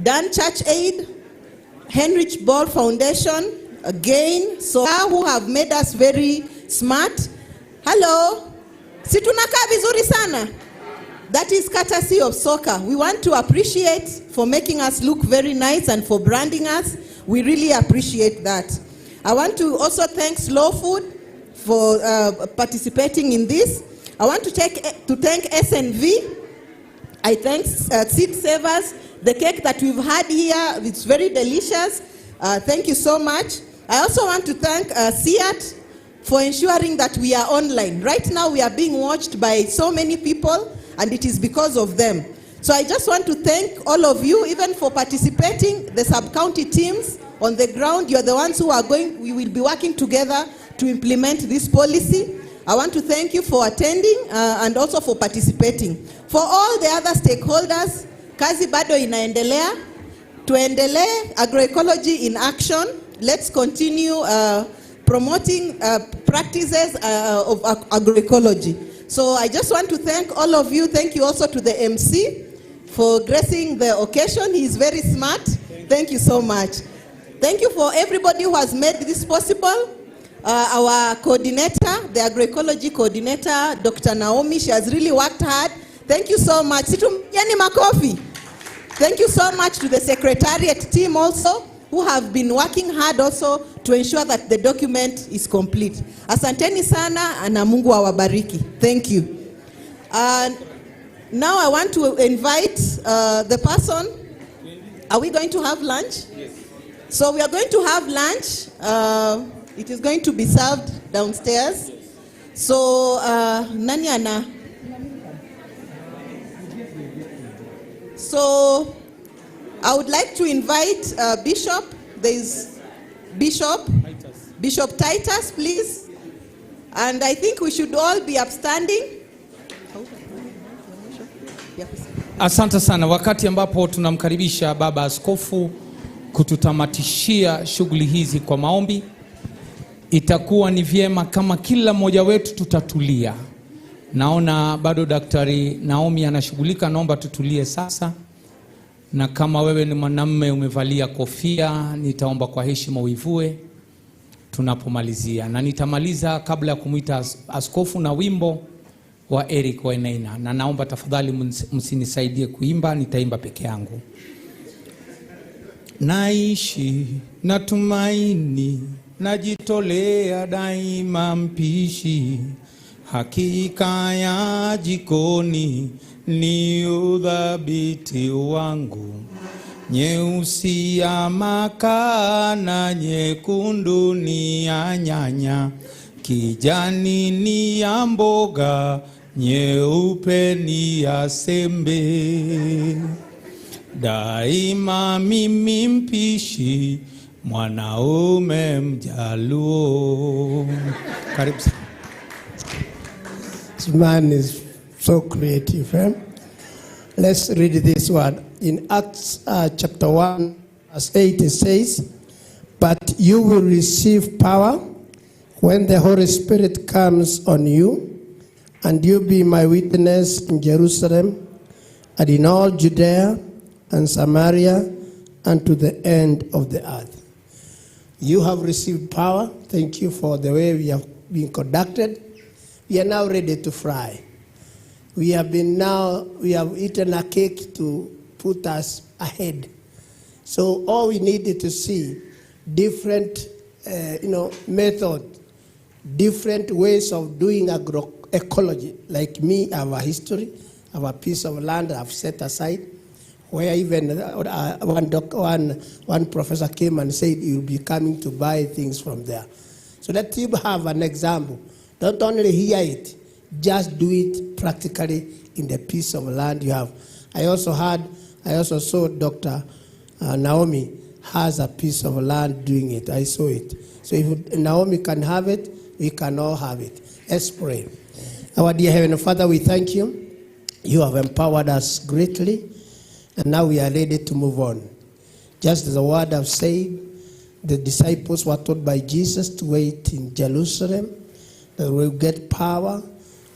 Dan Church Aid, Heinrich Ball Foundation, again, so who have made us very smart. Hello, si tunakaa vizuri sana? That is courtesy of soccer. We want to appreciate for making us look very nice and for branding us. We really appreciate that. I want to also thank Slow Food for participating in this. I want to thank SNV. I thank Seed Savers. The cake that we've had here, it's very delicious. Thank you so much. I also want to thank SIAT for ensuring that we are online. Right now we are being watched by so many people, and it is because of them. So I just want to thank all of you, even for participating, the sub-county teams on the ground. You are the ones who are we will be working together to implement this policy. I want to thank you for attending and also for participating. For all the other stakeholders, kazi bado inaendelea. Tuendelee, agroecology in action. Let's continue promoting practices of agroecology. So I just want to thank all of you. Thank you also to the MC for gracing the occasion. He is very smart. Thank you so much. Thank you for everybody who has made this possible. Our coordinator, the agroecology coordinator, Dr. Naomi, she has really worked hard. Thank you so much. Situmjeni makofi. Thank you so much to the secretariat team also. who have been working hard also to ensure that the document is complete. Asanteni sana na Mungu awabariki. Thank you. Now I want to invite the person. Are we going to have lunch? Yes. So we are going to have lunch. It is going to be served downstairs. Yes. So nani ana? So I would like to invite Bishop. There is Bishop Titus, please. And I think we should all be upstanding. Asante sana. Wakati ambapo tunamkaribisha baba askofu kututamatishia shughuli hizi kwa maombi, itakuwa ni vyema kama kila mmoja wetu tutatulia. Naona bado Daktari Naomi anashughulika, naomba tutulie sasa. Na kama wewe ni mwanamume umevalia kofia, nitaomba kwa heshima uivue tunapomalizia. Na nitamaliza kabla ya kumuita askofu na wimbo wa Eric Wainaina. Na naomba tafadhali msinisaidie kuimba, nitaimba peke yangu. Naishi natumaini, najitolea daima mpishi, hakika ya jikoni ni udhabiti wangu, nyeusi ya makaa na nyekundu ni ya nyanya, kijani ni ya mboga, nyeupe ni ya sembe. Daima mimi mpishi, mwanaume mjaluo. Karibu sana. This man is so creative. Eh? Let's read this word. In Acts chapter 1, verse 8, it says, "But you will receive power when the Holy Spirit comes on you, and you'll be my witness in Jerusalem and in all Judea and Samaria and to the end of the earth." You have received power. Thank you for the way we have been conducted. We are now ready to fry. We have eaten a cake to put us ahead. So all we needed to see, different, method, different ways of doing agroecology. Like me, I have a history, I have a piece of land I've set aside, where even one professor came and said you'll be coming to buy things from there. So let you have an example. Don't only hear it, just do it practically in the piece of land you have. I also saw Dr. Naomi has a piece of land doing it. I saw it. So if Naomi can have it, we can all have it. Let's pray. Our dear Heavenly Father, we thank you. You have empowered us greatly, and now we are ready to move on. Just as the word I've said, the disciples were told by Jesus to wait in Jerusalem. They will get power,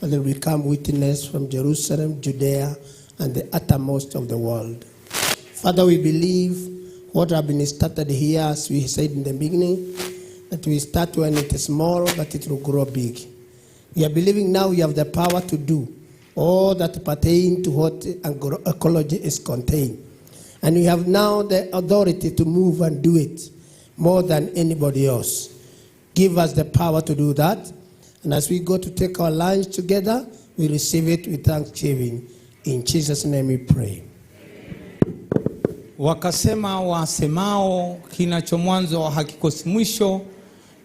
and they will become witness from Jerusalem, Judea, and the uttermost of the world. Father, we believe what has been started here, as we said in the beginning, that we start when it is small, but it will grow big. We are believing now we have the power to do all that pertain to what agroecology is contained. And we have now the authority to move and do it more than anybody else. Give us the power to do that. And as we go to take our lunch together, we receive it with thanksgiving. In Jesus' name we pray. Wakasema wasemao kinacho mwanzo hakikosi mwisho,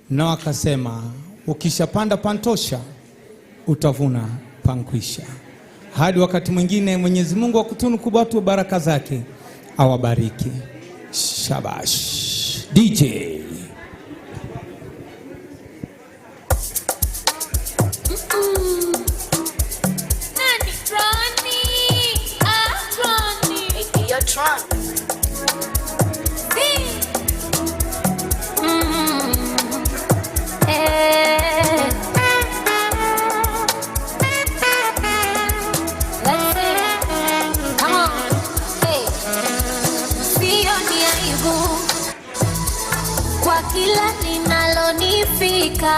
na wakasema ukishapanda pantosha utavuna pankwisha. Hadi wakati mwingine, Mwenyezi Mungu akutunuku watu wa baraka zake, awabariki. Shabash. DJ. Kwa kila linalonifika